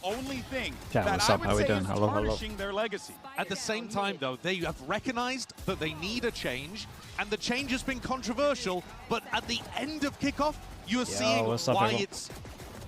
only thing Chat, that what's I up? would How we say doing? is Hello, hello. tarnishing their legacy. At the same time, though, they have recognized that they need a change, and the change has been controversial, but at the end of kickoff, you're seeing what's up, why everyone? it's...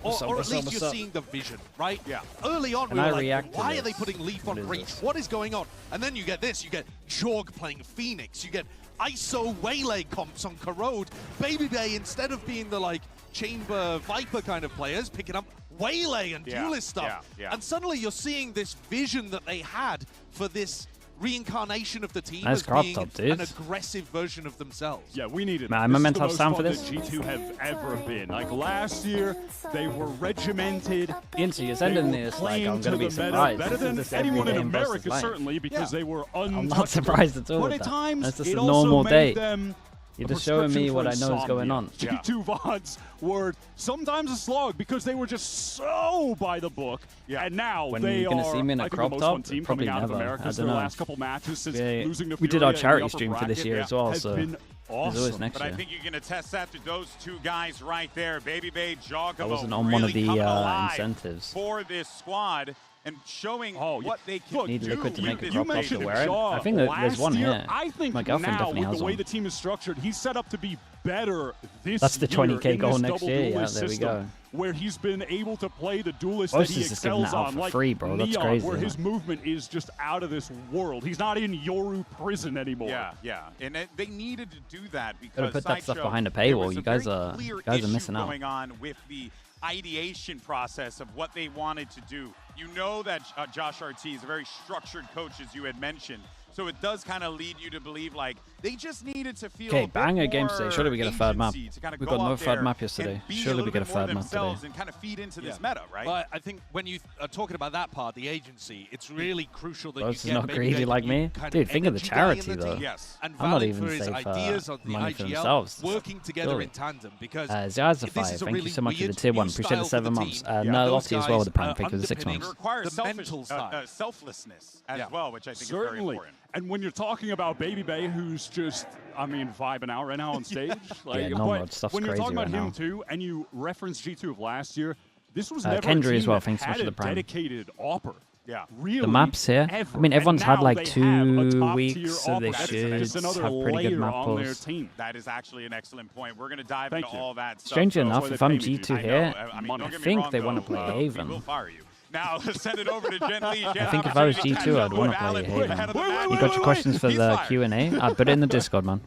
Or at least you're seeing the vision, right? Yeah. Early on, Can we I were like, react to why are this? they putting Leaf What on is Breach? this? What is going on? And then you get this. You get Jorg playing Phoenix. You get ISO Waylay comps on Corrode. Babybay, instead of being the, like, Chamber Viper kind of players, picking up Waylay and Duelist stuff. And suddenly you're seeing this vision that they had for this reincarnation of the team Nice as crop being top, dude. an aggressive version of themselves. Yeah, we need it. Man, am I meant to have sound for this? G2 have ever been. Like last year, they were regimented. Into you're sending this like I'm gonna be surprised. Better than This anyone in game versus America, life. certainly, because they were untouchable. I'm not surprised at all But with at that. times, That's just it a also normal made day. them You're a just showing me prescription what for I know is going on. insomnia. G2 VODs were sometimes a slog because they were just so by the book. And now When they you're gonna are, see me in a I think, crop the most top, fun team probably coming out of never. America. I Their don't know. last couple matches since Yeah, losing to we did our Furia in the charity upper stream for this bracket year as well, has so been there's always awesome. next But year. I think you can attest that to those two guys right there. Babybay, Jogamo, I wasn't on one of really the coming alive incentives. for this squad and showing what they can Look, Need do. liquid to make a with crop top this to team. wear it. Jaw I think that there's last one year, here. I think My girlfriend now, definitely with has the way one. the team is structured, he's set up to be better this That's the year 20K in goal this next double year. Yeah, duelist there we system, go. where he's been able to play the duelist Most that he is just giving excels that out on, for like free, bro. That's Neon, crazy, where isn't his it? movement is just out of this world. He's not in Yoru prison anymore. Yeah. And they needed to do that because Gotta put that stuff Sideshow, behind a there paywall. was You a guys very are clear missing issue out. going on with the ideation process of what they wanted to do. You know that Josh RT is a very structured coach, as you had mentioned. So it does kind of lead you to believe like they just needed to feel Okay, a bit banger game more today. Surely we get a third map. agency to kind of We go got no out third there map yesterday. and be Surely we little get a bit more third map today. themselves and kind of feed into this meta, right? But I think when you are talking about that part, the agency, it's really crucial that Both you is get not Babybay greedy to like be me. kind Dude, think of the energy guy in charity, the though. team. Yes. And I'm not Valid even for his safe ideas on the money for IGL, themselves. working together Surely. in tandem because Zaz this Five, is a thank you really so much for the weird tier 1. new Appreciate the style for 7 the months. team. No, Those Lottie as well with the guys Prime. Thank you for the 6 underpinning months. It requires the mental style. selflessness as well, which I think is very Certainly. important. And when you're talking about Babybay, who's just, I mean, vibing out right now on stage. Yeah, no-mod stuff's when you're crazy talking about right him now. too, and you reference G2 of last year, this was never Kendry a team as well, that thanks so much had for a the Prime. dedicated opper. Yeah. Really, The maps here, ever. I mean, everyone's And had now like they have 2 a top-tier weeks, so they opper. That's should just another have pretty good layer map on their pulls. team. That is actually an excellent point. We're going to dive Thank into you. all that stuff. Strangely So- enough, That's if why I'm they pay me, G2 dude. here, I mean, I don't get me think wrong, they want to though, play we Haven. will fire you. Now, send it over to Jen Lee. Jen, I think if I was opportunity to G2, catch I'd up want with to play Alan Haven. ahead of the Wait, match. wait, You got your questions for He's the fired. Q&A? I put it in the Discord, man.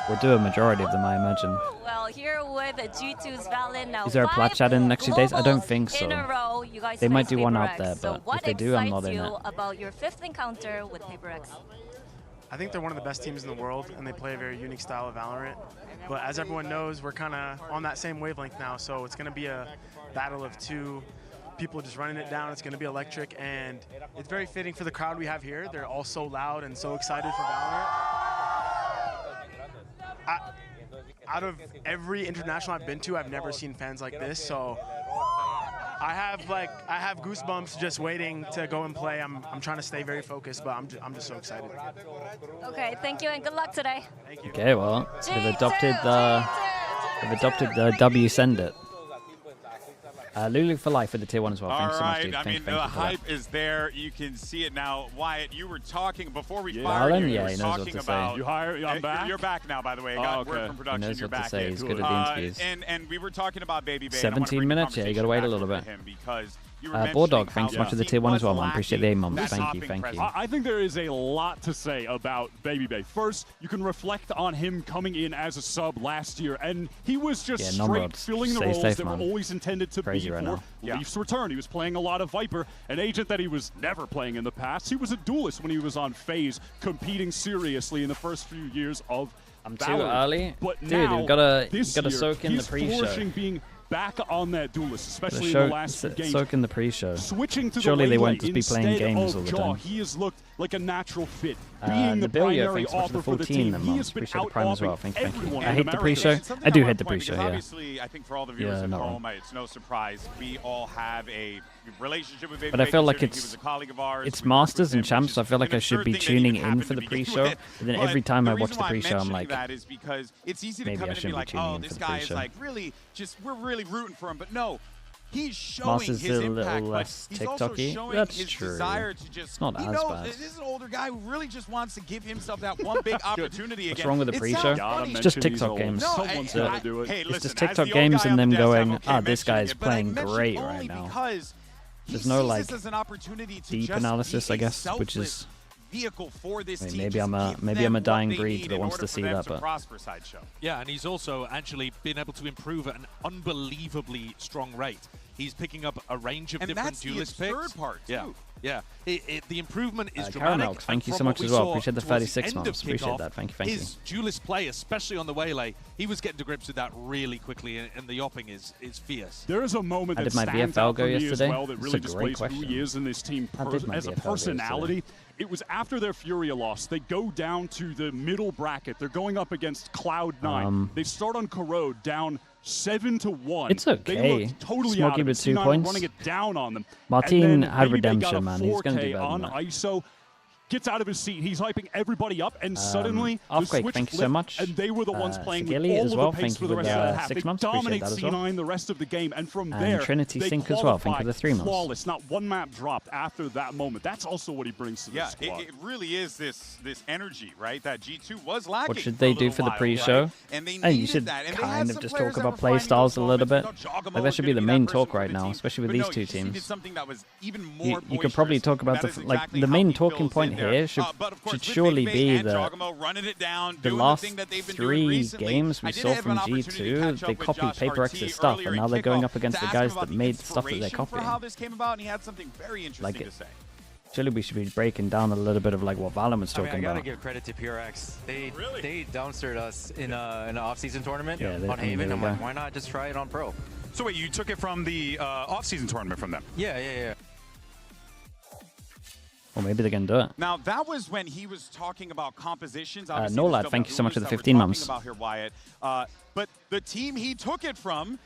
We'll do a majority of them, I imagine. Well, here with G2's Valorant now. Is there a plat chat in the next few days? I don't think In a so. row, you guys They might faced do one out PRX. there, So but what if they do, I'm not excites in you it. about your 5th encounter with PRX? I think they're one of the best teams in the world, and they play a very unique style of Valorant. But as everyone knows, we're kind of on that same wavelength now, so it's going to be a battle of two people just running it down. It's going to be electric, and it's very fitting for the crowd we have here. They're all so loud and so excited for Valorant. Out of every international I've been to, I've never seen fans like this, so I have goosebumps just waiting to go and play. I'm trying to stay very focused, but I'm just so excited. Okay, thank you and good luck today. Thank you. Okay, well, they've adopted the W send it. Lulu for life for the tier 1 as well. Thanks so much, dude. I mean, Thank the you for that. hype is there. You can see it now. Wyatt, you were talking before we Yeah. fired Alan? you. Yeah, were he knows what talking to say. about. You hire? I'm back. You're back now, by the way. I Oh, got okay. word from production. He knows You're what to back say. in. He's good at the interviews. And we were talking about Babybay. 17 minutes? Yeah, you gotta wait a little bit. Because you were Bulldog, mentioning thanks so how much for the he tier 1 as was well, man. Appreciate the 8 months. lacking Thank you, that thank stopping you. presence. I think there is a lot to say about Babybay. First, you can reflect on him coming in as a sub last year, and he was just Yeah, straight Nomad, filling the stay roles safe, that man. were always intended to Crazy be right for now. Leaf's return. He was playing a lot of Viper, an agent that he was never playing in the past. He was a duelist when he was on FaZe, competing seriously in the first few years of I'm too Valorant. early. But Dude, now, we've gotta this year, soak in the he's pre-show. flourishing being back on that duelist, especially in the last few games. Soak in the pre-show. Switching to Surely the they lane won't just be playing instead games of all the Jaw, time. he has looked like a natural fit. Being the Nabilia, primary thanks so much offer for the for the 14 team, then, he man. has been Appreciate the Prime as well. out-offering Thank you. everyone I in hate the America. pre-show. It's something I do wanna hate the point, pre-show, because yeah. Obviously, I think for all the viewers Yeah, at not home, it's no surprise. We all have a relationship with Babybay. But I feel like considering he it's was a colleague of ours. it's We worked Masters with and him, Champs, which so I feel is like an I should absurd be thing that tuning even in happened for to the begin pre-show. with. And then But every time I the watch reason the why I'm pre-show, I'm mentioning like, that is because it's easy to maybe come I in and be shouldn't be like, tuning oh, in for this the guy is pre-show. like really just we're really rooting for him. But no, He's showing Master's his a little impact, but less he's also TikTok-y. showing That's his true. desire to just. It's not he as knows bad. this is an older guy who really just wants to give himself that one big opportunity What's again. wrong with the It pre-show? sounds Gotta funny. It's just mention he's TikTok old. games. No, Someone's gotta do it. Hey, It's listen, just as TikTok the old games guy and on them the desk, I'm going, okay "Ah, this mentioning guy's it, but I playing mention great only right now." because he There's no, sees like, this as an opportunity to deep just analysis, be I a guess, which selfless is vehicle for this team. maybe Just I'm a give maybe them I'm a what dying they breed need that in wants order to for see them that, to but prosper, Sideshow. Yeah, and he's also actually been able to improve at an unbelievably strong rate. He's picking up a range of And different that's the duelist absurd picks. part, Yeah, too. yeah. The improvement is Karen dramatic. Elks, thank and you from so much what we as well. saw Appreciate the towards 36 end of months. Appreciate kickoff, that. Thank you. his duelist play, especially on the Waylay, he was getting to grips with that really quickly, and the opping is fierce. There is a moment How that did my stands VFL out go for me as yesterday? well that That's really a great displays who he question. is in this team How did my as a VFL go personality. It was after their Furia loss. They go down to the middle bracket. They're going up against Cloud9. They start on Corrode down 7-1. It's okay. They looked totally Smokey out of it. with 2 C9 points. running it down on them. Martin And then had Baby Bay got redemption, a man. He's gonna do 4K better on than that. ISO. Gets out of his seat. He's hyping everybody up, and suddenly the Earthquake, switch thank you so flipped, much. and they were the ones playing with Sigilly all as of well, the pace thank for you the for rest of the the half. 6 They months, appreciate dominate that as well. C9 the rest of the game, and from And there, Trinity they Sync as well, thank you for the 3 months. flawless. Not one map dropped after that moment. That's also what he brings to the Yeah, squad. it really is this energy, right? That G2 was lacking. What should they for a do little for the while, pre-show? right? And they And you needed should that. And they kind had of some just players talk that about were play finding styles those a little bit. moments. Jogamo Like that should be could the that main person talk for right the now, team. especially with But these no, two he did teams. something that was even more You could probably boisterous, talk and about that is like exactly the how main he talking fills point in there. here should But of course, with surely Big Bay be and that Jogamo running it down, the doing last thing that they've been 3 doing recently. games we I did saw have from an opportunity to G2, catch they up with copied Josh PRX's RT stuff, earlier and in now they're going kickoff up against to the ask guys him about that the made stuff that they're inspiration for copying. how this came about, and he had something very interesting to say. Surely we should be breaking down a little bit of like what Valorant's talking I gotta about. give credit to PRX. They dumpstered us in an off-season tournament Yeah, on Haven. I'm yeah. like, why not just try it on Pro? So wait, you took it from the off-season tournament from them? Yeah. Or maybe they're going to do it. Now, that was when he was talking about compositions. No Lad, thank you so much for the 15 months. About here, Wyatt. But the team he took it from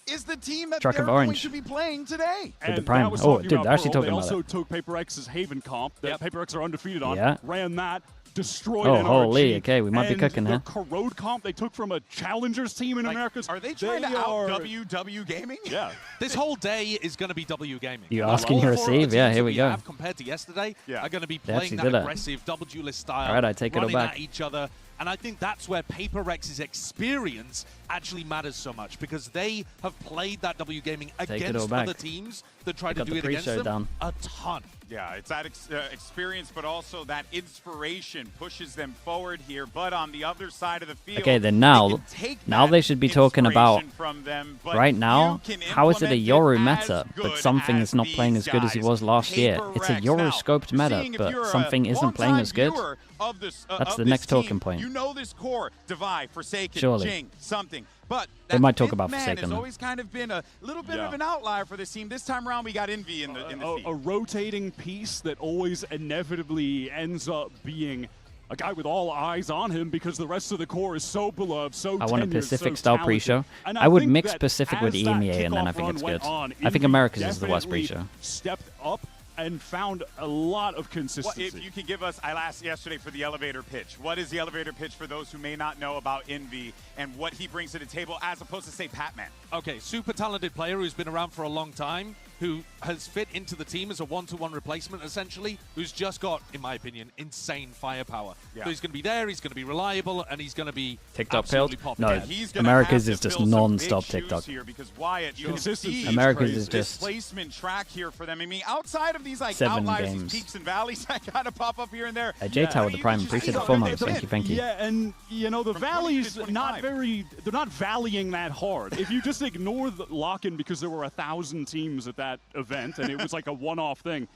is the team that Truck they're of going Orange. to be playing today. With the And Prime. that was Oh, talking dude, about they're actually Pearl. talking They about also it. took PaperX's Haven comp that Yep. PaperX are undefeated on. Yeah. Ran that. Destroyed Oh, NRG. holy, okay, we might be and cooking the here. Corrode comp they took from a Challengers team in America's. Are they trying to out W Gaming? Yeah. This whole day is going to be W Gaming. You And asking all to 4 of the receive? Yeah, teams here that we go. have compared to yesterday are going to be They playing actually that did it. aggressive double duelist style. All right, I take it all running back. at each other. And I think that's where PaperX's experience actually matters so much, because they have played that W Gaming it all against back. other teams that try They to got do the it against pre-show them down. a ton. Yeah, it's that experience, but also that inspiration pushes them forward here. But on the other side of the field, Okay, then now- they can take now that they should be talking about, inspiration from them, but right now, you can how is it a implement Yoru as meta, but good something as is not playing these as good as it guys. was last year? It's a PaperX. Yoru Now, scoped you're meta, seeing if but you're a something isn't playing longtime as good. viewer of this, That's of the this next talking team. point. You know this core, Divide, Forsaken, Surely. Jing, something. But They that might talk fifth about man Forsaken, has though. always kind of been a little bit Yeah. of an outlier for this team. This time around, we got Envy in the feed. A rotating piece that always inevitably ends up being a guy with all eyes on him because the rest of the core is so beloved, so I want a tenured, Pacific so style talented. pre-show. And I would think mix that Pacific with as that EMEA, and then I kickoff think run it's went good. on, I think Envy America's is the worst definitely pre-show. stepped up and found a lot of What, consistency. if you could give us, I asked yesterday for the elevator pitch. What is the elevator pitch for those who may not know about Envy and what he brings to the table as opposed to, say, Patman? Okay, super talented player who's been around for a long time, who has fit into the team as a one-to-one replacement, essentially, who's just got, in my opinion, insane firepower. Yeah. So he's going to be there, he's going to be reliable, and he's going to be TikTok absolutely failed? popping. No, He's gonna America's have is to just fill some non-stop big shoes TikTok. here because Wyatt, you can Consistency see is America's crazy. is this just placement track here for them. I mean, outside of these like 7 outliers, games. these peaks and valleys that kind of pop up here and there. J-Tower, the you Prime, can just appreciate see the how 4 they months. did. Thank you, thank you. Yeah, and you know the From 20 Valley's to not 25. they're not valleying that hard. If you just ignore the lock-in because there were 1,000 teams at that event and it was like a one-off thing,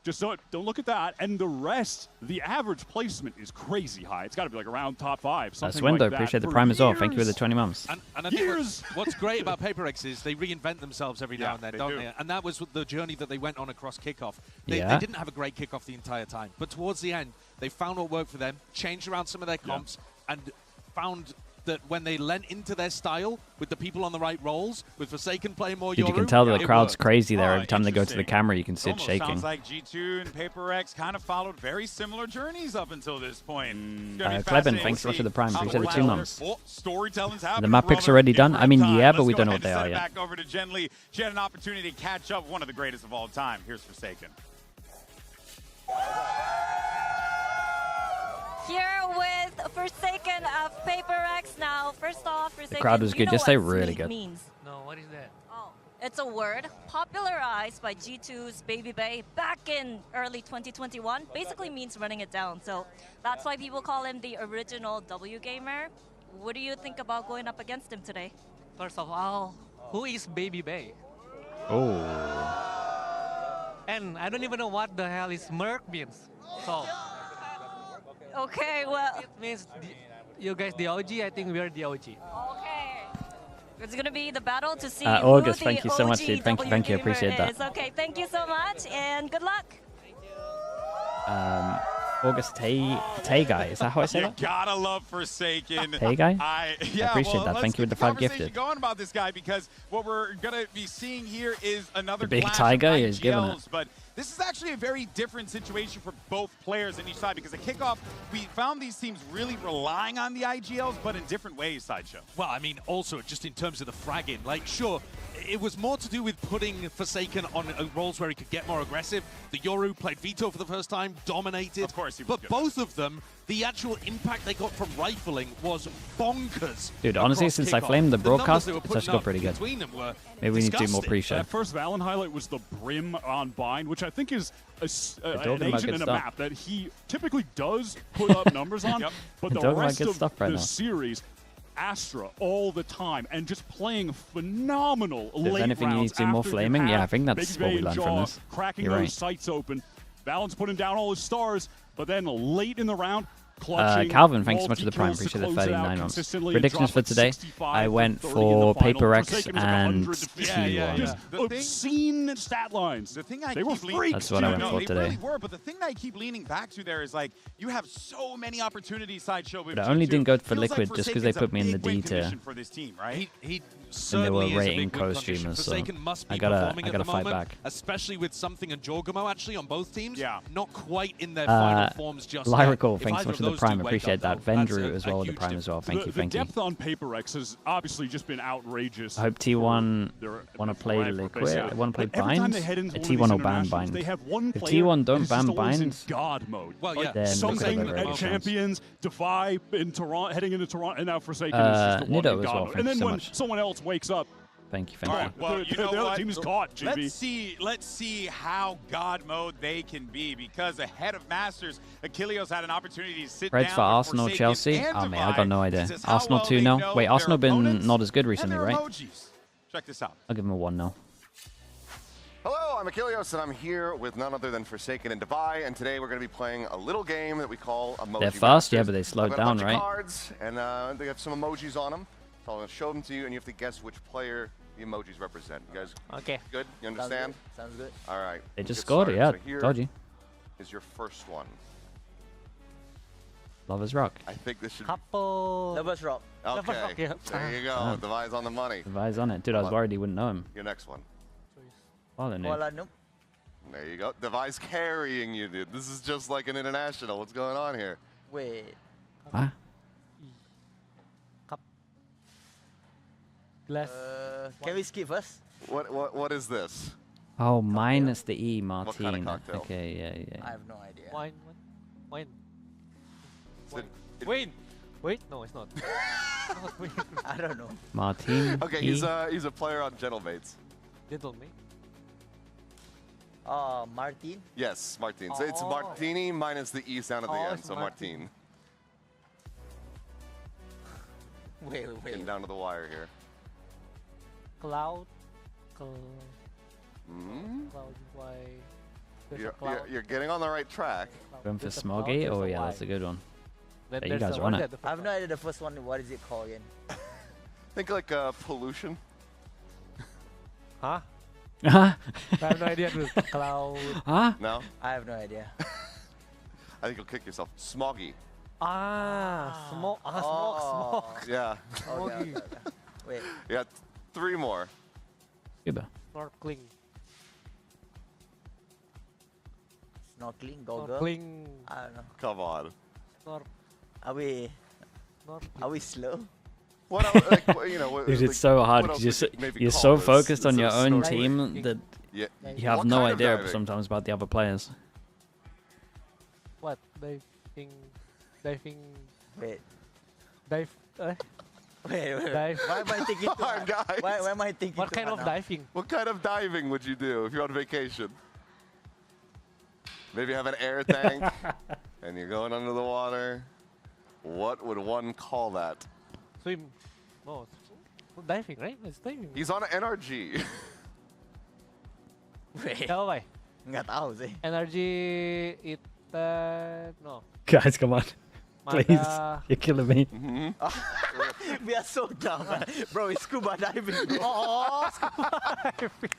just don't look at that. And the rest, the average placement is crazy high. It's got to be like around top 5, something Swendo, like that. appreciate the for Prime as well. Thank you for the years. 20 months. And I think Years. what's great about PaperX is they reinvent themselves every now and then, they don't do. they? And that was the journey that they went on across kickoff. They Yeah. didn't have a great kickoff the entire time, but towards the end, they found what worked for them, changed around some of their comps, and found that when they lent into their style with the people on the right roles, with Forsaken playing more Dude, Yoru, you can tell that the it crowd's worked. crazy there. Every time they go to the interesting. camera, you can see it Almost shaking. sounds like G2 and PRX kind of followed very similar journeys up until this point. Kleben, thanks so much for the prime. Appreciate the 2 months. Storytelling's The happening, map picks brother, already in done? I mean, real yeah, time. but we Let's don't go know what they ahead are and yet. send it back over to Jen Lee. She had an opportunity to catch up, one of the greatest of all time. Here's Forsaken. Here with Forsaken of PRX now. First off, Forsaken, crowd was you good know yesterday, what really Sliggy good. means. No, what is that? Oh, it's a word popularized by G2's Baby Bay back in early 2021. Basically means running it down. So that's why people call him the original W gamer. What do you think about going up against him today? First of all, who is Baby Bay? Oh. And I don't even know what the hell is Merc means. So Okay, well, it means you guys the OG. I think we are the OG. okay. It's gonna be the battle to see August, who the thank you so much, OG dude. Thank you, W I appreciate gamer that. is. Okay, thank you so much and good luck. August Tay guy, is that how I say You that? gotta love Forsaken. Hey, guy? Yeah, appreciate well, that. let's Thank you get with the 5 conversation gifted. going about this guy, because what we're gonna be seeing here is another The big clash tiger of is giving it. IGLs, but this is actually a very different situation for both players in each side, because at kickoff we found these teams really relying on the IGLs, but in different ways. Sideshow. Well, I mean, also just in terms of the fragging, like, sure, it was more to do with putting Forsaken on roles where he could get more aggressive. The Yoru played Veto for the first time, dominated. Of course he was But good. both of them, the actual impact they got from rifling was bonkers. Dude, honestly, across since I kickoff. flamed the numbers broadcast, they were it's putting actually up pretty good. between them were Maybe we need to do more disgusting. pre-show. That first Valen highlight was the brim on Bind, which I think is an talking about agent good in a stuff. map that he typically does put up numbers on, Yep. but They're the talking about rest good of stuff right the now. series, Astra all the time and just playing phenomenal There's late anything you need rounds to do more after you flaming? Yeah, have I think that's Baby what Bay we and learned from Jaw this. cracking You're those right. sights open. Valen's putting down all his stars, but then late in the round, clutching. Calvin, thanks so much for the prime. multi-kills to Appreciate the close it 39 out months. consistently, Predictions for dropping today. 65 I went 30 in for the final. PRX Forsaken was and 100 defeat. T1. Just The thing- obscene stat lines. The thing I They were keep leaning, freaks. That's what I went no, for they today. really were, but the thing that I keep leaning back to there is, like, you have so many opportunities. Sideshow with But I only G2. didn't go for Feels like Liquid just 'cause they Forsaken's put me in a the big win D tier. condition for this team, right? He And they certainly were is a rating big win co-streamers, condition. so Forsaken must be I gotta performing at the fight moment, back. especially with Something and Jorgamo actually on both teams. Yeah. Not quite in their final forms just yet. Lyrical, If thanks so either much of for the those prime. two wake Appreciate up, that. though, that's Vendrew a as well with the huge prime as well. Thank you, the thank you. depth on PRX has obviously just been outrageous. I hope T1 for want to play forever, Liquid. basically. I want to play But every time Bind. they head into one of T1 will these ban internationals, Bind. They have one If player T1 don't that is ban just always in Bind, God mode. Well, Like, yeah. then Something Liquid have a at very good chance. Champions, Defy in Toronto, heading into Toronto, and now Forsaken is just the one Nido in as God well, mode. thank And you then so when much. someone else wakes up, Thank you, All thank right, you. well, you know the other what? team is caught, GB. Let's see how God mode they can be, because ahead of Masters, Achilleos had an opportunity to sit Reds down for with Arsenal, Forsaken Chelsea. and Oh man, I got Divide. no idea. This is how Arsenal well 2-0. they know Wait, their Arsenal been opponents not as good and recently, their right? emojis. Check this out. I'll give him a 1-0. Hello, I'm Achilleos, and I'm here with none other than Forsaken and Divide, and today we're going to be playing a little game that we call Emoji They're fast, yeah, Masters. but they slowed I've got a down, bunch right? of cards, and they have some emojis on them. So I'm going to show them to you, and you have to guess which player the emojis represent. You guys Okay. good? You understand? Sounds good. All right. They let's just get scored it, started. yeah. So here Dodgy. is your first one. Lovers Rock. I think this should... Couple. Lovers Rock. Lovers Okay, Rock, yeah. there you go. Ah. Divide's on the money. Divide's on it. Dude, I was worried he wouldn't know him. Your next one. Well, no. There you go. Divide's carrying you, dude. This is just like an international. What's going on here? Wait. Huh? Glass. Can we skip first? What is this? Oh, minus the E, Martine. kind of cocktail? Okay, yeah. I have no idea. Wine. Wine. It- Wait. Wait. No, it's not. Not wait. I don't know. Martine. Okay, E. he's a player on Gentlemates. Little me. Martin. Yes, Martine. So it's Oh. Martini minus the E sound at the Oh, end, it's so Martine. Wait. Getting down to the wire here. Cloud. Mm? Cloud. Why? There's a cloud. You're getting on the right track. Going for There's a cloud, Smoggy? there's Oh, a yeah, Y. that's a good one. Then Yeah, you there's guys a- are on what is it. that, the I have first no idea the first one. What is it called again? Think like pollution. Huh? Huh? I have no idea. The cloud. Huh? No? I have no idea. I think you'll kick yourself. Smoggy. Smoke. Smoke. Yeah. Okay. Wait. You got 3 more. Scuba. Snorkeling. Snorkeling, goggle. Snorkeling. I don't know. Come on. Are we slow? What else, like, you know, what, Dude, like, it's so hard what else because we could maybe you're call so this focused on instead your of own snorkeling? team that Yeah. you have What no kind of idea diving? sometimes about the other players. What? Diving. Wait. Dive. Wait. Dive. Why am I thinking too hard? Guys. Why am I thinking What too kind hard of now? diving? What kind of diving would you do if you're on vacation? Maybe have an air tank and you're going under the water. What would one call that? Swim. No. Diving, right? It's diving. He's on an NRG. Wait. Tahu ba? Nggak tahu sih. Energy no. Guys, come on. Please. Mada- You're killing me. We are so dumb. Bro, it's scuba diving. Bro. Oh, scuba diving.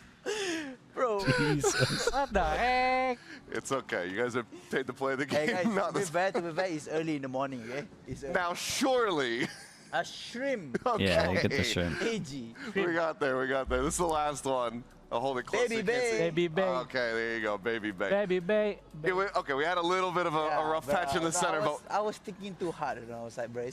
Bro. Jesus. What the heck? It's okay. You guys are paid to play the Hey game. guys, not to be this. fair, it's early in the morning, okay? It's early. Now, surely. A shrimp. Okay. Yeah, you get the shrimp. AG. We got there. This is the last one. I'll hold it close. Baby so you can't see. Bay. Baby Bay. Okay, there you go. Baby Bay. Baby Bay. Yeah, okay, we had a little bit of a rough but, patch in the center, but I was thinking too hard, you know. I was like, bro,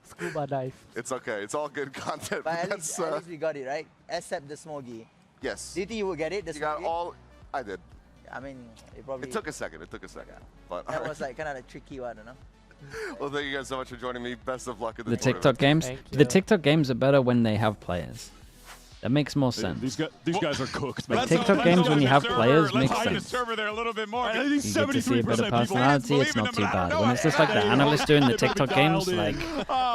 Scuba dive. it's okay. It's all good content. but at That's, least we got it, right? Except the smoggy. yes. Do you think you will get it? The You got smoggy? all. I did. I mean, it probably. It took a second. But That was like kind of a tricky one, you know. well, thank you guys so much for joining me. Best of luck at the The tournament. TikTok games. Thank The you. TikTok games are better when they have players. That makes more sense. These guys are cooked, man. Like TikTok games when you have players makes Let's hide the sense. server there a little bit more. I think You get to see a bit of 73% people. personality. It's not too bad. When it's just like the analysts doing the TikTok games, like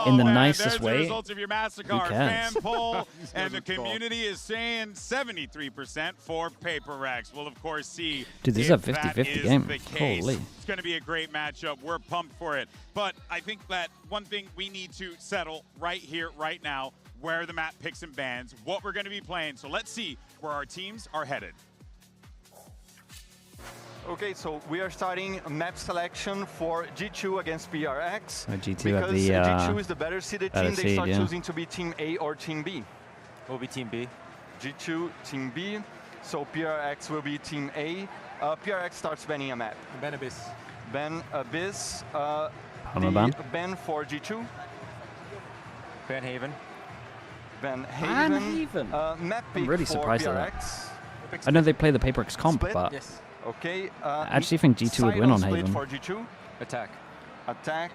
in the nicest there's the way, results of your MasterCard cares? fan poll, and the community is saying 73% for PRX. We'll of course see. Dude, this is if a that 50-50 is game. the case. Holy. It's going to be a great matchup. We're pumped for it. But I think that one thing we need to settle right here, right now, where the map picks and bans, what we're going to be playing. So let's see where our teams are headed. Okay, so we are starting map selection for G2 against PRX. G2 have because the G2 is the better seeded better team, they seed, start yeah. choosing to be Team A or Team B. We'll be Team B. G2, Team B. So PRX will be Team A. PRX starts banning a map. Ben Abyss. Ban Abyss. I'm a ban. Ban for G2. Van Haven. Van Haven. Haven. Map I'm pick really for surprised at PRX. I know they play the PRX comp, Split? but Yes. Okay. I actually think G2 would win on split Haven. for G2. Attack. Attack.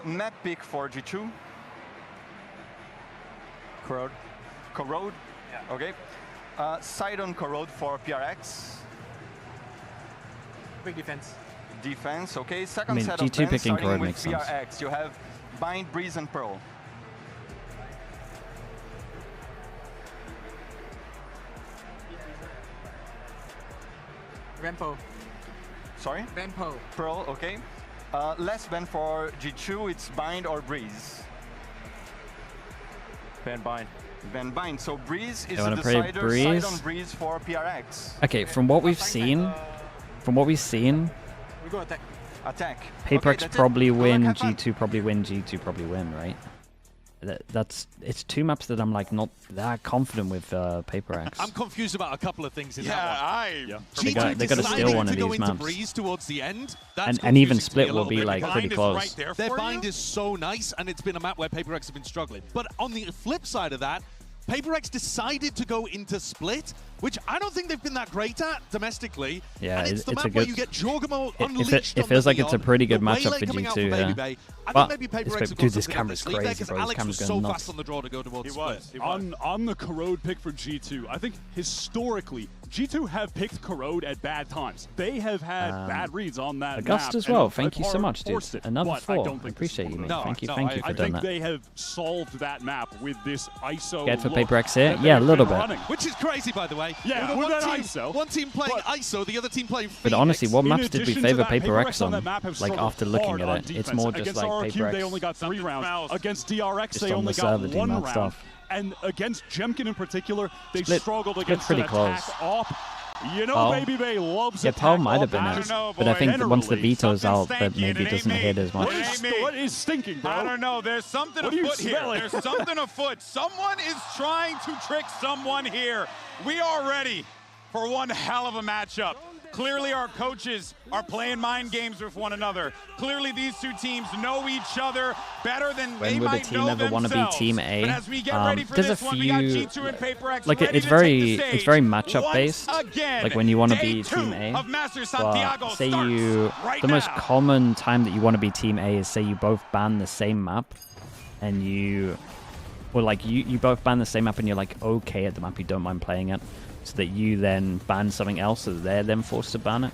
Map pick for G2. Corrode. Corrode. Yeah. Okay. Side on Corrode for PRX. Big defense. Defense. Okay. Second mean, set G2 of bans, picking starting Corrode with makes sense. PRX. You have Bind, Breeze, and Pearl. Rampo. Sorry? Rampo. Pearl. Okay. Last ban for G2. It's Bind or Breeze. Van Bind. Ban Bind. So Breeze is You the wanna play decider. Breeze? Side on Breeze for PRX. Okay, from what we've seen, We go attack. Attack. PRX Okay, that's it. probably Good luck, win, have fun. G2 probably win, G2 probably win, right? It's two maps that I'm like not that confident with PRX. I'm confused about a couple of things in Yeah, that one. They gotta steal one of to go these into maps. Breeze towards the end. That's And even confusing to me split a will little be bit like because pretty close. Right there their for bind you? is so nice, and it's been a map where PRX have been struggling. But on the flip side of that, PRX decided to go into split, which I don't think they've been that great at domestically. Yeah, and it's the it's map a where good- you get Jorgamo It unleashed. feels like it's a Neon, pretty good the matchup Waylay for coming out G2, Baby yeah. Bay. I But think maybe this PRX bit- have got dude, this something up camera's their sleeve there, crazy, 'cause bro. This Alex camera's was going so nuts. fast on the draw to go towards He split. was. He was. On the Corrode pick for G2, I think historically, G2 have picked Corrode at bad times. They have had bad reads on that August map as and well. have Thank you so hard much, dude. forced it, Another but I 4. don't I think this appreciate is you, what mate. we're Thank you no, for I doing I think that. they have solved that map with this ISO. Scared for look PRX here? that Yeah, a they've little been bit. running. Which is crazy, by the way. Yeah, We've got with that one team, ISO. one team playing But- ISO, the other team playing But honestly, what Phoenix. maps did we addition to favor that, PRX on on? that map have Like struggled after looking hard at on it, it's defense. more just Against like RRQ, PRX. they only got 3 rounds. smells. Against DRX, Just they on only the got server doing 1 that round. stuff. And against Jemkin in particular, they Split- struggled Split's against pretty an close. attack op. You know, Baby Bay loves yeah, attack. Paul might have been off it, that. but I think that once the veto's out, that stanky, maybe it doesn't ain't hit me. as much. What is stinking, bro? I don't know. There's something afoot here. There's something afoot. Someone is trying to trick someone here. We are ready for one hell of a matchup. Clearly our coaches are playing mind games with one another. Clearly these two teams know each other better than they might know themselves. When would a team ever want to be Team A? But as we get ready for there's this a one, few, we got G2 and PRX like ready it's to very take the stage. matchup based. Again, like when you want to day be Team A. of Master Santiago But say starts you, right the most now. common time that you want to be Team A is say you both ban the same map, and you both ban the same map and you're like okay at the map, you don't mind playing it, so that you then ban something else, so they're then forced to ban it.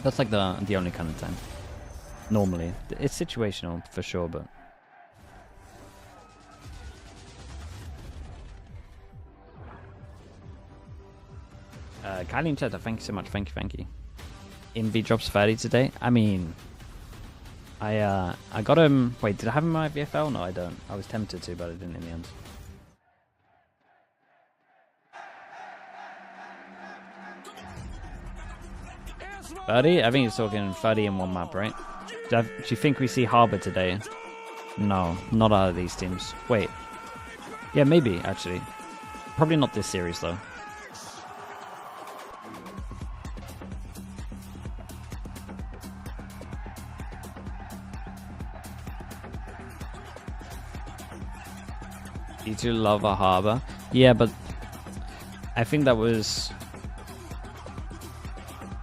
That's like the only kind of time. Normally, it's situational for sure, but. Kylie in chat, thank you so much. Thank you. Envy drops 30 today. I mean, I got him. Wait, did I have him in my VFL? No, I don't. I was tempted to, but I didn't in the end. Birdie? I think he's talking 30 in one map, right? Do you think we see Harbor today? No, not out of these teams. Wait. Yeah, maybe, actually. Probably not this series, though. G2 love a Harbor. Yeah, but I think that was...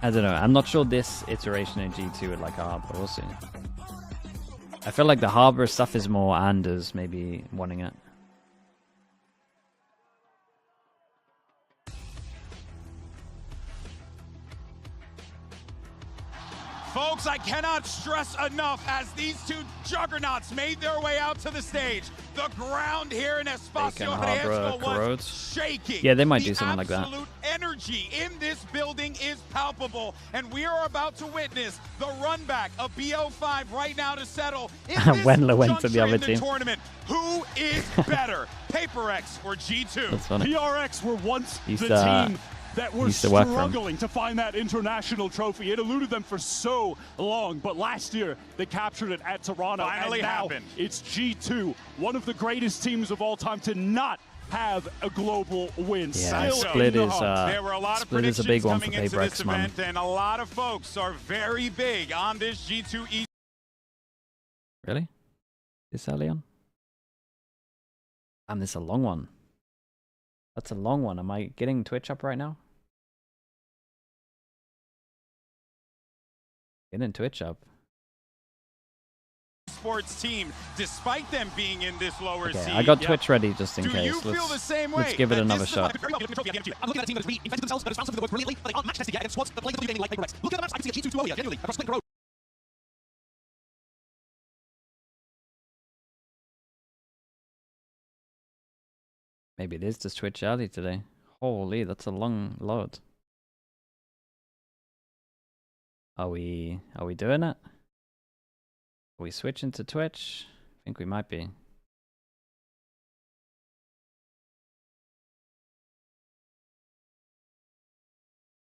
I don't know. I'm not sure this iteration in G2 would like a Harbor. We'll see. I feel like the Harbor stuff is more Anders maybe wanting it. Folks, I cannot stress enough as these two juggernauts made their way out to the stage. The ground here in Espacio Riesgo was shaking. Yeah, they might do something like that. The absolute energy in this building is palpable, and we are about to witness the run back of BO5 right now to settle in this Wendler went to the other team. tournament. Who is better, PRX or G2? That's funny. PRX were once the team that were struggling to find that international trophy. It eluded them for so long, but last year they captured it at Toronto. Finally and now happened. It's G2, one of the greatest teams of all time to not have a global win. Yeah, Split is a big one for PRX, man. And a lot of folks are very big on this G2 Really? Is that Leon? And this is a long one. That's a long one. Am I getting Twitch up right now? Getting Twitch up. Sports team, despite them being in this lower seed. I got Twitch ready just in case. You feel the same way? Let's give it another shot. I'm looking at a team that has reinvented themselves, that has found something that works brilliantly, but they aren't match tested yet against squads that play W gaming like PRX. Look at the maps I can see at G2 earlier, genuinely, across Split Road. Maybe it is just Twitch early today. Holy, that's a long load. Are we doing it? Are we switching to Twitch? I think we might be. I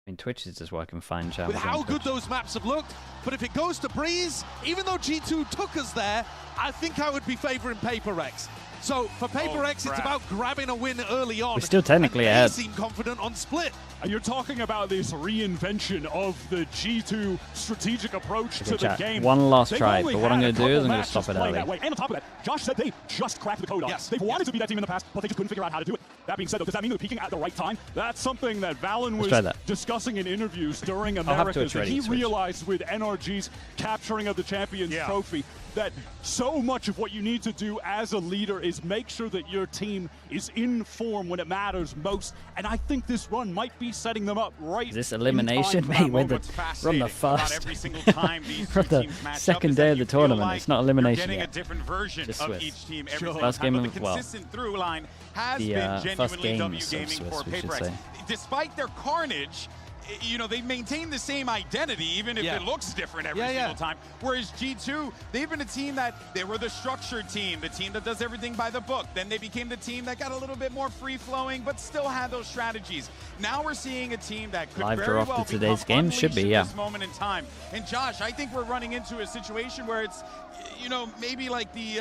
mean, Twitch is just working fine, chat. With how good those maps have looked, but if it goes to Breeze, even though G2 took us there, I think I would be favoring PRX. So for PRX, it's about grabbing a win early on. We're still technically ahead. They seem confident on Split. And you're talking about this reinvention of the G2 strategic approach to the game. One last try, but what I'm going to do is I'm going to stop it early. And on top of that, Josh said they just cracked the code on it. They've wanted to be that team in the past, but they just couldn't figure out how to do it. That being said, though, does that mean they're peaking at the right time? That's something that Valen was discussing in interviews during Americas, that he realized with NRG's capturing of the Champions Trophy that so much of what you need to do as a leader is make sure that your team is in form when it matters most. And I think this run might be setting them up right. This elimination, mate, we're on the first, from the second day of the tournament. It's not elimination yet. Different version just of Swiss. each team First game of, well, through line has been first genuinely game W of gaming Swiss, for we should PRX. say. Despite their carnage, you know, they maintain the same identity, even if it looks different every single time. Whereas G2, they've been a team that they were the structured team, the team that does everything by the book. Then they became the team that got a little bit more free-flowing, but still had those strategies. Now we're seeing a team that could very well after today's game should be, this moment in time. And Josh, I think we're running into a situation where it's, you know, maybe like the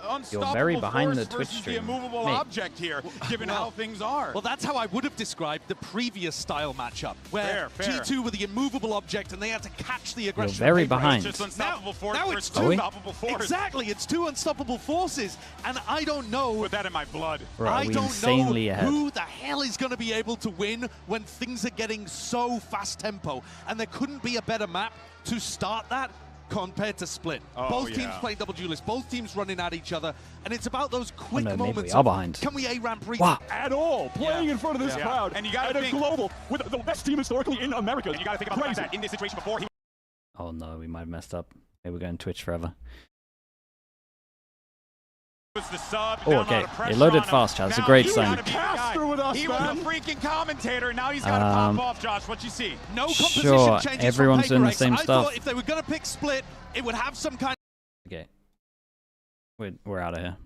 unstoppable force versus the immovable object here, given how things are. Well, that's how I would have described the previous style matchup, where G2 were the immovable object and they had to catch the aggression. You're very behind. It's just unstoppable force now versus it's two unstoppable force. Exactly, it's two unstoppable forces, and I don't know. Put that in my blood. I don't know who the hell is going to be able to win when things are getting so fast tempo, and there couldn't be a better map to start that compared to Split. Both teams playing double duelist, both teams running at each other, and it's about those quick moments. Can we A-ramp at all? Playing in front of this crowd, and you got to think a global with the best team historically in America. And you got to think about the fact that in this situation before he. Oh no, we might have messed up. Maybe we're going Twitch forever. The sub, oh, okay. It loaded fast, Chad. It's a great sign. He was a freaking commentator. Now he's got to pop off, Josh. What you see? No composition changes everyone's doing the same I stuff. thought if they were going to pick Split, it would have some kind. Okay. We're out of here.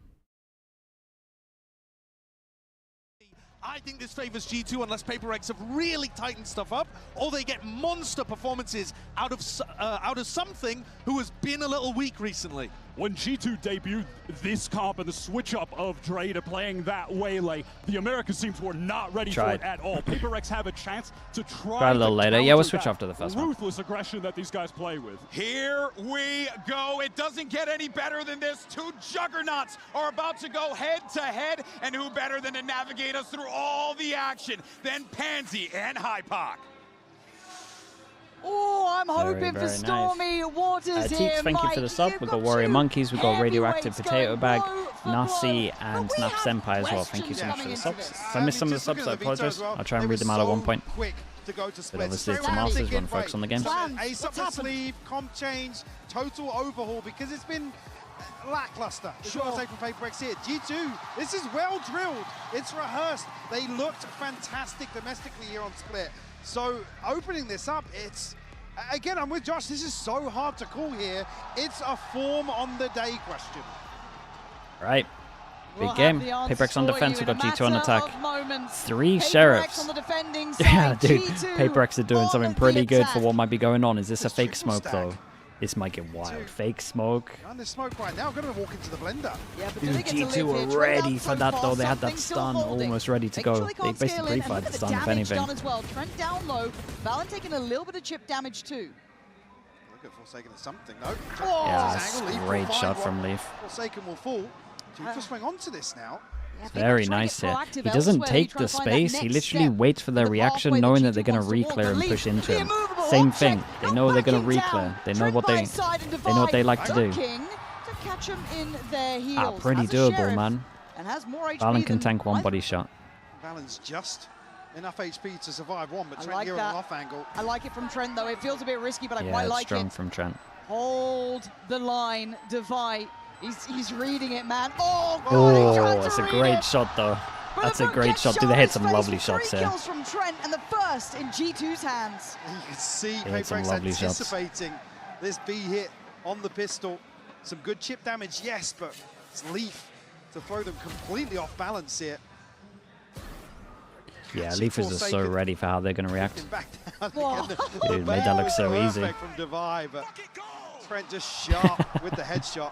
I think this favors G2 unless PRX have really tightened stuff up, or they get monster performances out of something who has been a little weak recently. When G2 debuted this comp and the switch up of Dre to playing that Waylay, the Americans teams were not ready for it at all. PRX have a chance to try a little later. Yeah, we'll switch after the first one. Ruthless aggression that these guys play with. Here we go. It doesn't get any better than this. Two juggernauts are about to go head to head, and who better than to navigate us through all the action than Pansy and Hypoc. Oh, I'm hoping for stormy waters here, Teeks, thank you for the sub. We've got Warrior Monkeys, we've got Radioactive Potato Bag, Nasi, and Naf Senpai as well. Thank you so much for the subs. If I missed some of the subs, I apologize. I'll try and read them out at one point. But obviously it's the Masters, want to focus on the games. Ace up the sleeve, comp change, total overhaul, because it's been lackluster. Sure. Say from PRX here. G2, this is well drilled. It's rehearsed. They looked fantastic domestically here on Split. So opening this up, it's, again, I'm with Josh, this is so hard to call here. It's a form on the day question. Right. Big game. PRX on defense, we've got G2 on attack. 3 sheriffs. Yeah, dude. PRX are doing something pretty good for what might be going on. Is this a fake smoke, though? This might get wild. Fake smoke. Under smoke right now, gonna walk into the blender. Yeah, but dude, G2 were ready for that though. They had that stun almost ready to go. They basically pre-fired the stun, if anything. As well. Trent down low. Valen taking a little bit of chip damage too. Look at Forsaken as something, no. Yeah, that's a great shot from Leaf. Forsaken will fall. G2 swing onto this now. Very nice here. He doesn't take the space. He literally waits for their reaction, knowing that they're going to re-clear and push into him. Same thing. They know they're going to re-clear. They know what they like to do. Pretty doable, man. Valen can tank one body shot. Valen's just enough HP to survive one, but Trent here on an off angle. I like it from Trent though. It feels a bit risky, but I quite like it. Yeah, strong from Trent. Hold the line, Devi. He's reading it, man. Oh, God, that's a great shot, though. That's a great shot. Dude, they hit some lovely shots here. Kills from Trent, and the first in G2's hands. You can see PRX anticipating this B hit on the pistol. Some good chip damage, yes, but it's Leaf to throw them completely off balance here. Yeah, Leaf is just so ready for how they're going to react. Dude, made that look so easy. From Devi, but Trent just sharp with the headshot.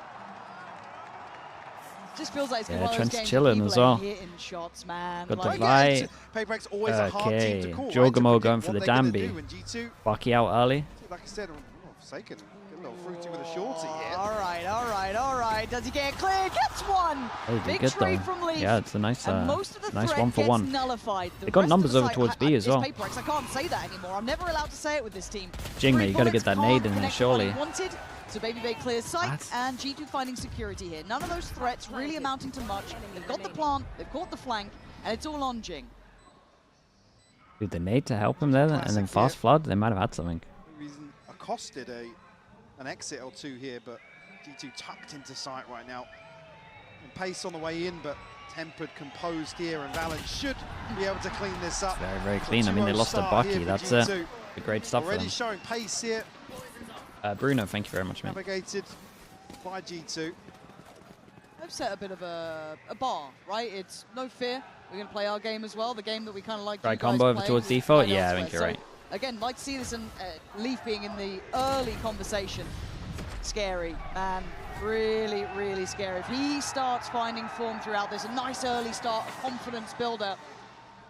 Just feels like it's one of those Trent's games chilling as well. Shots, man. Got Devi. Okay, Jogamo going for the Danby. Bucky out early. Like I said, Forsaken, a little fruity with a shorty here. All right. Does he get it clear? Gets one. Oh, big good trade though. from Leaf. Yeah, it's a nice, nice 1-for-1. Nullified. They got numbers over towards B as well. I can't say that anymore. I'm never allowed to say it with this team. Jingmei, you got to get that nade in there, surely. So Baby Bay clears sight, and G2 finding security here. None of those threats really amounting to much. They've got the plant, they've caught the flank, and it's all on Jing. Dude, the nade to help him there, and then fast flood, they might have had something. Reason accosted an exit or two here, but G2 tucked into sight right now. Pace on the way in, but tempered, composed here, and Valen should be able to clean this up. Very, very clean. I mean, they lost a Bucky. That's it. A great stuff for them. Already showing pace here. Bruno, thank you very much, man. Navigated by G2. They've set a bit of a bar, right? It's no fear. We're going to play our game as well, the game that we kind of like. Right, combo over towards default? Yeah, I think you're right. Again, like to see this in Leaf being in the early conversation. Scary, man. Really, really scary. If he starts finding form throughout this, a nice early start, a confidence builder,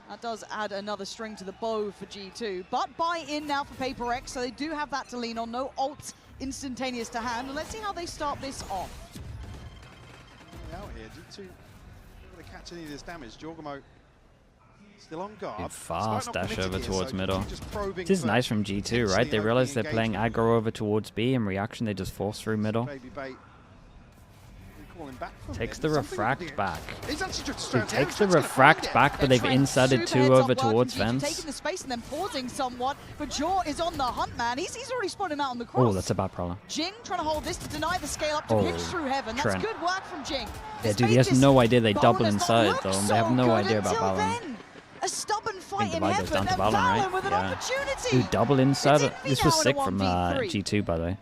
that does add another string to the bow for G2. But buy-in now for PRX, so they do have that to lean on. No ults instantaneous to hand. And let's see how they start this off. Out here, G2 able to catch any of this damage. Jorgamo still on guard. Good fast dash over towards middle. This is nice from G2, right? They realize they're playing aggro over towards B. In reaction, they just force through middle. Takes the refract back. Dude, takes the refract back, but they've inserted 2 over towards Vents. Taking the space and then pausing somewhat, but Jaw is on the hunt, man. He's already spotted him out on the cross. Oh, that's a bad problem. Jing trying to hold this to deny the scale up to pitch through heaven. That's good work from Jing. Yeah, dude, he has no idea they double inside, though. They have no idea about Valorant. A stubborn fight in heaven, and Valorant with an opportunity. Dude, double inside. This was sick from G2, by the way.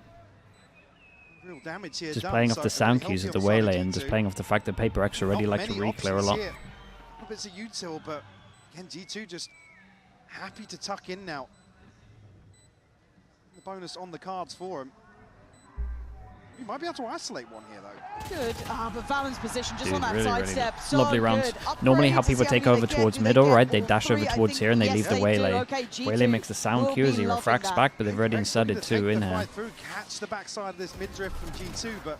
Real damage here. Just playing off the sound cues of the Waylay and just playing off the fact that PRX already like to re-clear a lot. A bit of util, but again, G2 just happy to tuck in now. The bonus on the cards for him. He might be able to isolate one here, though. Good. But Valen's position just Dude, on that really, side step. So lovely rounds. Normally how people take over towards middle, right? They dash over towards here and they leave the Waylay. Waylay makes the sound cue as he refracts back, but they've already inserted 2 in here. Catch the backside of this mid-drift from G2, but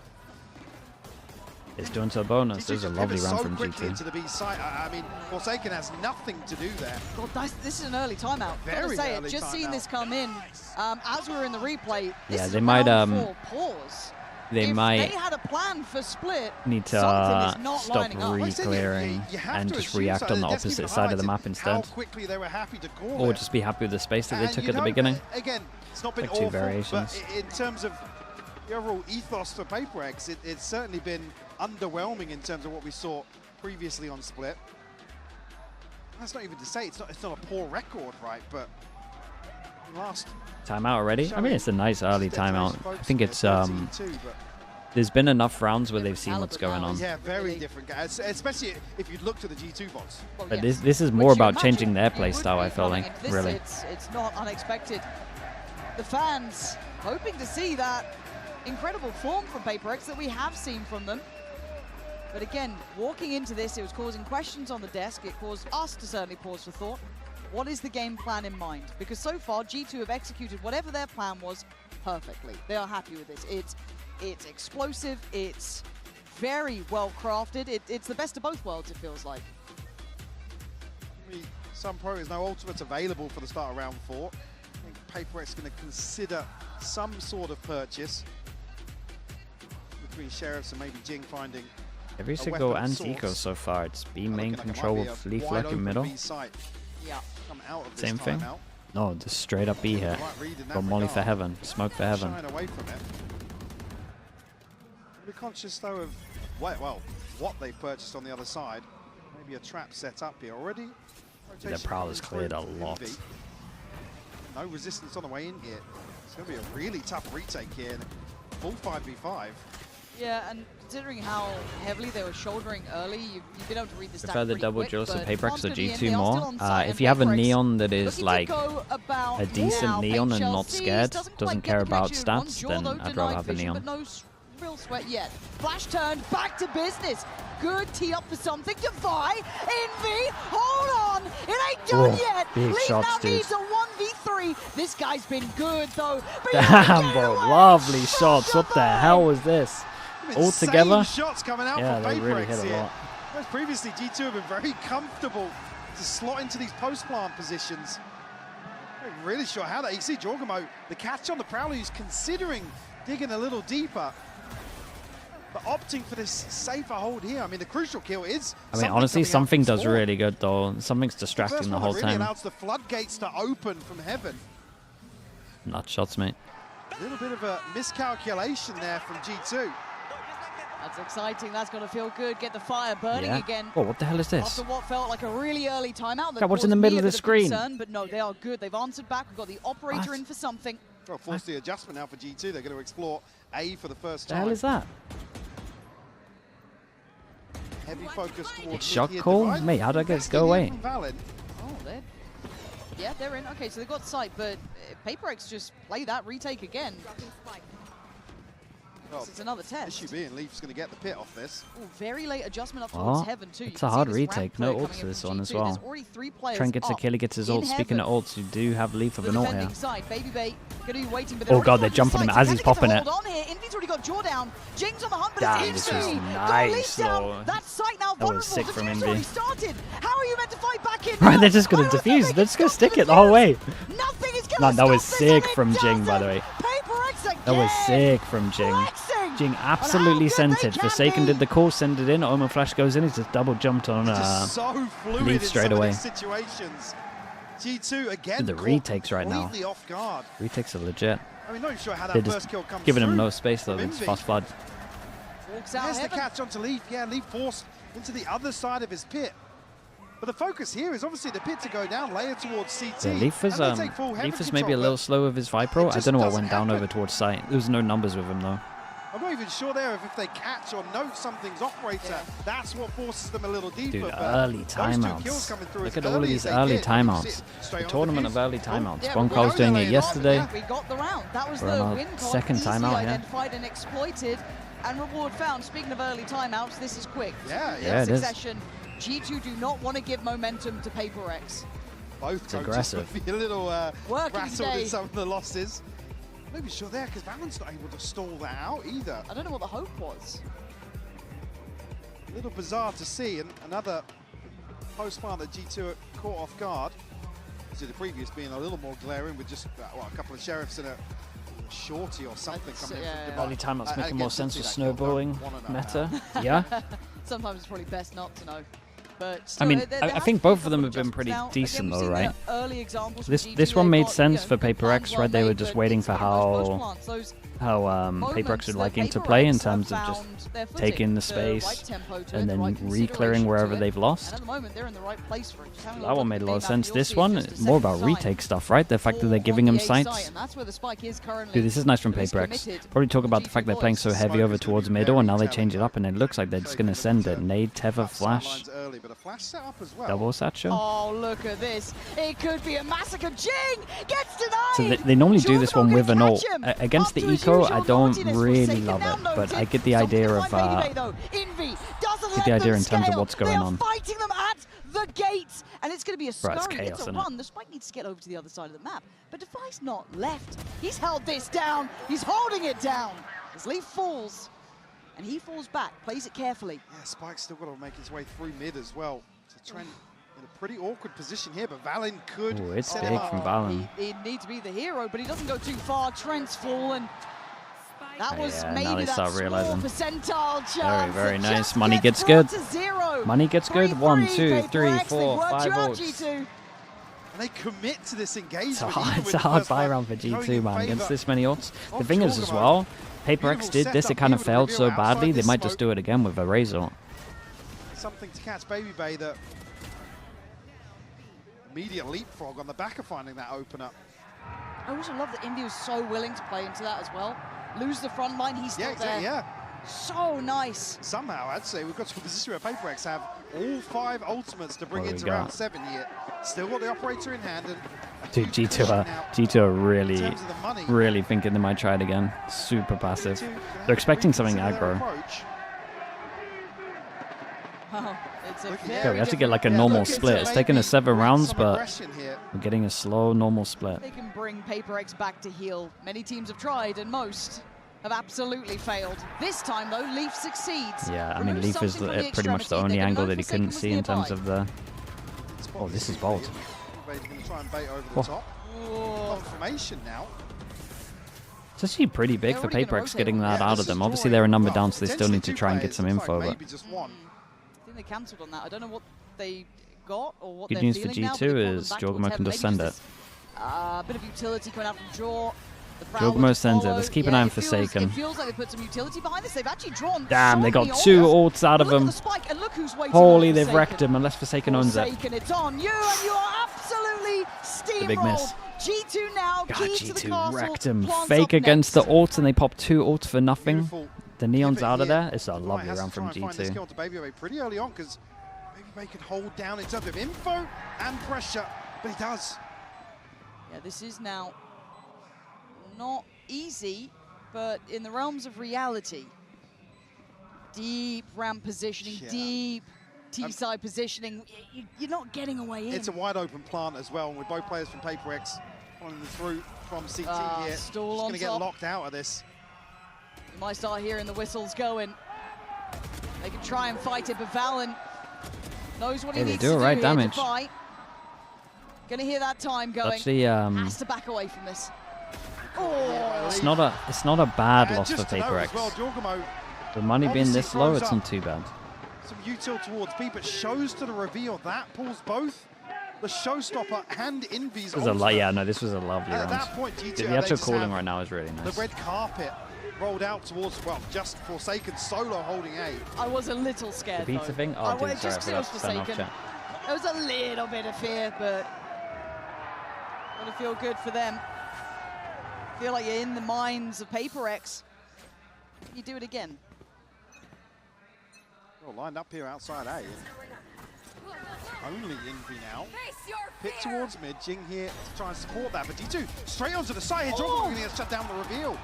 it's doing to a bonus. This is a lovely round from G2. To the B side. I mean, Forsaken has nothing to do there. God, this is an early timeout. Very say early it. Just timeout. seeing this come in, as we were in the replay. This Yeah, is they might pause. They if might they had a plan for split, need to stop re-clearing and just react on the opposite side of the map instead. Or just be happy with the space that they took at the beginning. Again, it's not been like 2 awful, variations. but in terms of the overall ethos for PRX, it's certainly been underwhelming in terms of what we saw previously on Split. That's not even to say it's not a poor record, right? But last timeout already? I mean, it's a nice early timeout. I think it's there's been enough rounds where they've seen what's going on. Yeah, very different guys, especially if you look to the G2 bots. But this is more about changing their playstyle, I feel like, really. It's not unexpected. The fans hoping to see that incredible form from PRX that we have seen from them. But again, walking into this, it was causing questions on the desk. It caused us to certainly pause for thought. What is the game plan in mind? Because so far, G2 have executed whatever their plan was perfectly. They are happy with this. It's explosive. It's very well crafted. It's the best of both worlds, it feels like. Some pro is no ultimates available for the start of round 4. I think PRX is going to consider some sort of purchase between Sheriffs and maybe Jing finding every single anti-eco so far. It's B main control with Leaf Luck in middle. Yeah. Same thing? No, just straight up B here. Got Molly for heaven. Smoke for heaven. Away from it. Be conscious though of well, what they've purchased on the other side. Maybe a trap set up here already. Their Prowler's cleared a lot. No resistance on the way in here. It's going to be a really tough retake here. Full 5v5. Yeah, and considering how heavily they were shouldering early, you've been able to read the stats further pretty double quick, drills to but PRX or Monster G2 are more. still on site, If you have a PRX Neon that is looking like to go about a decent now. Neon and Fake not Chelsea scared, doesn't doesn't quite get care the about connection with stats, Jaw, then though, I'd rather denied have a vision, Neon. but no real sweat yet. Flash turn, back to business. Good tee up for something. Defy, Envy, hold on. It ain't done yet. Big Leaf shots, now dude. needs a 1v3. This guy's been good, though. Damn, bro. Lovely shots. What the hell was this? All together? Shots coming out Yeah, from they really PRX hit a here. lot. Whereas previously, G2 have been very comfortable to slot into these post-plant positions. I'm really sure how that. You see Jorgamo, the catch on the Prowler, he's considering digging a little deeper, but opting for this safer hold here. I mean, the crucial kill is. I mean, honestly, something does really good, though. Something's distracting the whole really time. allows the floodgates to open from heaven. Nut shots, mate. A little bit of a miscalculation there from G2. That's exciting. That's going to feel good. Get the fire burning again. Oh, what the hell is this? After what felt like a really early timeout. God, what's in the middle of the screen? Concern, but no, they are good. They've answered back. We've got the operator in for something. Well, force the adjustment now for G2. They're going to explore A for the first The time. hell is that? Heavy focus towards It's shot call? Mate, how do I get it to go away? Oh, they're in. Okay, so they got sight, but PaperX just play that retake again. Well, it's another test. Issue being Leaf's going to get the pit off this. Ooh, very late adjustment up towards Heaven too. It's a hard retake. No ults for this one as well. Trent gets a kill, he gets his ult. Speaking of ults, you do have Leaf with an ult here. Oh god, they're jumping him as he's popping it. Envy's already got jaw down. Jing's on the hunt, but Damn, it's this Envy. is nice though. That site now That was sick from Envy. How are you meant to fight back in? Right, they're just going to defuse. They're just going to stick it the whole way. Nothing is No, that was sick from Jing, by the way. That was sick from Jing. Jing absolutely sent it. Forsaken did the call, send it in. Omen Flash goes in. He just double jumped on so fluid Leaf straight away. Situations. G2 again. The retakes right now. Off guard. Retakes are legit. I mean, not sure how They're that just first kill comes giving him through no space though. from It's Envy. fast flood. There's the catch onto Leaf. Yeah, Leaf forced into the other side of his pit. But the focus here is obviously the pit to go down, layer towards CT. Yeah, Leaf was maybe a little slow with his Vipro. I don't know what went down over towards site. There was no numbers with him though. I'm not even sure there if they catch or note something's operator. That's what forces them a little deeper. Dude, but early timeouts. Look at all of these early timeouts. The tournament of early timeouts. Bonko was doing it yesterday. We got the round. That was We're the on win our con. second Easily timeout, yeah. identified and exploited, and reward found. Speaking of early timeouts, this is quick. Yeah, it is. Succession. G2 do not want to give momentum to PaperX. Both It's aggressive. would be a little Working rattled today. in some of the losses. Maybe sure there, because Valorant's not able to stall that out either. I don't know what the hope was. A little bizarre to see, and another post-plant that G2 are caught off guard. So the previous being a little more glaring with just a couple of sheriffs and a shorty or something coming in from Early timeouts making more sense with that kill, snowballing don't wanna know meta. Yeah. Sometimes it's probably best not to know. But I still, mean, there I has think to be a both of them couple have been pretty adjustments now. decent Again, though, we've seen right? the early examples This from this G2. one They've made got, sense for plans PaperX, well right? They were made, just but waiting it's for kind of those how post-plants, those PaperX moments would that like him to play in PaperX terms of have just found their footing, taking the the space right tempo to it, and the then right re-clearing consideration wherever to they've it. lost. And at the moment, they're in the right place for it. Just having a That look one at made a the lot of map, sense. you'll This see one it's just is a more second about sign retake stuff, right? The fact that they're for giving him the A site, sights. and that's where the spike is currently. Dude, this is nice from It's PaperX. committed. Probably talk about the fact they're playing so boys. heavy over towards middle, and now they change it up, and it looks like they're just going to send it. Nade, Tether, Flash, early, but a flash set up as well. double satchel. Oh, look at this. It could be a massacre. Jing gets denied. So they normally do this one with an ult. catch him. Against the Up to his eco, I usual don't naughtiness. really Forsaken love now it, but I noted. get the idea Something of like Baby Bay, though. Envy doesn't get let the idea them in terms of scale. what's going they are on. fighting them at the gates, and it's going to be a Right, it's scurry. chaos, It's a isn't it? run. The spike needs to get over to the other side of the map, but Device not left. He's held this down. He's holding it down. As Leaf falls, and he falls back, plays it carefully. Yeah, Spike's still got to make his way through mid as well. So Trent in a pretty awkward position here, but Valen could Ooh, it's set big him up. from Valen. He'd need to be the hero, but he doesn't go too far. Trent's fallen. That was Yeah, now maybe they that start small realizing. percentile chance. Very It nice. just Money gets gets good. brought to zero. Money gets good. 1, 2, 3-3, 3, PaperX, 4, they've worked 5 you out, ults. G2. And they commit to this engagement. It's a hard buy round for G2, man, against this many ults. The thing is as well, PaperX did this, it kind of failed so badly, they might just do it again with a Razor. Something to catch Baby Bay that immediate leapfrog on the back of finding that opener. I also love that Indy was so willing to play into that as well. Lose the front line, he's still there. Yeah. So nice. Somehow, I'd say we've got to a position where PaperX have all 5 ultimates to bring What do into we round got? 7 here. Still got the operator in hand. And Dude, G2 are really thinking they might try it again. Super passive. They're expecting something aggro. Oh, it's a Yeah, we have to get like a normal split. It's taken us 7 rounds, but we're getting a slow, normal split. They can bring PaperX back to heel. Many teams have tried, and most have absolutely failed. This time, though, Leaf succeeds. Yeah, I mean, Remove Leaf is something from the pretty much the extremity. only They're angle gonna that he know couldn't Forsaken see in was terms nearby. of the... Oh, this is bold. Bay's going to try and bait over the Oh. top. Confirmation now. It's actually pretty big for already gonna PaperX rotate getting one. that Yeah, out this of is them. Obviously, drawing, they're a number well, down, so they still potentially need to 2 try and get players. some Looks info. like But maybe just one. I think they cancelled on that. I don't know what they got or what good they're news for feeling now, but G2 they've gone is back Jorgamo towards can just heaven. send Maybe it. just a bit of utility coming out from Jaw. Jogmo sends it. Let's keep an eye on Forsaken. It feels like they put some utility behind this. They've actually drawn. Damn, so they got many 2 ults. ults out of Look at them. the spike, and look who's waiting Holy, on they've Forsaken. wrecked him unless Forsaken owns it. Forsaken, it's on you, and you are absolutely steamrolled. big miss. G2 now, God, key to the G2 castle. wrecked him. Plants Fake up against next. the ults, and they pop 2 ults for nothing. Beautiful. The Neon's Pivot out of here. there. It's a lovely Has round to from try and find this G2. kill to Baby pretty early on because Baby can hold down in terms of info and pressure, but he does. Yeah, this is now not easy, but in the realms of reality. Deep ramp positioning, deep T-side positioning. You're not getting away in. It's a wide open plant as well, and with both players from PaperX following through from CT here. Stall Just on going to get top. locked out of this. You might start hearing the whistles going. They can try and fight it, but Valen knows what he Yeah, they needs do to do right here damage. to fight. Gonna hear that time going. Actually, has to back away from this. Oh, it's not a bad loss for just to know as PaperX. well, Jorgamo The money being obviously this low, throws it's up not too bad. some util towards B, but shows to the reveal that pulls both the showstopper and Envy's This was a ultimate. yeah, no, this was a lovely At round. that point, G2, The they actual just calling have right now is really the nice. red carpet rolled out towards, well, just Forsaken solo holding A. I was a little scared. The pizza though. thing? Oh, I dude, went sorry, I just 'cause it was forgot to turn off Forsaken. chat. There was a little bit of fear, but gonna feel good for them. Feel like you're in the minds of PaperX. You do it again. Well, lined up here outside A. Only Envy now. Pit towards mid. Jing here to try and support that. But D2 straight onto the side here. Jorgamo going to shut down the reveal.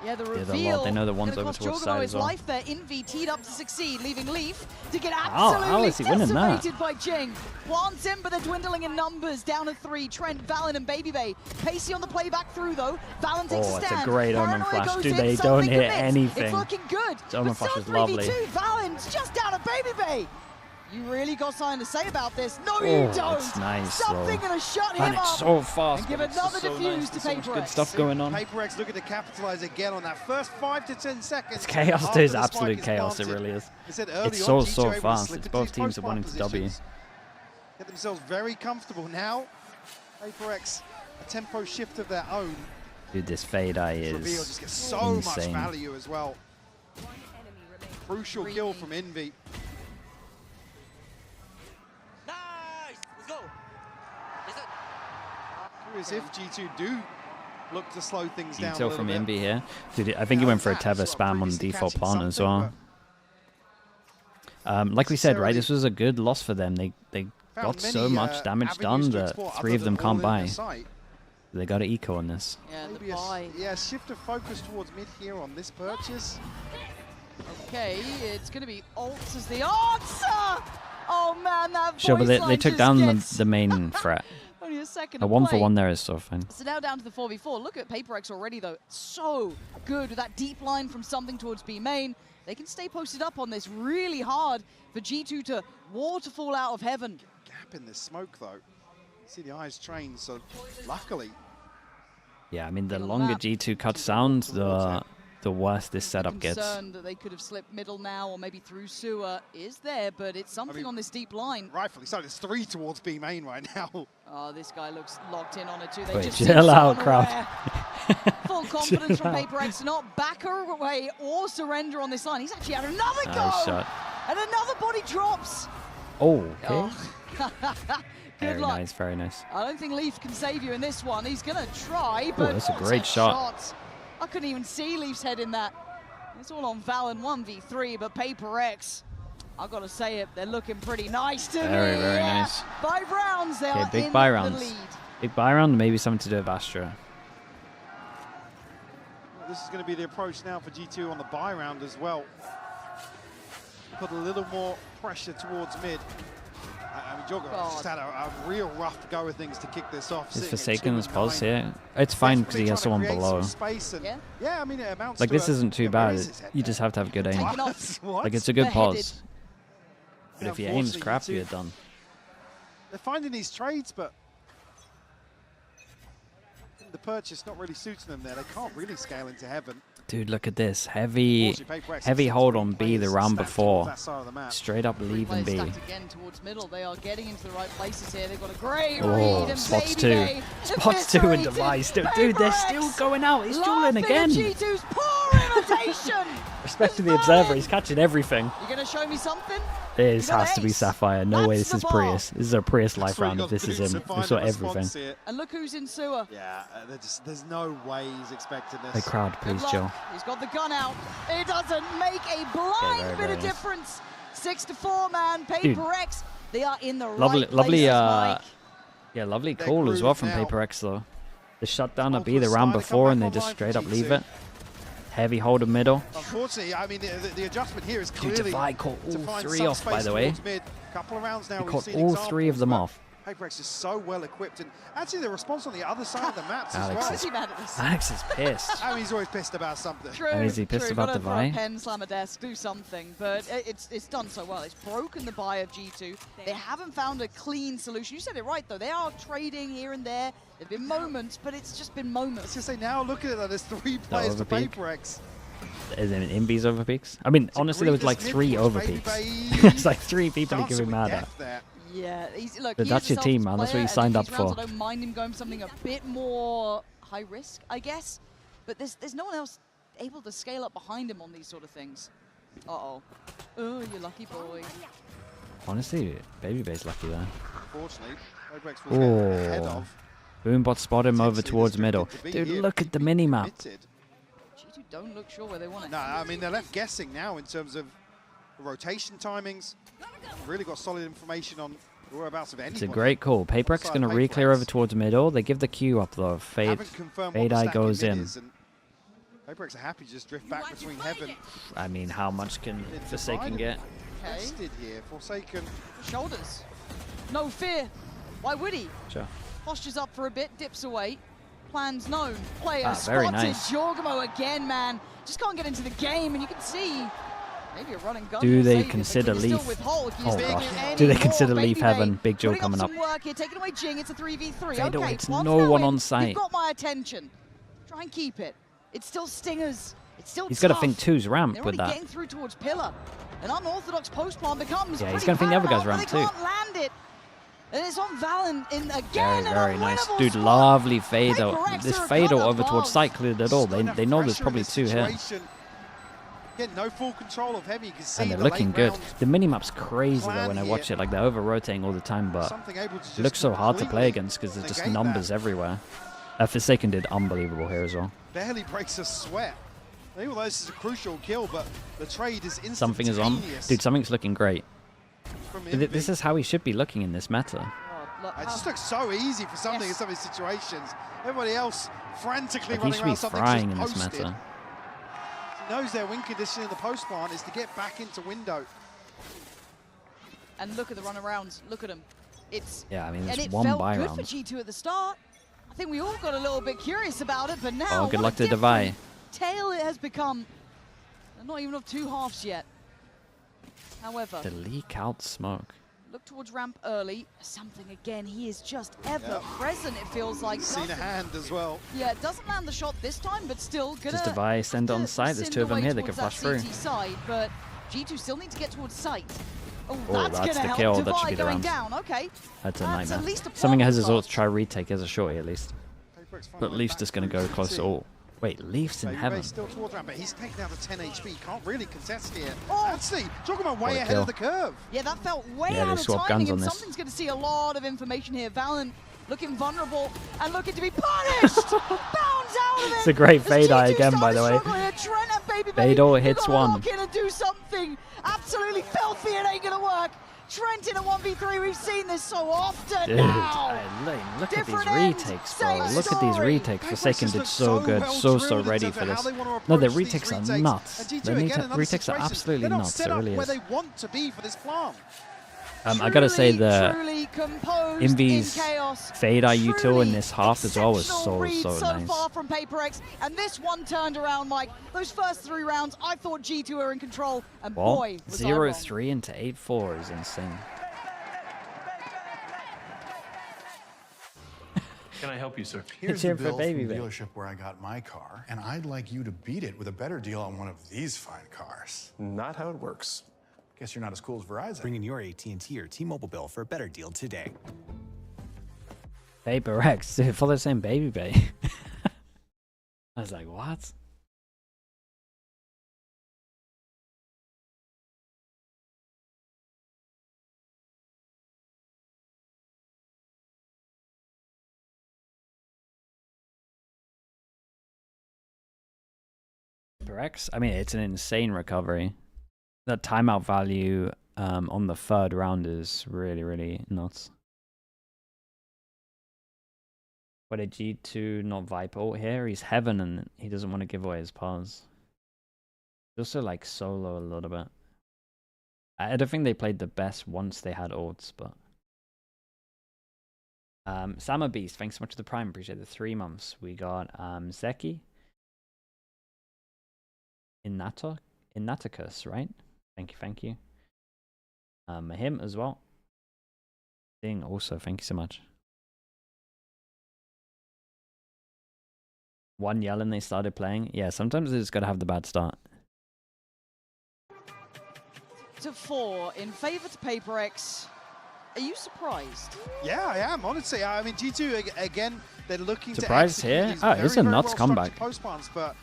Yeah, the Yeah, reveal. they know the one's gonna over cost towards Jorgamo side his as well. life there. Envy teed up to succeed, leaving Leaf to get How absolutely is he winning that? decimated by Jing. Plants him, but they're dwindling in numbers. Down to 3. Trent, Valen, and Baby Bay. Pacey on the playback through though. Valen takes Oh, a it's a stand. great Omen Paranoia flash. goes Dude, in, they something don't hit commits. anything. It's looking good. The Omen But flash still is lovely. 3v2. Valen's just down to Baby Bay. You really got something to say about this? No, Oh, you don't. it's nice, Something though. gonna shut Man, him it's up. so fast, And give but it's another just so defuse nice. to There's so much PaperX. good stuff going on. PaperX looking to capitalize again on that first 5 to 10 seconds. It's chaos, after dude. the spike Absolute is chaos. It planted. really is. They said early It's on, so G2 able to fast. slip It's into both these teams that post-plant wanting to W. positions. Get themselves very comfortable now. PaperX, a tempo shift of their own. Dude, this fade eye This reveal is just gets so much insane. value as well. Crucial kill from Envy. As if G2 do look to slow things down a Detail little from bit. Envy here. Dude, I think he went for a tether spam on the default plant as well. Like we said, right, this was a good loss for them. They got so much damage done that 3 of them can't buy. They got to eco on this. Yeah, Maybe a shift of focus towards mid here on this purchase. Okay, it's going to be ults as the answer! Oh man, that Sure, but voice they line took just down gets the main threat. only a second A to 1 for play. 1 there is so fine. So now down to the 4v4. Look at PaperX already though. So good with that deep line from something towards B main. They can stay posted up on this. Really hard for G2 to waterfall out of heaven. Gap in this smoke though. See the eyes trained, so luckily. Yeah, I mean, the longer G2 cuts down, the worse this setup gets. Concern that they could have slipped middle now or maybe through sewer is there, but it's something on this deep line. Rightfully so. There's 3 towards B main right now. Oh, this guy looks locked in on it too. They Wait, just chill seem so out, unaware. crowd. Full confidence from Chill out. PaperX to not back away or surrender on this line. He's actually had another go. Nice shot. And another body drops. Oh, okay. Oh. Good Very luck. nice, very nice. I don't think Leaf can save you in this one. He's going to try, Ooh, but that's a what great shot. I couldn't even see Leaf's head in that. It's all on Valen 1v3, but PaperX, I've got to say it, they're looking pretty nice to me. Very, very nice. 5 rounds, they Okay, are big in buy the rounds. lead. Big buy round, maybe something to do with Astra. Well, this is going to be the approach now for G2 on the buy round as well. Put a little more pressure towards mid. I mean, Jorgamo just had a real rough go of things to kick this off. Is sitting at Forsaken's 2 and pulse 9. here? It's fine because he Desperately has trying someone to create below. some space and yeah, I mean, it amounts Like, to this a- isn't too yeah, bad. where is his head? You just have to have good aim. Taken off. What? Like, it's a good Beheaded. pause. But Yeah, if your aim's unfortunately, crap, G2 you're done. They're finding these trades, but the purchase not really suiting them there. They can't really scale into heaven. Dude, look at this. Heavy hold on B the round before. Straight up leaving B. Again towards middle. They are getting into the right places here. They've got a great read. Oh, And spots Baby 2. Spots 2 and Device. Dude, they're still going out. He's dueling again. G2's poor imitation. Respect to the Observer. He's catching everything. You going to show me something? This has to be Sapphire. No way this is Prius. This is a Prius life round if this is him. We saw everything. And look who's in sewer. Yeah, there's no way he's expecting this. Hey, crowd, please, Joe. He's got the gun out. It doesn't make a blind bit of difference. 6-4, man. PRX. They are in the right Lovely, places, yeah, lovely call as well from PRX though. They shut down a B the round before and they just straight up leave it. Heavy hold of middle. Unfortunately, I mean, the adjustment here is clearly Dude, Divide caught all 3 off, by the way. Couple of rounds now, he caught all 3 of them off. PRX is so well equipped, and actually the response on the other side of the maps as well. Alex is pissed. I mean, he's always pissed about something. True, is he pissed about the buy? Pen, slam a desk, do something, but it's done so well. It's broken the buy of G2. They haven't found a clean solution. You said it right, though. They are trading here and there. There have been moments, but it's just been moments. I was going to say, now look at it, there's 3 players to PRX. Is it in Invi's overpeaks? I mean, honestly, there was like 3 overpeaks. It's like 3 people to give him mad at. Yeah, look, But that's your team, man. That's what you signed up for. I don't mind him going for something a bit more high risk, I guess. But there's no one else able to scale up behind him on these sort of things. Uh-oh. Oh, you lucky boy. Honestly, Baby Bay's lucky there. Unfortunately, PRX will get ahead of. Boombot spot him over towards middle. Dude, look at the mini-map. G2 don't look sure where they want it. No, I mean, they're left guessing now in terms of rotation timings. Really got solid information on the whereabouts of anyone. It's a great call. PRX going to re-clear over towards middle. They give the Q up though. Fade Eye goes in. PRX are happy to just drift back between heaven. I mean, how much can Forsaken get? Tested here, Forsaken. Shoulders. No fear. Why would he? Sure. Postures up for a bit, dips away. Plans known. Player very spotted. nice. Jorgamo again, man. Just can't get into the game, and you can see maybe a running gun. Do they consider Leaf? Oh gosh. Do they consider Leaf Heaven? Big Joe coming up. Work here, taking away Jing. It's a 3v3. Fado okay, hits no one on site. You've got my attention. Try and keep it. It's still stingers. It's still He's tough. got to think 2's ramp They're with that. getting through towards Pillar. An unorthodox post plant becomes Yeah, he's going to think the other guy's ramp they too. can't land it. And it's on Valen in again. Very nice. unwinnable Dude, spot. lovely Fado. PRX This are a Fado cut over towards above. site cleared it all. They know there's probably 2 here. Again, no full control of Heavy. You can see And they're the looking late good. rounds The minimap's crazy though when I plan watch here. it. Like they're over-rotating all the time, but Something able to just it looks so hard to play completely against because there's just negate numbers that. everywhere. Forsaken did unbelievable here as well. Barely breaks a sweat. Even though this is a crucial kill, but the trade is instantaneous. Something is on. Dude, something's looking great. From This is how he should be looking in this meta. It just looks so easy for something in some of these situations. Everybody else frantically Like, he running should be around something frying just in this posted. meta. He knows their win condition in the post plant is to get back into window. And look at the runarounds. Look at them. It's Yeah, I mean, and there's it one felt buy good round. for G2 at the start. I think we all got a little bit curious about it, but now Oh, good what luck a to different Devi. tale it has become. They're not even of 2 halves yet. However, The leak out smoke. look towards ramp early. Something again. He is just ever present. It feels like. Seen a hand as well. Yeah, it doesn't land the shot this time, but still gonna. Does Devi send on site? There's 2 of them here. They can flash through. Side, but G2 still need to get towards site. Oh, Oh, that's gonna the help. kill. That Devi should be the going round. down. Okay. That's a That's at nightmare. least a Something has his problem ult to try retake as a shorty at least. But Leaf's just going to go close to all. Wait, Leaf's in Baby heaven. Bay's still towards ramp, but he's taken down to 10 HP. Can't really contest here. Oh. Actually, talking about way What a ahead kill. of the curve. Yeah, that felt way Yeah, they out of swapped timing, guns on and this. something's going to see a lot of information here. Valen looking vulnerable and looking to be punished. Bounds out of it. It's a great As fade eye G2 again, by the way. struggle here, Trent and Baby Bay, Fado you hits gotta one. Lock in and do something absolutely filthy. It ain't going to work. Trent in a 1v3. We've seen this so often Dude, now. look at these Different end, retakes, bro. same Look at these story. retakes. Forsaken did so good, well so drilled in ready terms for of how this. they want to No, their approach these retakes are retakes. nuts. And G2 Their again, another retakes are situation. absolutely They're not nuts. set It up really where is. they want to be for this plant. I gotta say the Truly composed Invi's in chaos. fade eye util Truly in this half as well was exceptional read so so nice. far from PRX, and this one turned around. Like those first 3 rounds, I thought G2 were in control, and Well, boy, was I wrong. 0-3 into 8-4 is insane. can I help you, sir? Here's the here for bill from Baby the Bay. dealership where I got my car, and I'd like you to beat it with a better deal on one of these fine cars. Not how it works. Guess you're not as cool as Verizon. Bring in your AT&T or T-Mobile bill for a better deal today. PRX, dude, for the same Baby Bay. I was like, what? PRX, I mean, it's an insane recovery. That timeout value on the third round is really, really nuts. But a G2 not Viper ult here? He's Heaven and he doesn't want to give away his pause. He's also like solo a little bit. I don't think they played the best once they had ults, but... Summer Beast, thanks so much for the Prime, appreciate the 3 months. We got Zeki. Inaticus, right? Thank you. Him as well. Ding also, thank you so much. One yell and they started playing. Yeah, sometimes they just gotta have the bad start. To 4 in favor to PRX. Are you surprised? Yeah, I am, honestly. I mean, G2, again, they're looking Surprise to here? these Oh, it's a nuts comeback. Post-plants, but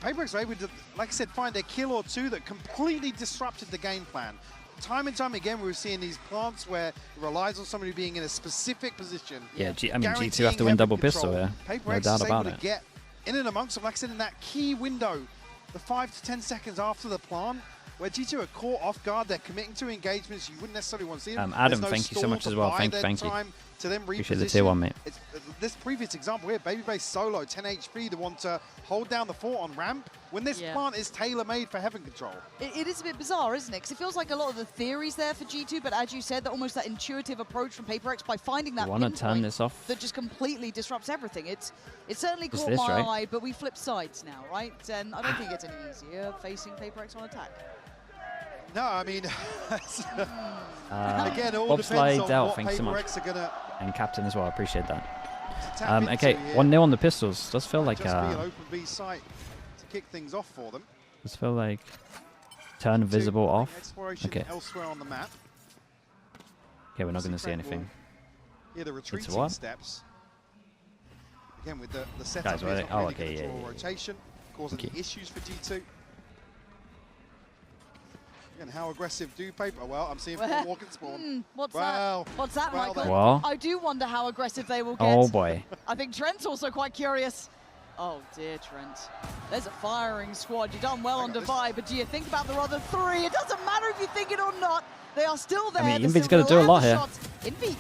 PRX were able to, like I said, find a kill or two that completely disrupted the game plan. Time and time again, we were seeing these plants where it relies on somebody being in a specific position. Yeah, I mean, G2 have to win double pistol here. No doubt about it. Get in and amongst them, like I said, in that key window, the 5 to 10 seconds after the plant, where G2 are caught off guard, they're committing to engagements you wouldn't necessarily want to see them. Adam, thank you so much as well. Thank you. To them appreciate the tier 1, mate. It's, this previous example here, Baby Bay solo, 10 HP, the one to hold down the fort on ramp, when this plant is tailor-made for Heaven control. It is a bit bizarre, isn't it? Because it feels like a lot of the theories there for G2, but as you said, that almost that intuitive approach from PRX by finding that want to turn this off? That just completely disrupts everything. It certainly caught this, my right? eye, but we flip sides now, right? And I don't think it's any easier facing PRX on attack. No, I mean, again, all depends Bobsleigh on Dell, what thanks so much. PRX are gonna And Captain as well, appreciate that. tap Okay, into here. 1-0 on the pistols. Does feel like Just be an open B site to kick things off for them. does feel like turn visible off. Exploration Okay. elsewhere on the map. Okay, we're not going to see anything. Here, the It's retreating what? steps. Again, with the setup, Guys, here, where it's they- not oh, really okay, gonna draw yeah. rotation, causing Okay. issues for G2. And how aggressive do Paper? Well, I'm seeing four walking spawn. What's well, that? What's that, well Michael? then. Well. I do wonder how aggressive they will get. Oh boy. I think Trent's also quite curious. Oh dear, Trent. There's a firing squad. You've done well on Divide, but do you think about the other 3? It doesn't matter if you think it or not. They are still there. I mean, They Invi's still got to do a land lot the here. shots. Invi.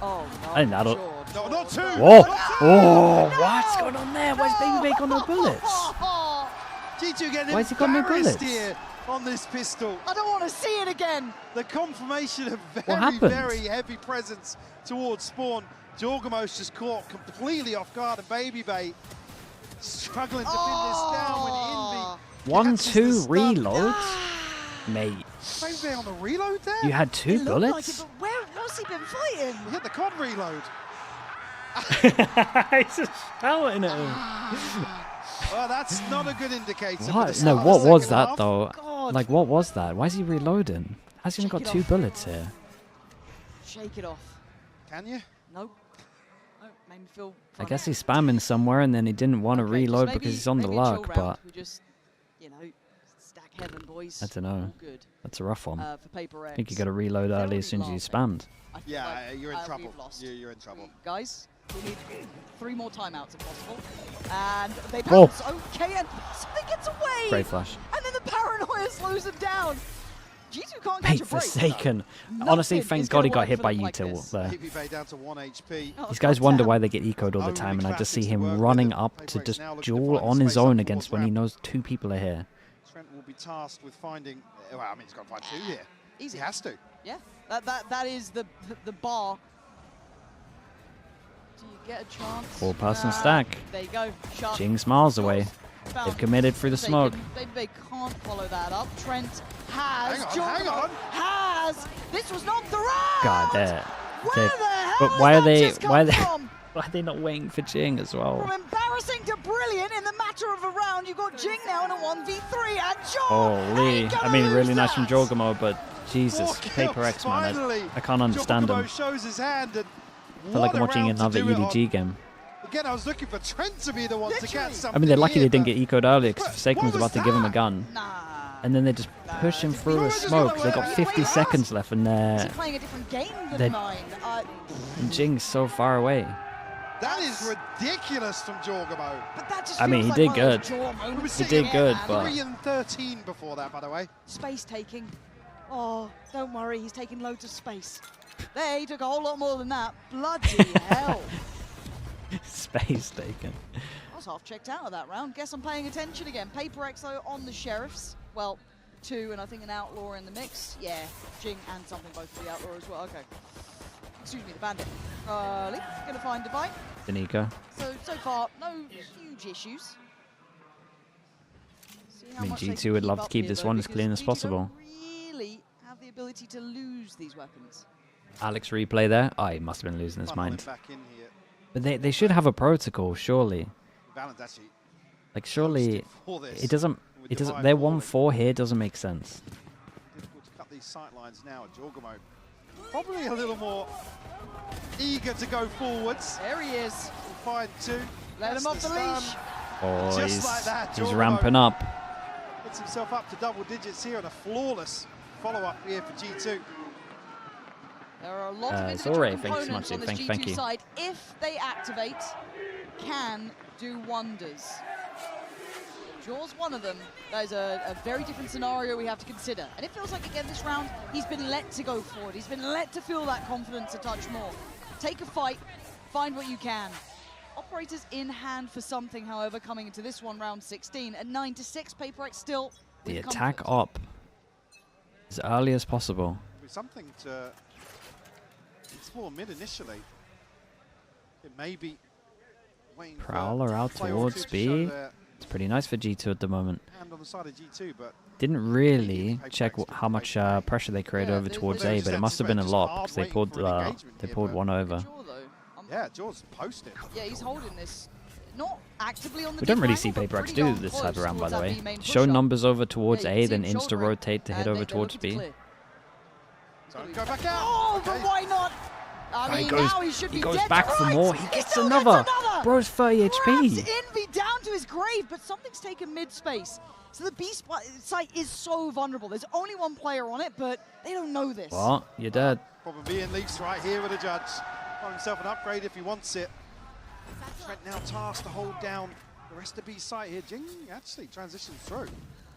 Oh no. I think that'll. No, not 2. Whoa! Oh, what's going on there? Why's Baby Bay got no bullets? G2 getting Why's he got no embarrassed bullets? here on this pistol. I don't want to see it again. The confirmation of What happened? very heavy presence towards spawn. Jorgamos just caught completely off guard, and Baby Bay struggling to pin this down when Invi 1-2 reloads? Mate, Baby Bay on the reload there? you had 2 bullets? But what's he been fighting? He hit the COD reload. He's just shouting at him. Well, that's not a good indicator. for the What? start No, of the what was second that half. though? God. Like, what was that? Why is he reloading? How's he only got Shake it 2 off. bullets here? Shake it off. Can you? Nope. No, made me feel I funny. guess he's spamming somewhere and then he didn't want to Okay, reload just because he's on the maybe a chill luck, round. but We just, you know, stack Heaven, boys. I don't know. All good. That's a rough one. For PRX. I think you got to reload early as soon as you spammed. I feel Yeah, like, you're in trouble. we've lost. You're in trouble. Guys, we need 3 more timeouts if possible. And they Oh. bounce. Okay, and something gets away. Great flash. And then the paranoia slows them down. G2 can't catch Mate, a break. Forsaken. Nothing Honestly, is thank gonna God he got work hit for by them like you two this. there. Baby Bay down to 1 HP. These guys wonder why they get eco'd all the time, and I just see him running up to just duel on his own against when he knows 2 people are here. Trent will be tasked with finding. Well, I mean, he's got to find 2 here. Easy. He has to. Yeah, that is the bar. Do you get a chance? 4-person stack. There you go. Sharp. Jinx miles away. Found. They've committed through the smoke. They can't follow that up. Trent has. Hang on. Has. This was not the round. God, there. Where the hell But why has are that they? just come Why are they? from? Why are they not waiting for Jing as well? From embarrassing to brilliant in the matter of a round, you've got Jing now in a 1v3 and Jorg. Holy. I mean, really nice from Jorgamo, but Jesus, Four Paper X, kills, man. finally. I can't understand Jorgamo him. shows his hand, and I feel like I'm what a watching round to another do it on. EDG game. Again, I was looking for Trent to be the one to get something. I mean, they're lucky here, they didn't but get eco'd earlier because Forsaken was about to give him a gun. Nah. And then they just push him through a smoke. They got 50 seconds left and Is he playing a different game than mine? and Jing's so far away. That is ridiculous from Jorgamo. But that just I mean, he feels did like good. one of those jaw moments He again, did good, man. but 3 and 13 before that, by the way. Space taking. Oh, don't worry, he's taking loads of space. There, he took a whole lot more than that. Bloody hell. space taken. I was half checked out of that round. Guess I'm paying attention again. Paper X though on the Sheriffs. Well, 2 and I think an Outlaw in the mix. Yeah, Jing and something both for the Outlaw as well. Okay. Excuse me, the Bandit. Lee, gonna find Divine. Danico. So far, no huge issues. See how I mean, much they G2 can would love up to keep here, this though, one as because clean as G2 possible. don't really have the ability to lose these weapons. Alex replay there. Oh, he must have been losing his mind. Back in here. But they should have a protocol, surely. Valent's actually Like, surely for this it doesn't. It doesn't. Their 1-4 here doesn't make sense. difficult to cut these sight lines now. Jorgamo probably a little more eager to go forwards. There he is. We'll find 2. Let him off the leash. Oh, Just like that, he's Jorgamo ramping up. Gets himself up to double digits here and a flawless follow-up here for G2. There are a lot of it's individual alright, thanks, components on this Matthew. G2 Thank you. side, if they activate, can do wonders. Jaw's one of them. That is a very different scenario we have to consider. And it feels like, again, this round, he's been let to go forward. He's been let to feel that confidence a touch more. Take a fight, find what you can. Operators in hand for something, however, coming into this one, round 16. At 9-6, Paper X still The with attack comfort. op as early as possible. Something to explore mid initially. It may be waiting Prowler out player or towards two to show B. their It's pretty nice for G2 at the moment. hand on the side of G2, but Didn't really check how much pressure they created over towards A, but it must have been a lot because they pulled one over. yeah, Jaw's posted. Yeah, he's holding this. Not actively on the We don't really diff see angle, but Paper X pretty do darn this close type of round, by towards the that way. B main Show pusher. numbers over towards Yeah, you A, can then see him insta-rotate to shouldering, hit and over they're towards looking to B. clear. So go back out. Oh, but why not? I mean, now he should be dead back for right. more. He He gets still another. gets another. Bro's 30 Grabs HP. Envy down to his grave, but something's taken mid-space. So the B site is so vulnerable. There's only one player on it, but they don't know this. What? You're dead. Probably in Leafs right here with a judge. Got himself an upgrade if he wants it. Trent now tasked to hold down the rest of B site here. Jing actually transitions through.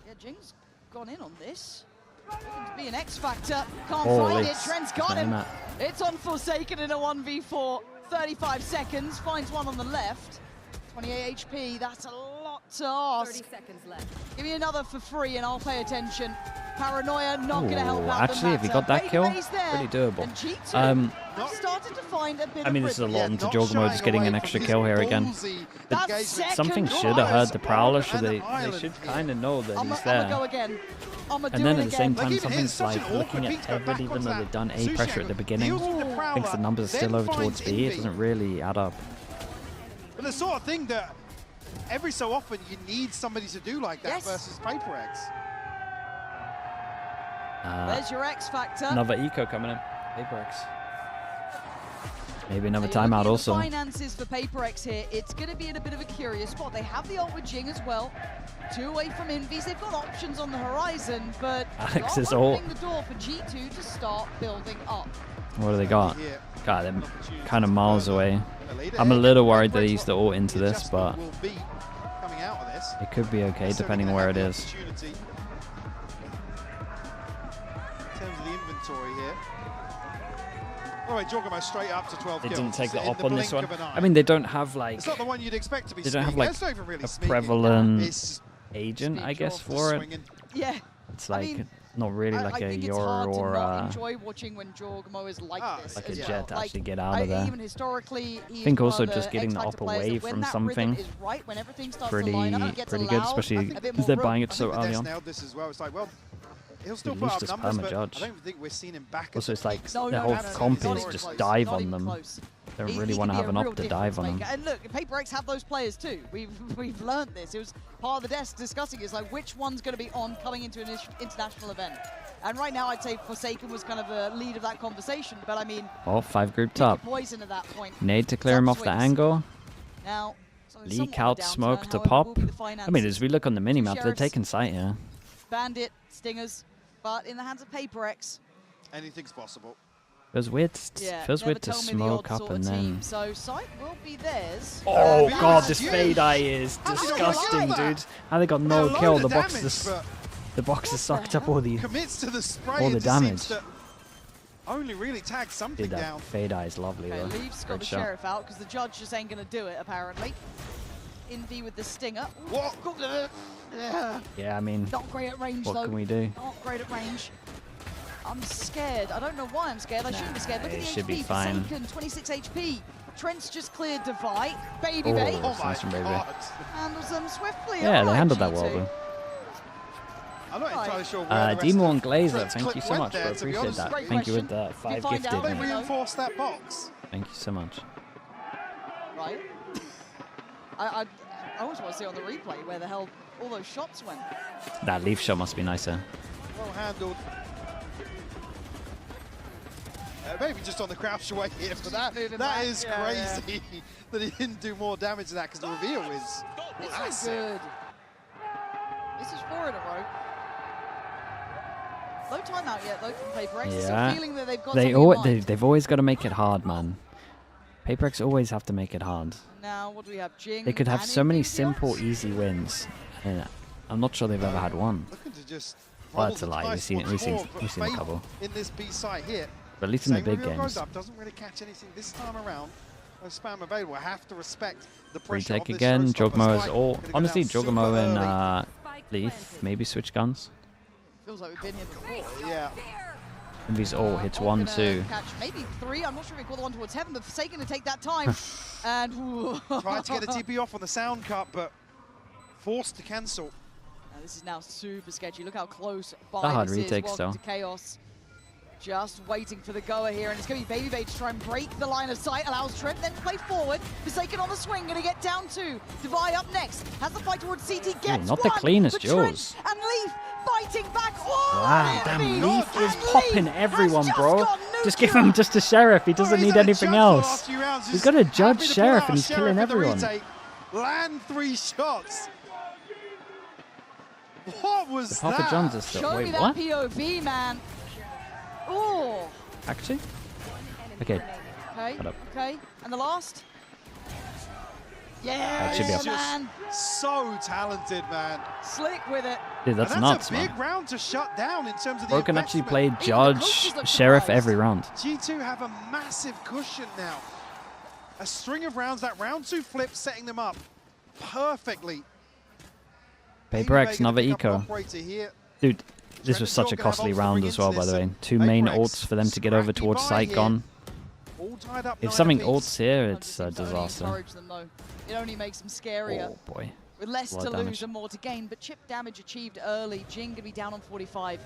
Yeah, Jing's gone in on this. Looking to be an X factor. Can't Holy. find it. Trent's got him. Matt. It's on Forsaken in a 1v4. 35 seconds. Finds one on the left. 28 HP. That's a lot to ask. 30 seconds left. Give me another for free and I'll pay attention. Paranoia not going to help Ooh, out actually, the if he matter. got that kill, Baby's there, pretty doable. And G2 Um, started to find a bit I mean, of this is a rhythm. lot into Jorgamo just getting an extra kill here again. But That's something second should have heard the Prowler, so and they Ireland should kind of know that I'm he's gonna go there. again. I'm And then at the same time, Like, even something's such an like awkward looking beat at to go Everett, back even onto though that. they've done A Sushian pressure at the beginning, deals with the Prowler, thinks the numbers are then still over finds towards B. It Envy. doesn't really add up. But the sort of thing that every so often you need somebody to do like that versus Paper X. There's your X factor. Another eco coming in. Paper X. Maybe another Now you're timeout looking at also. the finances for Paper X here. It's going to be in a bit of a curious spot. They have the ult with Jing as well. 2 away from Invis. They've got options on the horizon, but Alex are is ult. opening the door for G2 to start building up. What do they got? God, they're kind of miles away. I'm a little worried that they used the ult into this, but Will be coming out of this. it could be okay depending on where it is. Opportunity. In terms of the inventory here. All right, Jorgamo straight up to 12 They kills. didn't take the in op on this blink one. of an eye. I mean, they don't have like It's not the one you'd expect to be they don't have sneaky. like It's not even really a sneaky. prevalent It's agent, I guess, off the for it. swinging. Yeah. It's like not really like I a think it's Yor hard to or not enjoy watching when Jorgamo is like this. like a as Jet well. to Like, actually get out of there. Even historically, I think also just getting the up op away from something right, when everything starts pretty to line up, it gets pretty good, allowed especially a bit because more they're room. buying it so I early think on. Des nailed this as well. It's like, well, he'll still At put least up just numbers, perma but judge. I don't think we're seeing him back. Also, at it's like No, the no, whole no, no, comp not is even just close, dive not on even them. close. Don't He really can want to be have a an real op to dive on difference him. maker. And look, PaperX have those players too. We've learned this. It was part of the desk discussing. It's like which one's going to be on coming into an international event. And right now, I'd say Forsaken was kind of a lead of that conversation. But I mean, Oh, 5 grouped pick your up. poison at that point. Nade to clear him off the Upswings. angle. Now, Leak out smoke to pop. I mean, as we look on the minimap, they're Sheriffs. taking sight here. Bandit, Stingers, but in the hands of PaperX. Anything's possible. Feels weird. Yeah, Feels never weird to tell me the smoke odd up sort and of then. team. So sight will be theirs. Oh And god, that's this huge. fade eye is disgusting, dude. How they got no kill? The box has sucked up all the Commits to the spray. all the and just seems damage. to only really tag something Dude, that down. fade eye is lovely Okay, though. Leaf's got Great the shot. Sheriff out because the judge just ain't going to do it, apparently. Invi with the Stinger. Ooh, What? Yeah, I mean, not great at range, what though. can we do? Not great at range. I'm scared. I don't know why I'm scared. I shouldn't be scared. Look at it the should HP. be fine. Forsaken, 26 HP. Trent's just cleared Divide. Baby Oh, Bay. that's nice from Baby Bay. Handles them swiftly. Yeah, they Alright, handled that G2. well though. I'm not entirely sure where the Demon rest of Glazer, Trent's thank you clip so went much, there, bro. to be Appreciate honest. that. Great Thank you with question. the 5 find gifted. out, They let me know. reinforced that box. Thank you so much. Right. I almost want to see on the replay where the hell all those shots went. That leaf shot must be nicer. Well handled. Maybe just on the crouch away here, but that is crazy that he didn't do more damage than that because the reveal is This is massive. good. This is 4 in a row. No timeout yet, though, from PaperX. It's a feeling that they've got something in mind. They've always got to make it hard, man. PaperX always have to make it hard. Now, what do we have? Jing They could have and so many Invi simple, Diaz? easy wins. And I'm not sure they've ever had one. Looking to just Well, roll that's a the lie. dice We've once seen more, but a Faith couple. in this B site here. But at least in the Same big reveal goes games. up, doesn't really catch anything this time around. No spam available. I have to respect the pressure Retake of this again. showstopper. Jogmo is Spike all. gonna go Honestly, down super Jogmo early. and Leaf maybe switch guns. Feels like we've been here before. Yeah. And these all hits 1, 2. Catch maybe 3. I'm not sure if we call the one towards heaven, but Forsaken to take that time. And tried to get a TP off on the sound cut, but forced to cancel. Now, this is now super sketchy. Look how close by That hard this retake is. Welcome still. to Chaos. Just waiting for the goer here, and it's going to be Baby Bay to try and break the line of sight. Allows Trent then to play forward. Forsaken on the swing, going to get down 2. Divide up next. Has the fight towards CT. Gets not the one, cleanest but Trent jaws. and Leaf fighting back. Oh, Wow, damn, enemy. Leaf is And popping Leaf everyone, has bro. got Just give him just a sheriff. He doesn't need anything else. He's got a judge sheriff and he's killing everyone. Land 3 shots. What was The Papa that? John's is still. Show me Wait, that what? POV, man. Oh. Actually? Okay. Okay. Hold up. Okay. And the last. Yeah, That should be up. man. So talented, man. Slick with it. Dude, that's and nuts, a big man. round to shut down in terms of Bro the can actually investment. play judge, sheriff every round. G2 have a massive cushion now. A string of rounds, that round 2 flip setting them up perfectly. PaperX, another Pick up an eco. operator here. Dude, this was such a costly round as well, by the way. 2 main ults for them to get over towards site gone. All tied up If 9 something apiece. ults here, it's a Only disaster. encourage them, though. It only makes them scarier. Oh boy. With less Lot to of lose damage. and more to gain, but chip damage achieved early. Jing gonna be down on 45.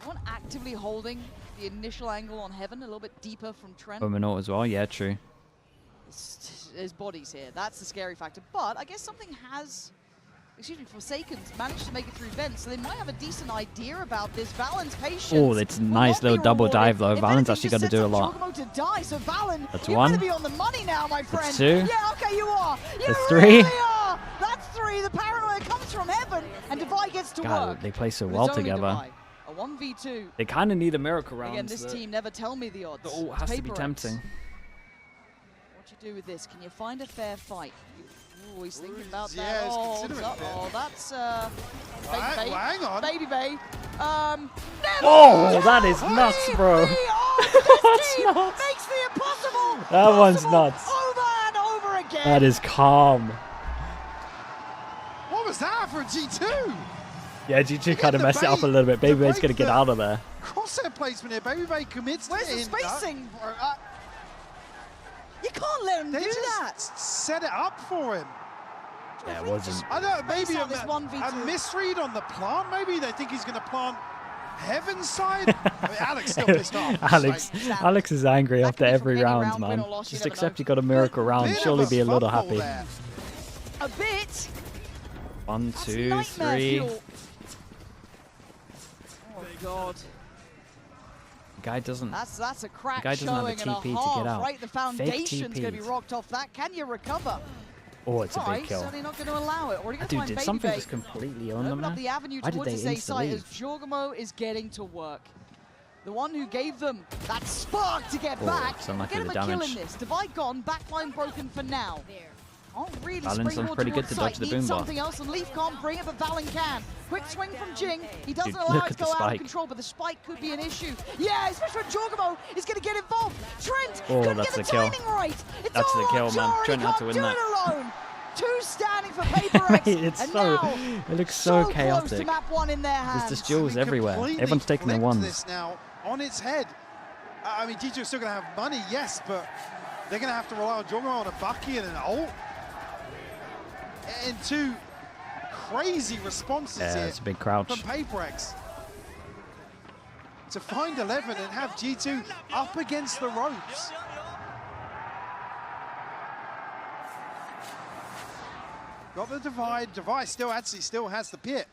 One actively holding the initial angle on Heaven, a little bit deeper from Trent. Ominort as well, yeah, true. There's bodies here. That's the scary factor. But I guess something has, Forsaken's managed to make it through vents, so they might have a decent idea about this. Valen's patience. Oh, that's a nice little double dive though. Valen's actually got to do a lot. To die, so Valen, That's you're one. gonna be on the money now, my friend. That's 2. Yeah, okay, you are. You That's really 3. are. That's 3. The paranoia comes from Heaven, and Divide gets to God, work. they play so But well it's only together. Divide. A 1v2. They kind of need a miracle round. Again, this team never tell me the odds. Oh, it has to be PaperX. tempting. What you do with this? Can you find a fair fight? Ooh, he's thinking about Yeah, that. he's Oh, considering it. oh, that's Baby Hang- Bay. well, hang on. Baby Bay. Oh, that is nuts, bro. That's nuts. Makes the impossible. That one's nuts. Over and over again. That is calm. What was that for a G2? Yeah, G2 kind of messed it up a little bit. Baby Bay's going to get out of there. Crosshair placement here. Baby Bay commits Where's to the it. spacing? You can't let him They do just that. set it up for him. Yeah, it wasn't. I don't know, maybe out this 1v2. a misread on the plant, maybe? They think he's going to plant Heaven's side? I mean, Alex still pissed off. Alex is angry after every round, man. Just accept you got a miracle round. Surely be a little happy. A bit. 1, 2, 3. Oh God. Guy doesn't. That's a crack guy doesn't have a showing and a TP to half, get out. right? The foundation's going to be rocked off that. Can you recover? Oh, it's a big Right, kill. certainly not going to allow it. Already Dude, did something just completely own them open up there? the avenue Why did towards they this A site as insta-leave? Jorgamo is getting to work. The one who gave them that spark to get Oh, back. it's unlucky Get him with the a kill damage. in this. Divide gone, backline broken for now. Can't really Valen's springboard done pretty good towards to site. dodge the Needs boom bot. something else, and Leaf can't bring it, but Valen can. Quick swing from Jing. He doesn't Dude, allow look it to at the go out of spike. control, but the spike could be an issue. Yeah, especially when Jorgamo is going to get involved. Trent Oh, couldn't that's get the the kill. timing right. It's That's all the kill, on man. Jari. Trent had to win Can't that. do it alone. Two standing for PRX. It's and so. now, It looks so close to chaotic. map one in their hands. There's just duels everywhere. Completely Everyone's taking their flipped ones. this now on its head. I mean, G2 are still going to have money, yes, but they're going to have to rely on Jorgamo on a Bucky and an ult. And two crazy responses Yeah, here it's a big crouch. from PRX. To find 11 and have G2 up against the ropes. Got the divide. Divide still actually still has the pit.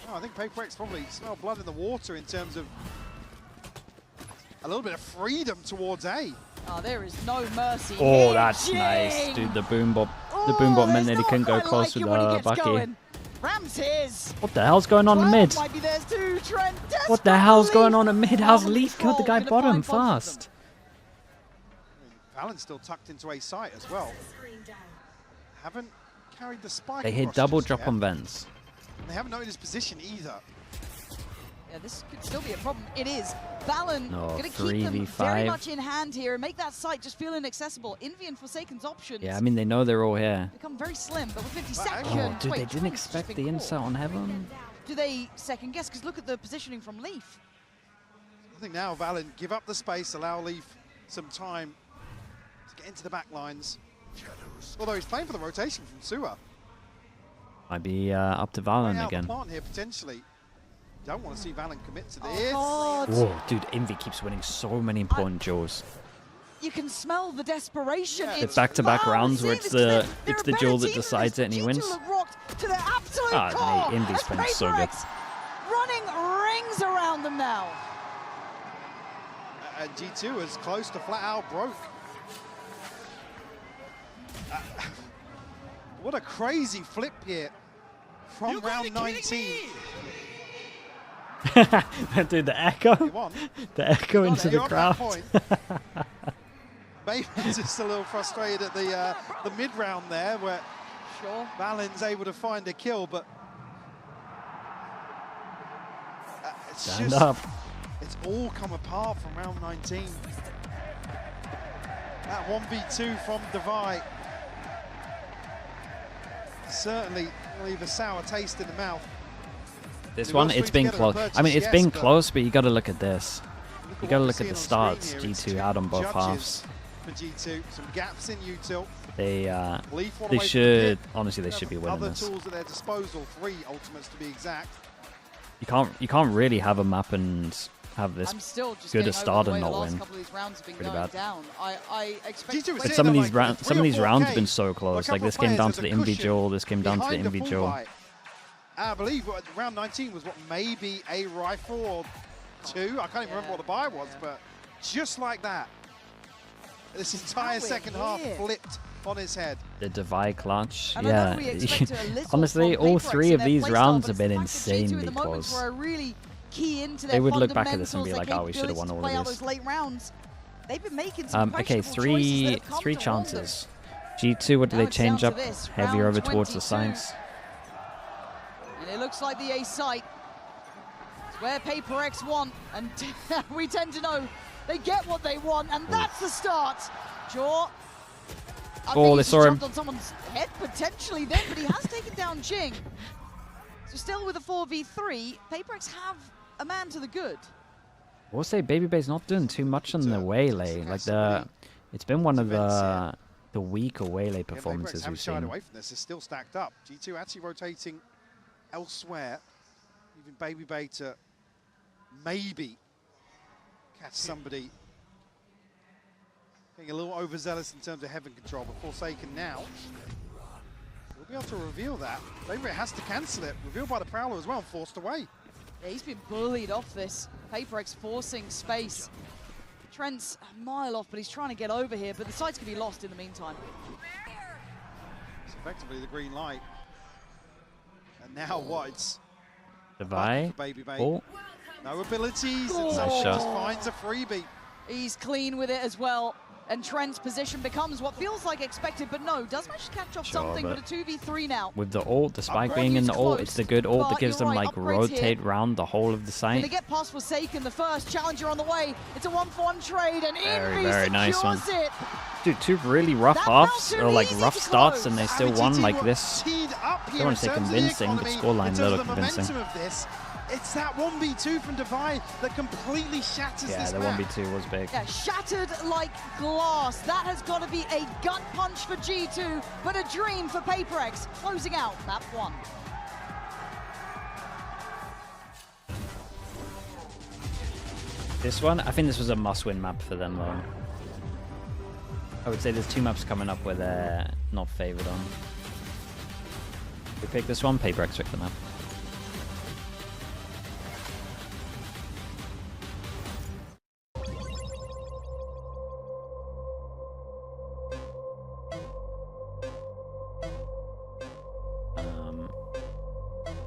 Oh, I think PRX probably smell blood in the water in terms of a little bit of freedom towards A. Oh, there is no mercy. Oh, here. that's Jing. nice. Dude, the boom bot. The boom bot meant that he couldn't go close with Bucky. Going. Ramses. What the hell's going on in mid? Might be theirs too. Trent, What the hell's going on in mid? How's Oh, Leaf killed the guy control. bottom Gonna find both of fast? Valen's still tucked into A site as well. Haven't carried the spike. They hit across double just drop yet. on vents. They haven't noted his position either. Yeah, this could still be a problem. It is. Valen No, going to keep them 3v5. very much in hand here and make that site just feel inaccessible. Envy and Forsaken's options Yeah, I mean, they know they're all here. become very slim, but with 50 Oh, seconds. dude, Wait, they didn't Twins just expect been the caught. insight on Heaven. Do they second guess? Because look at the positioning from Leaf. I think now Valen give up the space, allow Leaf some time to get into the back lines. Although he's playing for the rotation from Sua. Might be up to Way Valen out again. the plant here potentially. Don't want to see Valen commit to Oh, this. God. Whoa, dude, Envy keeps winning so many important duels. You can smell the desperation. The It's back-to-back Val rounds where seeing it's this 'cause the they're it's a the better duel that team than decides this. it and he G2 wins. look rocked to their absolute Ah, core. mate, Envy's as playing so good. PRX running rings around them now. And G2 is close to flat out broke. What a crazy flip here from round 19. Dude, the echo. The echo into the You're on that crowd. point. Maybe just a little frustrated at the mid round there, where Valen's able to find a kill, but it's Stand just up. it's all come apart from round 19. That 1v2 from Divide certainly leave a sour taste in the mouth. This They've one, all it's string been together close. and I mean, it's purchase, been yes, close, but you got to look at this. You got to what look we're at the seeing on starts. screen here. It's G2 out on both judges halves. For G2, some gaps in util. They Leaf one they away from the should pit. honestly they should be winning Other this. tools at their disposal, 3 ultimates to be exact. You can't really have a map and have this I'm still just good getting a start over and the way not the last win. couple of these rounds have been Pretty going bad. down. I expect. G2 was But sitting some of at these like 3 or rounds 4K have been so close. with a Like couple this of came players down as to a the Envy cushion duel. This came down to the behind a Envy full duel. light. I believe round 19 was what, maybe a rifle or 2. I can't even remember what the buy was, but just like that, this entire second half flipped on his head. The Divide clutch. And I know Yeah. we expected a little Honestly, from all PRX 3 in of their these playstyle, rounds but have been it's the fact that G2 insanely at the moments close. were really key into They their would look back at this and be fundamentals, like, their "Oh, we should have won all capability to of play out these." those late rounds. They've been making some Okay, questionable choices that have come three to haunt them. chances. G2, what do Now they it's down change to up? this, Heavier round over towards the 22. science. And it looks like the A site. It's where PRX want, and we tend to know they get what they want, and that's the start. Jaw. I think Oh, he they just saw him. jumped on someone's head potentially then, but he has taken down Jing. So still with a 4v3, PRX have a man to the good. I will say Baby Bay's not doing too much on the Waylay. Like it's been one of the weaker Waylay performances haven't we've shied seen. away from this. It's still stacked up. G2 actually rotating elsewhere, leaving Baby Bay to maybe catch somebody being a little overzealous in terms of Heaven control, but Forsaken now will be able to reveal that. Favorite has to cancel it. Revealed by the Prowler as well, and forced away. Yeah, he's been bullied off this. PaperX forcing space. Trent's a mile off, but he's trying to get over here, but the site's going to be lost in the meantime. It's effectively the green light. And now what? It's Divide. Baby Bay. Oh. No abilities, Oh. and Nice someone shot. just finds a freebie. He's clean with it as well. And Trent's position becomes what feels like expected, but no, does manage to catch off Sure, something, but but a 2v3 now. With the ult, the spike Upgrade being in is the ult, close, it's the good ult but that gives you're them right, like upgrades rotate here. round the whole of the Can site. they get past Forsaken, the first challenger on the way? It's a 1-for-1 trade, and Envy Very nice one. secures it. Dude, two really rough That offs, felt or too like easy rough to starts, and they close. still won IBTT like were this. teed up I here don't want in to say terms of the convincing, but economy, scoreline in terms little of the convincing. momentum of this. It's that 1v2 from Divide that completely shatters Yeah, this the map. 1v2 was big. Yeah, shattered like glass. That has got to be a gut punch for G2, but a dream for PaperX. Closing out map 1. This one, I think this was a must-win map for them, though. I would say there's two maps coming up where they're not favored on. We pick this one, PaperX pick the map.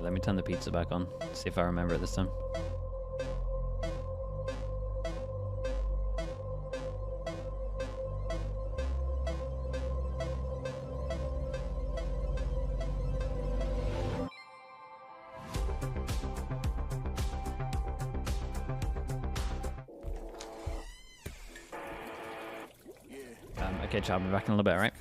Let me turn the pizza back on, see if I remember it this time. Okay, Chad, I'll be back in a little bit, alright?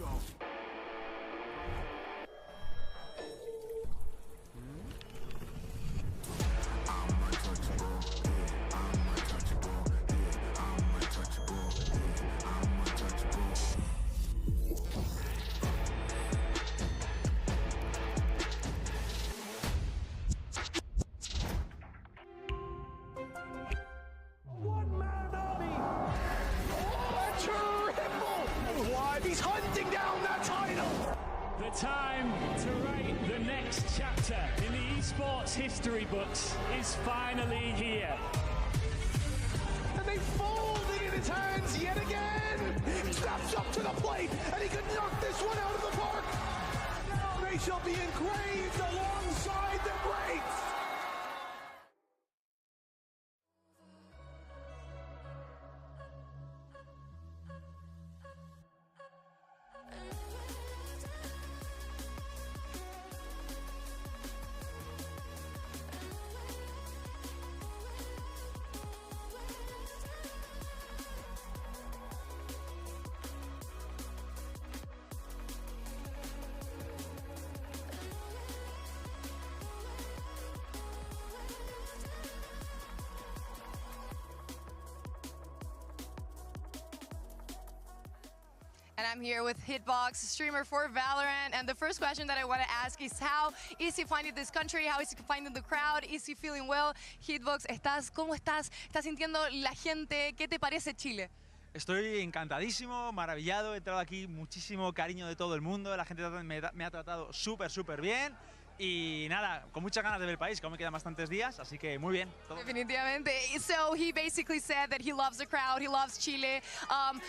He's hunting down that title! The time to write the next chapter in the esports history books is finally here. And they fold it in his hands yet again! He steps up to the plate, and he could knock this one out of the park! Now they shall be engraved alongside the greats! And I'm here with Hitbox, streamer for Valorant. And the first question that I want to ask is how is he finding this country? How is he finding the crowd? Is he feeling well? Hitbox, ¿cómo estás? ¿Estás sintiendo la gente? ¿Qué te parece Chile? Estoy encantadísimo, maravillado. He entrado aquí, muchísimo cariño de todo el mundo. La gente me ha tratado súper bien. Y nada, con muchas ganas de ver el país, que aún me quedan bastantes días, así que muy bien. Todo. Definitivamente. So he basically said that he loves the crowd, he loves Chile.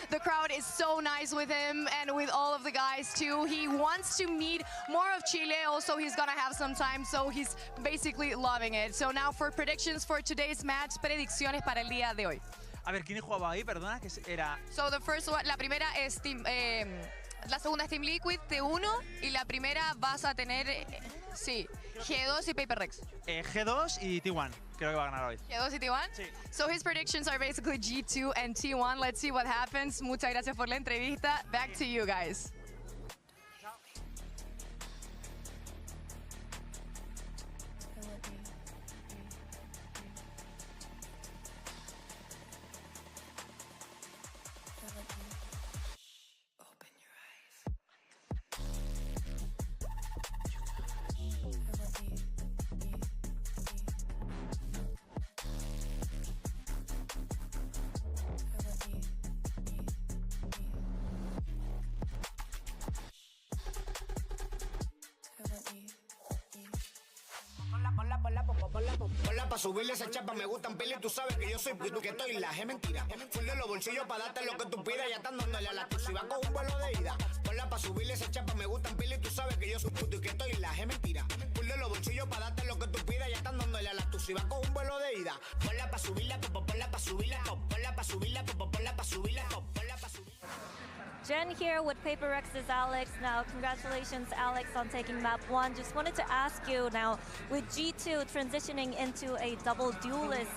The crowd is so nice with him and with all of the guys too. He wants to meet more of Chile. Also, he's gonna have some time, so he's basically loving it. So now for predictions for today's match, predicciones para el día de hoy. A ver, ¿quién jugaba ahí? Perdona, que era... So the first one, la primera es Team, la segunda es Team Liquid, T1, y la primera vas a tener, sí, G2 y PaperX. G2 y T1, creo que va a ganar hoy. G2 y T1? Sí. So his predictions are basically G2 and T1. Let's see what happens. Muchas gracias por la entrevista. Back to you guys. Ponla pa' subirle esa chapa, me gustan pila y tú sabes que yo soy puto que estoy la es mentira. Full de los bolsillos pa' darte lo que tú pidas, ya están dándole a la tu si va con un vuelo de ida. Ponla pa' subirle esa chapa, me gustan pila y tú sabes que yo soy puto y que estoy la es mentira. Full de los bolsillos pa' darte lo que tú pidas, ya están dándole a la tu si va con un vuelo de ida. Ponla pa' subirla, ponla pa' subirla, ponla pa' subirla, ponla pa' subirla, ponla pa' subirla. Jen here with PaperX's Alex. Now, congratulations, Alex, on taking map 1. Just wanted to ask you now, with G2 transitioning into a double duelist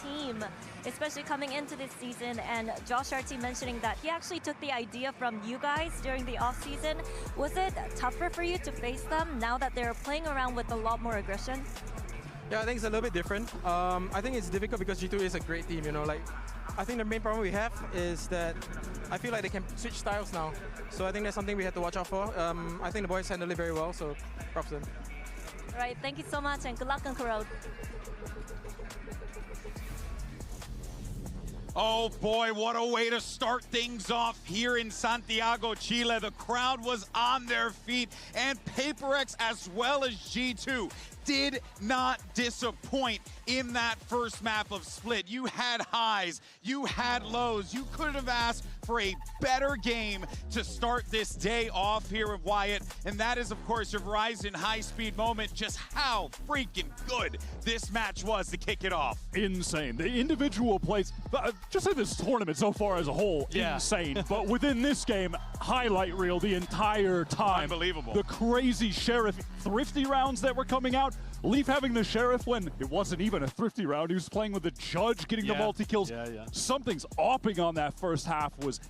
team, especially coming into this season, and Josh RT mentioning that he actually took the idea from you guys during the off-season. Was it tougher for you to face them now that they're playing around with a lot more aggression? Yeah, I think it's a little bit different. I think it's difficult because G2 is a great team, you know, like, I think the main problem we have is that I feel like they can switch styles now. So I think that's something we have to watch out for. I think the boys handled it very well, so props to them. All right, thank you so much, and good luck on Corrode. Oh boy, what a way to start things off here in Santiago, Chile. The crowd was on their feet, and PaperX as well as G2 did not disappoint in that first map of Split. You had highs, you had lows. You couldn't have asked for a better game to start this day off here at Wyatt. And that is, of course, your Verizon high-speed moment. Just how freaking good this match was to kick it off. Insane. The individual plays, just in this tournament so far as a whole, insane. But within this game, highlight reel the entire time. Unbelievable. The crazy Sheriff thrifty rounds that were coming out. Leaf having the Sheriff when it wasn't even a thrifty round. He was playing with the Judge, getting the multi-kills. Something's opping on that first half was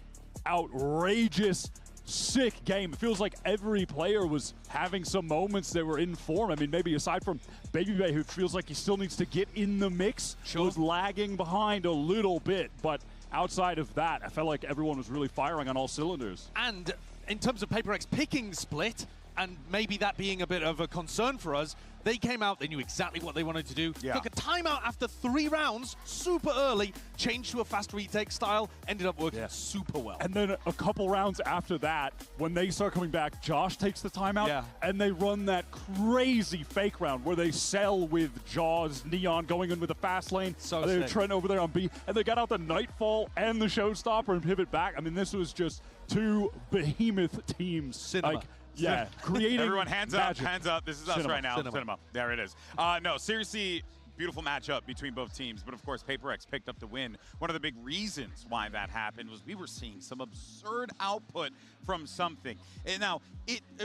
outrageous. Sick game. It feels like every player was having some moments they were in form. I mean, maybe aside from Babybay, who feels like he still needs to get in the mix, was lagging behind a little bit. But outside of that, I felt like everyone was really firing on all cylinders. And in terms of PaperX picking Split, and maybe that being a bit of a concern for us, they came out, they knew exactly what they wanted to do. Took a timeout after 3 rounds, super early, changed to a fast retake style, ended up working super well. And then a couple rounds after that, when they start coming back, Josh takes the timeout, and they run that crazy fake round where they sell with Jaws, Neon going in with the fast lane. So they're Trent over there on B, and they got out the Nightfall and the Showstopper and pivot back. I mean, this was just 2 behemoth teams. Cinema. Yeah, creating Everyone, hands magic. up, hands up. This is us right now. Cinema. There it is. No, seriously, beautiful matchup between both teams. But of course, PaperX picked up the win. One of the big reasons why that happened was we were seeing some absurd output from Something. And now,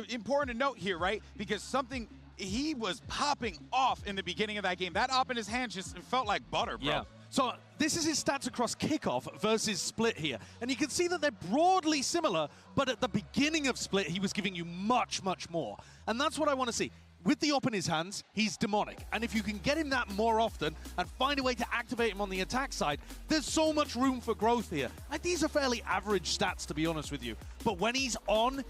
important to note here, right? Because Something, he was popping off in the beginning of that game. That op in his hand just felt like butter, bro. Yeah. So this is his stats across kickoff versus Split here. And you can see that they're broadly similar, but at the beginning of Split, he was giving you much, much more. And that's what I want to see. With the op in his hands, he's demonic. And if you can get him that more often and find a way to activate him on the attack side, there's so much room for growth here. Like, these are fairly average stats, to be honest with you. But when he's on,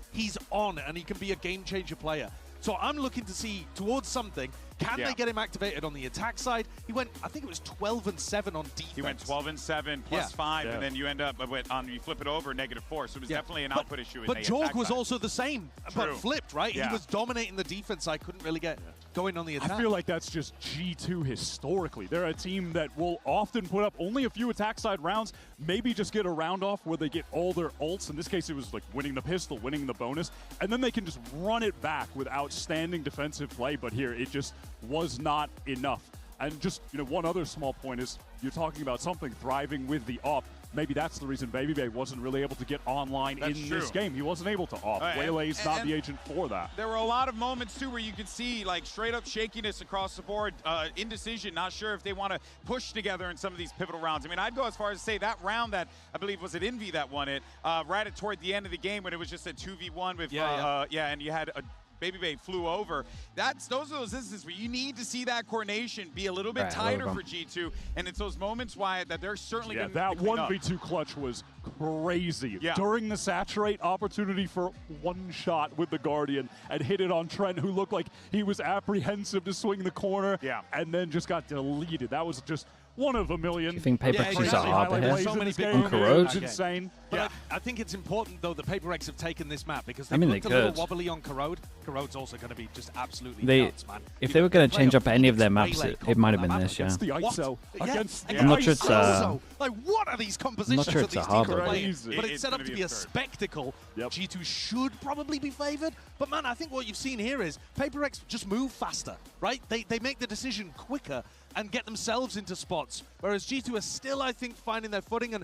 and he can be a game-changer player. So I'm looking to see towards Something. Can they get him activated on the attack side? He went, I think it was 12-7 on defense. He went 12-7 plus 5, and then you end up with, you flip it over, -4. So it was definitely an output issue. But Jorg was also the same, but flipped, right? Yeah. He was dominating the defense side, couldn't really get going on the attack. I feel like that's just G2 historically. They're a team that will often put up only a few attack side rounds, maybe just get a round off where they get all their ults. In this case, it was like winning the pistol, winning the bonus, and then they can just run it back with outstanding defensive play. But here, it just was not enough. And just, one other small point is you're talking about Something thriving with the op. Maybe that's the reason Babybay wasn't really able to get online in this game. He wasn't able to op. Waylay's not the agent for that. There were a lot of moments, too, where you could see, like, straight-up shakiness across the board, indecision, not sure if they want to push together in some of these pivotal rounds. I mean, I'd go as far as to say that round that, I believe, was it Envy that won it, right toward the end of the game when it was just a 2v1 with, and you had a Babybay flew over. Those are those instances where you need to see that coordination be a little bit tighter for G2, and it's those moments why that they're certainly going to that 1v2 clutch was crazy. During the saturate opportunity for one shot with the Guardian and hit it on Trent, who looked like he was apprehensive to swing the corner, and then just got deleted. That was just one of a million. You think PaperX is exactly. a harbor here? So many big On Corrode? It's insane. But I think it's important, though, that PaperX have taken this map because they I mean, looked they a little could. wobbly on Corrode. Corode's also going to be just absolutely nuts, man. If they were going to change up any of their maps, it might have been this, yeah. The ISO against I'm not sure it's like, what are these compositions sure that it's these a teams harbor. are playing? Crazy. But it's set up to be a spectacle. G2 should probably be favored. But, man, I think what you've seen here is PaperX just move faster, right? They make the decision quicker and get themselves into spots, whereas G2 are still, I think, finding their footing and,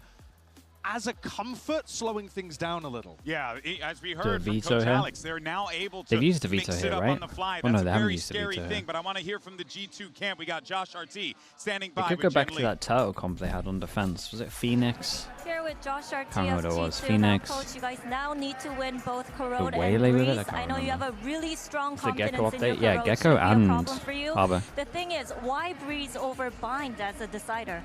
as a comfort, slowing things down a little. Yeah, as we heard from veto Coach here? Alex, they're now able to They've used the veto mix here, it up right? on the fly. Oh, no, That's they a haven't very used the scary veto thing, here. but I want to hear from the G2 camp. We got Josh RT standing We by could with go back Jen to Lee. that turtle comp they had on defense. Was it Phoenix? Here with Josh RT Can't remember of what it was. G2 Phoenix. Coach, you guys now need to win both Corrode and Waylay with it? I Breeze. can't I know you have remember. a really strong It's the Gecko confidence in your update? Yeah, Corrode. Gecko Shouldn't be a and problem for you. Harbor. The thing is, why Breeze over Bind as a decider?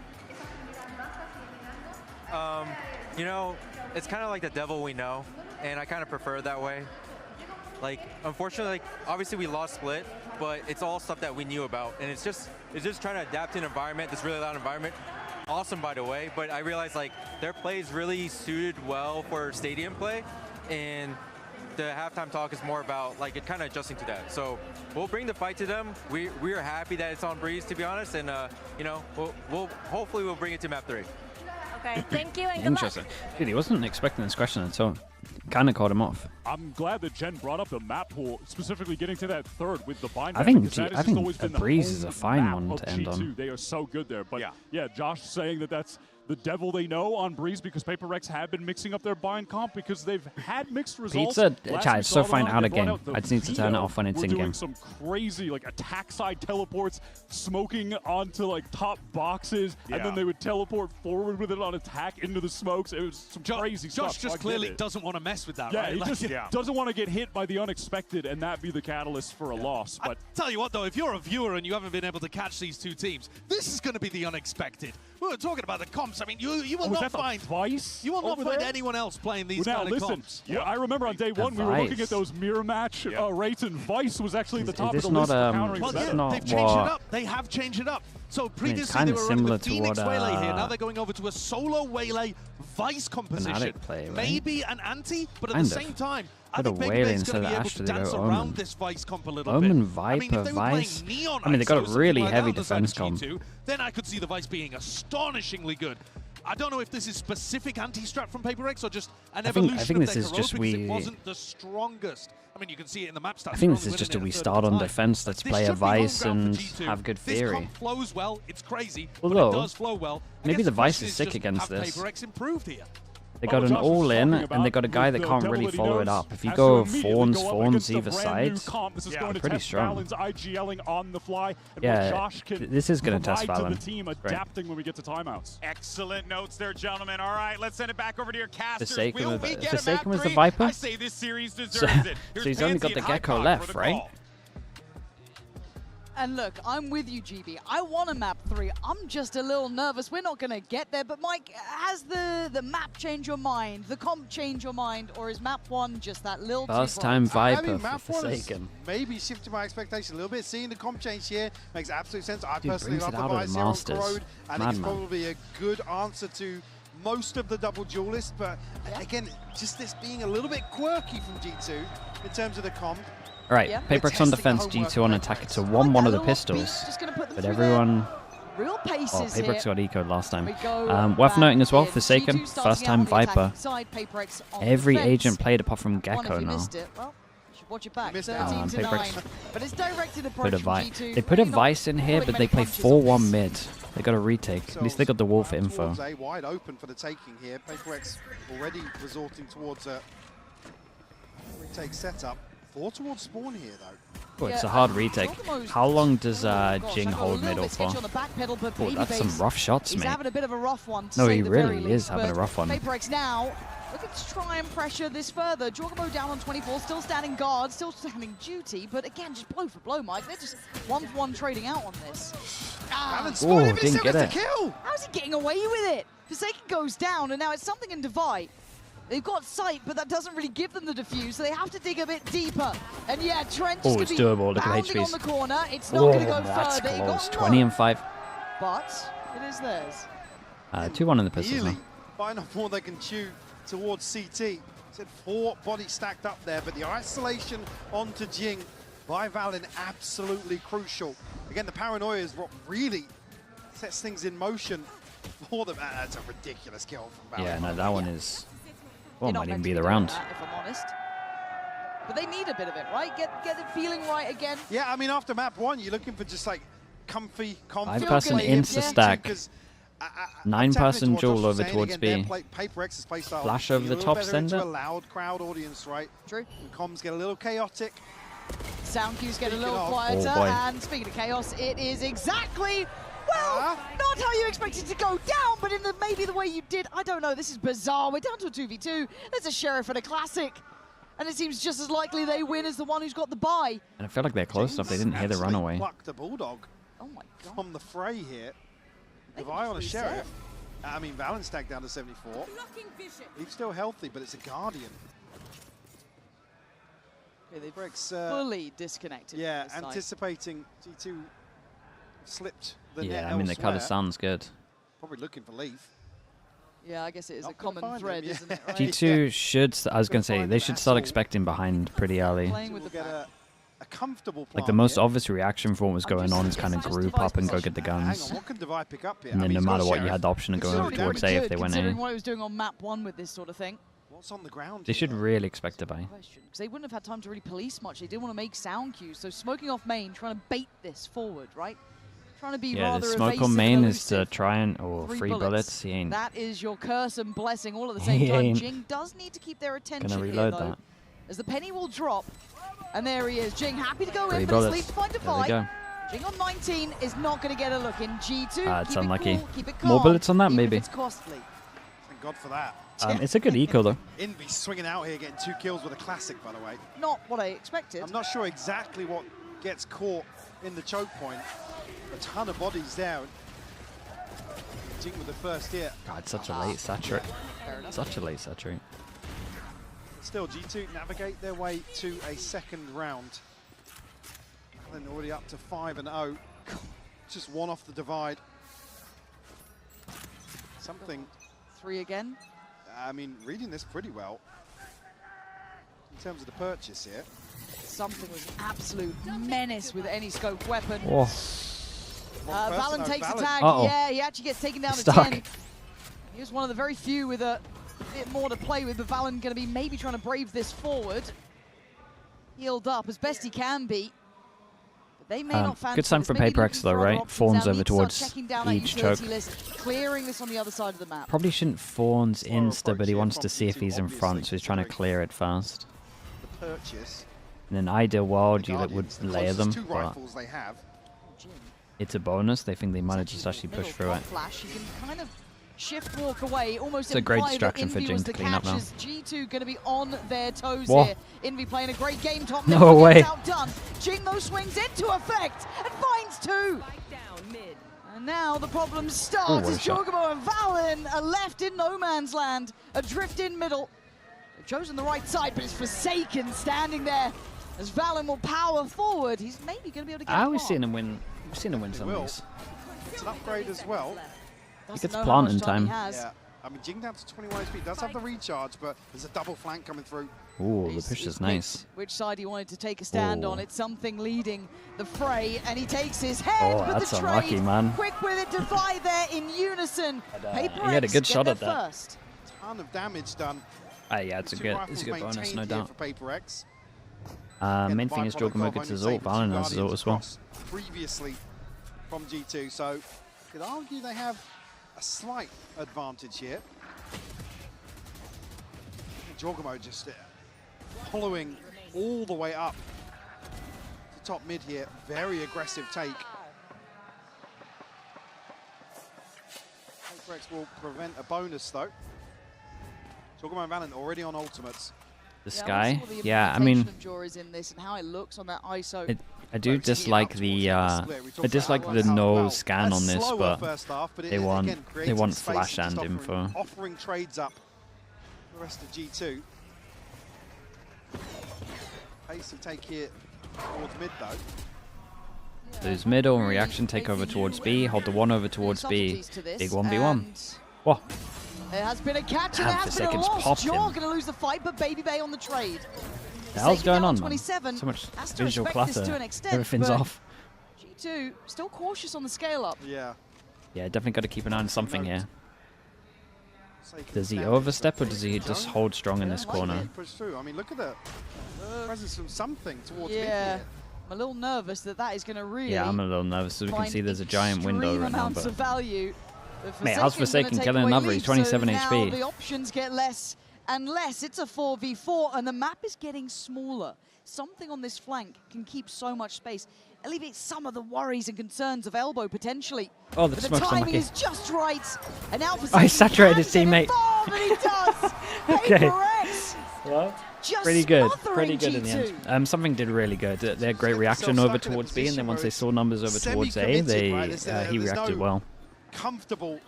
You know, it's kind of like the devil we know, and I kind of prefer it that way. Like, unfortunately, like, obviously we lost Split, but it's all stuff that we knew about, and it's just trying to adapt to an environment, this really loud environment. Awesome, by the way, but I realized like their play is really suited well for stadium play, and the halftime talk is more about like it kind of adjusting to that. So we'll bring the fight to them. We are happy that it's on Breeze, to be honest, and you know, we'll hopefully we'll bring it to map 3. Okay, thank you and good luck. Interesting. Dude, he wasn't expecting this question at all. Kind of caught him off. I'm glad that Jen brought up the map pool, specifically getting to that third with the bind. I think because that has I just think always a been the Breeze home is a fine map one of to end G2. on. They are so good there. But yeah, Josh saying that that's the devil they know on Breeze because PaperX have been mixing up their bind comp because they've had mixed results. Pizza, Last chat, we it's so saw fine them, out they of brought game. out the I just need to turn it off when it's We're in doing game. some crazy like attack side teleports, smoking onto like top boxes, and then they would teleport forward with it on attack into the smokes. It was some crazy stuff. Josh just clearly doesn't want to mess with that, Yeah, right? he Like, just doesn't want to get hit by the unexpected and that be the catalyst for a loss. But tell you what, though, if you're a viewer and you haven't been able to catch these two teams, this is going to be the unexpected. We were talking about the comps. I mean, you will not find Vice. You will not over find there? anyone else playing these Well, now, kind of listen, comps. well, I remember on day one we were looking at those mirror match rates, and Vice was actually the top of this the not, list for countering Well, the yeah, meta. they've changed it up. They have changed it up. So previously kinda they were running similar the to Phoenix what, Waylay here. Now they're going over to a solo Waylay Vice composition. Fnatic play, right? Maybe an anti, but at Kind the of. same time, I Got a think Baby Waylay Bay's going instead to be of able Astra, to they dance go around Omen. this Vice comp a little Omen, bit. Viper, I mean, if they were Vice. playing Neon I mean, they got a ISO, something really like heavy that on the side of defense comp. G2, then I could see the Vice being astonishingly good. I don't know if this is specific anti-strat from PaperX or just an evolution I think of this their is Corrode just because we- it wasn't the strongest. I mean, you can see it in the map stats. I think They're this only is just a winning we it a third start of on the time. defense, let's This play a should be home Vice ground for and G2. have good This theory. comp flows well. It's crazy, but Although, it does flow well. I maybe guess the the Vice question is is sick just against have this. PaperX improved here. They got an all-in, and they got a guy that can't really follow it up. If you go Fawns either side, This is yeah, going to pretty test strong. Valen's IGLing on the fly. And Yeah, what Josh can this is gonna test provide Valen. to the team, Right. adapting when we get to timeouts. Excellent notes there, gentlemen. All right, let's send it back over to your casters. Forsaken Will was- we get Forsaken a was map the 3? Viper? I say this series deserves So, it. so he's only got the Gecko left, right? And look, I'm with you, GB. I want a map 3. I'm just a little nervous. We're not going to get there. But Mike, has the map changed your mind? The comp changed your mind? Or is map 1 just that little First too time bright? Viper for map one has Forsaken. maybe shifted my expectation a little bit. Seeing the comp change here makes absolute sense. I Dude, personally brings love it the out of Vice the here on Masters. Corrode. I think it's Madman. probably a good answer to most of the double duelists. But again, just this being a little bit quirky from G2 in terms of the comp. All right, Yeah. PaperX on defense, G2 on attack. It's a 1-1 of the pistols. Just gonna put them But through everyone... Real paces Oh, PaperX here. got eco'd last time. We go Worth back noting as well, here. Forsaken, G2 starting first out time on the attacking Viper. side, PaperX on Every defense. agent played apart from One, Gecko if you now. missed it, well, you should watch it back. Missed it. 13 to 9. PaperX But it's directed approach Put a from Vi G2. They put a Really not Vice in here, pulling but they many play punches on 4-1 this. mid. They got a retake. At least they got the Wolf info. Towards A, wide open for the taking here. PaperX already resorting towards a retake setup. 4 towards spawn here, though. Oh, it's Yeah, a hard retake. Giacomo's- How long does Gosh, Jing I got a hold little middle bit sketchy for? on the back pedal, but Oh, Baby that's some Base, rough shots, he's mate. having a bit of a rough one, to No, say he the really very is least, having a but rough one. PaperX now looking to try and pressure this further. Giacomo down on 24, still standing guard, still standing duty, but again, just blow for blow, Mike. They're just 1-for-1 trading out on this. Oh, didn't get it. How's he getting away with it? Forsaken goes down, and now it's something in Divide. They've got sight, but that doesn't really give them the defuse, so they have to dig a bit deeper. And yeah, Trench is Oh, going it's to be doable. Look at bounding on HPs. the corner. It's not Oh, going to go that's further. It close. got 20 and 5. but it is theirs. 2-1 in the pistols now. Find out more they can chew towards CT. Said 4 bodies stacked up there, but the isolation onto Jing by Valen absolutely crucial. Again, the paranoia is what really sets things in motion for them. That's a ridiculous kill from Valen. Yeah, no, that one is... Well, You're might not even meant be to the doing round. that, if I'm honest. But they need a bit of it, right? Get the feeling right again. Yeah, I mean, after map 1, you're looking for just like comfy, confident. 5-person insta-stack. 9-person duel over towards B. Flash over the top, send it. A loud crowd audience, right? True. The comms get a little chaotic. Sound cues get a little of- quieter, Oh, boy. and speaking of chaos, it is exactly, well, not how you expected to go down, but in the maybe the way you did. I don't know, this is bizarre. We're down to a 2v2. There's a Sheriff and a Classic, and it seems just as likely they win as the one who's got the bye. And I feel like they're close enough. They didn't hear the runaway. Plucked a Bulldog from the fray here. Devi on a Sheriff. I mean, Valen's stacked down to 74. He's still healthy, but it's a Guardian. Yeah, they've Breaks, fully disconnected. Yeah, from this side. anticipating G2 slipped the net Yeah, I mean, the color elsewhere. sounds good. Probably looking for Leaf. Yeah, I guess it is Not a gonna common find thread, them, yeah. isn't it? Right? G2 should, I was going to say, they should start expecting behind pretty early. Playing with We'll the get back. a comfortable Like the plant most here. obvious reaction for what was going on is kind of group up and go get the Hang guns. on, what can Devi pick up here? And I then mean, no he's got matter a what, you Sheriff. had the option of It's going already towards damage A if Good, they went considering A. what it was doing on map 1 with this sort of thing. What's on the ground? They should really expect to buy. Because they wouldn't have had time to really police much. They didn't want to make sound cues. So smoking off main, trying to bait this forward, right? Trying to be Yeah, rather the smoke evasive on main and is to elusive. try and... Oh, 3 bullets. He ain't That is your curse and blessing all at the same He time. ain't Jing does need to keep their attention gonna here, reload though, that. as the penny will drop. And there he is. Jing happy to go 3 in, but it's bullets. Leaf to find a There we fight. go. Jing on 19 is not going to get a look in. G2, It's keep unlucky. it cool, keep it calm, More bullets on that, even if maybe. it's costly. Thank God for that. It's a good eco, though. Envy swinging out here, getting 2 kills with a Classic, by the way. Not what I expected. I'm not sure exactly what gets caught in the choke point. A ton of bodies there. Jing with the first hit. God, such a late saturate. Such a late saturate. Still, G2 navigate their way to a second round. And already up to 5-0. Just one off the divide. Something. 3 again. I mean, reading this pretty well. In terms of the purchase here. Something was an absolute menace with any scoped weapon. Oh. Valen takes the tag. Uh-oh. Yeah, he actually gets taken down to Stuck. 10. He was one of the very few with a bit more to play with, but Valen going to be maybe trying to brave this forward. Healed up as best he can be. But they may not fancy good sign this. from Maybe PRX looking though, for other right? options Fawns now. over Need to start towards checking down that each utility choke. list, clearing this on the other side of the map. Probably shouldn't Fawns insta, but he wants to see if he's in front, so he's trying to clear it fast. The purchase. In an ideal world, you would Guardians, the layer them, closest 2 but rifles they have. it's a bonus. They think they might have just actually pushed through it. Flash, you can kind of shift walk away, almost It's a great imply that distraction for Envy Jing was to the clean up now. catches. G2 going to be on their toes Whoa. here. Envy playing a great game. Top No middle way. gets outdone. Jing though swings into effect and finds 2. And now the problems start what a as shot. Jorgamo and Valen are left in no man's land. Adrift in middle. They've chosen the right side, but it's Forsaken standing there as Valen will power forward. He's maybe going to be able to get I a always mark. seen him win. We've seen him win some of will. these. It's an upgrade as well. He gets know how plant much in time he time. has. Yeah. I mean, Jing down to 21 HP. Does have the recharge, but there's a double flank coming through. Ooh, the He's- push he's is nice. picked which side he wanted to take a stand Ooh. on. It's something leading the fray, and he takes his head Oh, with that's the trade. unlucky, man. Quick with it, Divide there in unison. Paper he had a X good get shot there at that. First. Ton of damage done. Yeah, it's a 2 good, rifles it's a good bonus, maintained no here doubt. for Paper X. Main thing is Jorgamo gets his ult, Valen has his ult as well. Previously from G2, so you could argue they have a slight advantage here. Jorgamo just following all the way up to top mid here. Very aggressive take. Paper X will prevent a bonus though. Jorgamo and Valen already on ultimates. The Yeah, Sky, what's all the yeah, I mean, implementation of Jaw is in this and how it looks on that ISO. I do dislike the no scan on this, but they want flash and info. Offering trades up the rest of G2. Pace of take here towards mid though. Lose middle and reaction, take over towards B, hold the 1 over towards B. Big 1v1. Whoa. There has been a catch and there has been a loss. You're going to lose the fight, but Baby Bay on the trade. The hell's going on, man? So much visual clutter. Everything's off. G2 still cautious on the scale up. Yeah. Yeah, definitely got to keep an eye on something here. Does he overstep or does he just hold strong in this corner? Push through. I mean, look at the presence from something towards yeah. I'm a little nervous that is going to really. Yeah, I'm a little nervous. As we can see, there's a giant window right now. But of value. Mate, how's Forsaken killing another? He's 27 so HP. Now the options get less and less. It's a 4v4, and the map is getting smaller. Something on this flank can keep so much space, alleviate some of the worries and concerns of Elbow potentially. Oh, the smoke's unlucky. timing is just right. And now oh, he saturated his teammate. And he does. Okay. PRX. Well, just pretty good. smothering Pretty good in the end. Something did really good. They had great reaction over towards B, and then once they saw numbers over towards A, he reacted well. Comfortable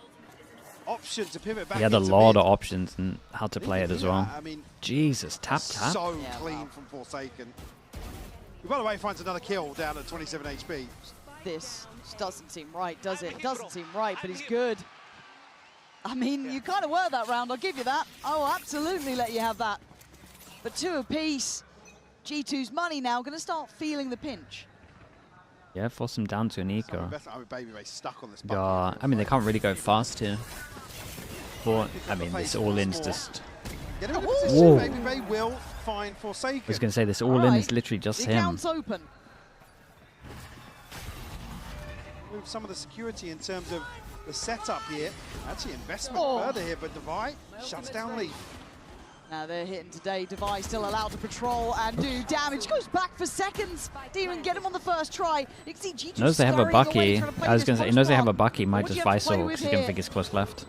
option to pivot back. He had a lot of options and how to play it as well. I mean, Jesus, tap. So clean from Forsaken. Who, by the way, finds another kill down at 27 HP. This doesn't seem right, does it? It doesn't seem right, but he's good. I mean, you kind of were that round, I'll give you that. I will absolutely let you have that. But 2 apiece. G2's money now going to start feeling the pinch. Yeah, force him down to an eco. Baby Bay stuck on this God, I mean, they can't really go fast here. But, I mean, this all-in's just... Whoa. Baby Bay will find Forsaken. I was going to say, this all-in is literally just him. Account's open. Move some of the security in terms of the setup here. Actually, investment further here, but Devi shuts down Leaf. Now they're hitting today. Devi still allowed to patrol and do damage. Goes back for seconds. Didn't even get him on the first try. You can see G2 knows they have a Bucky. I was going to say, he knows they have a Bucky. Might just Visor because he's going to think it's close left.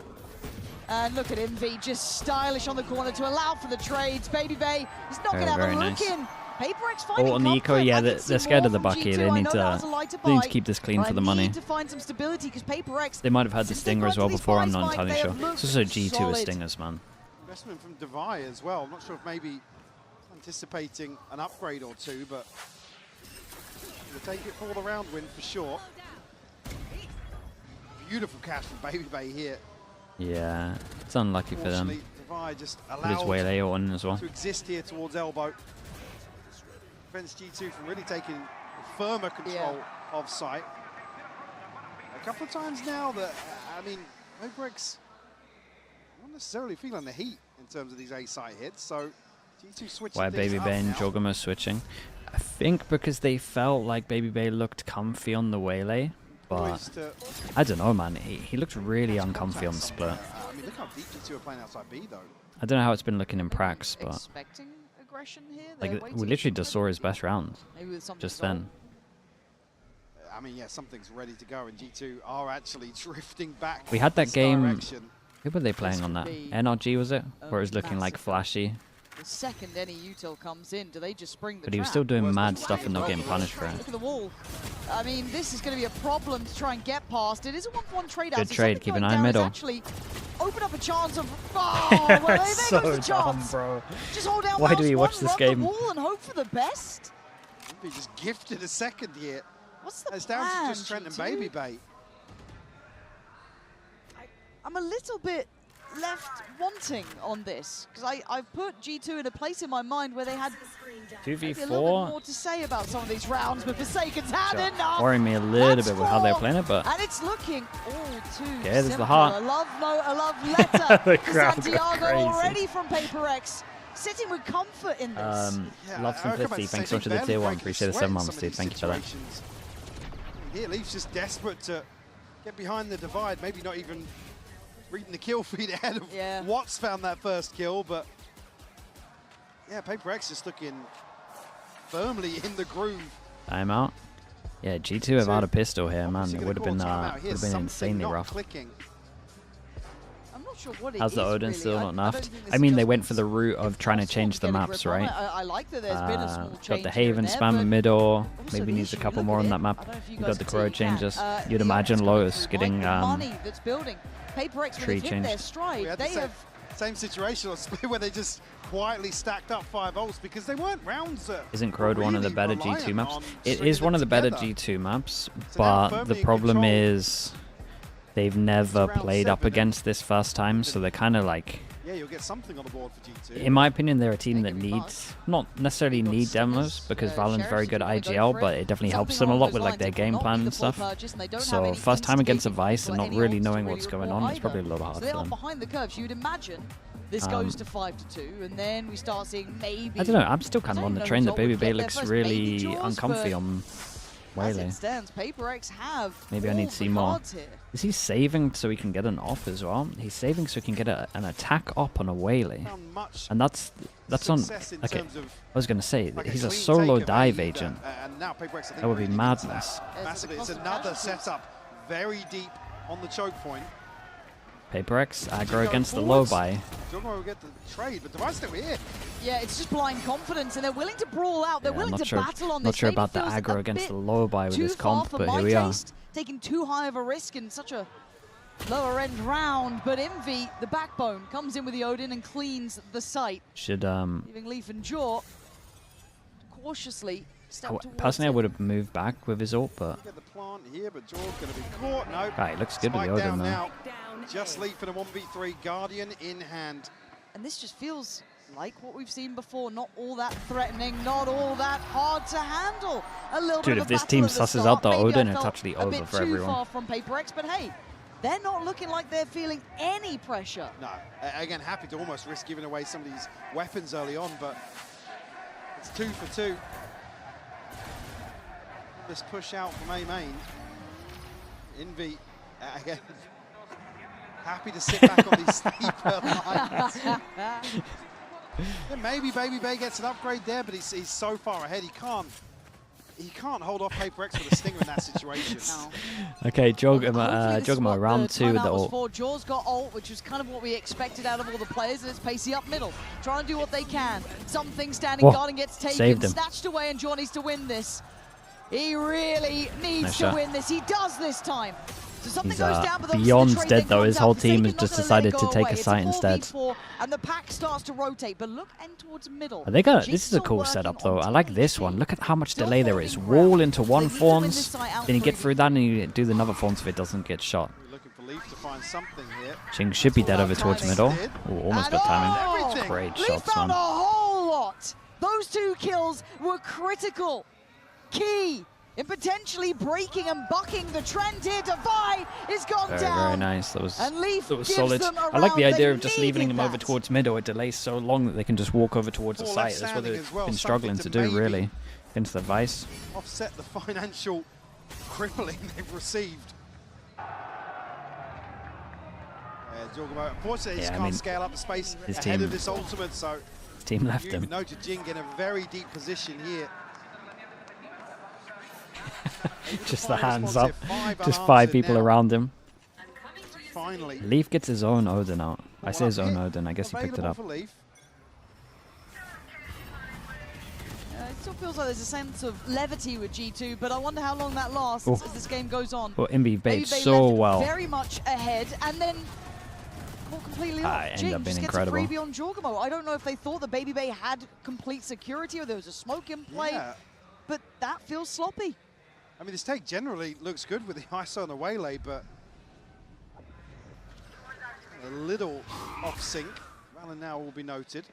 And look at him, V, just stylish on the corner to allow for the trades. Baby Bay is not going to have a look in. PaperX finding on the eco, yeah, they're scared of the Bucky. They need to keep this clean for the money. To find some stability because PaperX. They might have had the Stinger as well before. I'm not entirely sure. It's also G2 with Stingers, man. Investment from Devi as well. I'm not sure if maybe anticipating an upgrade or two, but we'll take it for the round win for sure. Beautiful catch from Baby Bay here. Yeah, it's unlucky for them. Devi just Put his waylay on as well. To exist here towards Elbow. Prevents G2 from really taking firmer control of site. A couple of times now that, I mean, PaperX not necessarily feeling the heat in terms of these A site hits, so G2 switching. Why Baby Bay and Jogamo switching? I think because they felt like Baby Bay looked comfy on the waylay, but I don't know, man. He looked really uncomfy on the split. I mean, look how deep G2 are playing outside B, though. I don't know how it's been looking in prax, but Expecting aggression here. like we literally just saw his best round just then. I mean, yeah, something's ready to go, and G2 are actually drifting back. We had that game. Direction. Who were they playing on that? NRG was it? Where it was looking like flashy. The second any util comes in, do they just spring the But he was trap? still doing mad stuff and not getting punished for it. Look at the wall. I mean, this is going to be a problem to try and get past. It is a 1-for-1 trade out. Good trade, keep an eye middle. Actually, open up a chance of. Oh, well, there so goes the chance. dumb, bro. Just hold down. Why do we watch this game? The wall and hope for the best. He just gifted a second here. What's the It's down to just Trent and Baby Bay. I'm a little bit left wanting on this because I've put G2 in a place in my mind where they had 2v4 maybe a little bit more to say about some of these rounds, but Forsaken's had enough. Worrying me a little bit with how they're playing it, but and it's looking all too there's simple. the heart. A love note, a love letter The to crowd got Santiago crazy. already from PaperX, sitting with comfort in this. Love Simplicity, thanks so much for the tier 1. Appreciate the 7 months, dude. Thank you for that. Here, Leaf's just desperate to get behind the divide, maybe not even reading the kill feed ahead of Watts found that first kill, but yeah, PaperX just looking firmly in the groove. Timeout. Yeah, G2 have had a pistol here, man. It would have been insanely rough. I'm not sure what it How's the is, Odin really. still not I nuffed? don't think I mean, they went for the route of trying to change the maps, right? I like that there's been a small Got change the here Haven and there, spam but in middle. also Maybe the needs a issue, couple look more at on it. that map. I don't know if you You guys got the can Crow see it, changes. the You'd imagine Odin's Lotus got getting money that's building. PaperX, when tree they've hit their changed. stride, they have Same situation on Split where they just quietly stacked up 5 ults because they weren't rounds. Isn't Crowd one of the better G2 maps? It is one of the better G2 maps, So now but firmly the in problem control. is they've never played up against this first time, so they're kind of like, Yeah, you'll get something on the board for G2. in my opinion, they're a team that needs, not necessarily need demos, because Valorant's very good at IGL, but it definitely helps them a lot with like their game plan and stuff. So first time against a Vice and not really knowing what's going on, it's probably a little hard So for they are them. behind the curve. So you'd imagine this goes to 5-2, and then we start seeing maybe. I don't know, I'm still kind of on the train that Baby Bay looks Maybe really Jaws, uncomfy but on As Waylay. it stands, PaperX have Maybe I need all to see the more. cards here. Is he saving so he can get an off as well? He's saving so he can get an attack up on a Waylay. And that's on... Okay, I was going to say, he's a solo dive agent. And now PaperX, I think, That would be really needs madness. that massively. It's another setup very deep on the choke point. PaperX aggro against the low buy. Jogmo will get the trade, but Device still here. Yeah, it's just blind confidence, and they're willing to brawl out. They're Yeah, willing to battle on this. not sure Maybe about the feels aggro a against bit the low buy with too this far comp, for but my here we are. taste, taking too high of a risk in such a lower end round. But Envy, the backbone, comes in with the Odin and cleans the site, Should leaving Leaf and Jaw cautiously step towards personally I it. would have moved back with his ult, but Get the plant here, but Jaw's going to be caught. No. right, looks good with Spike the Odin down though. now. Just Leaf in a 1v3, Guardian in hand. And this just feels like what we've seen before. Not all that threatening, not all that hard to handle. A little Dude, bit if of a this battle team at the susses start. out the Maybe I Odin, it's felt actually a over bit for too everyone. far from PaperX, but hey, they're not looking like they're feeling any pressure. No, again, happy to almost risk giving away some of these weapons early on, but it's 2 for 2. This push out from A main. Envy, again, happy to sit back on these sleeper lines. Yeah, maybe Baby Bay gets an upgrade there, but he's so far ahead, he can't hold off PaperX with a stinger in that situation. Okay, Jogma round 2 with the ult. For Jaws got ult, which was kind of what we expected out of all the players, and it's Pacey up middle, trying to do what they can. Something standing Whoa, guard and gets taken, saved him. snatched away, and Jaw needs to win this. He really needs Nice to shot. win this. He does this time. So something He's goes down, but obviously beyond the trade dead then though. comes His out. whole team has Forsaken just not gonna let decided it to go take away. a It's site 4v4, instead. and the pack starts to rotate, but look in towards middle. Are they gonna? This is a Jigsaw cool working setup on though. I like this one. Look at how much delay there is. Wall into one Fawns, then you get through that and you do the another Fawns if it doesn't get shot. Looking for Leaf to find something here. Ching should be dead over towards middle. Ooh, almost got timing. Everything. Great Leaf shots, found a man. whole lot. Those 2 kills were critical, key in potentially breaking and bucking the trend here. Devi is gone Very, down. very nice. That was gives solid. them a I like the round. idea They of just leaving needed them over that. towards middle. It delays so long that they can just walk over towards the Four site. left That's what standing they've as well, been struggling to something do, to maybe really, against the Vice. Offset the financial crippling they've received. Jorgamo, unfortunately, he just can't scale up the space his ahead team- of this ultimate, so His team left you him. even noted Jing in a very deep position here. Just the hands up. Five Just unanswered 5 people now. around him. Finally. Leaf gets his own Odin out. I say his own Up Odin. I guess he picked it available up. for Leaf. It still feels like there's a sense of levity with G2, but I wonder how long that lasts Oh. as this game goes on. Well, Envy Baby bait Bay so left well. very much ahead, and then caught completely off. It ended Jing up being just incredible. gets a freebie on Jorgamo. I don't know if they thought that Baby Bay had complete security or there was a smoke in play, Yeah. but that feels sloppy. I mean, this take generally looks good with the ISO and the Waylay, but a little off sync. Valen now will be noted.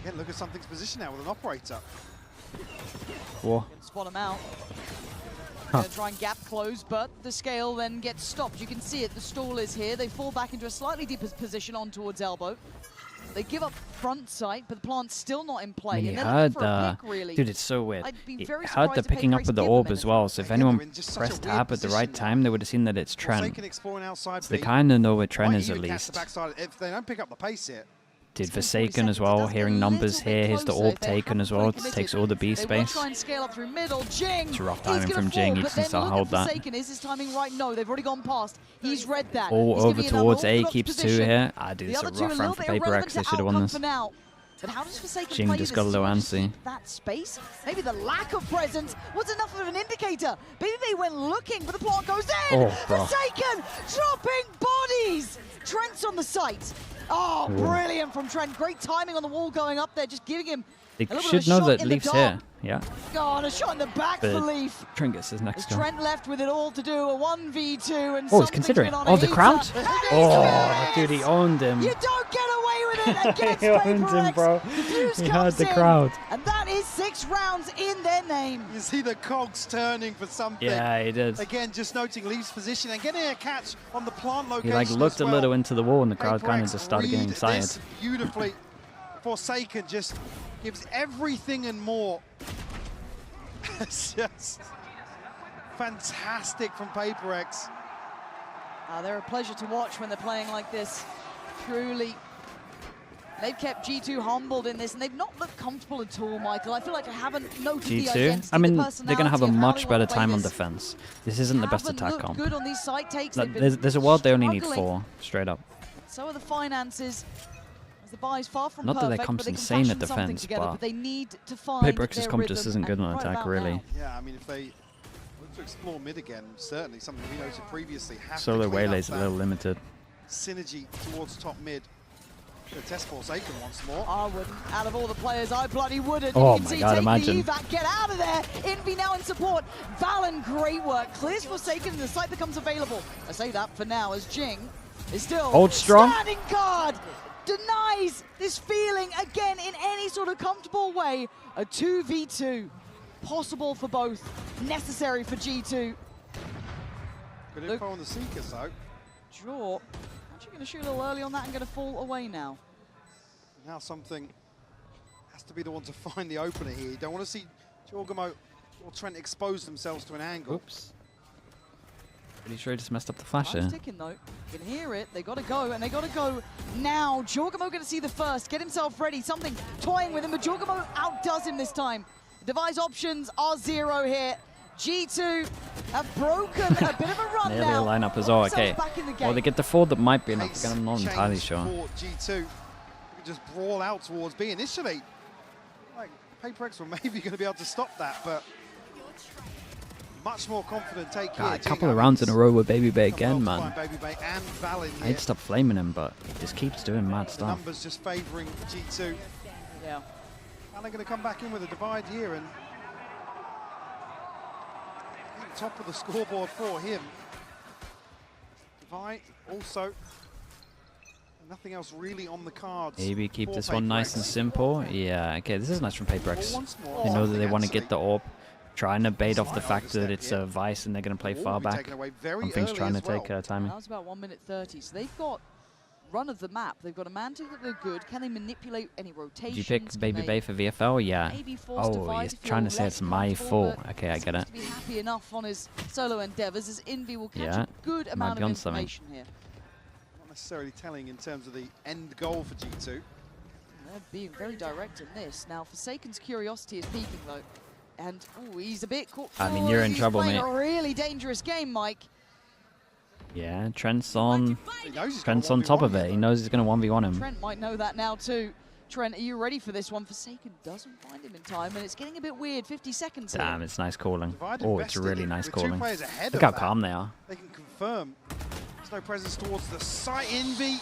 Again, look at something's position now with an operator. Whoa. Spot him out. Huh. Gonna try and gap close, but the scale then gets stopped. You can see it, the stall is here. They fall back into a slightly deeper position on towards elbow. They give up front sight, but the plant's still not in play. I mean, and he they're looking heard for a pick, really. dude, it's so weird. I'd be He very heard the surprised if picking up PaperX with the give orb them as well, so if Again, they're anyone in just such a pressed weird tab at the right position now. time, they would have seen that it's Trent. Forsaken exploring outside So they B. kind of know where Trent Might is at even catch least. the backside. If they don't pick up the pace here. Did Forsaken as well, hearing numbers here. Here's the orb taken as well. It takes all the B They will space. try and scale up through middle. Jing. It's a rough He's timing gonna from fall, Jing. He but just needs then to look hold at that. Forsaken. Is his timing right? No, they've already gone past. He's read that. All He's gonna over be in an towards A, unorthodox keeps 2 position. here. Ah, dude, The it's a other two rough a round little for bit PaperX. irrelevant They to should have won outcome this. for now. But how does Forsaken Jing play just this? got a low antsy. That space, maybe the lack of presence was enough of an indicator. BBB went looking, but the plant goes in. Oh, bro. Forsaken dropping bodies. Trent's on the site. Oh, brilliant from Trent. Great timing on the wall going up there, just giving him They a little should bit of a know shot that in Leaf's the dark. here. Yeah. Oh, and a shot in the back for But Leaf. Trent gets his As next go. Trent left with it all to do a 1v2 and Oh, he's considering. Oh, the crowd? Oh, dude, he owned him. You don't get away with it against He owned Paper him, X. bro. The fuse He comes had the in, crowd. and that is 6 rounds in their name. You see the cogs turning for something. Yeah, he did. Again, just noting Leaf's position and getting a catch on the plant location. He like looked as a well. little into the wall, and the crowd Paper kind of X just started getting read excited. this beautifully. Forsaken just gives everything and more. It's just fantastic from Paper X. They're a pleasure to watch when they're playing like this. Truly. They've kept G2 humbled in this, and they've not looked comfortable at all, Michael. I feel like I haven't noted the identity, G2? I mean, the they're going to have a personality of how much they better wanna play time on this. defense. This isn't the best Haven't attack looked comp. good on these side takes. Like, They've been there's a world they only need struggling. 4, straight up. So are the finances. As the buy is far from Not that their perfect, comp's but they can insane at fashion something defense, together, but they need to find Paper X's their comp just rhythm, isn't good and on right attack, about really. now. Yeah, I mean, if they look to explore mid again, certainly something we noted previously. Have Solo to clean up Waylay's a that little limited. synergy towards top mid. The test Forsaken once more. I wouldn't. Out of all the players, I bloody wouldn't. Oh You can my see God, take imagine. the evac, get out of there. Envy now in support. Valen, great work. Clears Forsaken and the site becomes available. I say that for now as Jing is still Hold strong. standing guard. Denies this feeling again in any sort of comfortable way. A 2v2. Possible for both. Necessary for G2. Good info on the Seekers though. Draw. Actually going to shoot a little early on that and going to fall away now. Now something has to be the one to find the opener here. You don't want to see Jorgamo or Trent expose themselves to an angle. Oops. Pretty sure he just messed up the flash Time's here. ticking though. You can hear it. They got to go, and they got to go now. Jorgamo going to see the first, get himself ready. Something toying with him, but Jorgamo outdoes him this time. Device options are 0 here. G2 have broken a bit of a run Nearly now. a lineup as well. Okay. Back in the Well, they game. get the 4 that might be enough. Pace I'm not entirely change sure. For G2, you can just brawl out towards B. Initially, like Paper X were maybe going to be able to stop that, but much more confident take here. God, a couple of rounds in a row with Baby Bay again, man. Baby Bay and Valen I here. would stop flaming him, but he just keeps doing mad The stuff. numbers just favouring G2. Yeah. And they're going to come back in with a divide here and top of the scoreboard for him. Divide also. Nothing else really on the cards. Maybe keep for this one Paper nice X. and simple. Yeah, okay, this is nice from Paper X. Once more. They know that they Something want to actually. get the orb, trying to bait off the Slight fact that overstep it's here. a Vice and they're going to play Ball far will be back. taken away very Something's early trying to as well. take timing. That was about 1:30. So they've got run of the map. They've got a man that they're good. Can they manipulate any rotations? Did you pick Can Baby they Bay for VFL? Yeah. maybe force Oh, Divide he's to feel trying to say less it's my comfortable, fault. but Okay, I get it. seems to be happy enough on his solo endeavors as Envy will catch Yeah, a good might amount be of on something. information here. Not necessarily telling in terms of the end goal for G2. They're being very direct in this. Now, Forsaken's curiosity is peaking though. And oh, he's a bit caught. I mean, you're in he's trouble, playing mate. a really dangerous game, Mike. Yeah, Trent's on. He knows he's Trent's gonna on top 1v1 of it. He knows he's going to 1v1 him. Trent might know that now too. Trent, are you ready for this one? Forsaken doesn't find him in time, and it's getting a bit weird. 50 seconds here. Damn, it's nice calling. Divide Oh, it's invested really nice with 2 calling. players ahead Look of how that. calm they are. They can confirm there's no presence towards the site. Envy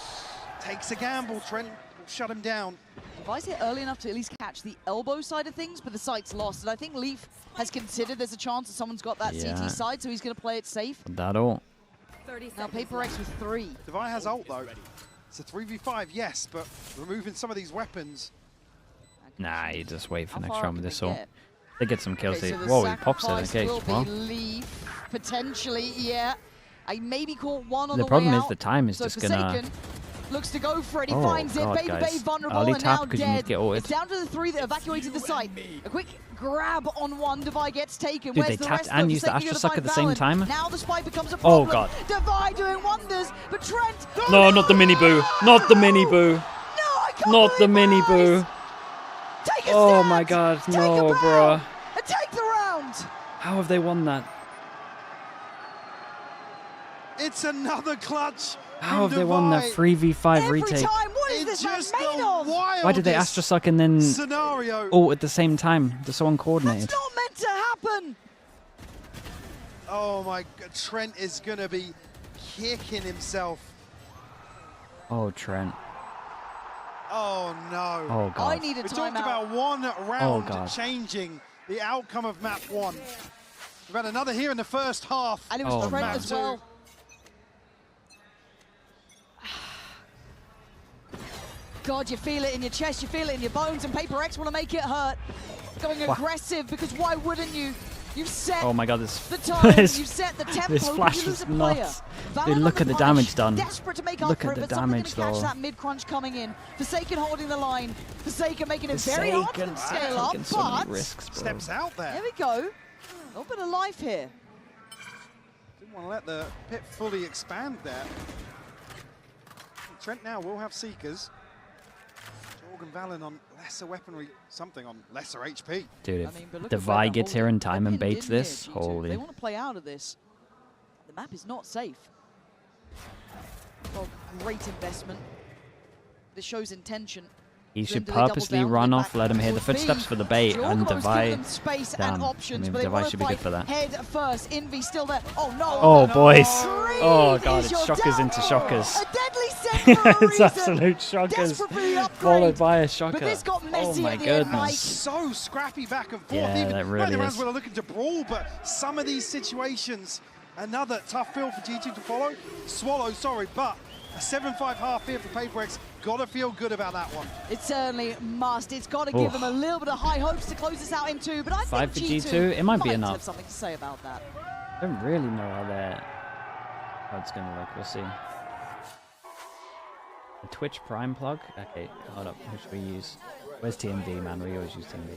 takes a gamble. Trent will shut him down. Device hit early enough to at least catch the elbow side of things, but the site's lost. And I think Leaf has considered there's a chance that someone's got that Yeah. CT side, so he's going to play it safe. That all. Now Paper X with 3. Divide has ult though. It's a 3v5, yes, but removing some of these weapons. Nah, you just wait for How next far round with can this they all. get? They get some kills. Okay, so the Whoa, he pops it. sacrifice Okay, will well. be Leaf, potentially, yeah. I maybe caught one on The the problem way is out. the time is So just gonna- Forsaken looks to go for it. He Oh, finds God, it. Baby guys. Bay vulnerable Early and tap now 'cause you need dead. to get ulted. It's down to the 3 that evacuated the site. A quick grab on one. Divide gets taken. Dude, Where's they the tapped rest and of used the Forsaken Astra Suck gonna at the find same Valen. time? Now the spike becomes a Oh, problem. God. Divide doing wonders, but Trent. No, not the mini boo. Not the mini boo. Not the mini boo. Take a Oh stand. my God, Take a no, bow. bro. And take the round. How have they won that? It's another clutch. How have from they won that Divide. 3v5 Every retake? time, what is It's this man just made the of? wildest Why did they Astra Suck and then scenario. ult at the same time? They're so uncoordinated. Not meant to happen. Oh my God, Trent is gonna be kicking himself. Oh, Trent. Oh, no. Oh, God. I need a We timeout. talked about one round God. changing the outcome of map 1. We've had another here in the first half. And it was Trent map as 2. well. God, you feel it in your chest, you feel it in your bones, and PRX want to make it hurt. Going aggressive, because why wouldn't you? You've set Oh my God, this the tone, you've set the tempo, this but flash you lose is a player. nuts. Valorant Dude, look on at the punish, damage done. Desperate to make up Look for at it, the but something damage to catch though. that mid-crunch coming in. Forsaken holding the line. Forsaken making it very hard for them to scale up, Taking so many but risks, bro. Steps out there. there we go. A little bit of life here. Didn't want to let the pit fully expand there. Trent now will have Seekers. Jorg and Valen on lesser weaponry, something on lesser HP. Dude, if I mean, but look at Devi where gets they're here in holding. time They're and pinned baits in here, this, G2. holy. They want to play out of this. The map is not safe. Well, great investment. This shows intention. He should Then do they double purposely down? run They off, back let him hear the towards B. footsteps for the bait, and Jorgo's Devi. given them space and options, but they Devi want should to be good fight for that. head first. Envy still there. Oh no! Oh, boys. Green Oh, God, is it's your shockers down. into shockers. A deadly set for a It's reason. absolute shockers. Desperate for the upgrade. Followed by a shocker. But this got messy oh my at the end, goodness. So scrappy back and forth. Yeah, Even that really the rounds is. where they're looking to brawl, but some of these situations, another tough field for G2 to follow. Swallow, sorry, but a 7-5 half here for PRX. Gotta feel good about that one. It certainly must. It's got to give them a little bit of high hopes to close this out in 2. But I 5 think for G2 G2, it might be enough. have something to say about that. I don't really know how it's going to look. We'll see. A Twitch Prime plug? Okay, hold up. Who should we use? Where's TMD, man? We always use TMD.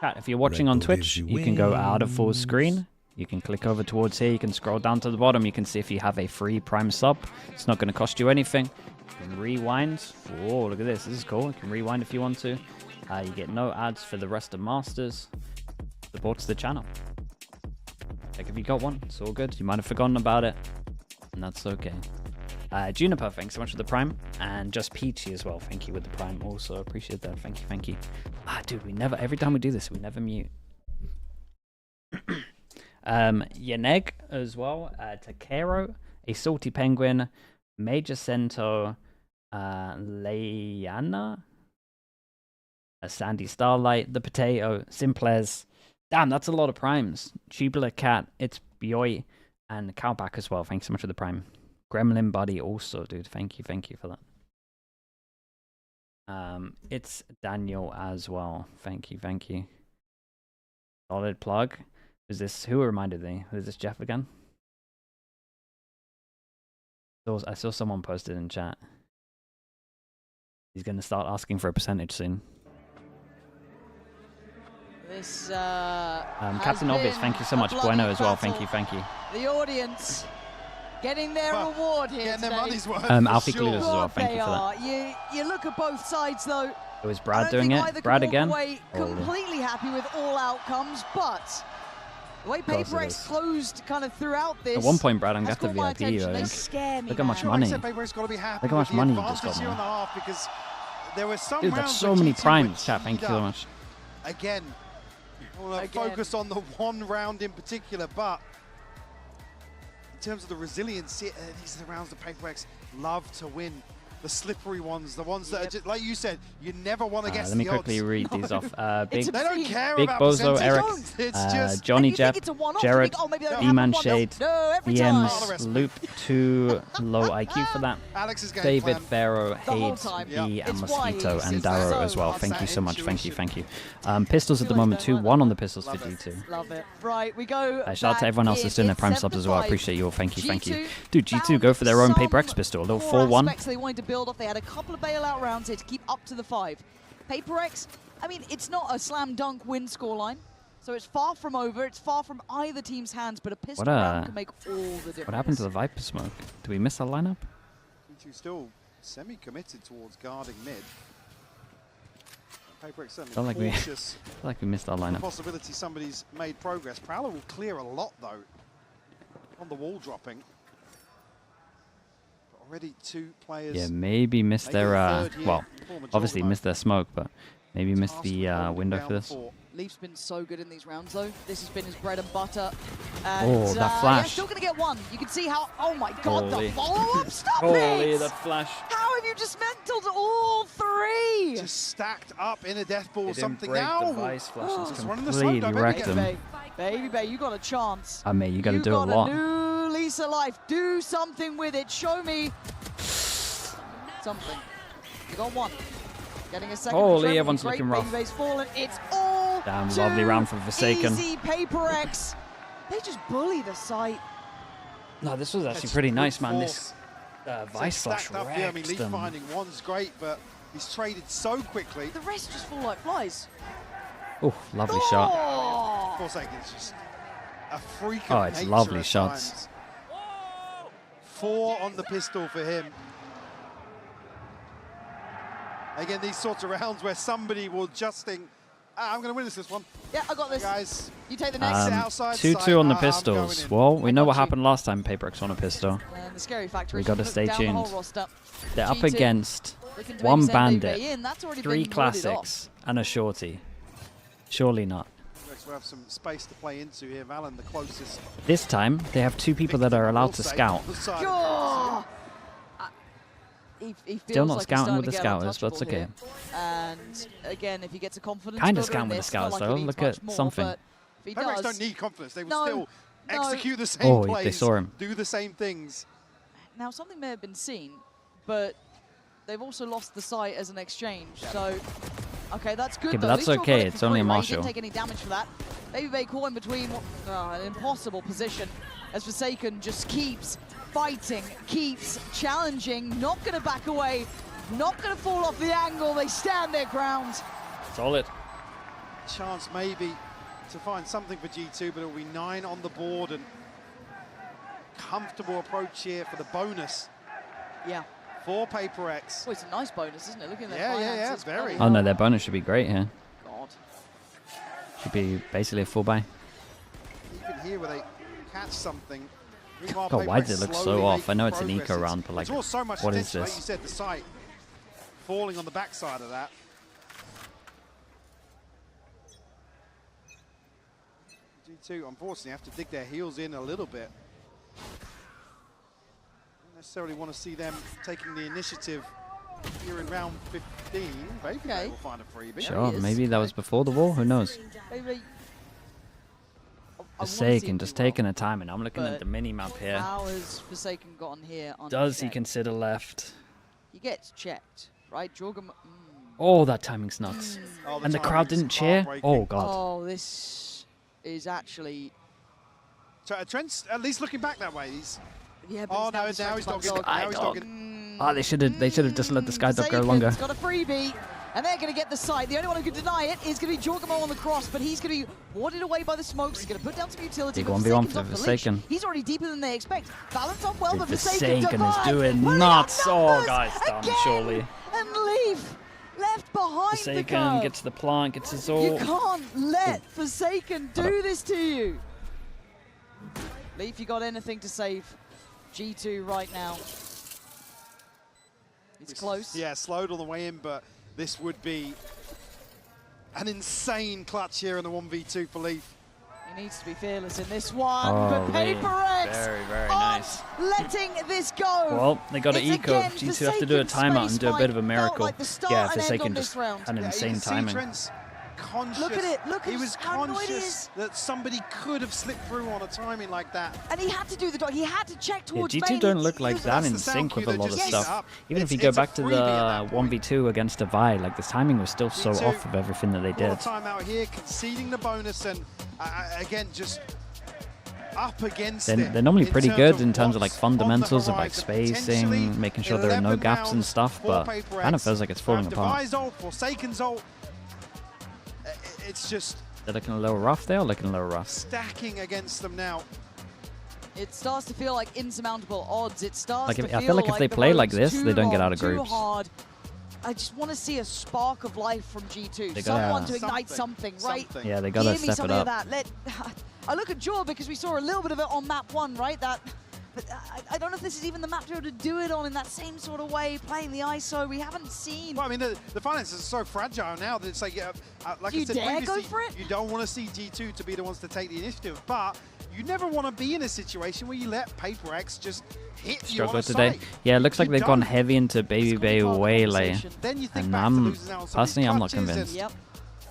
Chat, if you're watching on Twitch, you can go out of full screen. You can click over towards here. You can scroll down to the bottom. You can see if you have a free Prime sub. It's not going to cost you anything. You can rewind. Oh, look at this. This is cool. You can rewind if you want to. You get no ads for the rest of Masters. Supports the channel. Like if you got one, it's all good. You might have forgotten about it, and that's okay. Juniper, thanks so much for the Prime. And Just Peachy as well. Thank you with the Prime. Also appreciate that. Thank you, thank you. Dude, we never, every time we do this, we never mute. Yaneg as well. Takero, a Salty Penguin, Major Cento, Leana, a Sandy Starlight, The Potato, Simples. Damn, that's a lot of primes. Tubular Cat, It's Bioy, and Cowback as well. Thanks so much for the Prime. Gremlin Buddy also, dude. Thank you for that. It's Daniel as well. Thank you. Solid plug. Is this, who reminded me? Is this Jeff again? I saw someone posted in chat. He's going to start asking for a percentage soon. This Captain Obvious, thank you so much. Bueno as well, thank you. The audience getting their reward here today. Their money's worth. Alfie Clueless as well, thank you for that. You look at both sides though. It was Brad doing it. Brad again. Completely happy with all outcomes, but the way PRX closed kind of throughout this. At one point, Brad, I'm got the my VIP. attention. They scare me. Look how much now. money. Like I said, PRX got to be happy Look how much with money the you just got, advantage here man. on the half, because there were some Dude, rounds that's so where many G2 primes. Chat, were thank you so much. Again, I want to focus on the one round in particular, but in terms of the resilience, these are the rounds that PRX love to win. The slippery ones, the ones that are just, like you said, you never want to guess the odds. Let me quickly read these off. Big, they don't care Big about Bozo, percentage. Eric, It's just, Johnny Jeff, Jared, E-Man Shade, EMs, Loop, 2 low IQ for that. Alex's game David, plan. Pharaoh, Hades, B, and Mosquito, and Darrow as well. Thank you so much. Thank you. Pistols at the moment, 2-1 on the Pistols for G2. Love it. Right, we go. Shout out to everyone else that's doing their Prime subs as well. I appreciate you all. Thank you. Dude, G2 go for their own PRX pistol. A little 4-1. They wanted to build off. They had a couple of bailout rounds here to keep up to the 5. PRX, I mean, it's not a slam dunk win scoreline, so it's far from over. It's far from either team's hands, but a pistol round can make all the difference. What happened to the Viper smoke? Do we miss our lineup? G2 still semi-committed towards guarding mid. PRX certainly Felt cautious. like we missed our lineup. The possibility somebody's made progress. Prowler will clear a lot though on the wall dropping. Already 2 players. Yeah, maybe missed their, well, obviously missed their smoke, but maybe missed the window for this. Leaf's been so good in these rounds though. This has been his bread and butter. And, that Yeah, flash. still going to get one. You can see how, oh my god, Holy. the follow-up, stop Holy, it! that flash. How have you dismantled all three? Just stacked up in a death ball, They didn't something break now. the vice flashes Just running the completely side, wrecked them. Baby Bay, you got a chance. I mean, you got to You do a got lot. a new lease of life. Do something with it. Show me something. You got one. Getting a second. Holy, would be everyone's great. looking rough. Baby Bay's fallen. It's all Damn, too lovely round for Forsaken. easy. PRX. They just bully the site. No, this was actually pretty nice, man. This So vice flash stacked up here. I mean, wrecked lead them. finding one's great, but he's traded so quickly. The rest just fall like flies. Oh, lovely shot. Of course, it's just a freak of Oh, it's nature lovely at shots. times. 4 on the pistol for him. Again, these sorts of rounds where somebody will just think, I'm going to win this one. Yeah, I got this. Guys, you take the next. outside 2-2 side. on the I'm going pistols. in. Well, we know what happened last time PRX won a pistol. And the scary factor We is gotta look stay down the whole tuned. roster. They're up G2 against looking to one maybe send bandit, Baby in. That's already 3 been warded off. classics, and a shorty. Surely not. We'll have some space to play into here. Valen, the closest. This time, they have 2 people that are allowed to scout. Oh! He feels Still not like he's scouting starting with to the get scouters, but it's untouchable okay. here. And again, if he gets a confidence Kinda builder scouting in with the this, scouts, not like though. he needs Look much at more, something. but if he PRX does, don't need confidence. They will No, still no. execute the same Oh, plays. they saw him. Do the same things. Now, something may have been seen, but they've also lost the site as an exchange. So, okay, that's good. Okay, but though. At that's least Joel got okay, it it's for only a free, right? He marshal. didn't take any damage for that. Baby Bay caught in between an impossible position as Forsaken just keeps fighting, keeps challenging, not going to back away, not going to fall off the angle. They stand their ground. Solid. Chance maybe to find something for G2, but it'll be 9 on the board and comfortable approach here for the bonus. Yeah. For PRX. Oh, it's a nice bonus, isn't it? Looking at their Yeah, finances. very. Oh no, their bonus should be great here. God. Should be basically a full buy. Even here where they catch something. Meanwhile, God, why PRX does it look slowly so off? making I know it's an progress. eco round, but like, It's all so much what is attention, like this? you said, the site falling on the backside of that. G2, unfortunately, have to dig their heels in a little bit. Don't necessarily want to see them taking the initiative here in round 15. Maybe they will find a freebie. Sure, maybe that was before the wall. Who knows? Baby. Forsaken, just taking a time, and I'm looking But at the mini map here. How has Forsaken gotten here? Does he unchecked? consider left? He gets checked, right? Jorgum. Oh, that timing's nuts. Oh, the And the crowd timing's didn't cheer? heartbreaking. Oh, God. Oh, this is actually. So, Trent's at least looking back that way. He's Yeah, but oh he's no, now now he's distracted by the dogging. dog. Now he's Dog. dogging. Oh, they should have just let the sky dog go longer. Forsaken's got a freebie, and they're going to get the site. The only one who can deny it is going to be Jorgamo on the cross, but he's going to be warded away by the smokes. He's going to put down some utility. Big but 1v1 Forsaken's for off the leash. Forsaken. He's already deeper than they expect. Balance off well, but Forsaken is Forsaken doing pulling nuts. out Oh, numbers guys, done, again, surely. And Leaf left behind the Forsaken curve. gets the plant, gets his all. You can't let Forsaken do this to you. Leaf, you got anything to save G2 right now? It's close. Yeah, slowed on the way in, but this would be an insane clutch here in the 1v2 for Leaf. He needs to be fearless in this one, Oh, but Leaf. PRX Very, very aren't nice. letting this go. Well, they got an It's eco. again G2 have to do a Forsaken timeout and do a bit of a space miracle. felt like the start Yeah, and end Forsaken on just this round. had Yeah, you insane can see timing. Trent's conscious. Look at it, look He at was how annoyed he conscious is. that somebody could have slipped through on a timing like that. And he had to do the dog. He had to check Yeah, towards G2 main. don't look like That's that the in sound sync cue with a that lot of just stuff. gets up. Even if you It's go a back to the freebie at that point. 1v2 against Divide, like the timing was still so G2 off of everything that they Call a did. timeout here, conceding the bonus, and again, just up against They're, it. they're normally pretty good in terms what's of like on the fundamentals of like horizon. Potentially spacing, making sure there are no 11 gaps and rounds stuff, for but PRX. kind of feels like it's falling apart. Devi's ult, Forsaken's ult. It's just They're looking a little rough there, or looking a little rough. stacking against them now. It starts to feel like insurmountable odds. It starts Like, to I feel like if they the play like road's this, too they don't get long, out of too groups. hard. I just want to see a spark of life from G2. They gotta- Someone to ignite something, right? Yeah, they gotta Give me step it something of up. that. I look at Jaw because we saw a little bit of it on map 1, right? But I don't know if this is even the map to be able to do it on in that same sort of way, playing the ISO. We haven't seen. Well, I mean, the finances are so fragile now that it's like, like Do I you said dare go previously, for it? you don't want to see G2 to be the ones to take the initiative, but You never want to be in a situation where you let Paper X just hit you on Struggle a today. site. Yeah, it looks like You they've gone don't. heavy into Baby Bay Waylay. Then you think And back to losing out on some of these personally, I'm not clutches and convinced.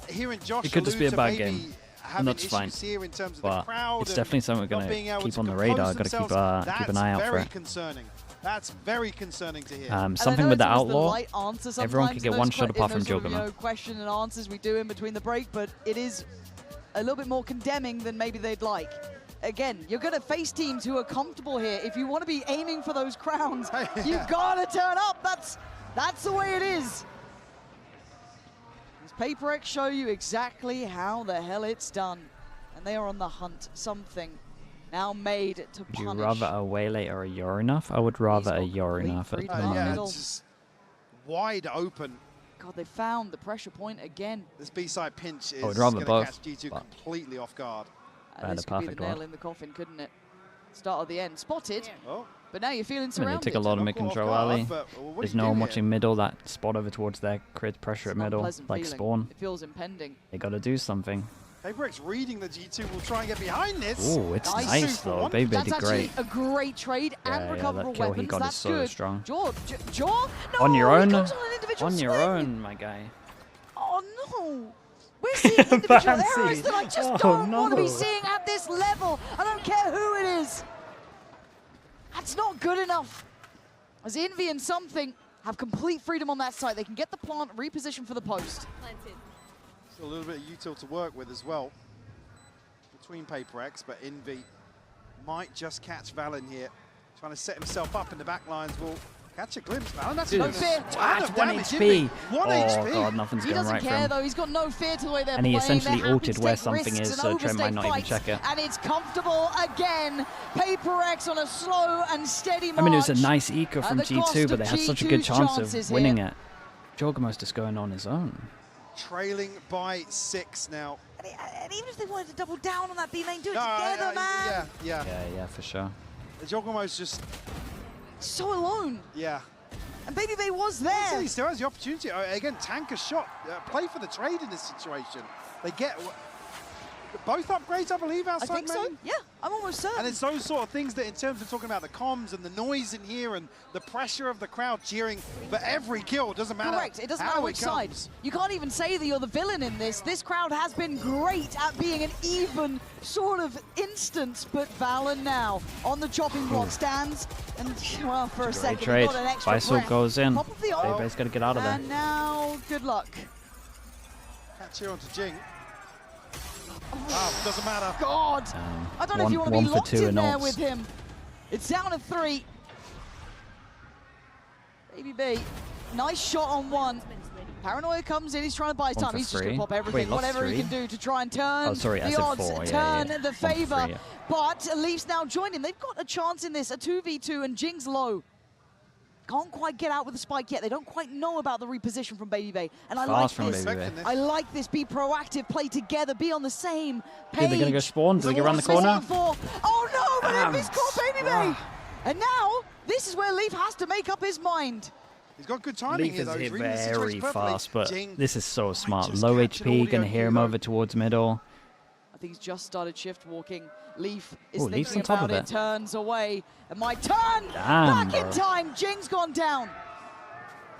Hearing Josh It could just be a allude to bad maybe game. having And that's fine. issues here in terms of But the crowd it's and definitely something we're not being going to able keep to on the compose radar. Got to keep an eye out for very it. concerning. That's very concerning to hear. Something with the Outlaw. Answer Everyone could get one shot apart from Juggernaut. Question and answers we do in between the break, but it is a little bit more condemning than maybe they'd like. Again, you're going to face teams who are comfortable here. If you want to be aiming for those crowns, you've got to turn up. That's the way it is. Does Paper X show you exactly how the hell it's done? And they are on the hunt. Something now made to Would you punish. rather a Waylay or a Yorinov? I would rather a Yorinov at the Yeah, moment. it's just wide open. God, they found the pressure point again. This B-side pinch is I would rather going to both, catch G2 but- completely off guard. And this could be the nail in the coffin, couldn't it? Start of the end. Spotted, but now you're feeling I mean, surrounded. they took a lot of mid-control alley. There's no one watching middle. That spot over towards there creates pressure at middle, Unpleasant like feeling. spawn. It feels impending. They got to do something. Paper X reading the G2 will try and get behind this. Oh, it's nice though. Baby That's did great. actually a great trade and Yeah, recoverable that kill weapons. he got is That's so good. strong. Jaw? No, On your he own. goes on an individual On your swing. own, my guy. Oh no! We're seeing individual Fancy. errors that I just Oh, don't want to be no. seeing at this level. I don't care who it is. That's not good enough. As Envy and Something have complete freedom on that site, they can get the plant repositioned for the post. So a little bit of util to work with as well between Paper X, but Envy might just catch Valen here. Trying to set himself up in the back lines. Will catch a glimpse. Valen, that's No a fear. ton of One damage. HP. One Oh HP. god, nothing's He going doesn't right for care him. though, he's got no fear to the way they're And he playing. essentially They're happy ulted to where take something risks is, and so Trent might overstay not even fights. check it. And it's comfortable again. Paper X on a slow and steady march. I mean, it was a nice eco from At the cost G2, but of they had such a good G2's chance chances of winning here. it. Jorgamo's just going on his own. Trailing by 6 now. And even if they wanted to double down on that B lane, do it No, together, man. Yeah. Yeah, for sure. Jogamo's just, So alone. yeah. And Baby Bay was He there. still has the opportunity. Again, tank a shot. Play for the trade in this situation. They get both upgrades, I believe, outside I think so. main. Yeah, I'm almost certain. And it's those sort of things that, in terms of talking about the comms and the noise in here and the pressure of the crowd cheering for every kill, doesn't matter. Correct. It doesn't how matter which side. comes. You can't even say that you're the villain in this. This crowd has been great at being an even sort of instance, but Valen now on the chopping block stands, and well, for a Great second, trade. he got an extra Faisal breath. goes in. Top of the ult. Baby's got to get out of there. And now, good luck. Catch here onto Jing. Oh, doesn't matter. God, I don't know if you want to be one for locked two in in there ults. with him. It's down to 3. Baby B, nice shot on 1. Paranoia comes in, he's trying to buy his One time. for He's just going 3. to pop everything, Wait, lost whatever he 3? can do to try and turn Oh, sorry, I the said odds, 4, yeah, turn yeah. the 1 for favor. 3, yeah. But Leafs now join him. They've got a chance in this, a 2v2, and Jing's low. Can't quite get out with the spike yet. They don't quite know about the reposition from Baby Bay. And I like Fast from this. Baby Bay. I like this. Be proactive, play together, be on the same page. Dude, they're going to go spawn. Do they get around the corner? Oh no, but Damn. Envy's caught Baby Bay. And now, this is where Leaf has to make up his mind. He's got good timing Leaf here, is though. He's hit reading the very situation perfectly. fast, but Jing this is so smart. just Low captured HP, audio going to hear him here. over towards middle. I think he's just started shift walking. Leaf is Ooh, Leaf's thinking on top about of it, it. turns away. And my turn! Damn, Back in bro. time, Jing's gone down.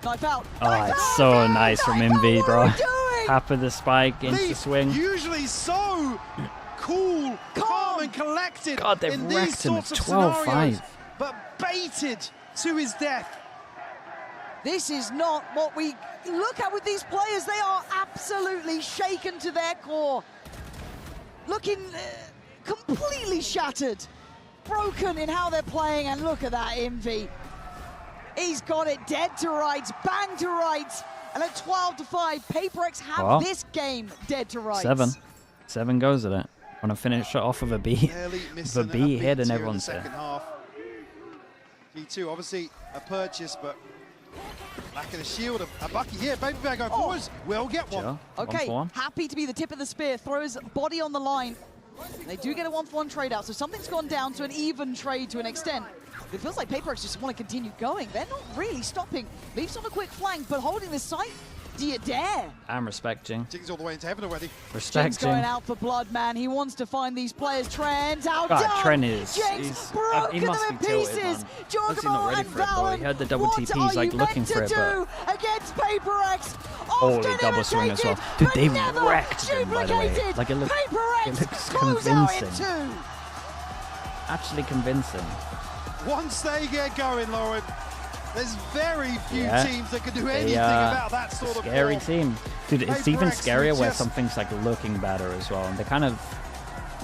Knife out. Oh, Knife it's out! so nice from Envy, what bro. are we doing? Tap of the spike, into Leaf, swing. usually so cool, calm and collected God, they've in these wrecked him. sorts of 12-5. scenarios, but baited to his death. This is not what we look at with these players. They are absolutely shaken to their core. Looking completely shattered. Broken in how they're playing, and look at that Envy. He's got it dead to rights, bang to rights, and at 12-5, Paper X have Wow. this game dead to rights. 7 goes at it. Want to finish it off with a B. Barely With missing a B hit and here in the everyone's second there. half. G2 obviously a purchase, but lacking a shield. A Bucky here. Baby Bear going forwards. Will get one. Sure. Okay, 1-for-1. happy to be the tip of the spear. Throws body on the line. They do get a 1-for-1 trade out, so something's gone down to an even trade to an extent. It feels like Paper X just want to continue going. They're not really stopping. Leafs on a quick flank, but holding this site Do you dare? I'm respecting. Jing's all the way into heaven already. Respecting. Jing's going out for blood, man. He wants to find these players. Trent's outdone. God, Trent is. Jing's broken he must them in be tilted, pieces. man. What's he not Jorgamo ready and for it, bro? He had the double Valorant, TP. He's like looking for it, do but against PRX. holy double swing as well. Dude, they wrecked him, by the way. Like it looks convincing. Actually convincing. Once they get going, Lauren, there's very few teams that can do anything about that sort of scary form. team. Dude, it's even PRX scarier where just something's like looking better as well. And they kind of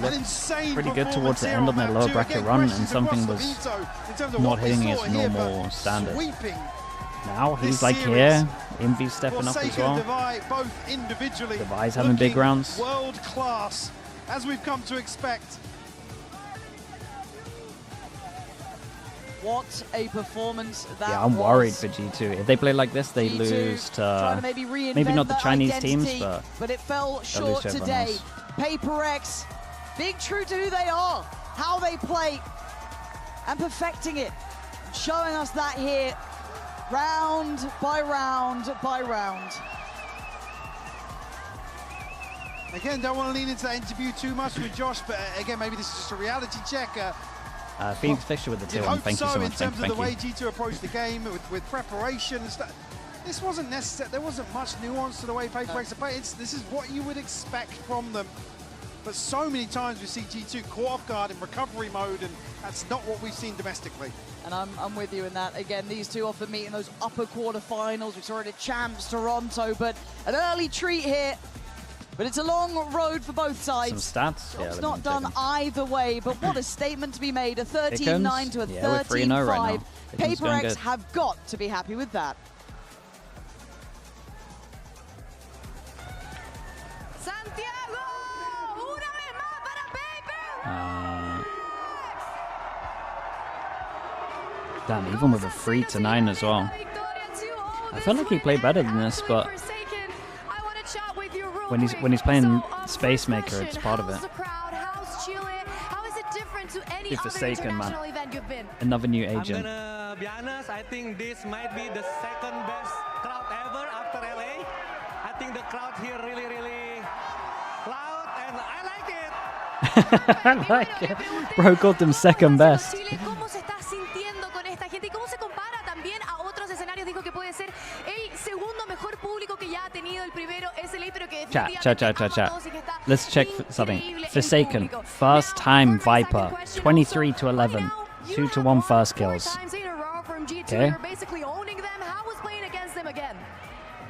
looked insane pretty good towards the end on their lower bracket run, and something was not hitting its normal standard. Now he's like here, Envy's stepping up as well. Both individually Devi's having big rounds. World class, as we've come to expect. What a performance that Yeah, I'm worried for G2. If they play like this, they lose to maybe not the Chinese teams, but it fell short today. PRX, being true to who they are, how they play, and perfecting it, showing us that here, round by round by round. Again, don't want to lean into that interview too much with Josh, but again, maybe this is just a reality check. Phoenix Fisher with the 2-1. Thank you so much. In terms of the way G2 approached the game with preparation and stuff. This wasn't necessary. There wasn't much nuance to the way PRX play. This is what you would expect from them. But so many times we see G2 caught off guard in recovery mode, and that's not what we've seen domestically. And I'm with you in that. Again, these two often meet in those upper quarterfinals. We saw it at Champs Toronto, but an early treat here. But it's a long road for both sides. Some stats. It's not done either way, but what a statement to be made. A 13-9 to a 13-5. Right PRX have got to be happy with that. Santiago, una vez más para PRX. Damn, even with a 3-9 as well. I felt like he played better than this, but when he's playing Space Maker, it's part of it. It's Forsaken, man. Another new agent. I'm gonna be honest, I think this might be the second best crowd ever after LA. I think the crowd here really, really loud, and I like it. I like it. Bro called them second best. ¿Cómo se está sintiendo con esta gente y cómo se compara también a otros escenarios? Dijo que puede ser el segundo mejor público que ya ha tenido. El primero es el pero que Chat. Let's check something. Forsaken, first time Viper, 23-11, 2-1 first kills. Okay. Basically owning them. How was playing against them again?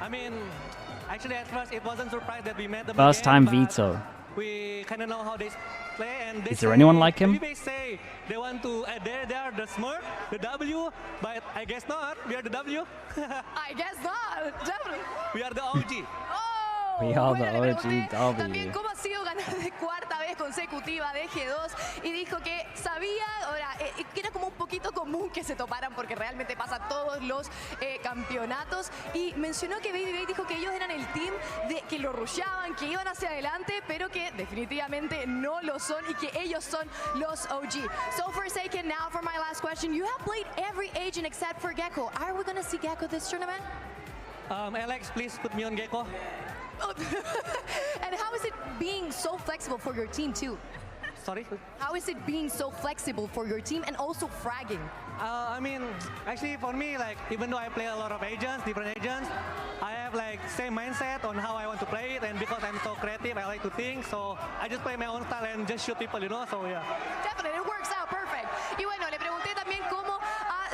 I mean, actually at first it wasn't surprised that we met them First again, time Vito. We kind of know how they play, and they Is there anyone like him? They say they want to, they are the smart, the W, but I guess not. We are the W. I guess not. Definitely. We are the OG. We are the OG También cómo ha sido ganar de cuarta vez consecutiva de G2 y dijo que sabía, ahora, que era como un poquito común que se toparan porque realmente pasa todos los campeonatos, y mencionó que Baby dijo que ellos eran el team que lo rusheaban, que iban hacia adelante, pero que definitivamente no lo son y que ellos son los OG. So Forsaken, now for my last question, you have played every agent except for Gecko. Are we going to see Gecko this tournament? Alex, please put me on Gecko. And how is it being so flexible for your team too? Sorry? How is it being so flexible for your team and also fragging? I mean, actually for me, like, even though I play a lot of agents, different agents, I have like same mindset on how I want to play it, and because I'm so creative, I like to think, so I just play my own style and just shoot people, you know, so yeah. Definitely, it works out perfect. Y bueno, le pregunté también cómo,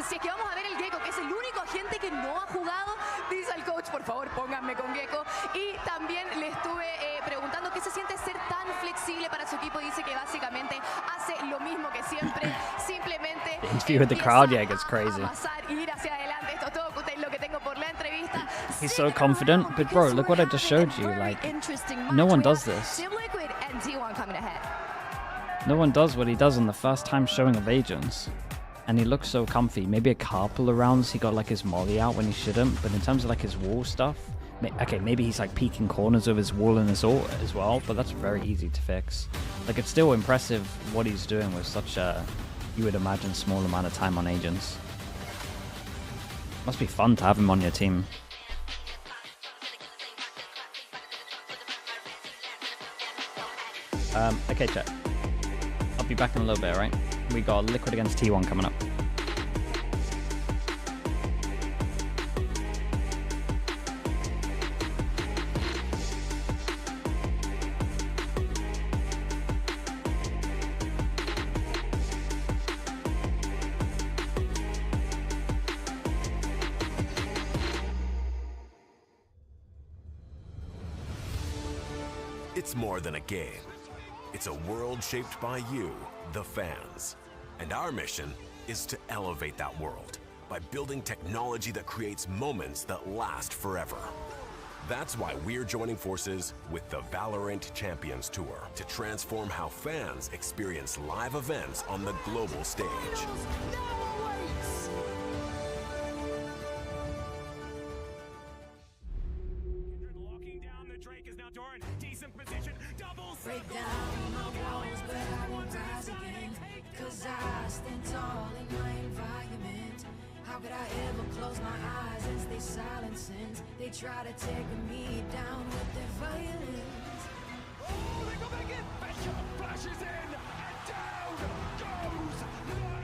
si es que vamos a ver el Gecko, que es el único agente que no ha jugado, dice al coach, por favor, pónganme con Gecko. Y también le estuve preguntando qué se siente ser tan flexible para su equipo. Dice que básicamente hace lo mismo que siempre, simplemente the interview with the crowd, yeah, gets crazy. ir hacia adelante. Esto es todo lo que tengo por la entrevista. He's so confident, but bro, look what I just showed you. Like, no one does this. Liquid and T1 coming ahead. No one does what he does on the first time showing of agents. And he looks so comfy. Maybe a couple of rounds he got like his molly out when he shouldn't, but in terms of like his wall stuff, okay, maybe he's like peeking corners of his wall and his ult as well, but that's very easy to fix. Like, it's still impressive what he's doing with such a, you would imagine, small amount of time on agents. Must be fun to have him on your team. Okay, chat. I'll be back in a little bit, all right? We got Liquid against T1 coming up. It's more than a game. It's a world shaped by you, the fans. And our mission is to elevate that world by building technology that creates moments that last forever. That's why we're joining forces with the Valorant Champions Tour to transform how fans experience live events on the global stage. Break down my walls, but I won't rise again. 'Cause I stand tall in my environment. How could I ever close my eyes and stay silent since they try to take me down with their violence? Oh, they go back in. Becker flashes in, and down goes Knight.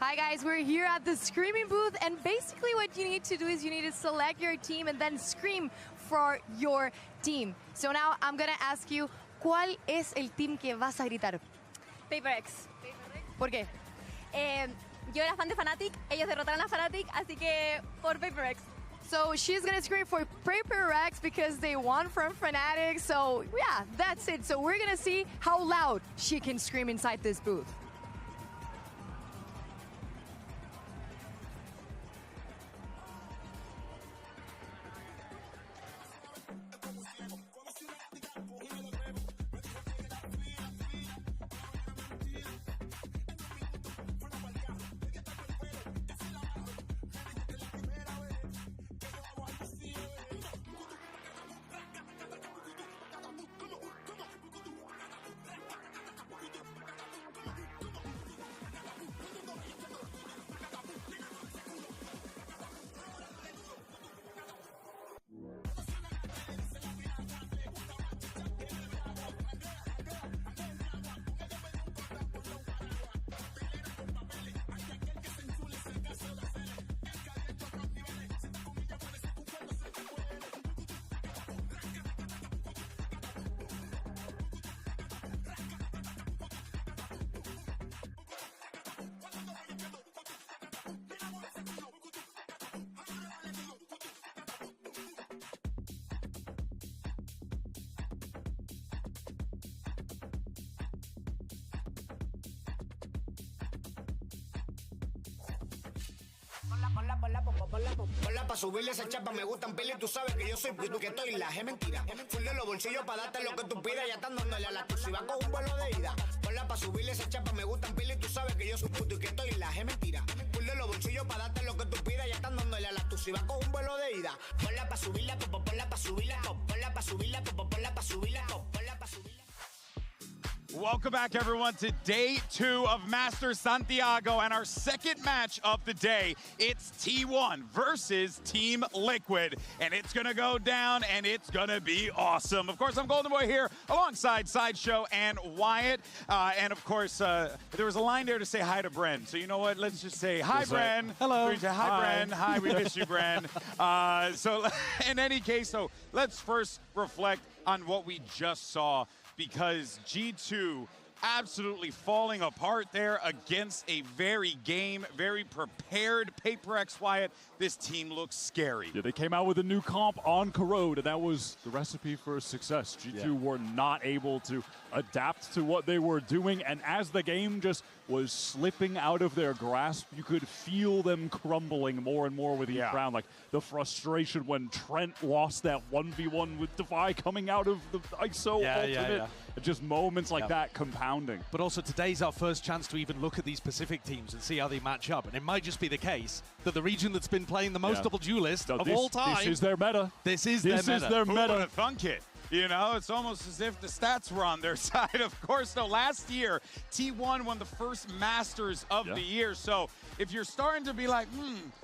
Hi guys, we're here at the screaming booth, and basically what you need to do is you need to select your team and then scream for your team. So now I'm gonna ask you, ¿cuál es el team que vas a gritar? PRX. ¿Por qué? Yo era fan de Fnatic, ellos derrotaron a Fnatic, así que por PRX. So she's gonna scream for PRX because they won from Fnatic. So yeah, that's it. So we're gonna see how loud she can scream inside this booth. Ponla pa' subirle esa chapa, me gustan pila y tú sabes que yo soy puto que estoy la es mentira. Full de los bolsillos pa' darte lo que tú pidas, ya están dándole a la tuya y va con un vuelo de ida. Ponla pa' subirle esa chapa, me gustan pila y tú sabes que yo soy puto y que estoy la es mentira. Full de los bolsillos pa' darte lo que tú pidas, ya están dándole a la tuya y va con un vuelo de ida. Ponla pa' subirla, ponla pa' subirla, ponla pa' subirla, ponla pa' subirla, ponla pa' subirla. Welcome back, everyone, to day 2 of Master Santiago and our second match of the day. It's T1 versus Team Liquid, and it's going to go down, and it's going to be awesome. Of course, I'm Golden Boy here alongside Sideshow and Wyatt. And, of course, there was a line there to say hi to Bren. So, you know what? Let's just say hi, Bren. Hello. Hi, Bren. Hi, we miss you, Bren. So, in any case, so let's first reflect on what we just saw, because G2 absolutely falling apart there against a very prepared PRX. Wyatt. This team looks scary. Yeah, they came out with a new comp on Corrode, and that was the recipe for success. G2 were not able to adapt to what they were doing, and as the game just was slipping out of their grasp. You could feel them crumbling more and more with each round. Like the frustration when Trent lost that 1v1 with Defy coming out of the ISO ultimate. Just moments like that compounding. But also today's our first chance to even look at these Pacific teams and see how they match up. And it might just be the case that the region that's been playing the most double duelist of all time. This is their meta. This is their meta. Who would have thunk it? You know, it's almost as if the stats were on their side. Of course, though, last year, T1 won the first Masters of the year. So if you're starting to be like,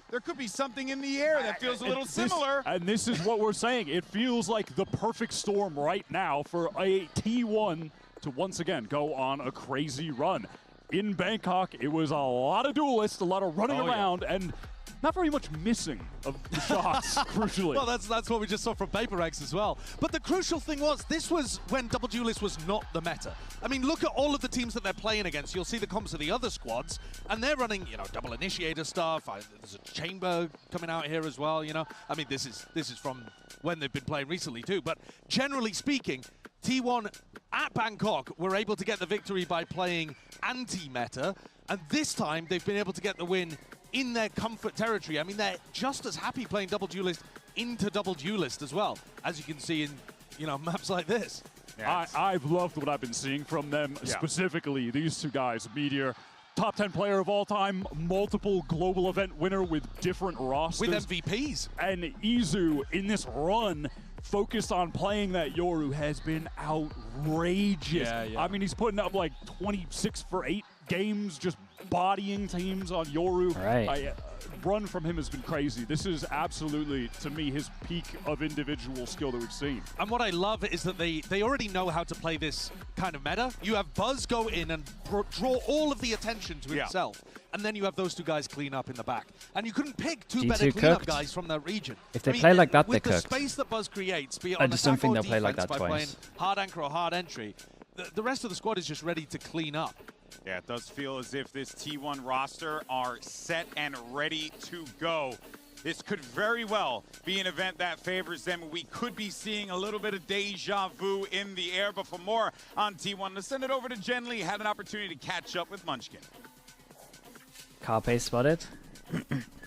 there could be something in the air that feels a little similar. And this is what we're saying. It feels like the perfect storm right now for a T1 to once again go on a crazy run. In Bangkok, it was a lot of duelists, a lot of running around, and not very much missing of the shots, crucially. Well, that's what we just saw from PRX as well. But the crucial thing was, this was when double duelist was not the meta. I mean, look at all of the teams that they're playing against. You'll see the comps of the other squads, and they're running, you know, double initiator stuff. There's a chamber coming out here as well, you know. I mean, this is from when they've been playing recently too. But generally speaking, T1 at Bangkok were able to get the victory by playing anti-meta, and this time they've been able to get the win in their comfort territory. I mean, they're just as happy playing double duelist into double duelist as well, as you can see in, you know, maps like this. I've loved what I've been seeing from them, specifically these two guys. Meteor, top 10 player of all time, multiple global event winner with different rosters. With MVPs. And Izu, in this run, focused on playing that Yoru, has been outrageous. I mean, he's putting up like 26 for 8 games, just bodying teams on Yoru. Run from him has been crazy. This is absolutely, to me, his peak of individual skill that we've seen. And what I love is that they already know how to play this kind of meta. You have Buzz go in and draw all of the attention to himself, and then you have those two guys clean up in the back. And you couldn't pick two better cleanup guys from that region. If they play like that, they're cooked. With the space that Buzz creates, be it on attack or defense, like that by playing hard anchor or hard entry, the rest of the squad is just ready to clean up. Yeah, it does feel as if this T1 roster are set and ready to go. This could very well be an event that favors them. We could be seeing a little bit of deja vu in the air, but for more on T1, let's send it over to Jen Lee. Had an opportunity to catch up with Munchkin. Carpe spotted.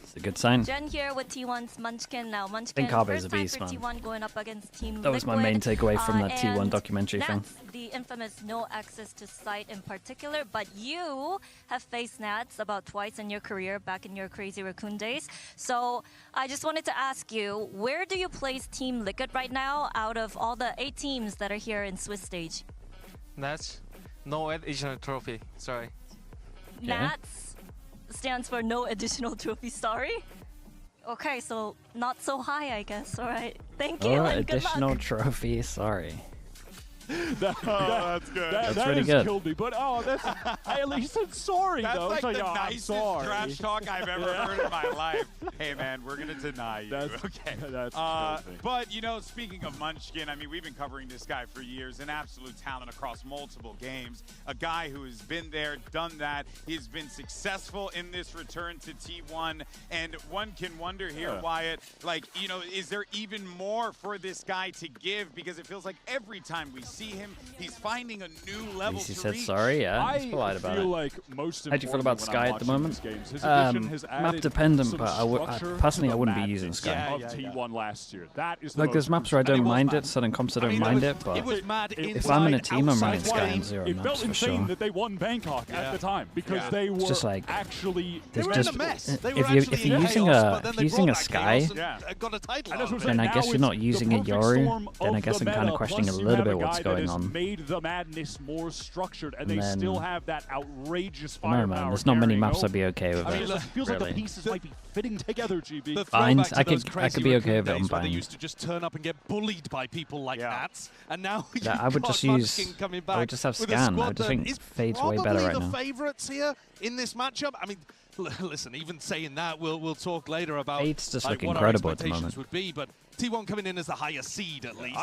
It's a good sign. Jen here with T1's Munchkin. Now, Munchkin, I think Carpe's first a time beast, for man. T1 going up against Team That was my main takeaway from that T1 documentary thing. Nats, the infamous no access to site in particular, but you have faced Nats about twice in your career, back in your Crazy Raccoon days. So I just wanted to ask you, where do you place Team Liquid right now out of all the 8 teams that are here in Swiss stage? Nats, no additional trophy, sorry. Nats stands for no additional trophy, sorry? Okay, so not so high, I guess. All right, thank you and good luck. Additional trophy, sorry. That's good. That's that pretty has good. killed me, but I at least said sorry, That's though. like so, the I'm nicest sorry. trash talk I've ever heard in my life. Hey, man, we're going to deny you. Okay. That's but, you know, speaking of Munchkin, I mean, we've been covering this guy for years. An absolute talent across multiple games. A guy who has been there, done that. He's been successful in this return to T1. And one can wonder here, Wyatt, like, you know, is there even more for this guy to give? Because it feels like every time we see him, he's finding a new level He to said reach. sorry, yeah. He's polite about it. like most How do you feel about importantly when Sky I'm at the watching moment? these games, his addition has Map added dependent, some but structure personally to I the wouldn't be madness using Sky. of T1 last year. That is the Like most there's maps where I crucial. don't mind it, certain comps I don't mind it, but if I'm in a team, I'm running Sky and zero It maps felt for insane sure. that they won Bangkok at the time because they were just like actually there's They were just in a mess. They were if you actually if you're in using chaos, a but then if they you're using brought a that Sky, chaos and got a title out of it. then I guess you're not using a Yoru. Then I guess I'm kind of questioning a little bit what's going on. Made the madness more structured, and And they still then- have that outrageous No firepower. man, there's not many carrying maps I'd over. be okay with. I mean, it, it feels like really. the pieces might be fitting together, GB. The Bind, throwback to I those could Crazy be okay Raccoon with it on days where they bind. used to just turn up and get bullied by people like Nats, and now Yeah, I you've would got just Munchkin use. coming I would back just have with a Scan. I squad just that think is Fade's way better right probably now. the favourites here in this matchup. I mean, listen, even saying that, we'll talk later about Fade's just like, looking what incredible our at the expectations moment. would be, but T1 coming in as the higher seed, at least.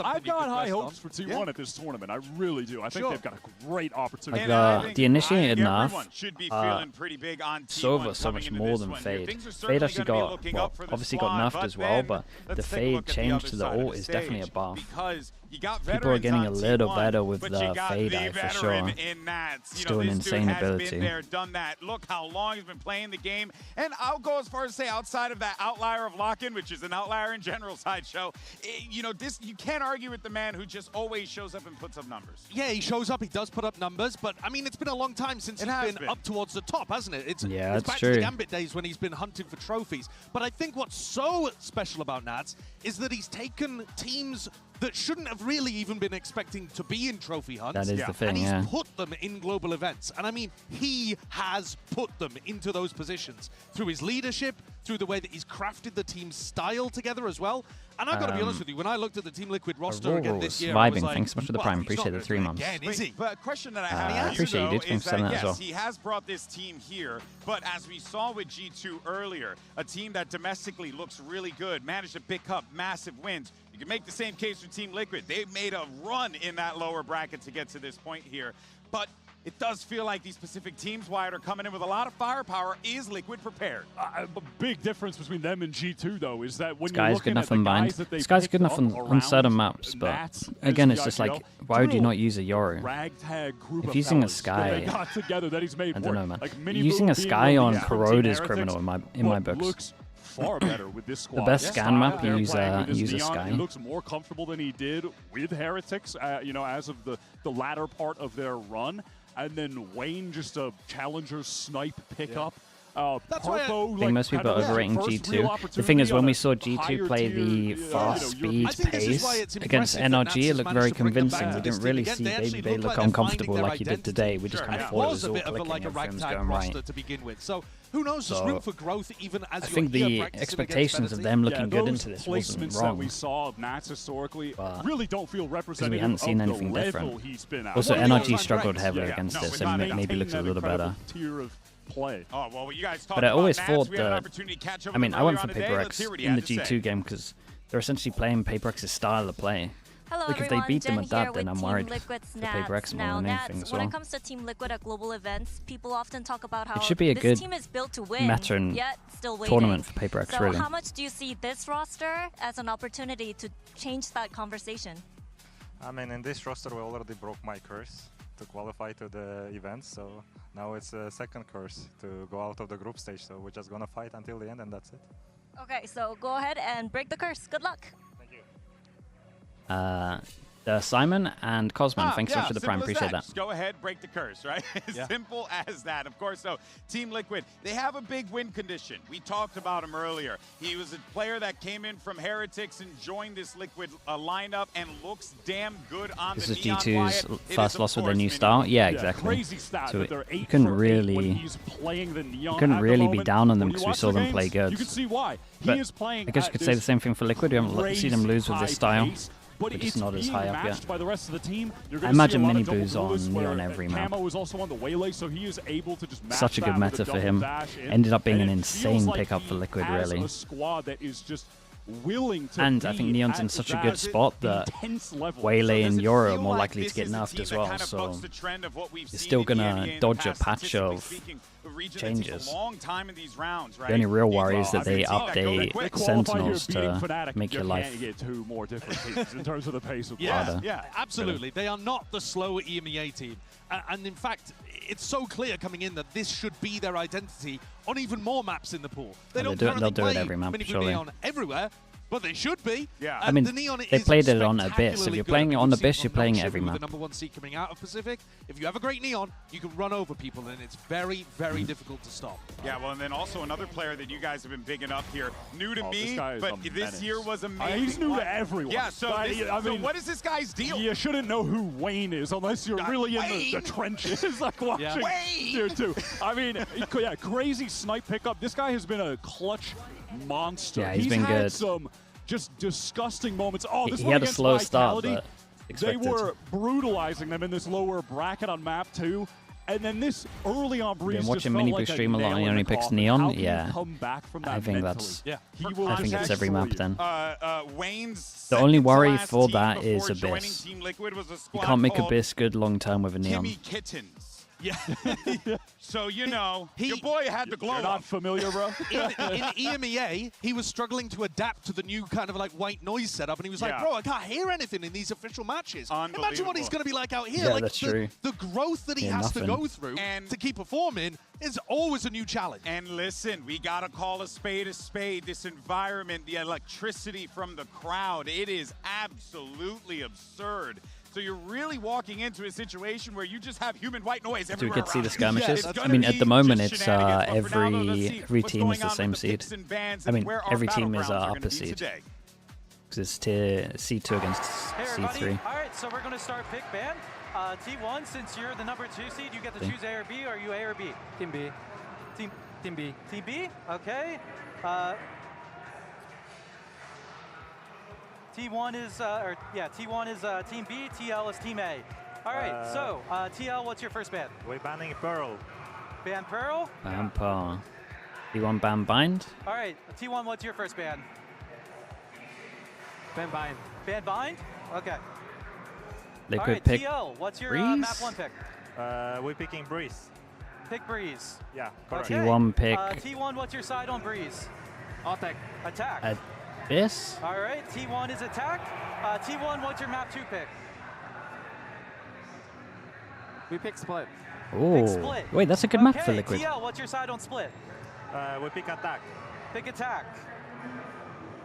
I've got high hopes for T1 at this tournament. I really do. I think they've got a great opportunity. Like the initiated nerf, should be feeling pretty big on T1 Sova so much more than Fade. Fade actually got, well, obviously got nerfed as well, but the Fade change to the ult is definitely a buff. People are getting a little better with the Fade Eye for sure. Still an insane ability. Done that. Look how long he's been playing the game. And I'll go as far as say outside of that outlier of lock-in, which is an outlier in general sideshow, you know, this you can't argue with the man who just always shows up and puts up numbers. Yeah, he shows up, he does put up numbers, but I mean, it's been a long time since he's been up towards the top, hasn't it? It's back to the Gambit days when he's been hunting for trophies. But I think what's so special about Nats is that he's taken teams that shouldn't have really even been expecting to be in trophy hunts. That is the thing, and he's put them in global events. And I mean, he has put them into those positions through his leadership, through the way that he's crafted the team's style together as well. And I've got to be honest with you, when I looked at the Team Liquid roster again this year, I was like, thanks so much for the prime. Appreciate the 3 months. Again, is he? But a question that I have appreciate you, dude. Thanks for saying that as well. He has brought this team here, but as we saw with G2 earlier, a team that domestically looks really good, managed to pick up massive wins. You can make the same case for Team Liquid. They've made a run in that lower bracket to get to this point here. But it does feel like these specific teams, Wyatt, are coming in with a lot of firepower. Is Liquid prepared? A big difference between them and G2, though, is that when This you're guy's looking good enough at the on bind. guys that they This guy's good enough picked up on certain maps, but Nats, again, it's SGI, just like, why would you not use a Yoru? Ragtag group If of using a fellas that they Sky, got together that he's made I don't know, man. Like Using a Sky on Corrode is criminal in my books. Looks far better with this squad. The best scan map, They're use playing with a this Neon. Sky. He looks more comfortable than he did with Heretics, you know, as of the latter part of their run. And then Wayne, just a challenger snipe pickup. That's why I think most people are overrating G2. The thing is, when we saw G2 play the fast speed pace against NRG, it looked very convincing. We didn't really see Baby Bay look uncomfortable like he did today. We just kind of thought it was all clicking and everything was going right. To begin with. So who knows, there's room for growth even as I think the expectations of them looking good into this wasn't placements wrong. that we saw of Nats historically really don't feel representative we hadn't seen of anything the different. level he's been at. Also, NRG struggled heavily against this and maybe looks a little better. Tier of play. Oh, well, you guys But I always thought we had an that, opportunity to catch up I mean, with I went for him earlier on today. PRX Let's hear what he in had the to say. G2 game because they're essentially playing PRX's style of play. Hello Like, if they everyone, beat them Jen at that, here then with I'm Team worried Liquid's for Nats. PRX more Now, than Nats, anything as when well. it comes to Team Liquid at global events, people often talk about how It should be a this good team is built to win, meta and yet still waiting. tournament for PRX, so really. how much do you see this roster as an opportunity to change that conversation? I mean, in this roster, we already broke my curse to qualify to the events, so now it's a second curse to go out of the group stage, so we're just gonna fight until the end, and that's it. Okay, so go ahead and break the curse. Good luck. Thank you. Simon and Cosman, thanks so much for the prime. Appreciate that. Just go ahead, break the curse, right? Simple as that. Of course, so Team Liquid, they have a big win condition. We talked about him earlier. He was a player that came in from Heretics and joined this Liquid lineup and looks damn good on This the is Neon G2's Wyatt. first loss with their new style. Yeah, exactly. Crazy stat So that they're 8 you couldn't for 8 really, when he's playing the Neon you couldn't at the really be moment. down on them When because you we watch saw the them play games, good. You can see why. But He is playing I guess you could say the same thing for Liquid. We haven't seen them lose with this style. But We're it's just not as high up matched yet. by the rest of the team. You're I gonna imagine see a lot mini of double boos on duelists where Neon every map. Camo is also on the Waylay, so he is able to just match Such a good that with meta for double him. dash in. Ended up being And an it feels insane like pickup he for Liquid, has really. a squad that is just willing to And I think Neon's in such a good spot that Waylay and Yoro are more likely to get nerfed as well, so you're still going to dodge a patch of changes. The only real worry is that they update Sentinels to make your life can't get two more different teams in terms of the pace of play. Yeah, absolutely. They are not the slow EMEA team. And in fact, it's so clear coming in that this should be their identity on even more maps in the pool. They don't they'll do it play every map, Mini Blue surely. Neon everywhere, but they should be. Yeah. I mean, the Neon they is played it on Abyss. If you're playing it on We've seen Abyss, you're from playing it Noxious, every who were map. the number 1 seed coming out of Pacific. If you have a great Neon, you can run over people, and it's very, very difficult to stop. Yeah, well, and then also another player that you guys have been bigging up here, new to me, guy is but a this menace. year was amazing. He's new to everyone. Yeah, so, I mean, what is this guy's deal? You shouldn't know who Wayne is unless you're really in the trenches, like watching Tier 2. I mean, yeah, crazy snipe pickup. This guy has been a clutch monster. Yeah, he's been had good. some just disgusting moments. Oh, this He one had a against slow start, Vitality, but they expected. were brutalizing them in this lower bracket on map 2. And then this early on, Breeze Been just watching felt Mini like Boo a stream a lot, nail and he in only the picks coffin. Neon. How can you Yeah, come back from that I think mentally? that's. Yeah, I think it's every map then. Wayne's The only second to worry last for team that before is joining Abyss. Team Liquid was a You squad can't make called Abyss good long term with a Neon. Timmy Kittens. Yeah. So, you know, your boy had the glow You're up. not familiar, bro? in EMEA, he was struggling to adapt to the new kind of like white noise setup, and he was like, Yeah. bro, I can't hear anything in these official matches. Imagine what he's going to be like out here. Yeah, like that's true. The growth that he Yeah, has to nothing. go through to keep performing is always a new challenge. And listen, we got to call a spade a spade. This environment, the electricity from the crowd, it is absolutely absurd. So you're really walking into a situation where you just have human white noise So we everywhere get to see the around you. skirmishes. It's I gonna mean, be at the moment, just it's shenanigans, but for now, though, let's see every what's team going is the on same with the seed. picks and bans I and mean, where our every team is battlegrounds are upper gonna be seed. today. Because it's tier C2 against Hey everybody. C3. All right, so we're going to start pick ban. T1, since you're the number 2 seed, you get to Okay. choose A or B. Are you A or B? Team B. Team B. Team B? Okay. T1 is, T1 is Team B, TL is Team A. All right, so TL, what's your first ban? We're banning Pearl. Ban Pearl? Bam par. T1 Bam Bind. All right, T1, what's your first ban? Ban Bind. Ban Bind? Okay. Liquid All right, pick TL, what's your Breeze. map 1 pick? We're picking Breeze. Pick Breeze. Yeah, correct. Okay. T1 pick T1, what's your side on Breeze? Attack. Attack. Abyss. All right, T1 is attack. T1, what's your map 2 pick? We pick Split. Oh, Split. wait, that's a good map for Okay, Liquid. TL, what's your side on Split? We pick Attack. Pick attack.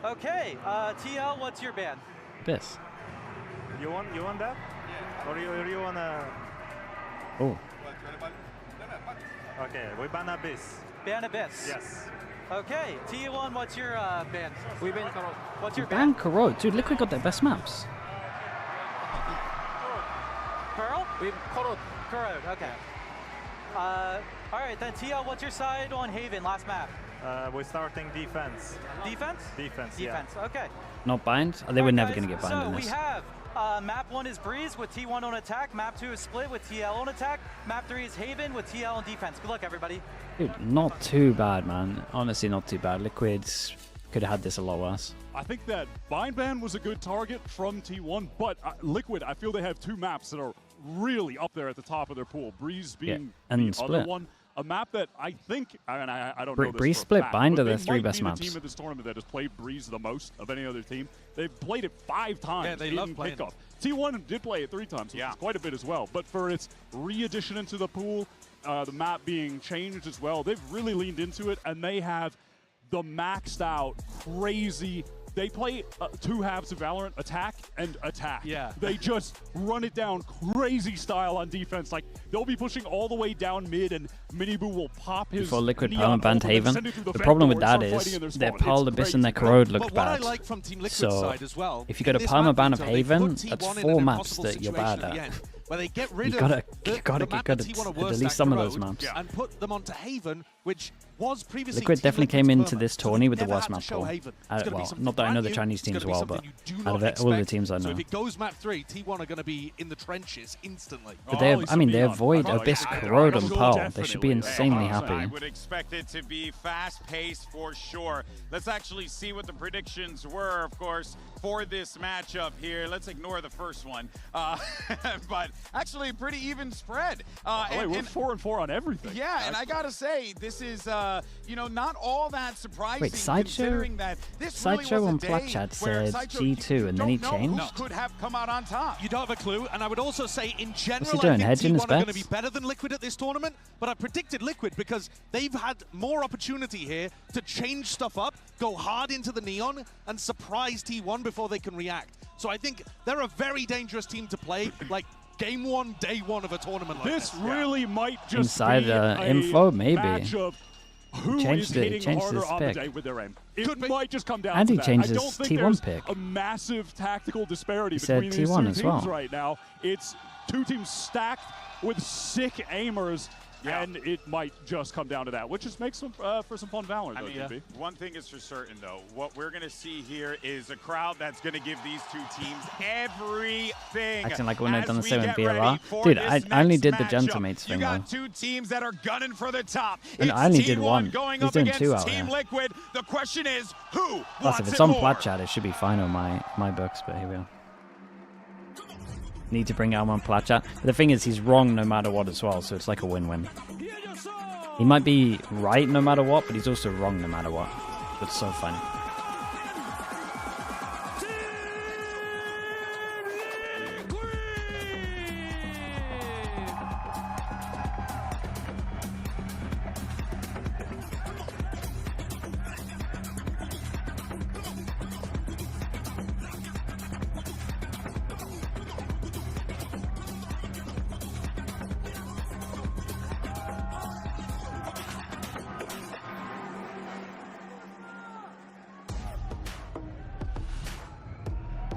Okay, TL, what's your ban? Abyss. You want that? Or you wanna? Oh, Okay, we ban Abyss. Ban Abyss. Yes. Okay, T1, what's your ban? We ban Corrode. What's your Ban ban? Corrode. Dude, Liquid got their best maps. Pearl? We Corrode. Corrode, okay. All right, then TL, what's your side on Haven, last map? We're starting defense. Defense? Defense. Defense, okay. Not bind? Oh, they were Alright, never guys, going to get banned so in we this. have map 1 is Breeze with T1 on attack. Map 2 is Split with TL on attack. Map 3 is Haven with TL on defense. Good luck, everybody. Dude, not too bad, man. Honestly, not too bad. Liquids could have had this a lot worse. I think that Bind Ban was a good target from T1, but Liquid, I feel they have 2 maps that are really up there at the top of their pool. Breeze being and the Split. other one. A map that I think, and I don't know this Breeze, for a Split, fact, Bind but are their they 3 might best be the maps. team at this tournament that has played Breeze the most of any other team. They've played it 5 times Yeah, they in love playing kickoff. T1 did play it 3 times, which is quite a bit as well. But for its re-addition into the pool, the map being changed as well, they've really leaned into it, and they have the maxed out, crazy. They play 2 halves of Valorant, attack and attack. Yeah. They just run it down crazy style on defense. Like, they'll be pushing all the way down mid, and Miniboo will pop his Before Liquid neon perma-banned ult and then Haven, send it through the vent problem with door and that start is fighting in their their spawn. Pearl, It's Abyss, and their crazy. Corrode looked But what I bad. like from Team Liquid's So, side as well, if you go to in this perma map ban of veto, they put Haven, T1 that's in an 4 maps impossible that you're situation bad at the at. end, where they get rid You of gotta the get map good that at T1 are at worst least at, some of those Corrode, maps. and put them onto Haven, which was previously Liquid Team definitely Liquid's came into perma, this so tourney they've with the never worst had to map show pool. Haven. It's gonna be Well, something not that I know the brand Chinese new. teams It's gonna well, be but something you do out not of it, all the expect. teams I So know. if it goes map 3, T1 are going to be in the trenches instantly. But they have, I mean, they avoid Abyss, Corrode, and Pearl. They should be insanely I happy. would expect it to be fast-paced for sure. Let's actually see what the predictions were, of course, for this matchup here. Let's ignore the first one. But actually, pretty even spread. We're 4-4 on everything. Yeah, and I gotta say, this is, not all that surprising. Wait, Sideshow? Considering that this Sideshow really on was a Black day Chat where said Sideshow, G2, and then he don't know changed. who could have come out on top. You don't have a clue, and I would also say, in general, he doing, I think hedging his T1 are going to bets? be better than Liquid at this tournament, but I predicted Liquid because they've had more opportunity here to change stuff up, go hard into the Neon, and surprise T1 before they can react. So I think they're a very dangerous team to play, like game 1, day 1 of a tournament like this. This really might just Inside be a info, maybe. match of who Changed is it, hitting changed harder his on the pick. day with their aim. It might just come down And to he that. changed I don't his think T1 there's pick. a massive tactical disparity He said between these T1 two as teams well. right now. It's 2 teams stacked with sick aimers. and it might just come down to that, which just makes some, for some fun Valorant. I mean, one thing is for certain, though. What we're going to see here is a crowd that's going to give these two teams everything. Acting like when I've done the same in BLR. Dude, I only did the Gentamates thing, You though. got two teams that are gunning for the top. And I only did one. He's doing two out Team there. Liquid. The question is, who Plus, wants if it's it on more? Plat Chat, it should be fine on my books, but here we are. Need to bring Elmo on Plat Chat. But the thing is, he's wrong no matter what as well, so it's like a win-win. He might be right no matter what, but he's also wrong no matter what. It's so funny.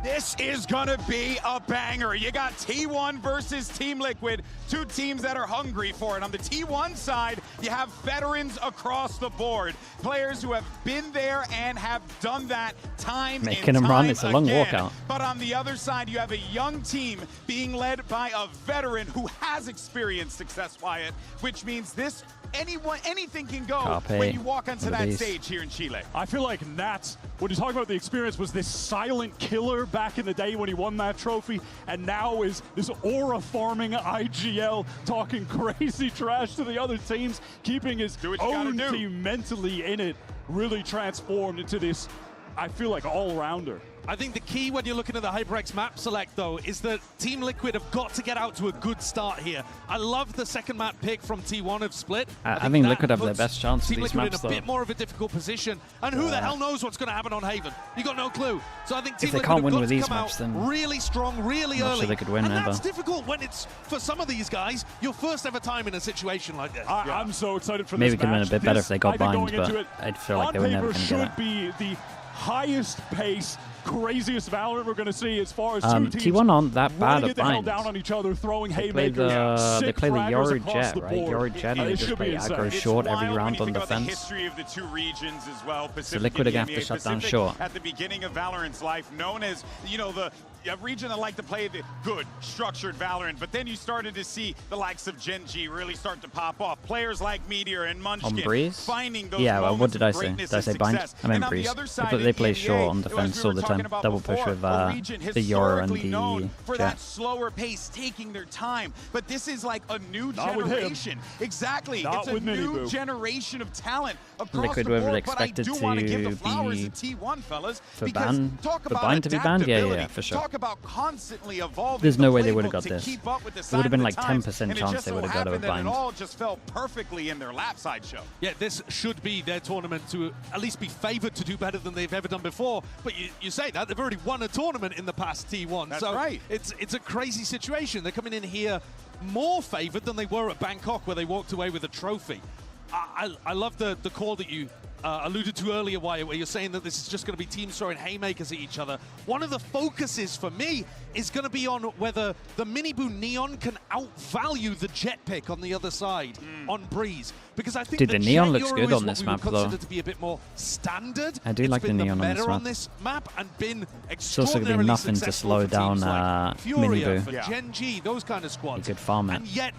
This is gonna be a banger. You got T1 versus Team Liquid, two teams that are hungry for it. On the T1 side, you have veterans across the board, players who have been there and have done that time Making and them time run, it's a long again. walkout. But on the other side, you have a young team being led by a veteran who has experienced success, Wyatt, which means anything can go Carpe, when you walk onto that Release. stage here in Chile. I feel like Nats, when he's talking about the experience, was this silent killer back in the day when he won that trophy, and now is this aura farming IGL, talking crazy trash to the other teams, keeping his own team mentally in it, really transformed into this, I feel like, all-rounder. I think the key when you're looking at the HyperX map select, though, is that Team Liquid have got to get out to a good start here. I love the second map pick from T1 of Split. I think Liquid have their best chance Team of these Liquid maps, in a though. bit more of a difficult position. And who the hell knows what's going to happen on Haven? You got no clue. So I think Team If they Liquid can't have win got with to these come maps, out then really strong, really I'm not early. sure they could win and ever. that's difficult when it's, for some of these guys, your first ever time in a situation like this. I'm so excited for Maybe this could win a match. bit better This, if they got I think bind, going into but it, I'd feel like they were never on going paper to get should be the highest pace, craziest Valorant we're going to see as far as two teams T1 aren't that bad running at it the hell bind. down on each other, throwing They play haymakers. they play the fraggers Yoru across Jet, the right? board. Yoru Jet, and It they just should be play insane. aggro It's short every Wild when round you on think about the defense. history of the two regions as well. Pacific Liquid are and gonna have to EMEA. shut down Pacific short. At the beginning of Valorant's life, known as, you know, the a region that liked to play the good, structured Valorant, but then you started to see the likes of Gen G really start to pop off. Players like Meteor and Munchkin On Breeze? finding those Yeah, well, what moments did I of say? greatness Did I and say bind? success. I meant And on the Breeze. other side They in play EMEA, short on as we defense were all the talking time. about Double push before, with a region the Yoru and historically known for the that Jet. slower pace, taking their time. But this is like a new Not with him. generation. Exactly. Not It's a with new Miniboo. generation of talent across Liquid the were board. expected but I do want to give the to flowers be to T1, fellas. for because ban- talk for about bind to be banned? Yeah, adaptability. for sure. Talk about constantly evolving. There's no way they the would have playbook got to this. keep up with the It would have been sign like of the times, 10% and it chance just they so would have got a happened that bind. It all just fell perfectly in their lap side show. Yeah, this should be their tournament to at least be favored to do better than they've ever done before. But you say that, they've already won a tournament in the past T1. That's so right. It's a crazy situation. They're coming in here more favored than they were at Bangkok, where they walked away with a trophy. I love the call that you alluded to earlier, Wyatt, where you're saying that this is just going to be teams throwing haymakers at each other. One of the focuses for me is going to be on whether the Miniboo Neon can outvalue the Jet pick on the other side on Breeze. Because I think Dude, the Jet Neon looks Yoru good is on what this we map, would though. consider to be a bit more standard. I do It's like the been Neon on meta this on map. this map and been It's also going to be extraordinarily nothing to successful slow for down teams like Furia, Miniboo. for Gen G, those kind of squads. You could farm it. And yet,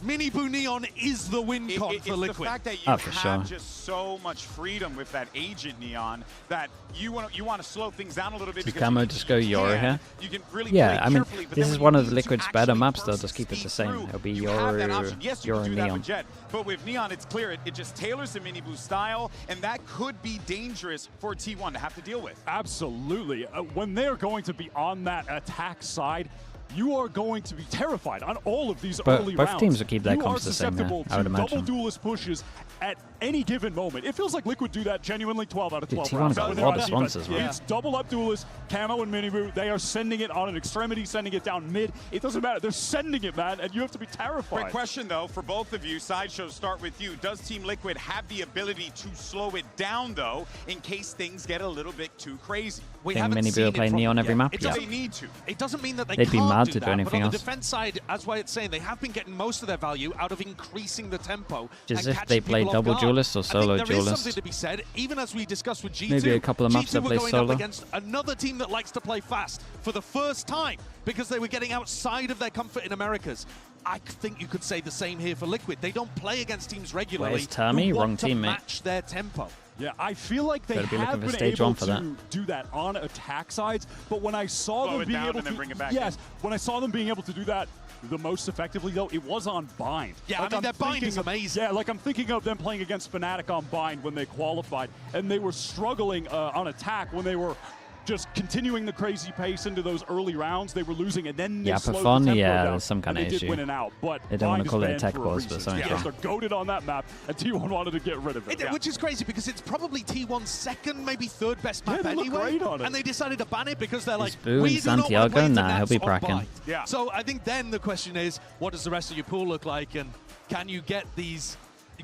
Miniboo Neon is the win con It's for Liquid. the fact that you Oh, for have sure. just so much freedom with that agent Neon that you want to slow things down a little bit. Does because Camo you just go Yoru can. here? You can really Yeah, play I mean, carefully, but this then is when one you of need to Liquid's better actually maps, though. burst Just keep it the speed same. through, It'll be you have that option. Yoru, Yes, you Yoru can do that Neon. with Jet, but with Neon, it's clear it just tailors the Miniboo style, and that could be dangerous for T1 to have to deal with. Absolutely. When they're going to be on that attack side, you are going to be terrified on all of these But early both rounds. teams will keep their you are comps the same, yeah, susceptible I would to imagine. double duelist pushes at any given moment. It feels like Liquid do that genuinely 12 out of 12 Dude, T1 rounds. got when a they're lot on of defense. sponsors, man. It's double up duelist, Camo and Miniboo. They are sending it on an extremity, sending it down mid. It doesn't matter. They're sending it, man, and you have to be terrified. Great question, though, for both of you. Sideshow, start with you. Does Team Liquid have the ability to slow it down, though, in case things get a little bit too crazy? We Think haven't Miniboo seen will it play from Neon them every yet. mad? It Yeah. doesn't They need to. It doesn't mean that they They'd be can't mad hard to do that, anything but on else. the defense side, as Wyatt's saying, they have been getting most of their value out of increasing the tempo. Just and if they catching play people off double guard. duelist or solo I think there is duelist. something to be said, even as we discussed with G2. Maybe a couple of maps G2 that were play going solo. up against another team that likes to play fast for the first time because they were getting outside of their comfort in Americas. I think you could say the same here for Liquid. They don't play against teams regularly. Where's Termy? who want Wrong to team, mate. match their tempo. Yeah, I feel like they Better be looking have for been stage able one for that. to do that on attack sides, but when I saw Slow them it being down able and then to, bring it back yes, in. when I saw them being able to do that the most effectively, though, it was on Bind. Yeah, I mean, their Bind is amazing. Yeah, like I'm thinking of them playing against Fnatic on Bind when they qualified, and they were struggling on attack when they were just continuing the crazy pace into those early rounds. They were losing, and then they Yeah, for slowed fun, the tempo yeah, down, there's some kind and of they issue. did win and out, but They don't want Bind to call is it a banned tech for a boss, but reason. something's Because wrong. they're goated on that map, and T1 wanted to get rid of it. Which is crazy because it's probably T1's second, maybe third best map Yeah, they look anyway. great on it. And they decided to ban it because they're like, Boo we in do not want to Santiago? play to Nah, he'll be Nats on bracking. Bind. Yeah. So I think then the question is, what does the rest of your pool look like, and can you get these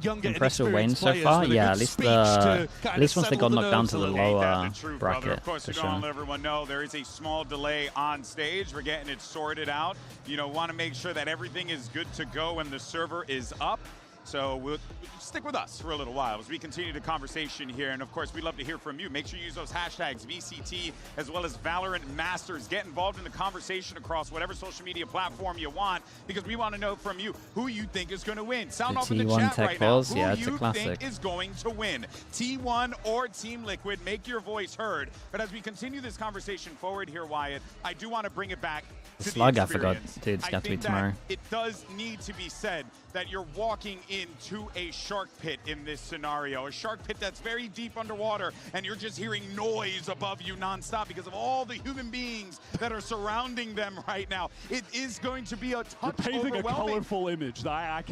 younger, Impressive win inexperienced so players far? with a Yeah, good at least speech to kind at least of once they settle got the knocked down nerves to a the little? lower Ain't that the truth, brother? bracket Of course, for we don't sure. let everyone know there is a small delay on stage. We're getting it sorted out. You know, want to make sure that everything is good to go when the server is up. So we'll stick with us for a little while as we continue the conversation here. And of course, we'd love to hear from you. Make sure you use those hashtags VCT as well as Valorant Masters. Get involved in the conversation across whatever social media platform you want, because we want to know from you who you think is going to win. Sound The off in the T1 chat Tech right Balls, now. Who yeah, it's a you classic. think is going to win? T1 or Team Liquid? Make your voice heard. But as we continue this conversation forward here, Wyatt, I do want to bring it back to the Slug, I forgot. experience. Dude, it's got to be think that tomorrow. It does need to be said that you're walking into a shark pit in this scenario, a shark pit that's very deep underwater, and you're just hearing noise above you nonstop because of all the human beings that are surrounding them right now. It is going to be a touch You're painting a overwhelming. colorful image. I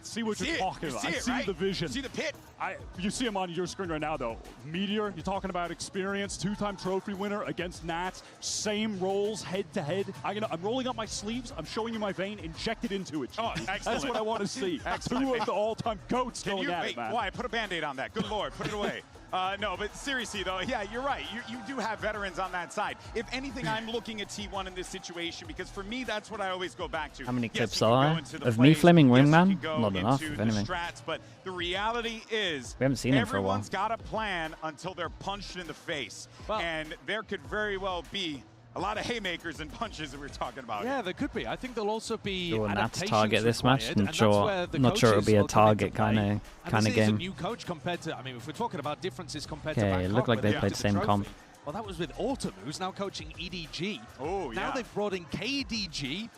see what you're talking about. I see the vision. See the pit. You see him on your screen right now, though. Meteor, you're talking about experience, two-time trophy winner against Nats, same roles head-to-head. I'm rolling up my sleeves. I'm showing you my vein. Inject it into it. Oh, excellent. That's what I want to see. Two of the all-time goats Can going you, at wait, it, man. why? Put a Band-Aid on that. Good Lord, put it away. No, but seriously, though, yeah, you're right. You do have veterans on that side. If anything, I'm looking at T1 in this situation because for me, that's what I always go back to. How many Yes, clips you can are go there into the of me plays. flaming Yes, you wingman? can go Not enough, into if the anything. strats, but the reality is We haven't seen him for a while. everyone's got a plan until they're punched in the face. And there could very well be a lot of haymakers and punches that we're talking about. Yeah, there could be. I think there'll also be Sure, Nats adaptations target this match. required, and Not that's where the sure it'll coaches be a will come into target play. kind And of this is a game. new coach compared to, I mean, if we're talking about differences compared to Okay, Bangkok, it looked like where they lifted played the same trophy. comp. Well, that was with Autumn, who's now coaching EDG. Oh, Now yeah. they've brought in KDG,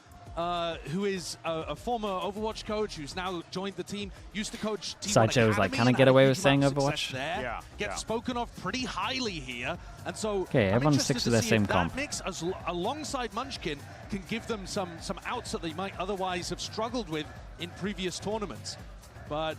who is a former Overwatch coach who's now joined the team, used to coach T1 Sideshow was like, Academy can I and get had a away huge with saying amount of success Overwatch? there. Yeah, Gets yeah. spoken of pretty highly here. And so Okay, I'm everyone interested sticks to with their see same if that comp. mix alongside Munchkin can give them some outs that they might otherwise have struggled with in previous tournaments. But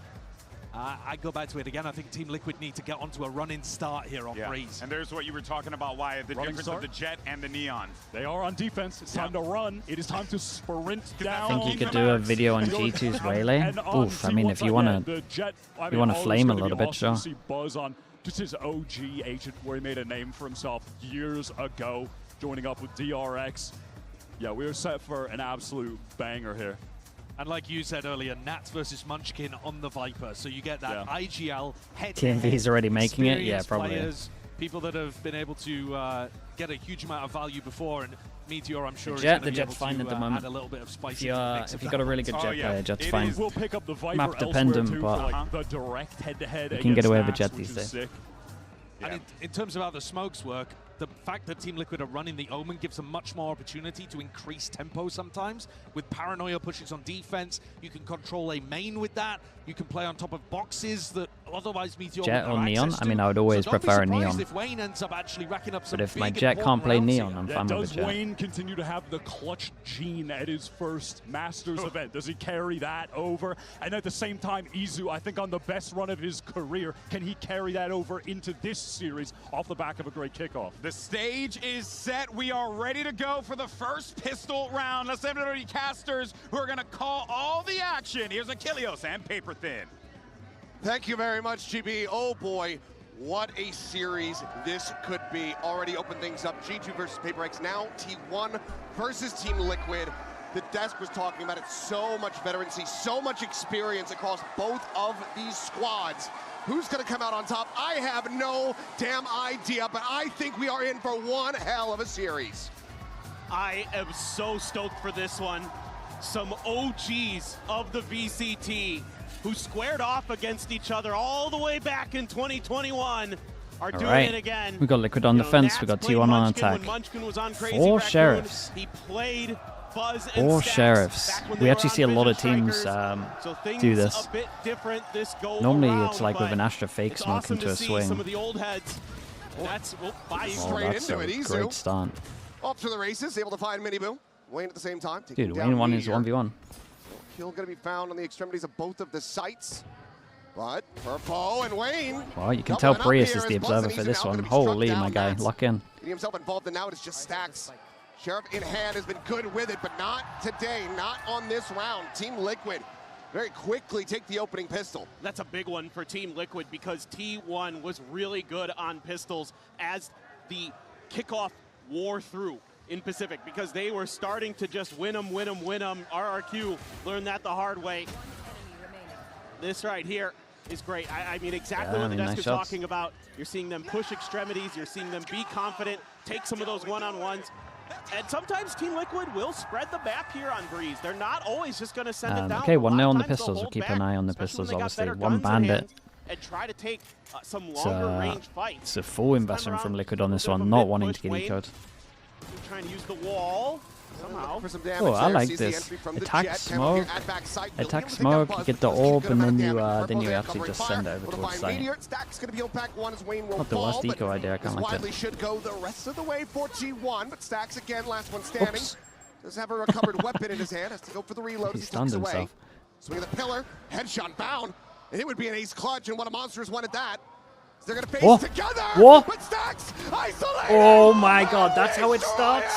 I go back to it again. I think Team Liquid need to get onto a running start here on Breeze. And there's what you were talking about, Wyatt, the Running difference start? of the Jet and the Neon. They are on defense. It's time to run. It is time to sprint down. I think you could do a video on G2's Waylay. And on Oof, I mean, if you T1 want the Jet, I you mean, want to always flame a gonna be little bit, awesome to sure. see Buzz on just his OG agent where he made a name for himself years ago, joining up with DRX. Yeah, we're set for an absolute banger here. And like you said earlier, Nats versus Munchkin on the Viper. So you get that Yeah. IGL head TMV's already making it? Yeah, probably. Players, people that have been able to get a huge amount of value before. And Meteor, I'm sure, The is Jet- going to the be Jet's able fine to at the moment. add a little bit of spice. If you've got a really good Jet player, Jet's It fine. is. We'll pick up the Viper Map elsewhere dependent, too, but for like the direct head-to-head you can get against away with Nats, Jet which these is days. sick. And in terms of how the smokes work, the fact that Team Liquid are running the Omen gives them much more opportunity to increase tempo sometimes. With Paranoia pushes on defense, you can control a main with that. You can play on top of boxes that otherwise Meteor Jet wouldn't or have Neon? access I mean, to. I would always So don't be prefer a surprised Neon. if Wayne ends up actually racking up some But if my big, Jet important can't play rounds Neon, here. I'm Yeah, fine with does the Jet. Wayne continue to have the clutch gene at his first Masters event? Does he carry that over? And at the same time, Izu, I think on the best run of his career, can he carry that over into this series off the back of a great kickoff? The stage is set. We are ready to go for the first pistol round. Let's have the casters who are going to call all the action. Here's Achilles and Paper Thin. Thank you very much, GB. Oh boy, What a series this could be. Already opened things up. G2 versus PRX. Now T1 versus Team Liquid. The desk was talking about it. So much veterancy, so much experience across both of these squads. Who's going to come out on top? I have no damn idea, but I think we are in for one hell of a series. I am so stoked for this one. Some OGs of the VCT who squared off against each other all the way back in 2021 are doing it again. We got Liquid on the fence. We got T1 on attack. 4 sheriffs. He played Buzz and 4 Stacks sheriffs. We actually see a lot of teams do this. Normally it's like with an Astra fake smoke into a swing. Some of the old heads. That's That's a great start. Off to the races, able to find Miniboo. Wayne at the same time. Dude, Wayne won his 1v1. Kill going to be found on the extremities of both of the sites. But Purple and Wayne. Well, you can tell Prius is the observer for this one. Holy, my guy, lock in. Getting himself involved, and now it's just Stacks. Sheriff in hand has been good with it, but not today, not on this round. Team Liquid very quickly take the opening pistol. That's a big one for Team Liquid because T1 was really good on pistols as the kickoff wore through in Pacific because they were starting to just win them. RRQ learned that the hard way. This right here is great. I mean, exactly what the desk is talking about. You're seeing them push extremities. You're seeing them be confident, take some of those one-on-ones. And sometimes Team Liquid will spread the map here on Breeze. They're not always just going to send it down. Okay, 1-0 on the pistols. We'll keep an eye on the pistols, obviously. 1 bandit. And try to take some longer range fights. It's a full investment from Liquid on this one, not wanting to get eco'd. Trying to use the wall somehow. For some damage oh, I like this. Attack smoke, you get the orb, and then you actually just send it over towards site. Not the worst eco idea. I kind of like it. Should go the rest of the way for G1, but Stacks again, last one standing. Oops. Does have a recovered weapon in his hand. Has to go for the reload. He stunned himself. Swing of the pillar, headshot bound. And it would be an ace clutch, and what a monsters wanted that. They're gonna face together. What? But Stacks isolated. Oh my God, that's how it starts.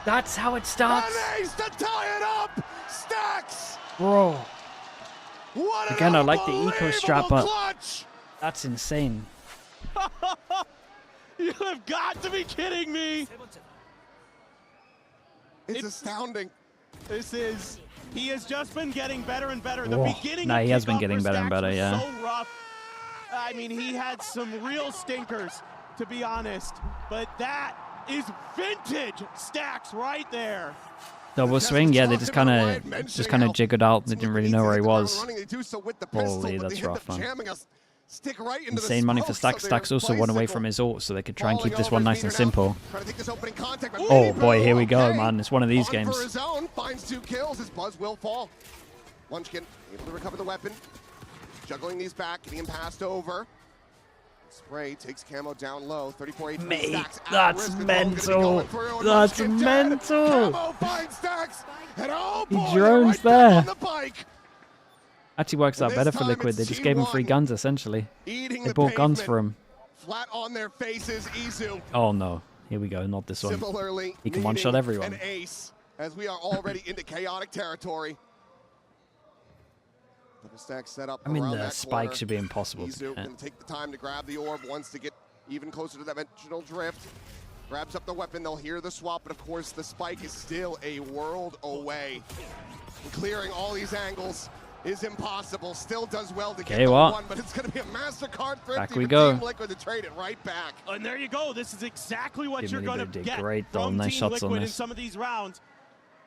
That's how it starts. An ace to tie it up. Stacks. Bro. What again, I like the eco strap up. Clutch. That's insane. You have got to be kidding me. It's astounding. This is. He has just been getting better and better. The beginning. Nah, he has been getting better and better. Yeah. So rough. I mean, he had some real stinkers, to be honest. But that is vintage Stacks right there. Double swing, yeah. They just kind of jiggled out. They didn't really know where he was. Holy, that's rough, man. Insane money for Stacks. Stacks also won away from his ult, so they could try and keep this one nice and simple. Oh boy, here we go, man. It's one of these games. Finds 2 kills. His Buzz will fall. Munchkin able to recover the weapon. Juggling these back, getting him passed over. Spray takes Camo down low. 34 HP. Mate, that's mental. That's mental. Camo finds Stacks, and oh he boy, drones right there. on the bike. Actually works out better for Liquid. They just gave him free guns, essentially. They bought guns for him. Flat on their faces, Izu. Oh no. Here we go. Not this one. Similarly, he can one-shot everyone. An ace, as we are already into chaotic territory. Stack set up. I mean, the spike should be impossible to get. Take the time to grab the orb, wants to get even closer to that dimensional drift. Grabs up the weapon, they'll hear the swap, but of course the spike is still a world away. Clearing all these angles is impossible. Still does well to get the one, but it's going to be a MasterCard back we go. Team Liquid to trade it right back. And there you go. This is exactly what you're going to get great, from nice Team shots Liquid on in some of these rounds.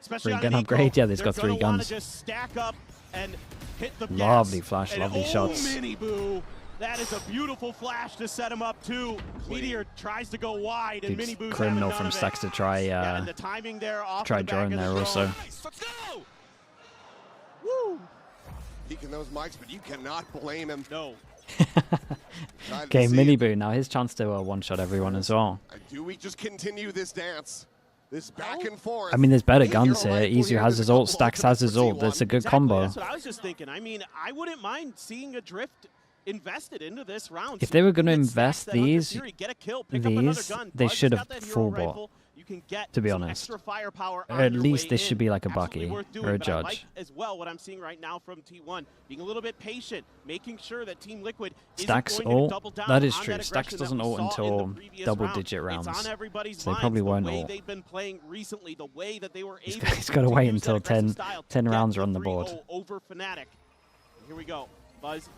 Especially free gun upgrade. Yeah, they've got 3 guns. Just stack up and hit the lovely gas. flash, and lovely shots. Miniboo. That is a beautiful flash to set him up too. Meteor tries to go wide, and Miniboo's criminal from Stacks to try and the timing there off try the drone there also. Nice. Let's go! Woo! Peeking those mics, but you cannot blame him. No. Okay, Miniboo now his chance to one-shot everyone as well. Do we just continue this dance? This back and forth. I mean, there's better guns here. Izu has his ult, Stacks has his ult. That's a good combo. That's what I was just thinking. I mean, I wouldn't mind seeing a drift invested into this round. If they were going to invest they should have full bot. can get to be some honest. extra firepower Or on at your least way this in. should be like a Absolutely Bucky worth doing, or a but I like Judge. as well what I'm seeing right now from T1, being a little bit patient, making sure that Team Liquid Stacks isn't going to ult. double down That is on true. that Stacks aggression doesn't that we ult saw in until the previous double-digit round. rounds. It's on everybody's So they probably minds, won't the way ult. they've been playing recently, the way that they were able He's got to wait use that until aggressive 10 style to 10 get rounds the are on the 3-0 board. over Fnatic. Here we go. Buzz,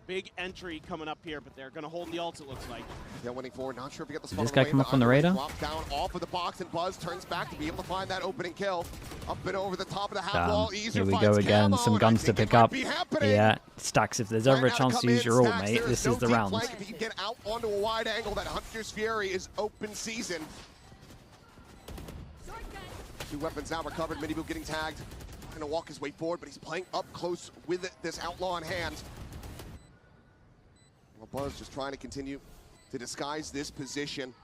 big entry coming up here, but they're going to hold the ult, it looks like. They're winning forward. Not sure if we get the Did spot this on guy the come way, up on the but radar? Drops down off of the box, and Buzz turns back to be able to find that opening kill. Up and over the top of the half Damn. wall. Here we go again. Some guns to pick up. Yeah, Stacks, if there's ever a chance to use your ult, mate, this is the round. If he can get out onto a wide angle, that Hunter's Fury is open season. 2 weapons now recovered. Minibu getting tagged. Trying to walk his way forward, but he's playing up close with this outlaw in hand. Well, Buzz just trying to continue to disguise this position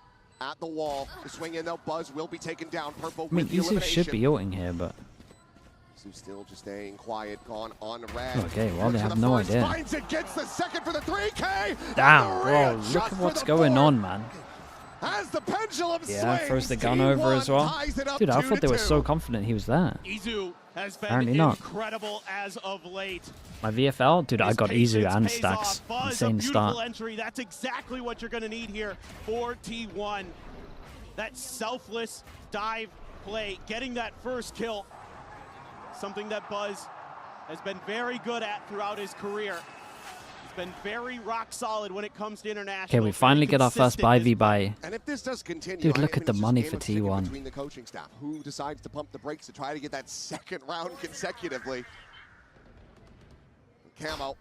at the wall. The swing in though, Buzz will be taken down. Purple I mean, with the Isu elimination. should be ulting here, but... Isu still just staying quiet, gone on red. Okay, well, they Looks for have the no first, idea. Finds it, gets the second for the 3K. Damn, bro, look at what's going on, man. As the pendulum Yeah, swings, throws the gun T1 over as well. ties it up Dude, I 2-2. thought they were so confident he was there. Izu has been Apparently not. incredible as of late. My VFL? Dude, I got Izu and Pays Stacks. off. Buzz, Insane a beautiful start. entry. That's exactly what you're going to need here for T1. That selfless dive play, getting that first kill. Something that Buzz has been very good at throughout his career. He's been very rock solid when it comes to international. Okay, we finally get our first buy. And if this does continue, Dude, I look think at the it's just a money game for of sticking T1. Between the coaching staff, who decides to pump the brakes to try to get that second round consecutively. Camo.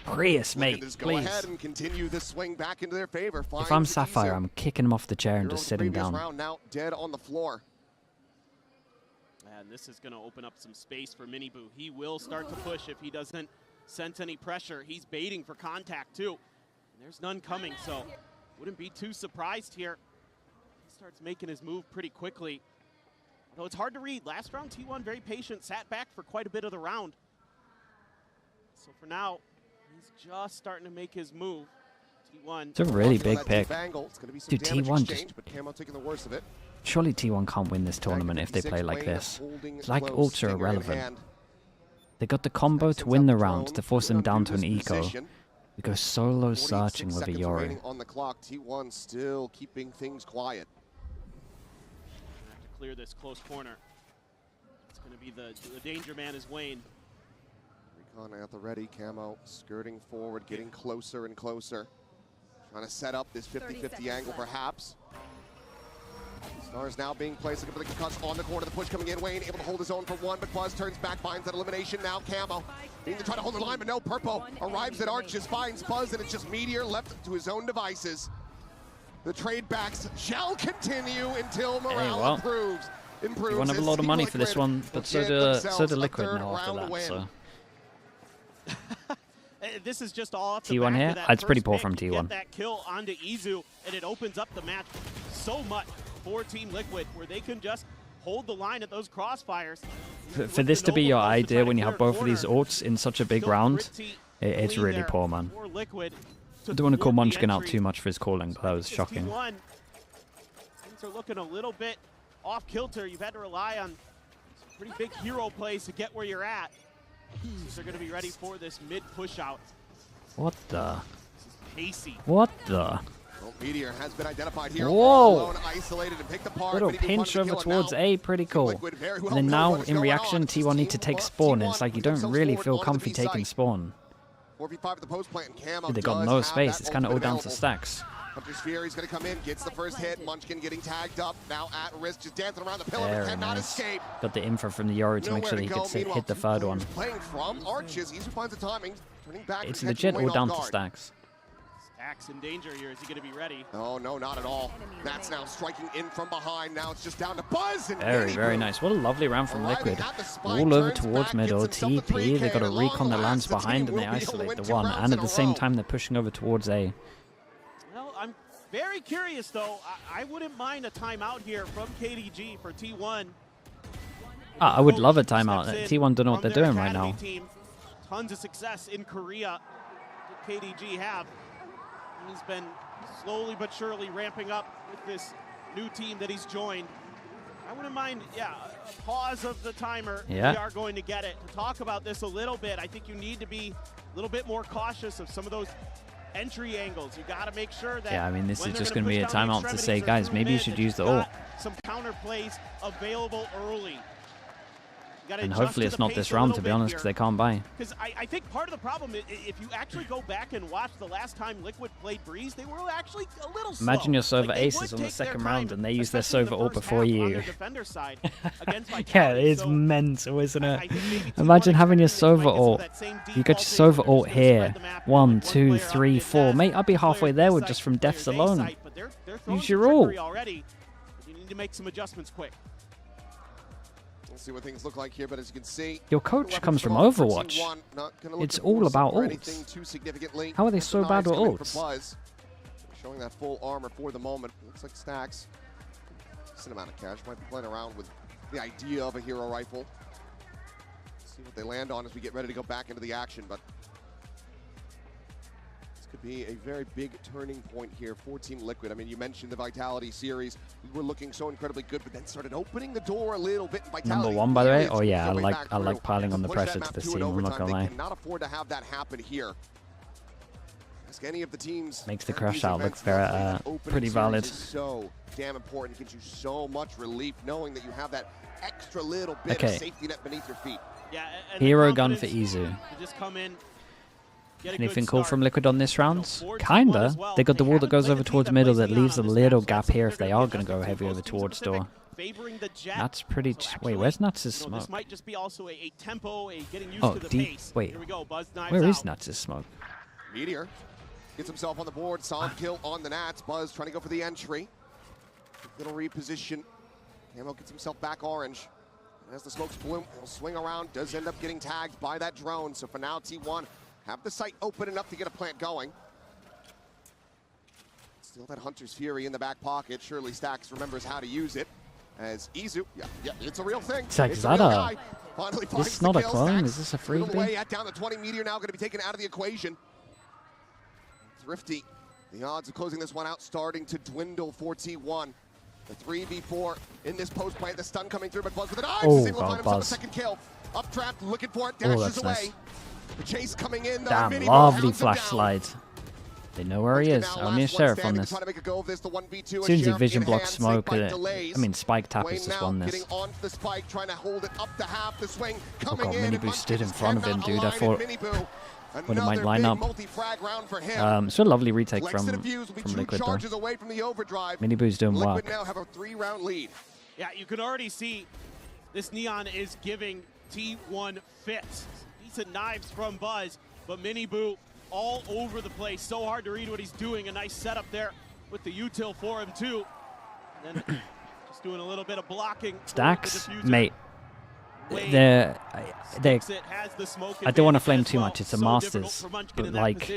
Prius, mate, Just go please. ahead and continue this swing back into their favor. If I'm Finds Sapphire, Izu. I'm kicking him off the chair and Hero just in the sitting previous down. round, now dead on the floor. And this is going to open up some space for Minibu. He will start to push if he doesn't sense any pressure. He's baiting for contact too. And there's none coming, so wouldn't be too surprised here. He starts making his move pretty quickly. Though it's hard to read. Last round, T1 very patient, sat back for quite a bit of the round. So for now, he's just starting to make his move. T1. It's a really big That pick. deep angle. It's gonna be some Dude, damage T1 exchange, just... but Camo taking the worst of it. Surely T1 can't win this tournament if they play like this. It's like ultra irrelevant. They got the combo to win the round to force them down to an eco. We go solo searching with a 46 seconds Yori. remaining on the clock. T1 still keeping things quiet. Have to clear this close corner. It's going to be the danger man is Wayne. Recon at the ready. Camo skirting forward, getting closer and closer. Trying to set up this 50-50 angle perhaps. Stars now being placed, looking for the concuss on the corner, the push coming in. Wayne able to hold his own for one, but Buzz turns back, finds that elimination. Now Camo needing to try to hold the line, but no. Purpo arrives at Arches, finds Buzz, and it's just Meteor left to his own devices. The trade backs shall continue until morale well. improves. You won't have a lot of money for this one, but so do Liquid now after that, so... This is just all off the T1 back here? of that It's pretty first poor pick from to T1. Get that kill onto Izu, and it opens up the match so much for Team Liquid, where they can just hold the line at those crossfires. For this to be your idea when you have both of these ults in such a big round, it's really poor, man. Liquid I don't want to call Munchkin out too much for his calling, but that was shocking. T1, things are looking a little bit off kilter. You've had to rely on some pretty big hero plays to get where you're at. They're going to be ready for this mid push out. What the? Pacey. What the? Well, Meteor has been identified here. Whoa! Alone, isolated and picked apart. Little Minibu pinch wanted to over kill him towards now. A, pretty cool. Liquid very well And then know now, what is in going reaction, on. T1 need to take spawn, and it's like you don't really feel comfy taking spawn. 4v5 at the post plant, and Camo Dude, they got does no have space. that It's kind of all ultimate down to available. Stacks. Hunter's Fury's gonna come in, gets the first hit. Munchkin getting tagged up, now at risk, just dancing around the pillar, but Very cannot nice. escape. Got the info from the Yori to make Nowhere sure that to he go. could Meanwhile, hit the third one. Playing from Arches, Izu finds the timing, turning back. It's and legit catching all Wayne down off to guard. Stacks. Stacks in danger here. Is he going to be ready? Oh, no, not at all. That's now striking in from behind. Now it's just down to Buzz. And Very, very nice. What a lovely round from Liquid. All over towards middle, TP. They got a recon that lands behind and they isolate the one. And at the same time, they're pushing over towards A. Well, I'm very curious, though. I wouldn't mind a timeout here from KDG for T1. I would love a timeout. T1 don't know what they're doing right now. Team. Tons of success in Korea did KDG have. He's been slowly but surely ramping up with this new team that he's joined. I wouldn't mind, a pause of the timer. Yeah. We are going to get it. To talk about this a little bit, I think you need to be a little bit more cautious of some of those entry angles. You got to make sure that. Yeah, I mean, this is just going to be a timeout to say, guys, maybe you should use the ult. Some counter plays available early. And hopefully it's not this round, to be honest, because they can't buy. Because I think part of the problem, if you actually go back and watch the last time Liquid played Breeze, they were actually a little slow. Imagine your Sova aces on the second round and they use their Sova ult before you. Yeah, it's mental, isn't it? Imagine having your Sova ult. You got your Sova ult here. 1, 2, 3, 4. Mate, I'd be halfway there with just from deaths alone. Use your ult. You need to make some adjustments quick. We'll see what things look like here, but as you can see, your coach comes from Overwatch. It's all about ults. How are they so bad with ults? Showing that full armor for the moment. Looks like Stacks, decent amount of cash, might be playing around with the idea of a hero rifle. Let's see what they land on as we get ready to go back into the action, but could be a very big turning point here for Team Liquid. I mean, you mentioned the Vitality series. We were looking so incredibly good, but then started opening the door a little bit. Vitality Number 1, by the way. Oh yeah, I like piling on the pressure to the team. I'm not gonna lie. They cannot afford to have that happen here. Ask any of the teams. Makes the crash out look very pretty valid. So damn important. It gives you so much relief knowing that you have that extra little bit of safety net beneath your feet. Yeah. Hero gun for Izu. Just come in. Anything cool from Liquid on this round? Kinda. They got the wall that goes over towards middle that leaves a little gap here if they are going to go heavy over towards door. That's pretty... Wait, where's Nuts' smoke? This might just be also a tempo, getting used to the pace. Wait, Here we go, Buzz where is Nuts' smoke? Meteor gets himself on the board. Solid kill on the Nats. Buzz trying to go for the entry. Little reposition. Camo gets himself back orange. And as the smokes bloom, he'll swing around. Does end up getting tagged by that drone. So for now, T1 have the site open enough to get a plant going. Still that Hunter's Fury in the back pocket. Surely Stacks remembers how to use it. As Izu, yeah, it's a real thing. Is that a... This is not a clone? Is this a freebie? Down the 20 Meteor now going to be taken out of the equation. Thrifty, the odds of closing this one out starting to dwindle for T1. The 3v4 in this post plant. The stun coming through, but Buzz with an eye. Oh, God, Buzz. Second kill. Updraft, looking for it, dashes away. Nice. The chase coming in. Damn, lovely flash slide. They know where he is. Only a Sheriff on this. As soon as he vision blocks smoke, I mean Spike Tap has just won this. Oh god, Miniboo stood in front of him, dude. I thought when it might line up. It's a lovely retake from Liquid though. Miniboo's doing work. Yeah, you can already see this Neon is giving T1 fits. Decent knives from Buzz, but Miniboo all over the place. So hard to read what he's doing. A nice setup there with the util for him too. And then just doing a little bit of blocking. Stacks, mate. I don't want to flame too much. It's a Masters, but like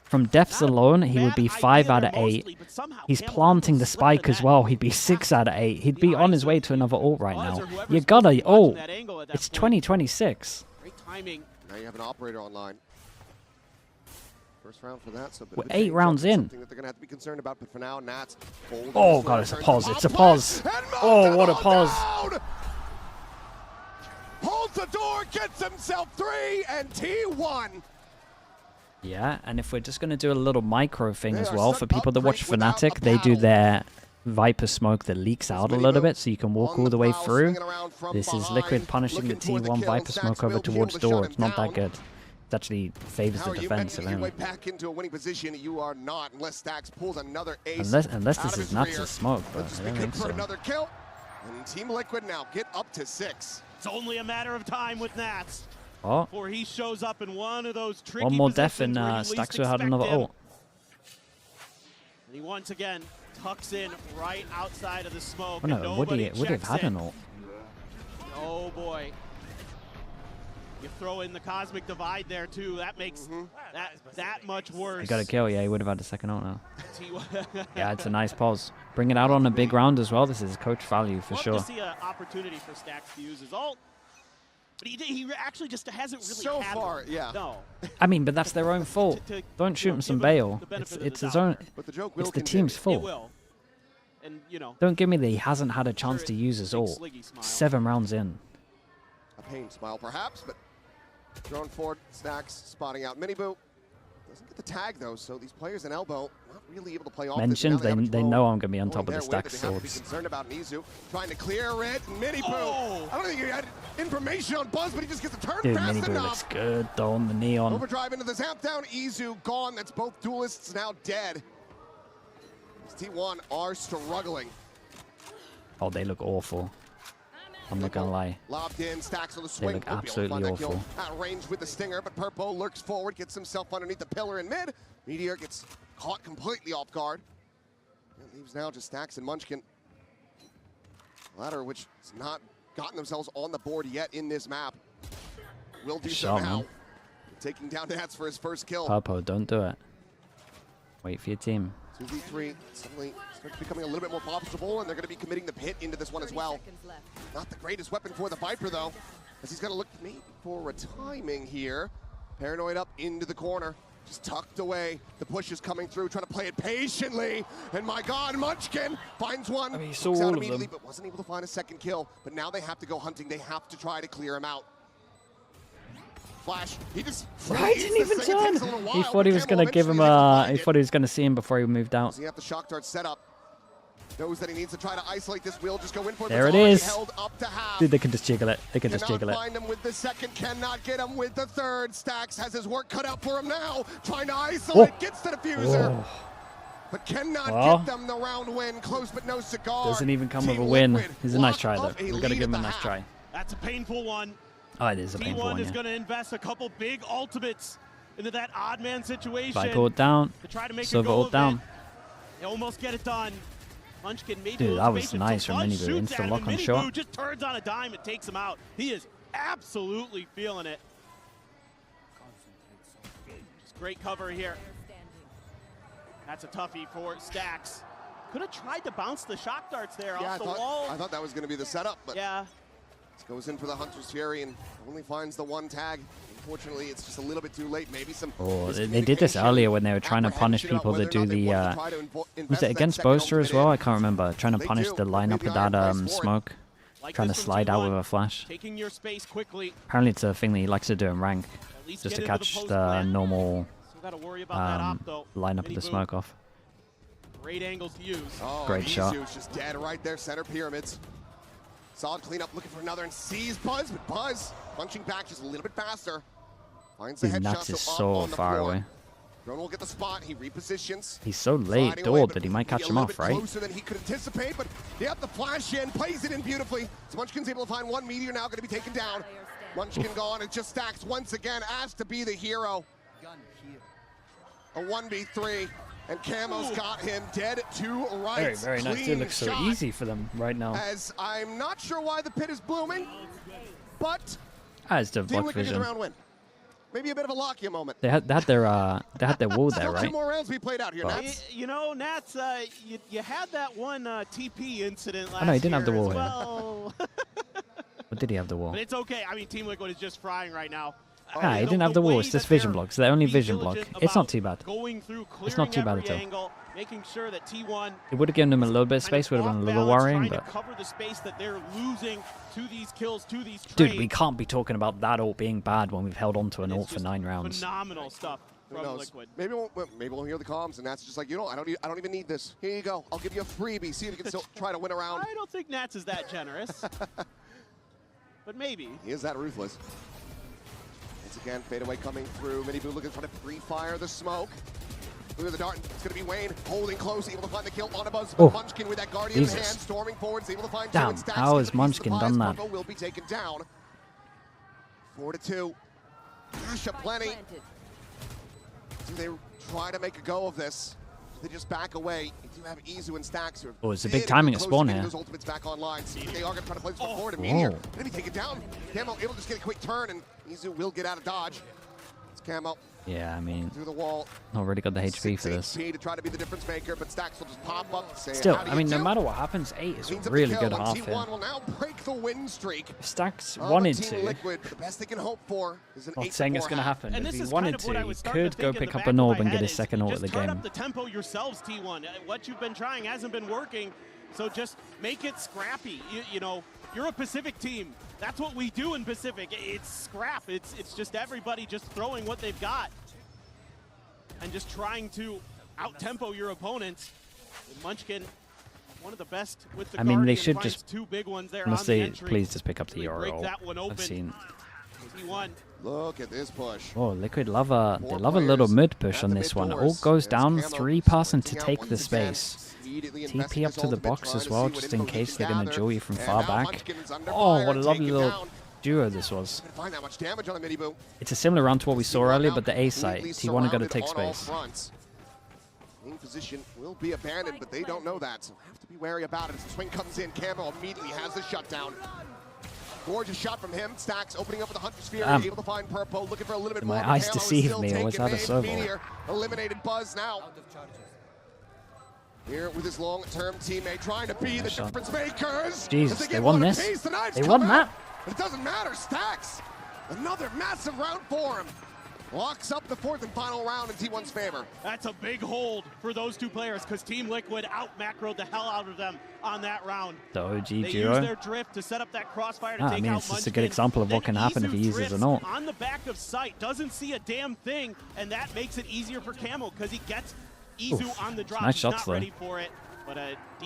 from deaths alone, he would be 5 out of 8. He's planting the spike as well. He'd be 6 out of 8. He'd be on his way to another ult right now. You gotta ult. It's 2026. Great timing. Now you have an operator online. First round for that, so we're 8 rounds in. That they're gonna have to be concerned about, but for now, Nats. Oh god, it's a pause. It's a pause. Oh, what a pause. Holds the door, gets himself 3, and T1. Yeah, and if we're just going to do a little micro thing as well, for people that watch Fnatic, they do their Viper smoke that leaks out a little bit, so you can walk all the way through. This is Liquid punishing the T1 Viper smoke over towards door. It's not that good. It actually favors the defense. Back into a winning position, you are not, unless Stacks pulls another ace. Unless this is Nuts' smoke, but I don't think so. Another kill, and Team Liquid now get up to 6. It's only a matter of time with Nats. Oh. Before he shows up in one of those tricky one more death and Stacks will have another ult. And he once again tucks in right outside of the smoke. Oh no, would he have had an ult? Oh boy. You throw in the Cosmic Divide there too. That makes that much worse. He got a kill, yeah, he would have had a second ult now. Yeah, it's a nice pause. Bring it out on a big round as well. This is coach value for sure. Love to see an opportunity for Stacks to use his ult. But he actually just hasn't really had far, one. yeah. No. I mean, but that's their own fault. Don't shoot him some bail. It's his own. But the joke it's the team's fault. It will. And, you know, Don't give me that he hasn't had a chance to use his ult. Sliggy smile. 7 rounds in. A pain smile, perhaps, but thrown forward, Stacks spotting out Miniboo. Doesn't get the tag, though, so these players in elbow not really able to play off Mentioned, this. they know I'm going to be on top of the They stack have to be swords. concerned about Nizu trying to clear it. Miniboo. I don't think he had information on Buzz, but he just gets the turn Dude, fast Miniboo enough. looks good, though, on the neon. Overdrive into the zap down. Izu gone. That's both duelists now dead. T1 are struggling. Oh, they look awful. I'm not gonna lie. Lobbed in, Stacks on the swing. They look Won't be able to absolutely find that awful. kill out range with the stinger, but Purpo lurks forward, gets himself underneath the pillar in mid. Meteor gets caught completely off guard. It leaves now just Stacks and Munchkin. Latter, which has not gotten themselves on the board yet in this map. Will do so Shot, now. man. Taking down Nats for his first kill. Purpo, don't do it. Wait for your team. 2v3 suddenly starts becoming a little bit more profitable, and they're going to be committing the pit into this one as well. Not the greatest weapon for the Viper, though, as he's going to look maybe for a timing here. Paranoid up into the corner, just tucked away. The push is coming through, trying to play it patiently. And my God, Munchkin finds one. I mean, he saw Looks out all of immediately, them. but wasn't able to find a second kill. But now they have to go hunting. They have to try to clear him out. Flash, he just Right, didn't even turn. He thought he was Camel gonna give him eventually he thought he was gonna see him before he moved out. Does he have the shock dart set up? Knows that he needs to try to isolate this wheel. Just go in for it. There It's it already is. held up to half. Dude, they can just jiggle it. They can just Cannot jiggle it. find him with the second, cannot get him with the third. Stacks has his work cut out for him now. Trying to isolate, gets the diffuser. Oh. But cannot Well. get them the round win. Close but no cigar. Doesn't even come with Team a win. Liquid It's a nice lock try, though. up a We've got to lead give him at a the nice half. That's try. a painful one. Oh, it is a painful T1 one, is yeah. going to invest a couple big ultimates into that odd man situation. Viper ult down. To try to make Silver a go ult of down. it. They almost get it done. Munchkin maybe Dude, a that little was patient. nice So from Buzz Miniboo. shoots Instant at him, lock on and shot. Miniboo just turns on a dime and takes him out. He is absolutely feeling it. Just great cover here. That's a toughie for Stacks. Could have tried to bounce the shock darts there off the wall. I thought that was going to be the setup, but yeah. Goes in for the Hunter's Fury and only finds the one tag. Unfortunately, it's just a little bit too late. Maybe some. Oh, they did this earlier when they were trying to punish people that do the. Was it against Boaster as well? I can't remember. Trying to punish the lineup with that smoke. Trying to slide out with a flash. Taking your space quickly. Apparently, it's a thing that he likes to do in rank, just to catch the normal lineup of the smoke off. Great angles to use. Oh, Great shot. Izu's just dead right there, center pyramids. Solid cleanup, looking for another, and sees Buzz, but Buzz punching back just a little bit faster. Finds the His headshot, Nats is so up so on the far floor. away. Drone will get the spot. He repositions. He's so late, Sliding away, Dord, but that he might catch a him little off, bit right? Closer than he could anticipate, but yep, the flash in, plays it in beautifully. So Munchkin's able to find one. Meteor now going to be taken down. Munchkin gone. It just Stacks once again, asked to be the hero. A 1v3, and Camo's got him dead to rights. Very nice. Clean It looks so shot. easy for them right now. As I'm not sure why the pit is blooming, but As the Team block Liquid gets vision. a round win. Maybe a bit of a Lockyer moment. They had their wall there, Still right? 2 more rounds we played out here, But- Nats. You know, Nats, you had that one TP incident last Oh no, he didn't have the year wall as here. well. Or did he have the wall? But it's okay. I mean, Team Liquid is just frying right now. Nah, he didn't have the wall. It's just vision blocks. They're only vision block. It's not too bad. Going through, It's not too bad every at all. angle, making sure that T1 It would have given them a little bit of space. Would have been a little worrying, trying but to cover the space that they're losing to these kills, to these dude, trades. we can't be talking about that ult being bad when we've held on to an ult for 9 rounds. Phenomenal stuff Who from knows? Liquid. Maybe we'll hear the comms, and Nats just like, you know, I don't even need this. Here you go. I'll give you a freebie. See if you can still try to win around. I don't think Nats is that generous. But maybe. He is that ruthless. Once again, fadeaway coming through. Miniboo looking for the free fire, the smoke. Look at the dart. It's going to be Wayne holding close, able to find the kill on a Buzz. Oh, Munchkin with that Guardian in Jesus. hand, storming forward, able to find Damn, two. And Stacks how gets has a piece of Munchkin the done prize. that? Purple will be taken down. 4-2. Cash up plenty. Do they try to make a go of this? Do they just back away? You do have Izu and Stacks. Who are Oh, it's a big bit timing at close to spawn getting here. Those ultimates back online. See, they are going to try to play this one forward. And Whoa. Meteor going to be taken down. Camo able to just get a quick turn, and Izu will get out of dodge. It's Camo Yeah, I mean, through the wall. not really got the HP for this. HP to try to be the difference maker, but Stacks will just pop up and say, Still, how do I you mean, no do? matter what happens, 8 is a Cleans up the really kill, good and half T1 here. will now break the win streak. If Stacks of wanted Team to, Liquid, but the best they can hope for is an not saying it's 8-4 going to half. happen, And but if this he is wanted kind of what I to, he was starting could to go think in pick the up back an of orb my and get head his is second ult of just the turn game. up the tempo yourselves, T1. What you've been trying hasn't been working. So just make it scrappy. You know, you're a Pacific team. That's what we do in Pacific. It's scrap. It's just everybody just throwing what they've got and just trying to out-tempo your opponents. Munchkin, one of the best with the I mean, they Guardian, should finds just, two big ones there unless on the they entry. please just pick up the Break URL. that one open. I've seen. T1. Look at this push. Oh, Liquid love a little mid push on this one. All goes down, 3 passing to take the space. TP up to the box as well, just in case they're going to duel you from far back. Oh, what a lovely little duo this was. Find that much damage on the mini-boo. It's a similar round to what we saw earlier, but the A site, T1 are going to take space. Wing position will be abandoned, but they don't know that, so have to be wary about it. As the swing comes in, Camo immediately has the shutdown. Gorgeous shot from him. Stacks opening up with the Hunter Sphere, able to find Purple, looking for a little bit more. My eyes deceived me, or was that a servo? Eliminated Buzz now. Here with his long-term teammate, trying to be the difference makers. Jesus, they won this. They won that. But it doesn't matter. Stacks, another massive round for him. Locks up the 4th and final round in T1's favor. That's a big hold for those two players because Team Liquid out-macroed the hell out of them on that round. The OG they duo. used their drift to set up that crossfire to take I mean, out it's just Munchkin. a good example of what can happen if he uses an ult. On the back of sight, doesn't see a damn thing, and that makes it easier for Camo because he gets Izu on the drop. Nice He's shots, not though. ready for it. But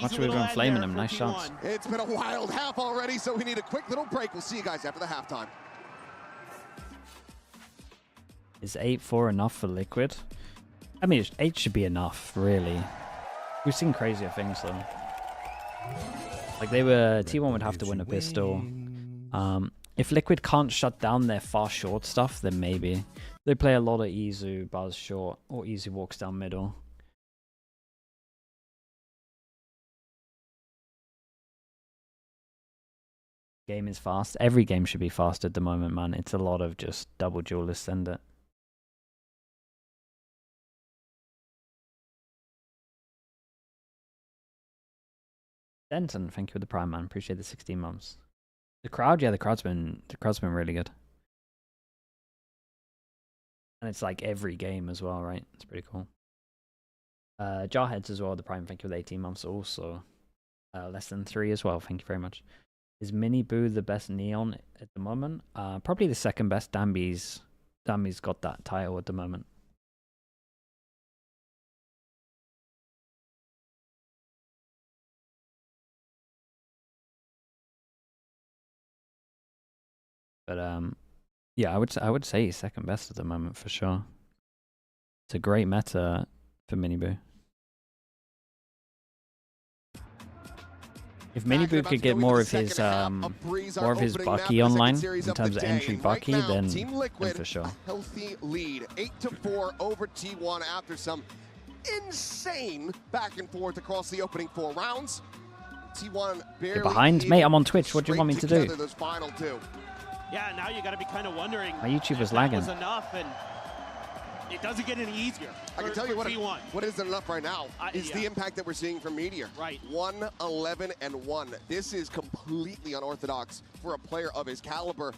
Much we've been flaming him. Nice T1. shots. It's been a wild half already, so we need a quick little break. We'll see you guys after the halftime. Is 8-4 enough for Liquid? I mean, 8 should be enough, really. We've seen crazier things, though. Like, T1 would have to win a pistol. If Liquid can't shut down their far short stuff, then maybe. They play a lot of Izu, Buzz short, or Izu walks down middle. Game is fast. Every game should be fast at the moment, man. It's a lot of just double duelists, send it. Denton, thank you for the prime, man. Appreciate the 16 months. The crowd, yeah, the crowd's been really good. And it's like every game as well, right? It's pretty cool. Jarheads as well, the prime, thank you for the 18 months also. Less than 3 as well, thank you very much. Is Mini Boo the best Neon at the moment? Probably the second best. Dambi's got that title at the moment. But yeah, I would say he's second best at the moment for sure. It's a great meta for Miniboo. If Miniboo could get more of his Bucky online in terms of entry Bucky, then for sure. Healthy lead, 8-4 over T1 after some insane back and forth across the opening 4 rounds. T1 barely. You're behind, mate. I'm on Twitch. What do you want me to do? Those final 2. Yeah, now you got to be kind of wondering. My YouTube was if lagging. That was enough, and it doesn't get any easier. I can tell you what isn't enough right now is the impact that we're seeing from Meteor. Right. 1-11-1. This is completely unorthodox for a player of his caliber.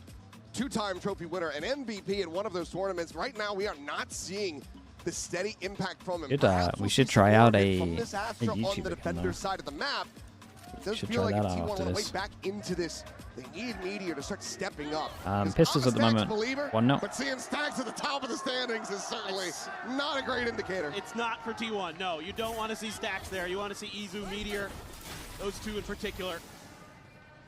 2-time trophy winner, an MVP in one of those tournaments. Right now, we are not seeing the steady impact from him. We should try out a YouTube on the defender's side of the map. It does feel like if T1 want to wait back into this, they need Meteor to start stepping up. Pistols at the moment. 1-0. But seeing Stacks at the top of the standings is certainly not a great indicator. It's not for T1. No, you don't want to see Stacks there. You want to see Izu, Meteor, those two in particular.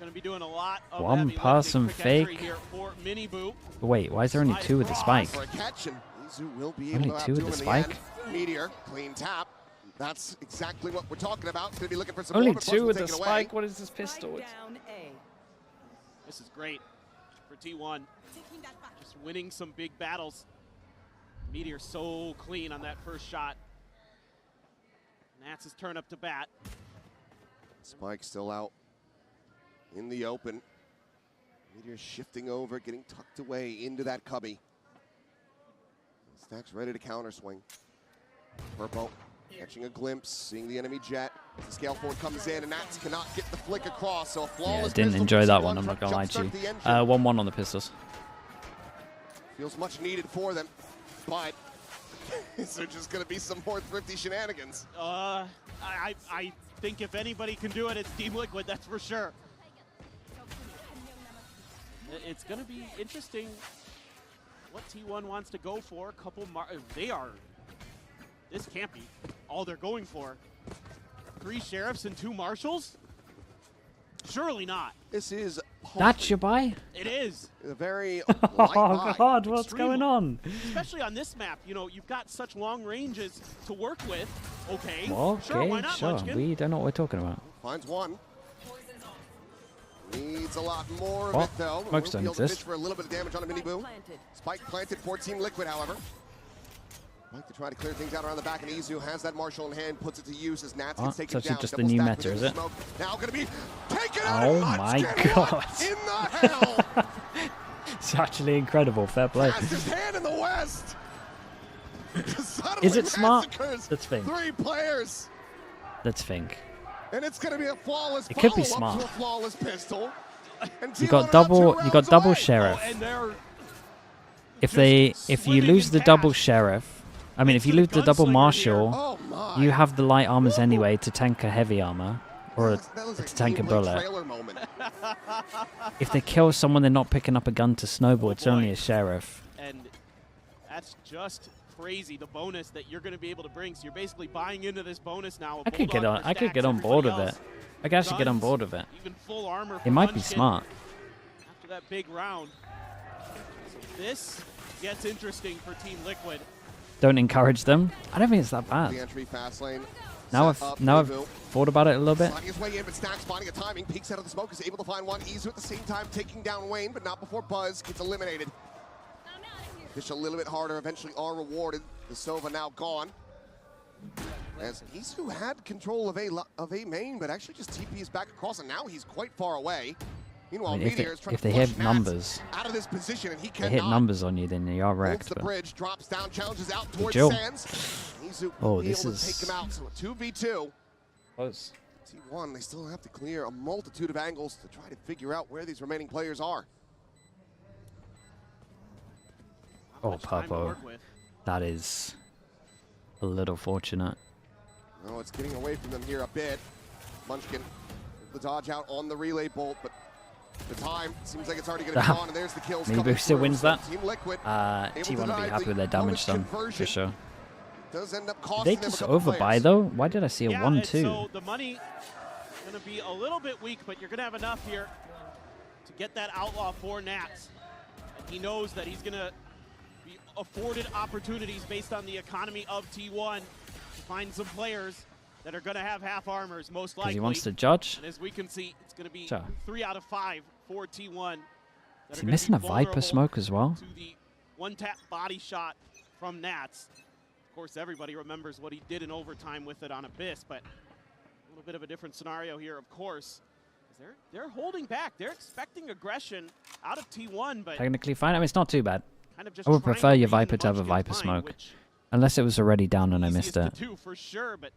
Going to be doing a lot of one person fake. Here for Miniboo. Wait, why is there only 2 with the spike? For a catch, and Izu will be Only able to 2 with the spike? Meteor, clean tap. That's exactly what we're talking about. Going to be looking for some only more, 2 with the spike. What is this pistol? This is great for T1. Just winning some big battles. Meteor so clean on that first shot. Nats his turn up to bat. Spike still out in the open. Meteor shifting over, getting tucked away into that cubby. Stacks ready to counter swing. Purple catching a glimpse, seeing the enemy jet. The scale forward comes in, and Nats cannot get the flick across. So a flawless didn't enjoy that one, I'm not going to lie to you. 1-1 on the pistols. Feels much needed for them, but is there just going to be some more thrifty shenanigans? I I think if anybody can do it, it's Team Liquid, that's for sure. It's going to be interesting what T1 wants to go for. A couple, this can't be all they're going for. 3 sheriffs and 2 marshals? Surely not. This is That's your buy? It is. A very Oh God, what's going on? Especially on this map, you know, you've got such long ranges to work with. Okay. Well, Sure, why okay, not, sure. Munchkin? We don't know what we're talking about. Finds one. Needs a lot more Well, of it, though. smokes don't Will be able to exist. pitch for a little bit of damage on a mini boo. Spike planted for Team Liquid, however. Like to try to clear things out around the back, and Izu has that Marshall in hand, puts it to use as Nats gets taken it's down. just the Double new stack meta, within is the it? smoke. Now going to be taken out. Oh my God. What in the hell? It's actually incredible. Fair play. Fastest hand in the West. Is it smart? Massacres Let's think. 3 players. Let's think. And it's going to be a flawless It could be follow-up smart. to a flawless pistol. And You T1 got are now 2 double. You got rounds double away. sheriff. And they're If you lose the double sheriff, I mean, if you lose the double marshal, Oh my. you have the light armors anyway to tank a heavy armor or to tank a bullet. Trailer moment. If they kill someone, they're not picking up a gun to snowball. It's only a sheriff. And that's just crazy, the bonus that you're going to be able to bring. So you're basically buying into this bonus now. I could get on. I could get on board with it. I could actually get on board with it. Even full armor. It might be smart. After that big round. So this gets interesting for Team Liquid. Don't encourage them. I don't think it's that The bad. entry fast lane. Now Set up, I've Izu. thought about it a little bit. Sliding his way in, but Stack spotting a timing. Peeks out of the smoke, is able to find one. Izu at the same time taking down Wayne, but not before Buzz gets eliminated. Fish a little bit harder, eventually are rewarded. The Sova now gone. As Izu had control of A main, but actually just TPs back across, and now he's quite far away. Meanwhile, I mean, Meteor is trying if to they flush hit Nats numbers, out of this position, and he they hit cannot. numbers on you, then you are Holds wrecked. the But bridge, drops down, challenges out towards Jill. Sands. Izu Oh, be this able is to take him out. So a 2v2. close. T1, they still have to clear a multitude of angles to try to figure out where these remaining players are. Oh, Purple. That is a little fortunate. No, it's getting away from them here a bit. Munchkin, the dodge out on the relay bolt, but the time seems like it's already going to be gone, and there's the kills Maybe coming still through. wins So that. Team Liquid able to T1 will be drive happy the with their damage bonus done, for conversion. sure. Does end up Did costing they them a just couple overbuy players. though? Why did I see a Yeah, 1-2? and so the money going to be a little bit weak, but you're going to have enough here to get that outlaw for Nats. And he knows that he's going to be afforded opportunities based on the economy of T1 to find some players that are going to have half armors, most likely. Because he wants to judge. And as we can see, it's going to be Sure. 3 out of 5 for T1. Is he missing a Viper smoke as well? To the one-tap body shot from Nats. Of course, everybody remembers what he did in overtime with it on Abyss, but a little bit of a different scenario here, of course. They're holding back. They're expecting aggression out of T1, but Technically fine. I mean, it's not too bad. kind of just I would trying prefer to your read Viper to have a Munchkin's Viper mind, smoke. which Unless it was already down and I missed easiest it. to do for sure, but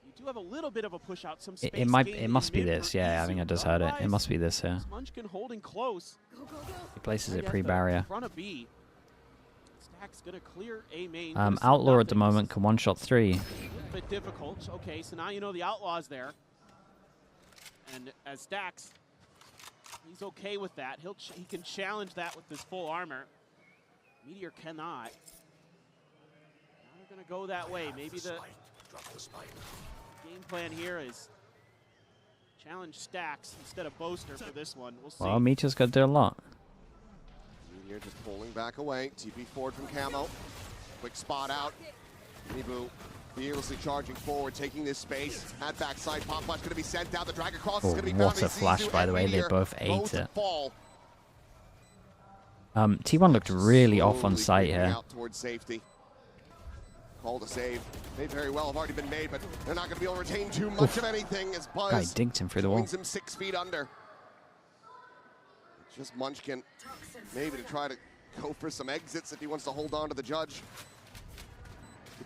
you do have a little bit of a push out, some space It must be this. Yeah, I think I just heard it. It must be this here. Munchkin holding close. He places Right it at pre-barrier. the front of B. Stack's gonna clear A main. Outlaw at the moment can one-shot 3. A little bit difficult. Okay, so now you know the Outlaw's there. And as Stacks, he's okay with that. He can challenge that with his full armor. Meteor cannot. Now we're gonna go that way. Maybe the game plan here is challenge Stacks instead of Boaster for this one. We'll see. Well, Meteor's got to do a lot. Meteor just pulling back away. TP forward from Camo. Quick spot out. Nibu fearlessly charging forward, taking this space. At backside, Pop Flash going to be sent down. The drag across is Oh, going to be what found. a flash, by the way. They Meteor both ate it. fall. T1 looked really off on site Slowly here. out towards safety. Call to save. May very well have already been made, but they're not going to be able to retain too much of anything as Buzz Guy digged him through the wall. swings him 6 feet under. Just Munchkin, maybe to try to go for some exits if he wants to hold on to the judge.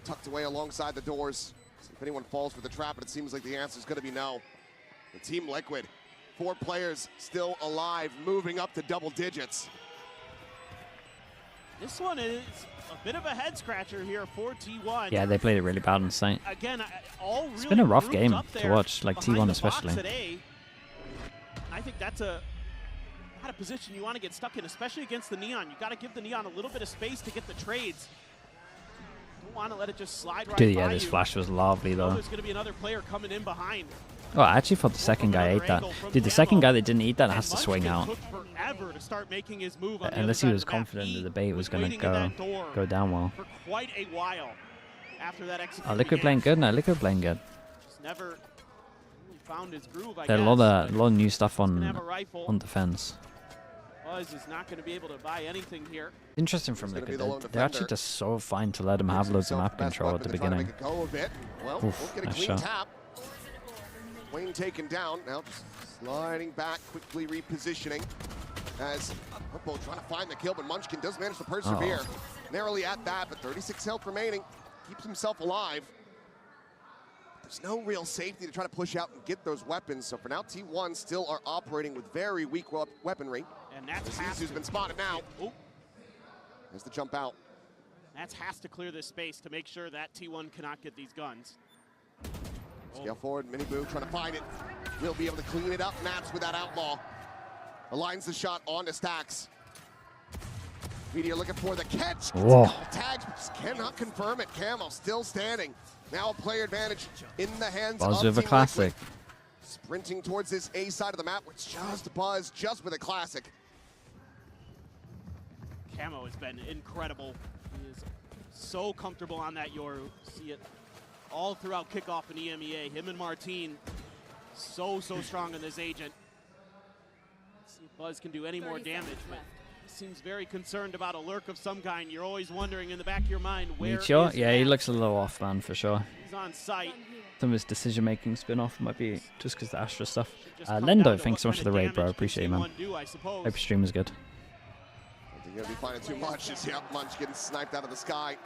Tucked away alongside the doors. See if anyone falls for the trap, but it seems like the answer is going to be no. The Team Liquid, 4 players still alive, moving up to double digits. This one is a bit of a head scratcher here for T1. Yeah, they played it really bad on site. Again, all really It's been a rough grouped game up to there watch, like behind T1 the especially. box at A. I think that's not a position you want to get stuck in, especially against the Neon. You got to give the Neon a little bit of space to get the trades. Don't want to let it just slide right Dude, by yeah, this you. flash was lovely though. There's going to be another player coming in behind. Oh, I actually thought the second guy ate that. Dude, the second guy that didn't eat that has to swing out. Forever to start making his move on the Unless other he was side of the map. confident that the bait was going to waiting in that door go down well. for quite a while after that execution. Oh, Liquid playing good now. Liquid playing good. Just never really found his groove, I There are guess. a lot of new stuff on have a rifle. defense. Buzz is not going to be able to buy anything here. Interesting from Liquid. They're actually just so fine to let him have loads of map control at the beginning. Well, Oof, we'll get a nice clean shot. tap. Wayne taken down. Now just sliding back, quickly repositioning. As Purple trying to find the kill, but Munchkin does manage to persevere. Narrowly at that, but 36 health remaining. Keeps himself alive. There's no real safety to try to push out and get those weapons. So for now, T1 still are operating with very weak weaponry. And that's Izu's been spotted now. There's the jump out. Nats has to clear this space to make sure that T1 cannot get these guns. Scale forward, Miniboo trying to find it. Will be able to clean it up. Nats with that outlaw. Aligns the shot onto Stacks. Meteor looking for the catch. Whoa. Tags just cannot confirm it. Camo still standing. Now a player advantage in the hands Buzz of with a Team classic. Liquid. Sprinting towards this A side of the map. It's just Buzz, just with a classic. Camo has been incredible. He is so comfortable on that Yoru. See it all throughout kickoff and EMEA. Him and Martine, so strong in this agent. Let's see if Buzz can do any more damage, but he seems very concerned about a lurk of some kind. You're always wondering in the back of your mind, where Meteor? is Yeah, he Nats? looks a little off, man, for sure. He's on site. Some of his decision-making spin off might be just because the Astra stuff. Just come Lendo, down to thanks so what much for the kind raid, of bro. damage Appreciate you, can man. T1 do, I suppose. Hope your stream was good. I think you're gonna be finding too much. It's Munch getting sniped out of the sky.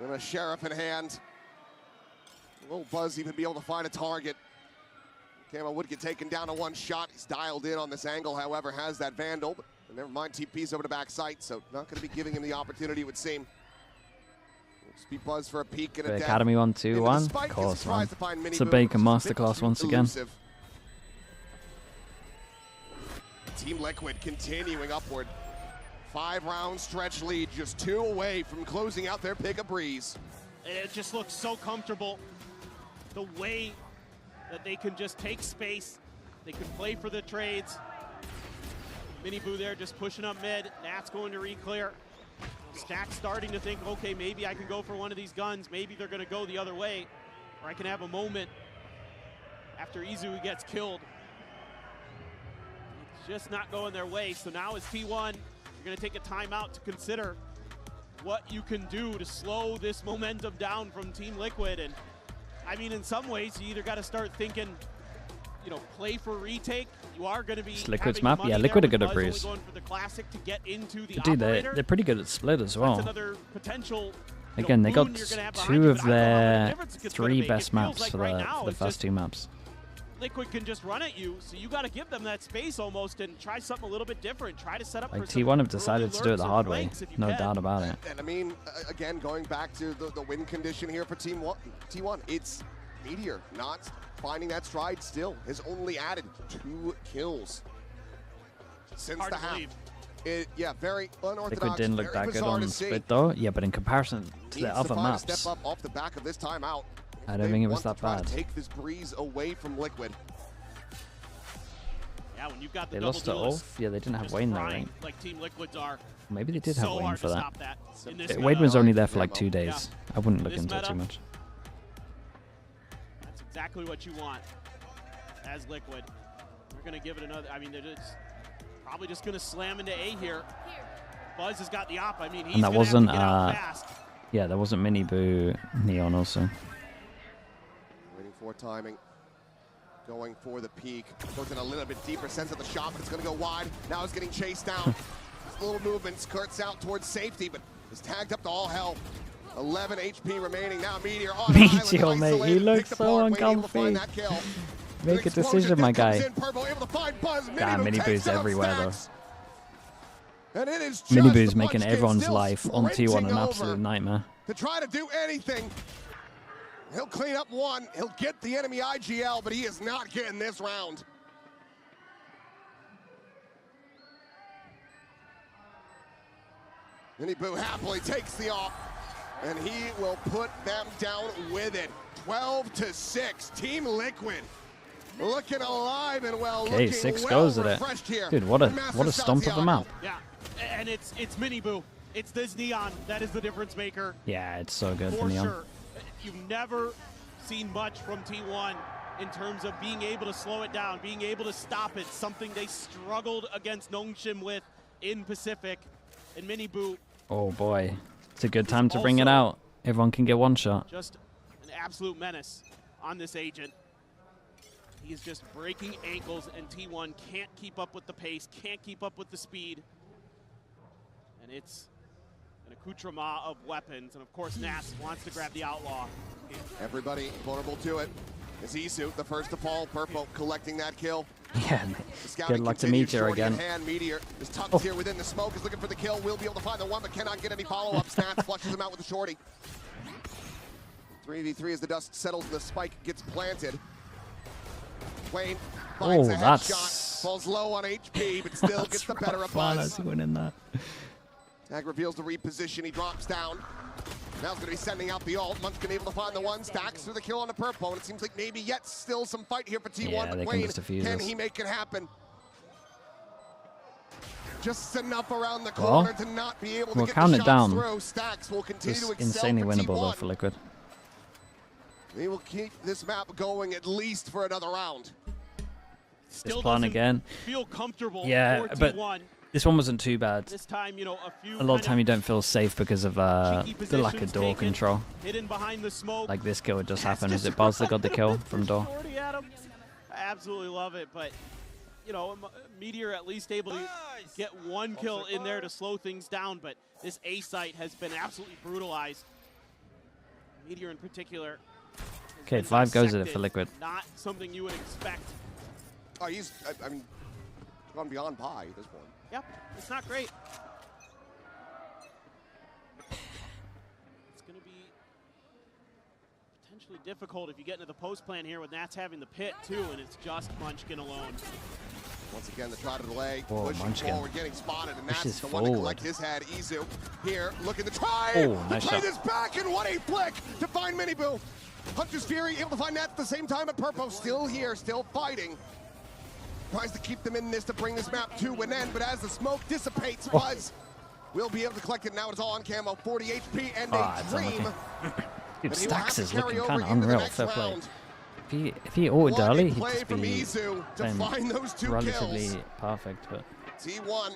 And a sheriff in hand. Will Buzz even be able to find a target? Camo would get taken down to one shot. He's dialed in on this angle, however, has that Vandal. But never mind, TP's over to back site, so not going to be giving him the opportunity, it would seem. Just be Buzz for a peek and a The death. Academy 1-2-1. Of Spike, course, surprised man. to find Mini It's a Boo, Bacon which is a bit masterclass too once again. elusive. Team Liquid continuing upward. 5-round stretch lead, just 2 away from closing out their pick of breeze. It just looks so comfortable. The way that they can just take space, they can play for the trades. Mini Boo there just pushing up mid. Nat's going to re-clear. Stack's starting to think, okay, maybe I can go for one of these guns. Maybe they're going to go the other way. Or I can have a moment after Izu gets killed. It's just not going their way. So now it's T1. You're going to take a timeout to consider what you can do to slow this momentum down from Team Liquid. And I mean, in some ways, you either got to start thinking, you know, play for retake. You are going to be It's Liquid's having map. money Yeah, there Liquid are with good at Buzz only Breeze. going for the classic to get into the Dude, operator. they're pretty good at split as well. That's another potential. Again, they got boon you're gonna have behind 2 you, of but I don't know how their much difference it's gonna 3 make. best It feels maps like for right the, now for the it's first just 2 maps. Liquid can just run at you, so you got to give them that space almost and try something a little bit different. Try to set up Like for some T1 have early decided to do it lurks the or hard way. flanks if you No can. doubt about it. And I mean, again, going back to the win condition here for T1, it's Meteor not finding that stride still. Has only added 2 kills since Hard the to half. believe. Yeah, very unorthodox. Liquid didn't look very that good bizarre on to see. split though. Yeah, but in comparison to Needs the other find a maps, step up off the back of this timeout. I don't think it was that They want to bad. try to take this breeze away from Liquid. Yeah, when you've got the They double lost to duelists Ulf. Yeah, they didn't have just Wayne though, crying right? like Team Liquids are. Maybe they did have So Wayne hard for to that. stop that in this Wade meta. was only there for like 2 Yeah. days. I wouldn't look This into it meta, too much. That's exactly what you want as Liquid. They're going to give it another. I mean, they're just probably just going to slam into A here. Buzz has got the op. I mean, he's And that gonna wasn't, have to get out fast. yeah, there wasn't Mini Boo Neon also. Waiting for timing. Going for the peak. Goes in a little bit deeper, sends at the shot, but it's going to go wide. Now it's getting chased down. Little movement, skirts out towards safety, but is tagged up to all hell. 11 HP remaining. Now Meteor on Meteor, island, mate, he isolated, looks picked so apart, Wayne able to find uncomfy. that kill. Make a Explosion decision, my just comes guy. in, Purple able to find Buzz. Damn, Mini takes Boo's down everywhere though. Stacks. And it is Miniboo's making everyone's life on T1 an absolute nightmare. To try to do anything. He'll clean up one. He'll get the enemy IGL, but he is not getting this round. Miniboo happily takes the off, and he will put them down with it. 12-6, Team Liquid. Looking alive and well. Okay, 6 goes at it. Dude, what a stomp of the map. Yeah, and it's Miniboo. It's this Neon that is the difference maker. Yeah, it's so good for for Neon. sure. You've never seen much from T1 in terms of being able to slow it down, being able to stop it, something they struggled against Nongshim with in Pacific. And Miniboo. Oh boy, it's a good time to bring it out. Everyone can get one shot. Just an absolute menace on this agent. He is just breaking ankles, and T1 can't keep up with the pace, can't keep up with the speed. And it's an accoutrement of weapons. And of course, Nas wants to grab the Outlaw. Everybody vulnerable to it. Is Isu the first to fall? Purple collecting that kill. Yeah, good luck to Meteor again. Meteor is tucked here within the smoke, is looking for the kill. Will be able to find the one, but cannot get any follow-up. Nats flushes him out with the shorty. 3v3 as the dust settles and the spike gets planted. Wayne finds a headshot, falls low on HP, but still gets the better of Buzz. Winning that. Tag reveals the reposition, he drops down. Now he's going to be sending out the ult. Munchkin able to find the one, stacks through the kill on the purple, and it seems like maybe yet still some fight here for T1, yeah, but Wayne, can he make it happen? Just enough around the corner to not be able to get the shots through. Stacks will continue to excel insanely for winnable T1. though for Liquid. They will keep this map going at least for another round. Still plan again. Feel comfortable. Yeah, for but T1. This one wasn't too bad. This time, you know, a lot of time you don't feel safe because of the lack of door control. Hidden behind the smoke. Like this kill would just happen. Is it Buzz that got the kill from door? I absolutely love it, but you know, Meteor at least able to get one kill in there to slow things down, but this A site has been absolutely brutalized. Meteor in particular. Okay, 5 goes at it for Liquid. Not something you would expect. Oh, he's, I mean, gone beyond pie at this point. Yep, it's not great. It's going to be potentially difficult if you get into the post plan here with Nats having the pit too, and it's just Munchkin alone. Once again, the try to delay, Whoa, pushing Munchkin. forward, getting spotted, and This Nats is the one to forward. collect his head. Izu here, looking to try Nice to play shot. this back, and what a flick to find Miniboo. Hunter's Fury able to find Nats at the same time, but Purpo still here, still fighting. Tries to keep them in this to bring this map to an end, but as the smoke dissipates, Buzz will be able to collect it. Now it's all on camo, 40 HP and a dream. Dude, Stacks is looking kind of unreal. Fair play. If he ulted early, he'd just be relatively perfect. But T1 trying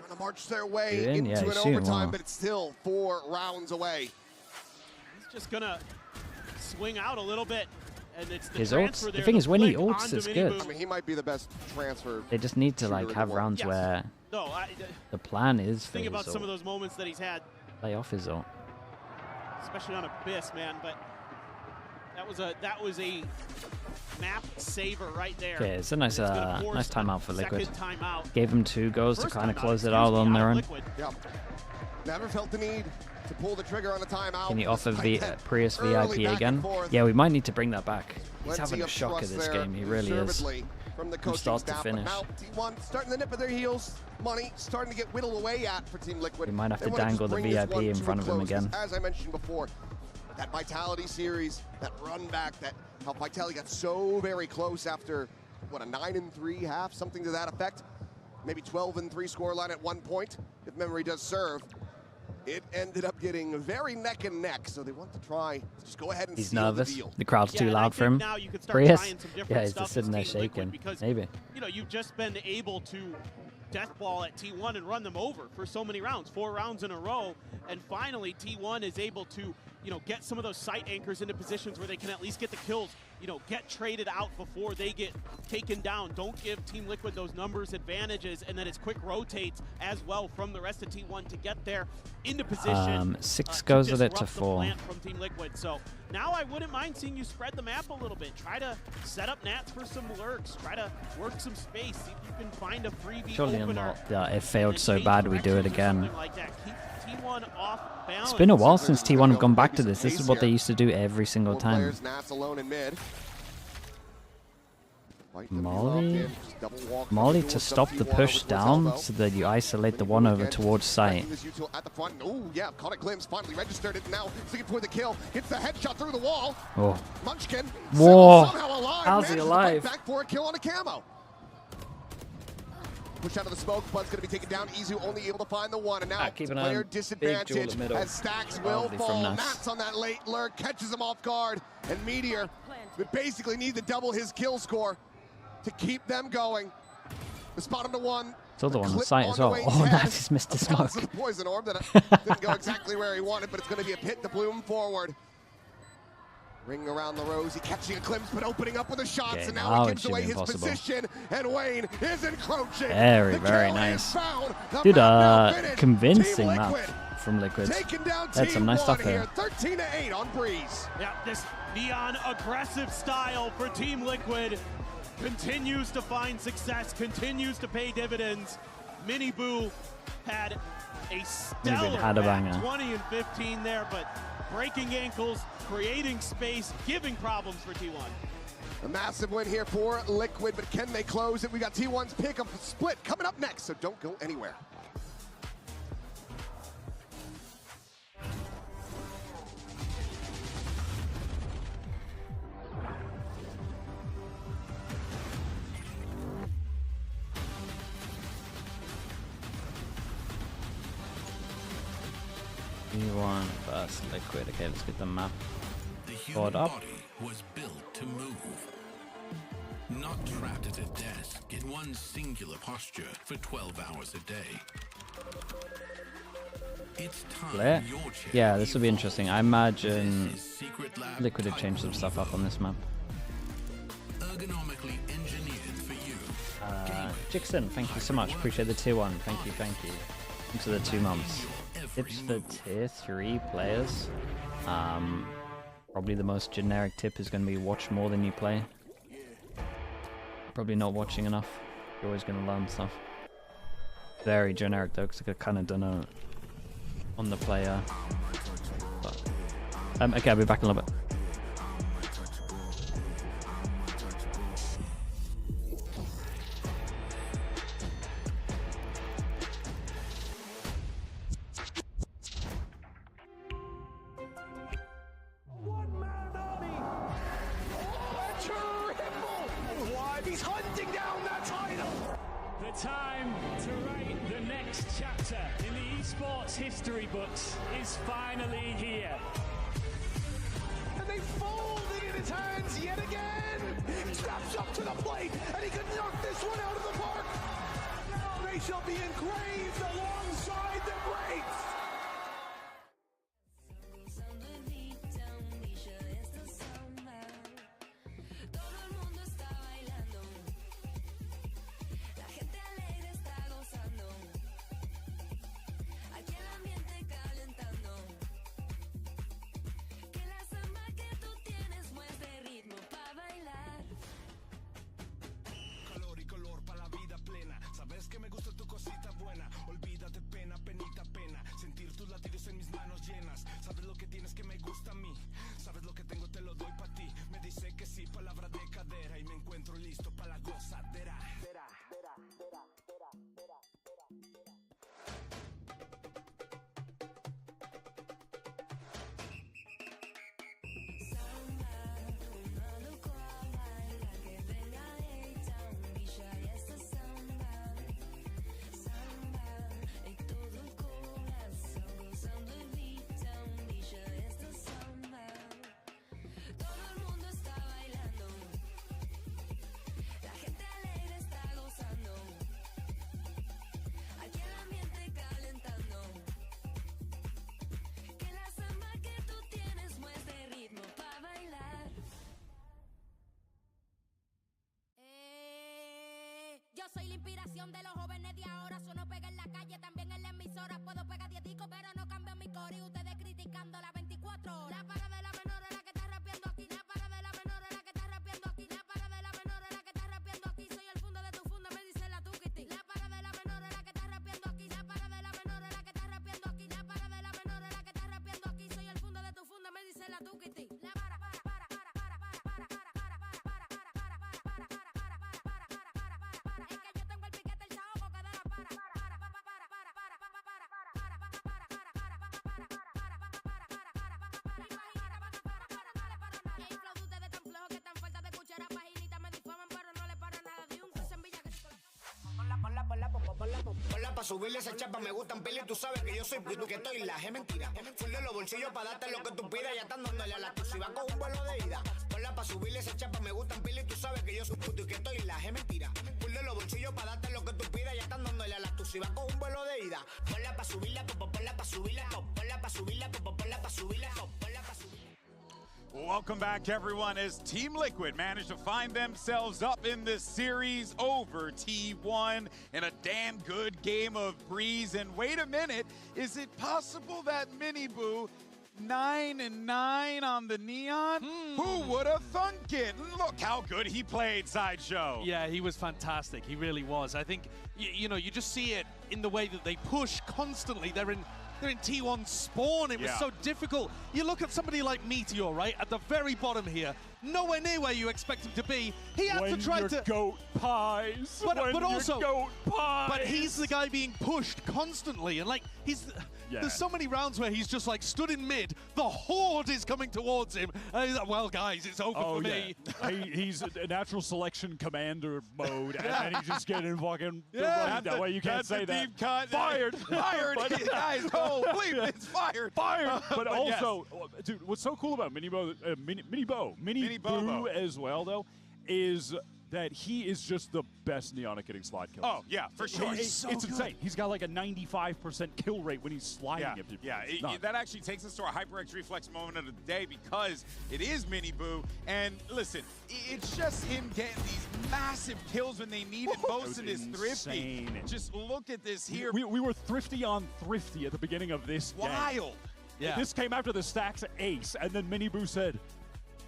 to march their way in? into Yeah, an he's shooting overtime, well. but it's still 4 rounds away. He's just going to swing out a little bit. And it's the his transfer ults, the there, thing is when he flick ults, onto it's Miniboo. good. I mean, he might be the best transfer. They just need to like shooter in have the world. rounds Yes. where No, the plan is for think his about some of ult. those moments that he's had, Play off his ult. especially on Abyss, man. But that was a map saver right there. Okay, it's a nice gonna force nice timeout for Liquid. second timeout. Gave him 2 goes to First kind of timeout, close it excuse out me, on their own. Liquid. Yep. Never felt the need to pull the trigger on a timeout. Can you offer despite that Prius early VIP back again? and forth. Yeah, we might need to bring that back. He's Plenty having a of shocker thrust this there, game. He really is. deservedly, from the From coaching start to staff. finish. But now T1 starting to nip at their heels. Money starting to get whittled away at for Team Liquid. We might have They to wanna just dangle the bring this VIP one in to a front of him close, 'cause again. As I mentioned before, that Vitality series, that run back, that how Vitality got so very close after, what, a 9-3 half, something to that effect. Maybe 12-3 scoreline at one point, if memory does serve. It ended up getting very neck and neck, so they want to try to just go ahead and He's seal nervous. the deal. The crowd's too and I loud for think him. now you could start Prius? trying some different Yeah, he's stuff just sitting as there Team Liquid shaking. because, Maybe. you know, you've just been able to deathball at T1 and run them over for so many rounds, 4 rounds in a row, and finally T1 is able to get some of those site anchors into positions where they can at least get the kills, get traded out before they get taken down. Don't give Team Liquid those numbers advantages, and then it's quick rotates as well from the rest of T1 to get there into position. 6 goes with it to 4. From Team Liquid. So now I wouldn't mind seeing you spread the map a little bit. Try to set up Nats for some lurks. Try to work some space. See if you can find a freebie opener. Not. Yeah, it failed so bad we do it again. Like that. Keep T1 off balance. It's been a while since T1 have gone back to this. This is what they used to do every single time. Nats alone in mid. Molly to stop the push down so that you isolate the one over towards site. At the front. Oh, yeah, caught a glimpse, finally registered it now. Looking for the kill. Gets the headshot through the wall. Oh. Munchkin. Whoa. Somehow alive. How's he alive? Back for a kill on a camo. Push out of the smoke. Bud's going to be taken down. Izu only able to find the one. And now player disadvantage as stacks will fall. Nats on that late lurk. Catches him off guard. And Meteor would basically need to double his kill score to keep them going. The spot on the one. It's the other one on the site as well. Oh, that's Mr. Smoke. The poison orb that didn't go exactly where he wanted, but it's going to be a pit to bloom forward. Ring around the rosy, catching a glimpse, but opening up with the shots, and now he gives away his position, and Wayne is encroaching. Very nice. Dude, convincing map from Liquid. That's some nice stuff here. 13-8 on Breeze. Yeah, this neon aggressive style for Team Liquid continues to find success, continues to pay dividends. Mini Boo had a stellar banger. 20 and 15 there, but breaking ankles, creating space, giving problems for T1. A massive win here for Liquid, but can they close it? We got T1's pick of split coming up next, so don't go anywhere. T1 versus Liquid. Okay, let's get the map board up. Body was built to move, not trapped at a desk in one singular posture for 12 hours a day. It's time yeah, this will be interesting. I imagine Liquid have changed some stuff up on this map. Ergonomically engineered for you. Jixon, thank you so much. Appreciate the tier 1. Thank you. Thanks for the 2 months. Tips for tier 3 players. Probably the most generic tip is going to be watch more than you play. Probably not watching enough. You're always going to learn stuff. Very generic though, because I kind of don't know on the player. But, okay, I'll be back in a little bit. He's hunting down that title! The time to write the next chapter in the esports history books is finally here. And they fold it in his hands yet again! Steps up to the plate, and he could knock this one out of the park! Now they shall be engraved alongside the greats! inspiración de los jóvenes de ahora. Solo pega en la calle, también en la emisora. Puedo pegar 10 discos, pero no cambio mi core. Y ustedes criticando las 24 horas. La para de la menor es la que está rapeando aquí. La para de la menor es la que está rapeando aquí. La para de la menor es la que está rapeando aquí. Soy el fundo de tu funda, me dice la tuquiti. La para de la menor es la que está rapeando aquí. La para de la menor es la que está rapeando aquí. La para de la menor es la que está rapeando aquí. Soy el fundo de tu funda, me dice la tuquiti. La para. Ponla pa' subirle esa chapa, me gustan pila y tú sabes que yo soy puto que estoy la es mentira. Full de los bolsillos pa' darte lo que tú pidas, ya están dándole a la tuya. Si va con un vuelo de ida, ponla pa' subirle esa chapa, me gustan pila y tú sabes que yo soy puto y que estoy la es mentira. Full de los bolsillos pa' darte lo que tú pidas, ya están dándole a la tuya. Si va con un vuelo de ida, ponla pa' subirla, ponla pa' subirla, ponla pa' subirla, ponla pa' subirla, ponla pa' subirla. Welcome back, everyone, as Team Liquid managed to find themselves up in this series over T1 in a damn good game of Breeze. And wait a minute, is it possible that Miniboo 9-9 on the Neon? Who would have thunk it? Look how good he played, Sideshow. Yeah, he was fantastic. He really was. I think, you know, you just see it in the way that they push constantly. They're in T1 spawn. It was so difficult. You look at somebody like Meteor, right? At the very bottom here. Nowhere near where you expect him to be. He had to try to goat pies. But also goat pies. But he's the guy being pushed constantly, and like there's so many rounds where he's just like stood in mid. The horde is coming towards him. And he's like, well, guys, it's over for me. He's a natural selection commander mode, and he's just getting fucking that way. You can't say that. Deep cut. Fired. Fired. Guys, oh, please, it's fired. Fired. But also, dude, what's so cool about Miniboo as well, though, is that he is just the best Neon at getting slide kills. Oh, yeah, for sure. It's insane. He's got like a 95% kill rate when he's sliding at people. Yeah, that actually takes us to our HyperX Reflex moment of the day because it is Miniboo. And listen, it's just him getting these massive kills when they need it most in his Thrifty. Just look at this here. We were Thrifty on Thrifty at the beginning of this game. Wild. Yeah. This came after the stacks ace, and then Miniboo said,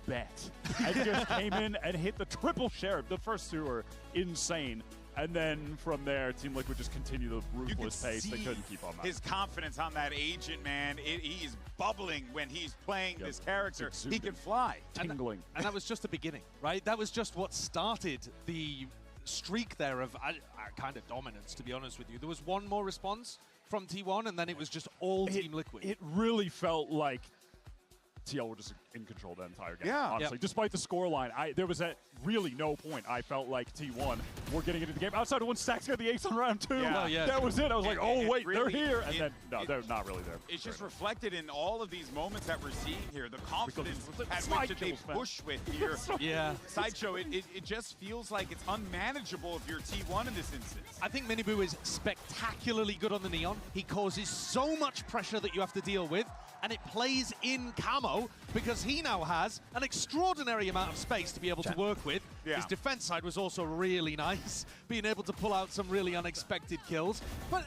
bet. And just came in and hit the triple share. The first two were insane. And then from there, Team Liquid just continued the ruthless pace. They couldn't keep on that. His confidence on that agent, man, he's bubbling when he's playing this character. He can fly. Tingling. And that was just the beginning, right? That was just what started the streak there of kind of dominance, to be honest with you. There was one more response from T1, and then it was just all Team Liquid. It really felt like TL were just in control that entire game. Yeah. Honestly, despite the scoreline, there was at really no point I felt like T1 were getting into the game. Outside of when Stacks got the ace on round 2, that was it. I was like, oh, wait, really, they're here. And then, no, they're not really there. It's just reflected in all of these moments that we're seeing here. The confidence at which they push with here. Sideshow, it just feels like it's unmanageable if you're T1 in this instance. I think Miniboo is spectacularly good on the Neon. He causes so much pressure that you have to deal with, and it plays in camo because he now has an extraordinary amount of space to be able to work with. His defense side was also really nice, being able to pull out some really unexpected kills. But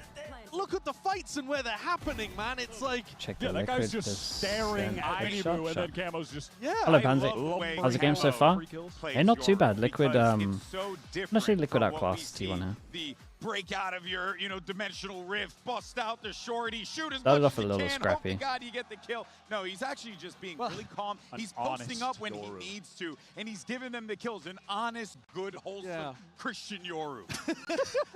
look at the fights and where they're happening, man. It's like, that guy's just staring at Miniboo, and then Camo's just, Hello, Pansy. How's the game so far? Hey, not too bad. Liquid, honestly, Liquid outclassed T1 here. The break out of your, dimensional rift, bust out the shorty, shoot as That was much off a as you little can, scrappy. hope to God you get the kill. No, he's actually just being really calm. He's posting up when he needs to, and he's giving them the kills. An honest, good, wholesome Christian Yoru.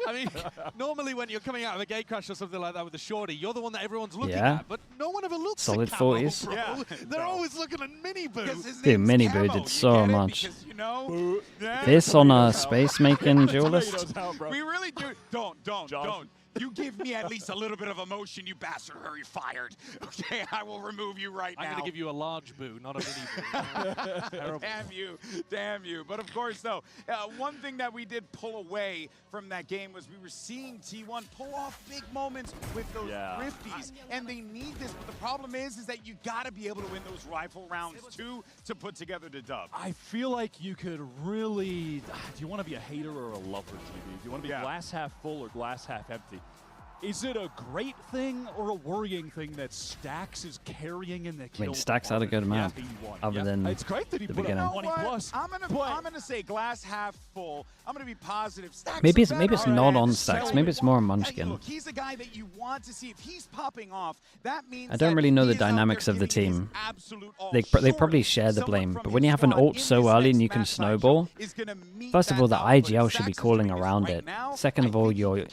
I mean, normally when you're coming out of a gate crash or something like that with a shorty, you're the one that everyone's looking at, but no one ever looks Solid at Camo, 40s. bro. Yeah. They're always looking at Miniboo. Dude, Miniboo did so much. This on a space-making duelist? We really do. Don't. You give me at least a little bit of emotion, you bastard. Hurry, fired. Okay, I will remove you right now. I'm going to give you a large boo, not a mini boo. Damn you. But of course, though, one thing that we did pull away from that game was we were seeing T1 pull off big moments with those Rifties, and they need this. But the problem is that you got to be able to win those rifle rounds, too, to put together the dub. I feel like you could really... Do you want to be a hater or a lover, GB? Do you want to be glass half full or glass half empty? Is it a great thing or a worrying thing that Stax is carrying in the kill? I mean, Stax had a good map, other than it's great that he the put beginning. up 20 plus. I'm gonna say glass half full. I'm gonna be positive. Stax Maybe it's not on Stax. Maybe it's more on Munchkin. Look, he's a guy that you want to see. If he's popping off, that means I don't really know the dynamics of the team. They probably share the blame, but when you have an ult so early and you can snowball, first of all, the IGL should be calling around it. Second of all, your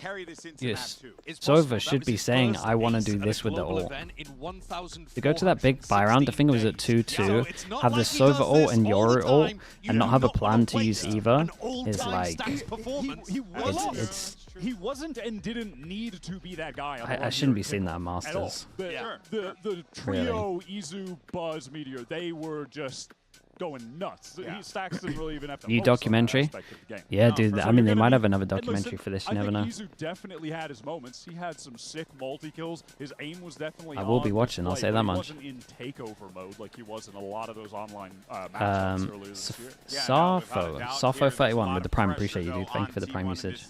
Sova should be saying, I want to do this with the ult. To go to that big buy round, I think it was at 2-2, have the Sova ult and Yoru ult, and not have a plan to use either, is like... He wasn't and didn't need to be that guy. I shouldn't be seeing that at Masters. The trio, Izu, Buzz, Meteor, they were just going nuts. Stax didn't really even have to. New documentary? Yeah, dude. I mean, they might have another documentary for this. You never know. Izu definitely had his moments. He had some sick multi-kills. His aim was definitely I will be watching, I'll say that much. He wasn't in takeover mode like he was in a lot of those online matchups earlier this year. Safo 31 with the Prime. Appreciate you, dude. Thank you for the Prime usage.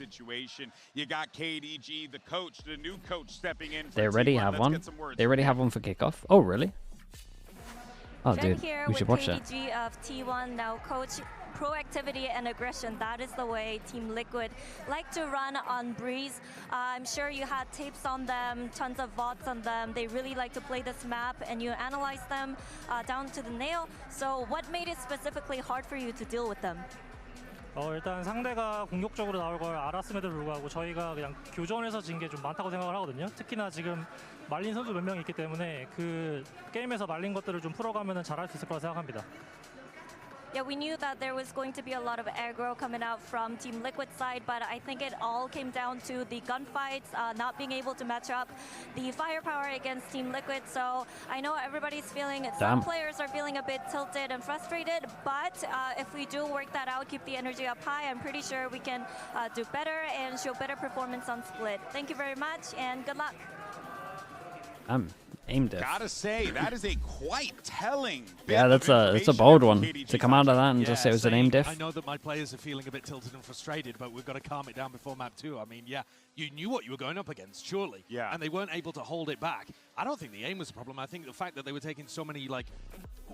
You got KDG, the coach, the new coach stepping in. They already have one? They already have one for kickoff? Oh, really? Oh, dude, we should watch that. KDG of T1 now, coach. Proactivity and aggression, that is the way Team Liquid like to run on Breeze. I'm sure you had tapes on them, tons of VODs on them. They really like to play this map, and you analyze them down to the nail. So what made it specifically hard for you to deal with them? 일단 상대가 공격적으로 나올 걸 알았음에도 불구하고 저희가 그냥 교전에서 진 게 좀 많다고 생각을 하거든요. 특히나 지금 말린 선수 몇 명 있기 때문에 그 게임에서 말린 것들을 좀 풀어가면 잘할 수 있을 거라 생각합니다. Yeah, we knew that there was going to be a lot of aggro coming out from Team Liquid side, but I think it all came down to the gunfights, not being able to match up the firepower against Team Liquid. So I know everybody's feeling, some players are feeling a bit tilted and frustrated, but if we do work that out, keep the energy up high, I'm pretty sure we can do better and show better performance on Split. Thank you very much, and good luck. Aim diff. Gotta say, that is a quite telling. Yeah, that's a bold one to come out of that and just say it was an aim diff. I know that my players are feeling a bit tilted and frustrated, but we've got to calm it down before map 2. I mean, yeah, you knew what you were going up against, surely. Yeah. And they weren't able to hold it back. I don't think the aim was a problem. I think the fact that they were taking so many, like,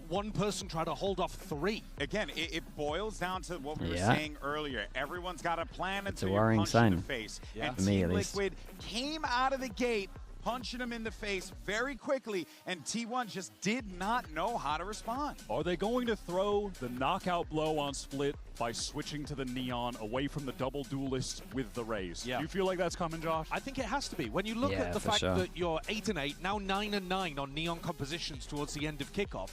one person tried to hold off 3. Again, it boils down to what we were saying earlier. Everyone's got a plan It's a until you're worrying punched in sign. the face. And For me, Team at least. Liquid came out of the gate punching him in the face very quickly, and T1 just did not know how to respond. Are they going to throw the knockout blow on Split by switching to the Neon away from the double duelist with the Raze? Yeah. Do you feel like that's coming, Josh? I think it has to be. When you look at the fact that you're 8-8, now 9-9 on Neon compositions towards the end of kickoff,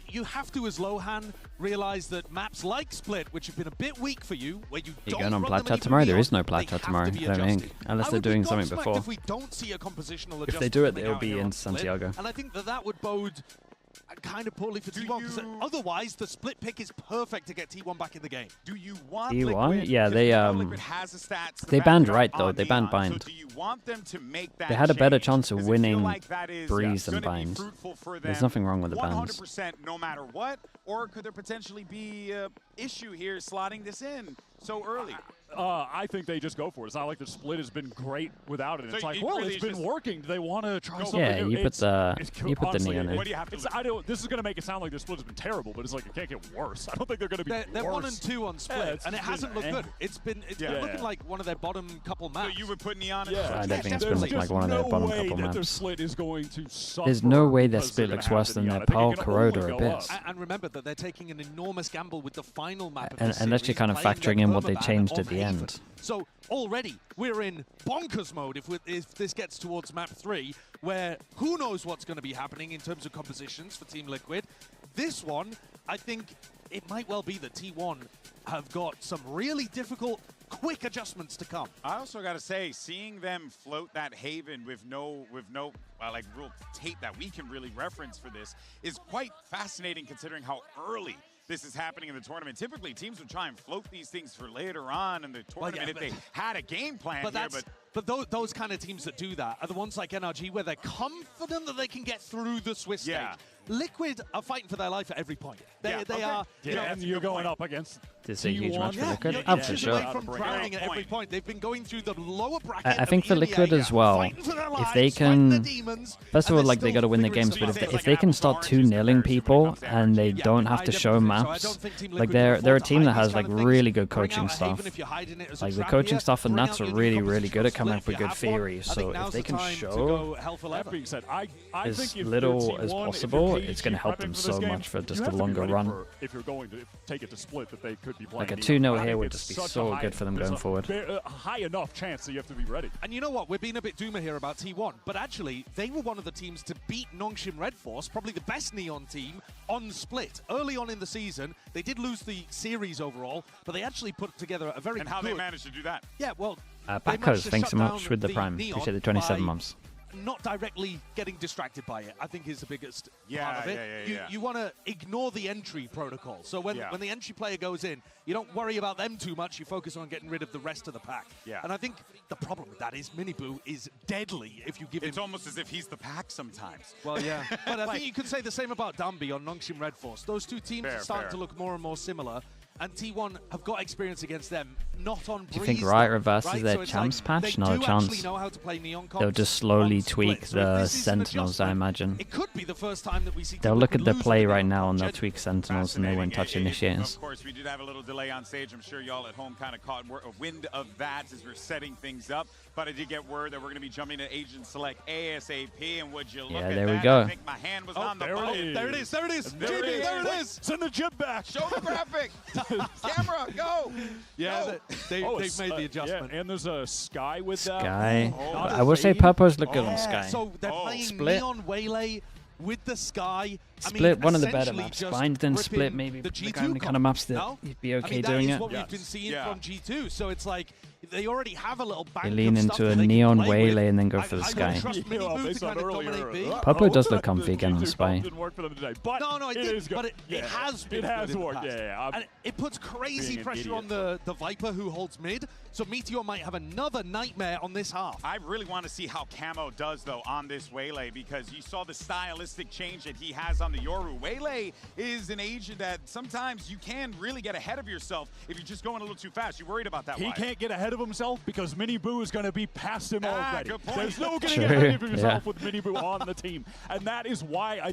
you have to, as Lohan, realize that maps like Split, which have been a bit weak for you, where you You're don't going on run Black them Chat even tomorrow? There beyond, is no Black they Chat have tomorrow, to I be don't think. adjusted. Unless I they're would be doing something gobsmacked before. if we don't see a compositional adjustment. If they do it, coming it'll out be here in on Split. Santiago. And I think that would bode kind of poorly for T1, because otherwise the Split pick is perfect to get T1 back in the game. Do you want T1? Yeah, they banned right though. They banned Bind. So do you want them to make that They had a better change? chance of Does it feel winning like that is Breeze than gonna be Bind. fruitful for There's them nothing wrong with the bans. 100% no matter what, or could there potentially be an issue here slotting this in so early? I think they just go for it. It's not like the Split has been great without it. So It's like, it well, really it's been just working. Do they want to try something Yeah, new? you put the honestly, Neon in. What do you have to This is going to make it sound like the Split has been terrible, but it's like it can't get worse. I don't think they're going to be They're worse. 1 and 2 on Split, and it hasn't looked good. It's been looking like one of their bottom couple maps. So you would put Neon in? I don't think it's been looking like one of their bottom couple Their maps. Split is going to suffer. There's no way their because Split they're looks gonna worse have than the their Neon. I think Pearl, it can Corrode, only or go Abyss. up. And remember that they're taking an enormous gamble with the final map of And this unless you're series, kind of playing factoring their in what they permaban changed of at the Haven. end. So already we're in bonkers mode if this gets towards map 3, where who knows what's going to be happening in terms of compositions for Team Liquid. This one, I think it might well be that T1 have got some really difficult quick adjustments to come. I also got to say, seeing them float that Haven with no like real tape that we can really reference for this is quite fascinating, considering how early this is happening in the tournament. Typically, teams would try and float these things for later on in the tournament if they had a game plan But those kind of teams that do that are the ones like NRG where they're confident that they can get through the Swiss stage. Liquid are fighting for their life at every point. They are. And you're going up against. This is a huge match for Liquid. You're For inches sure. away from drowning at every point. They've been going through the lower bracket. I think for Liquid as well, if they can, first of all, like they got to win the games, but if they can start 2-0ing people and they don't have to show maps, like they're a team that has like really good coaching staff. Like the coaching staff and Nats are really good at coming up with good theories. So if they can show as little as possible, it's going to help them so much for just a longer run. If you're going to take it to split, that they could be playing. Like a 2-0 here would just be so good for them going forward. A high enough chance that you have to be ready. And you know what? We're being a bit doomer here about T1, but actually, they were one of the teams to beat Nongshim Red Force, probably the best Neon team, on split. Early on in the season, they did lose the series overall, but they actually put together a very And how they managed to do that? Yeah, well, Backos, thanks so much with the Prime. Appreciate the 27 months. Not directly getting distracted by it, I think, is the biggest part of it. You want to ignore the entry protocol. So when the entry player goes in, you don't worry about them too much. You focus on getting rid of the rest of the pack. And I think the problem with that is Miniboo is deadly if you give him... It's almost as if he's the pack sometimes. Well, yeah. But I think you could say the same about Dumby on Nongshim Red Force. Those two teams are starting to look more and more similar. And T1 have got experience against them, not on Breeze. Do you think Riot reverses their champs patch? Not a chance. They'll just slowly tweak the Sentinels, I imagine. It could be the first time that we see They'll look at the play right now and they'll tweak Sentinels and they won't touch Initiators. Of course, we did have a little delay on stage. I'm sure y'all at home kind of caught a wind of that as we're setting things up. But I did get word that we're going to be jumping to Agent Select ASAP. And would you look at there we that? go. I think my hand was on the button. There it is. There it is. There it is. Send the chip back. Show the graphic. Camera, go. Yeah, they've made the adjustment. And there's a Sky with that. Sky. I will say Purple's look good on Sky. So they're playing Split. Neon Waylay with the Sky. Split, one of the better maps. Bind and Split, maybe the only kind of maps that you'd be okay doing that is it. what we've been seeing from G2. So it's like they already have a little bank They lean of into stuff a that they neon can play Waylay and then go for the Sky. Purple does look comfy again on Spy. No, it is good. But it has been. It has good in the worked. past. Yeah. And it puts crazy pressure on the Viper who holds mid. So Meteor might have another nightmare on this half. I really want to see how Camo does, though, on this Waylay, because you saw the stylistic change that he has on the Yoru. Waylay is an agent that sometimes you can really get ahead of yourself if you're just going a little too fast. You're worried about that. He can't get ahead of himself because Miniboo is going to be past him already. Good point. There's no getting ahead of yourself with Miniboo on the team. And that is why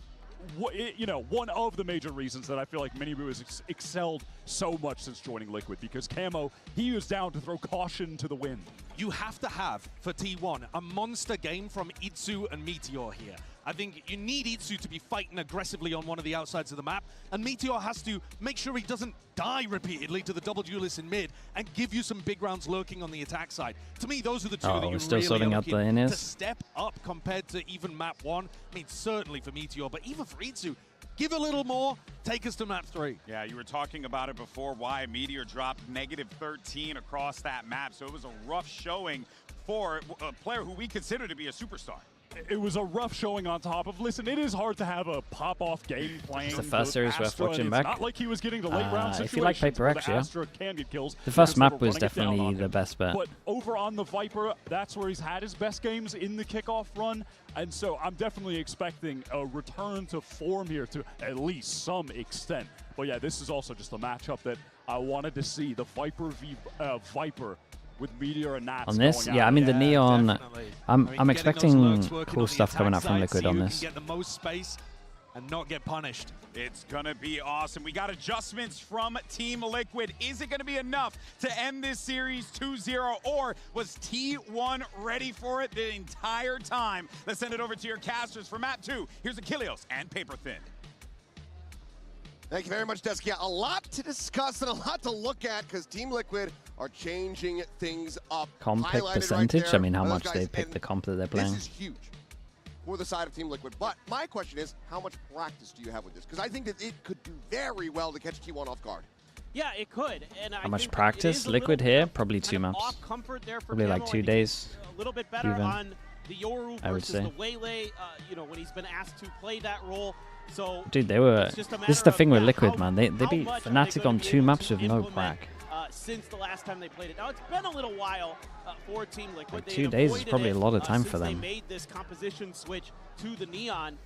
one of the major reasons that I feel like Miniboo has excelled so much since joining Liquid, because Camo, he was down to throw caution to the wind. You have to have, for T1, a monster game from Itsu and Meteor here. I think you need Itsu to be fighting aggressively on one of the outsides of the map, and Meteor has to make sure he doesn't die repeatedly to the double duelists in mid and give you some big rounds lurking on the attack side. To me, those are the two that you still really sorting are out the looking Innis. to step up compared to even map 1. I mean, certainly for Meteor, but even for Itsu, give a little more, take us to map 3. Yeah, you were talking about it before, why Meteor dropped -13 across that map. So it was a rough showing for a player who we consider to be a superstar. It was a rough showing on top of. Listen, it is hard to have a pop-off game playing. It's the first series worth watching back. Not like he was getting the late round if you like PRX, Astra can get kills. The first map was definitely the best bet. But over on the Viper, that's where he's had his best games in the kickoff run. And so I'm definitely expecting a return to form here to at least some extent. But yeah, this is also just a matchup that I wanted to see. The Viper v Viper with Meteor and Nats on this, going out. I mean the Neon. I'm expecting cool stuff coming out from Liquid on this. Get the most space and not get punished. It's gonna be awesome. We got adjustments from Team Liquid. Is it gonna be enough to end this series 2-0, or was T1 ready for it the entire time? Let's send it over to your casters for map 2. Here's Achilleos and Paper Thin. Thank you very much, Desk. Yeah, a lot to discuss and a lot to look at, because Team Liquid are changing things up. Comp pick percentage? I mean, how much they pick the comp that they're playing. This is huge for the side of Team Liquid. But my question is, how much practice do you have with this? Because I think that it could do very well to catch T1 off guard. Yeah, it could. And How much practice Liquid here? Probably 2 maps. Probably like 2 days. A little bit better even, on the Yoru I would versus say. the Waylay, you know, when he's been asked to play that role. So Dude, they were. it's just a This is matter the of, thing with yeah, Liquid, how- man. They how beat much are they Fnatic gonna on be 2 able maps to with no implement, crack. since the last time they played it. Now it's been a little while for Team Liquid. Like They 2 had days is avoided probably it, a lot of time since for them. They made this composition switch to the Neon.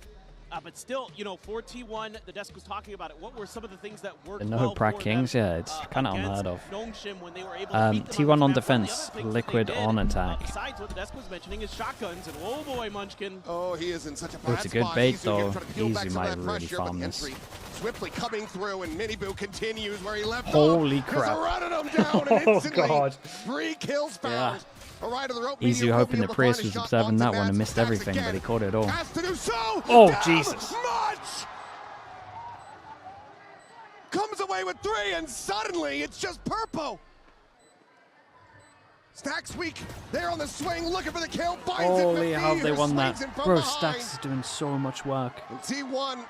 But still, you know, for T1, the desk was talking about it. What were some of the things that worked The no well Prac for Kings, them, yeah, it's kind of unheard of. Gnome when they were able to beat them T1 on this map? One of the defense, other things that Liquid they did, on attack. Besides what the desk was mentioning is shotguns, and oh boy, Munchkin. Oh, he is in such a Oh, it's a good bait Izu though. gonna try to peel back Easy some of might that really pressure, farm but this. entry swiftly coming through, and Miniboo continues where he left Holy off. crap. Just running him down, and Oh, instantly God. 3 kills found. Right of the rope. Easy Meteor will hoping be that able to Prius find a was shot observing onto that one and Nats. missed Stacks everything, but again. he caught it all. Has to do so. Oh, Down Jesus. Much comes away with 3, and suddenly it's just Purpo. Stacks weak. They're on the swing, looking for the kill. Finds Holy, it. how have they won Swings that? in from Bro, behind. Stacks is doing so much work. And T1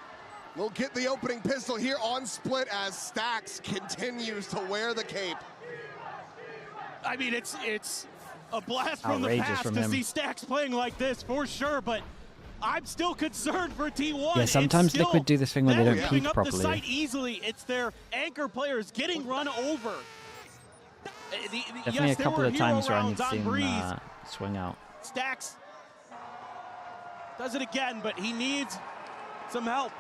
will get the opening pistol here on split as Stacks continues to wear the cape. I mean, it's a blast from the Outrageous past from to him. see Stacks playing like this, for sure, but I'm still concerned for T1. Yeah, sometimes It's still Liquid do this thing where they them don't giving peek up the properly. site easily. It's their anchor players getting run over. Definitely yes, a there couple were of times hero where I need rounds to on see him Breeze. swing out. Stacks does it again, but he needs some help.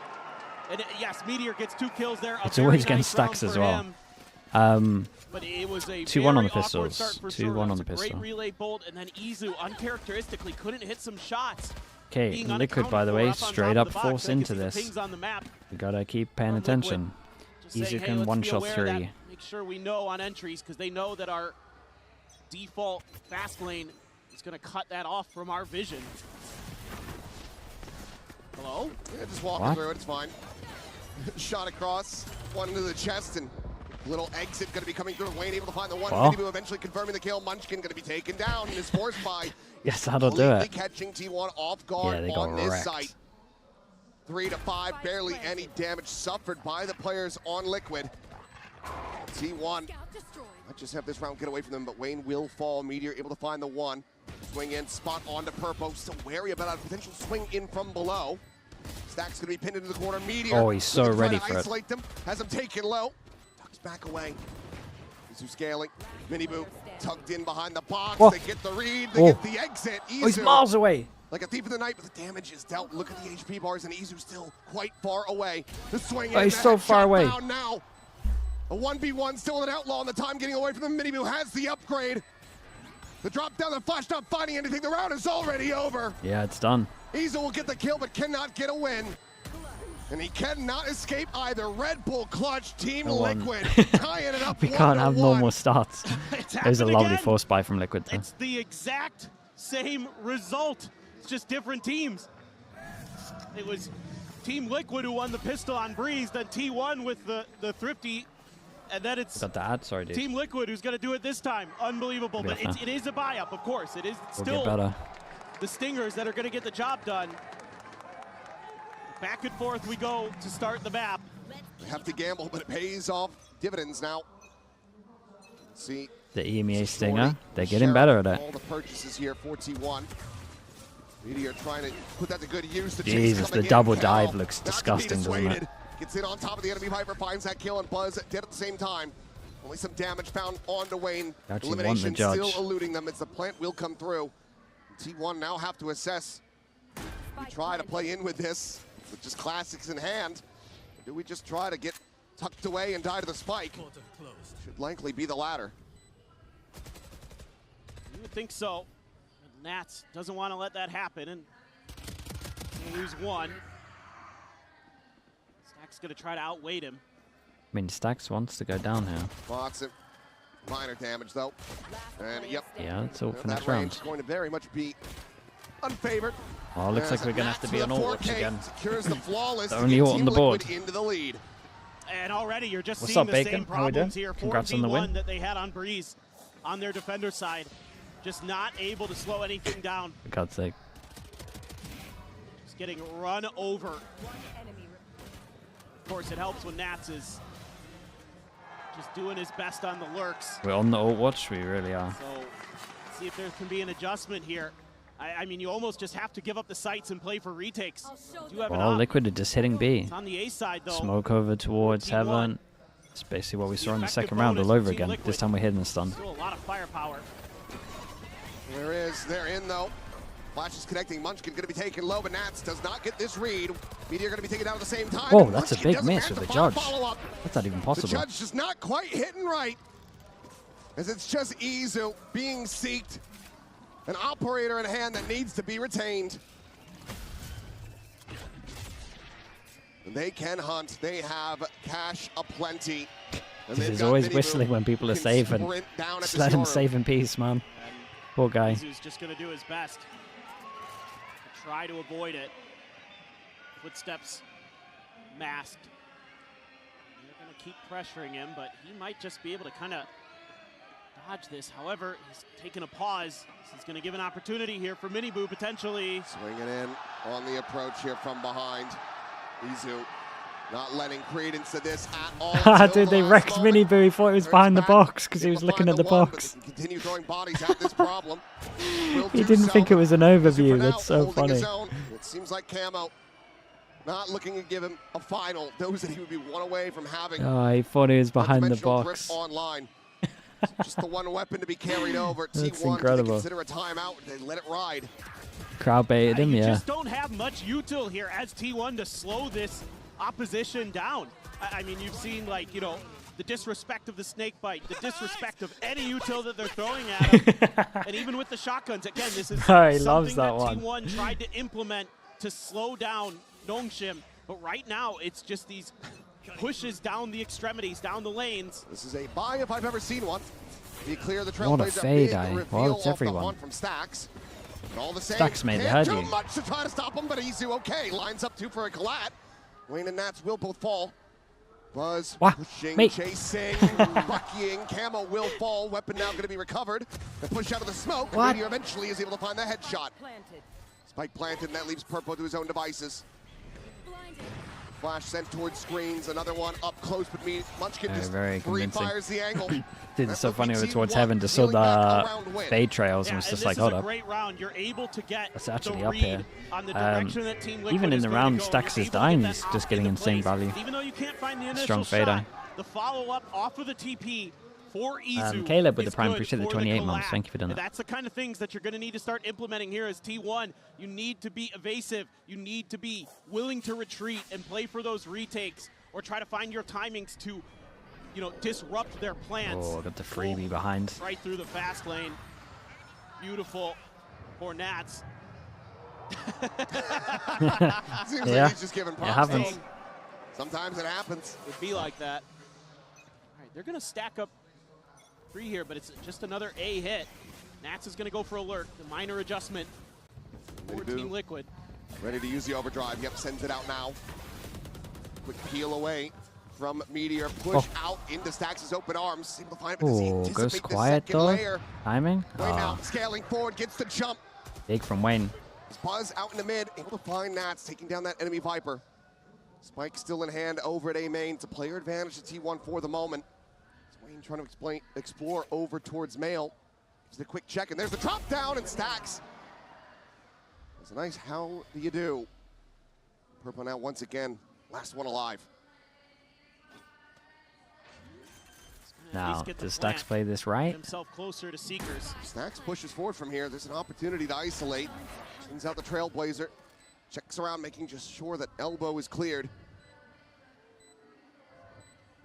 And yes, Meteor gets 2 kills there. It's always against Stacks as well. But it was a 2-1 on the very awkward pistols. start for 2-1 Sora. on It was the a great pistol. relay bolt, and then Izu uncharacteristically couldn't hit some shots. Okay, Being Liquid, by the unaccounted way, for up on straight top up of the box. force Then you into can see the this. pings on the map. We gotta keep paying attention. Just Easy saying, hey, can let's be one-shot aware of that. 3. Make sure we know on entries, because they know that our default fast lane is going to cut that off from our vision. Hello? Yeah, just walking What? through it, it's fine. Shot across, one into the chest, and little exit going to be coming through. Wayne able to find the one. Well. Miniboo eventually confirming the kill. Munchkin going to be taken down and is forced by Yes, that'll do it. catching T1 off guard Yeah, they got on this wrecked. site. 3 to 5, barely any damage suffered by the players on Liquid. T1 might just have this round get away from them, but Wayne will fall. Meteor able to find the one. Swing in, spot onto Purpo. Still wary about a potential swing in from below. Stack's gonna be pinned into the corner. Meteor. Oh, he's so looking to try ready to for it. isolate them. Has him taken low. Ducks back away. Izu scaling. Miniboo tucked in behind the box. Oh. They get the read. They Oh. get the exit. Oh, he's Izu, miles away. like a thief in the night, but the damage is dealt. Look at the HP bars, and Izu still quite far away. The swing Oh, in, he's the so headshot far away. found now. A 1v1 still an outlaw, and the time getting away from them. Miniboo has the upgrade. The drop down, the flash not finding anything. The round is already over. Yeah, it's done. Izu will get the kill, but cannot get a win. And he cannot escape either. Red Bull clutch, Team No one. Liquid, tying it up. We can't have 1-1. normal starts. It's It was a happened lovely again. force buy from Liquid, though. It's the exact same result. It's just different teams. It was Team Liquid who won the pistol on Breeze, then T1 with the Thrifty, and then it's Got the ad, sorry, dude. Team Liquid who's going to do it this time. Unbelievable, but Yeah. it is a buy-up, of course. It is We'll still get better. the Stingers that are going to get the job done. Back and forth we go to start the map. They have to gamble, but it pays off dividends now. See. The EMEA Stinger, they're getting better at it. All the purchases here for T1. Meteor trying to put that to good use. The Jesus, chase coming the double in. dive Cal, looks not to be disgusting, doesn't it? dissuaded. Gets in on top of the enemy Viper, finds that kill, and Buzz dead at the same time. Only some damage found onto Wayne. Actually won the Elimination judge. still eluding them as the plant will come through. T1 now have to assess. We try to play in with this, with just classics in hand. Or do we just try to get tucked away and die to the spike? Should likely be the latter. You would think so. But Nats doesn't want to let that happen, and he'll lose one. Stack's going to try to outweight him. I mean, Stacks wants to go down here. Lots of minor damage, though. And, yep. Yeah, that's all for that next range round. is going to very much be unfavored. Oh, looks like As we're going to have to be on Nats all with a watch 4K again. secures the flawless The to only get ult on Team the board. Liquid into the lead. And already you're just What's seeing up, the Bacon? same How we doing? problems here. Congrats on the win. 4v1 that they had on Breeze on their defender side. Just not able to slow anything down. For God's sake. Just getting run over. Of course, it helps when Nats is Just doing his best on the lurks. We're on the ult watch, we really are. So see if there can be an adjustment here. I mean, you almost just have to give up the sights and play for retakes. You have Well, Liquid are just hitting B. It's on the A side, though. Smoke over towards Heaven. It's basically what we saw in the second round all over again. This time we're hitting the stun. Still a lot of firepower. There is. They're in, though. Flash is connecting. Munchkin going to be taken low, but Nats does not get this read. Meteor going to be taken down at the same time. Whoa, that's a big miss with the judge. That's not even possible. The judge is not quite hitting right. As it's just Izu being seeked. An operator in hand that needs to be retained. They can hunt. They have cash aplenty. He's always whistling when people are safe, and just let him save in peace, man. Poor guy. Izu's just going to do his best to try to avoid it. Footsteps masked. They're going to keep pressuring him, but he might just be able to kind of dodge this. However, he's taking a pause. He's going to give an opportunity here for Miniboo potentially. Swinging in on the approach here from behind. Izu not letting credence to this at all. Dude, they wrecked Miniboo. He thought he was behind the box because he was looking at the box. Continue throwing bodies at this problem. He didn't think it was an overview. That's so funny. It seems like Camo not looking to give him a final. Knows that he would be one away from having. Oh, he thought he was behind the box. Online. Just the one weapon to be carried over. That's T1 incredible. Consider a timeout. They let it ride. Crowd baited him, You yeah. just don't have much util here as T1 to slow this opposition down. I mean, you've seen, like, you know, the disrespect of the snake bite, the disrespect of any util that they're throwing at him. And even with the shotguns, again, this is He something loves that that one. T1 tried to implement to slow down Nongshim. But right now, it's just these pushes down the extremities, down the lanes. This is a buy if I've ever seen one. You clear the What a Trailblazer. fade, Big guy. reveal Well, it's off everyone. The hunt from Stacks. But all the same, Stacks made it, can't had do you. much to try to stop him, but Izu okay. Lines up two for a collat. Wayne and Nats will both fall. Buzz pushing, Mate. chasing, buckying. Camo will fall. Weapon now going to be recovered. The push out of the smoke. What? Meteor eventually is able to find the headshot. Spike planted, and that leaves Purple to his own devices. Flash sent towards screens. Another one up close, but Munchkin just very convincing. fires the angle. Dude, it's so funny over towards Heaven. Just saw the fade trails and was just like, hold up. Great round. You're able to get That's actually the up here. read on the direction that Team Liquid Even in is the going to round, go. Stacks You're is able to dying. get He's that just off getting into insane place. value. Even though you can't find the initial Strong shot, fader. the follow-up off of the TP for Izu Caleb with the is Prime. good Appreciate the for 28 collab. months. Thank you for doing And that. that's the kind of things that you're going to need to start implementing here as T1. You need to be evasive. You need to be willing to retreat and play for those retakes or try to find your timings to, you know, disrupt their plans. Oh, got the freebie behind. Right through the fast lane. Beautiful for Nats. Seems Yeah, like he's just giving it props. happens. Sometimes it happens. Would be like that. All right, they're going to stack up 3 here, but it's just another A hit. Nats is going to go for alert. The minor adjustment for Team Liquid. Ready to use the overdrive. Yep, sends it out now. Quick peel away from Meteor. Push out into Stacks' open arms. Able to find it, but does he Oh, anticipate goes the quiet second though. layer? Timing. Wayne now Oh, scaling forward, gets the jump. big from Wayne. Buzz out in the mid, able to find Nats, taking down that enemy Viper. Spike still in hand over at A main. It's a player advantage to T1 for the moment. Wayne trying to explore over towards Mail. Just a quick check, and there's the drop down, and Stacks. It's a nice how do you do. Purple now once again, last one alive. Now, does Stacks play this right? Himself closer to Seekers. Stacks pushes forward from here. There's an opportunity to isolate. Sends out the Trailblazer. Checks around, making just sure that elbow is cleared.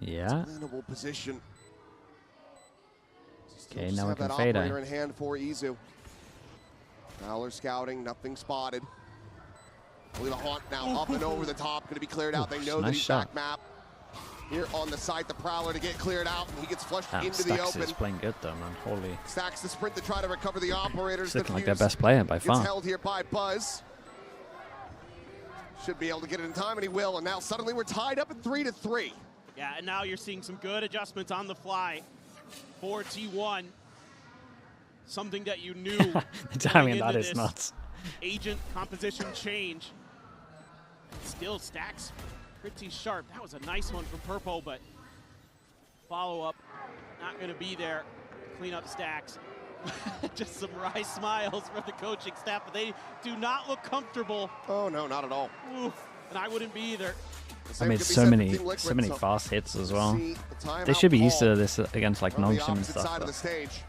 Yeah. Winnable position. Okay, Just now we have can that fade operator it. in hand for Izu. Fowler scouting, nothing spotted. Only the haunt now up and over the top, going to be cleared out. They know that nice he's shot. back map. Here on the site, the Prowler to get cleared out, and he gets flushed Damn, into the Stacks open. is playing good though, man. Holy. Stacks the sprint to try to recover the operators. It's looking like their Fuse best player by gets far. held here by Buzz. Should be able to get it in time, and he will. And now suddenly we're tied up at 3-3. Yeah, and now you're seeing some good adjustments on the fly for T1. Something that you knew. The timing going of that into is this nuts. Agent composition change. Still Stacks pretty sharp. That was a nice one from Purple, but follow-up, not going to be there. Clean up stacks. Just some wry smiles for the coaching staff, but they do not look comfortable. Oh, no, not at all. Oof, and I wouldn't be either. I mean, so many fast hits as well. They should be used to this against like non-sim and stuff. Side of the stage.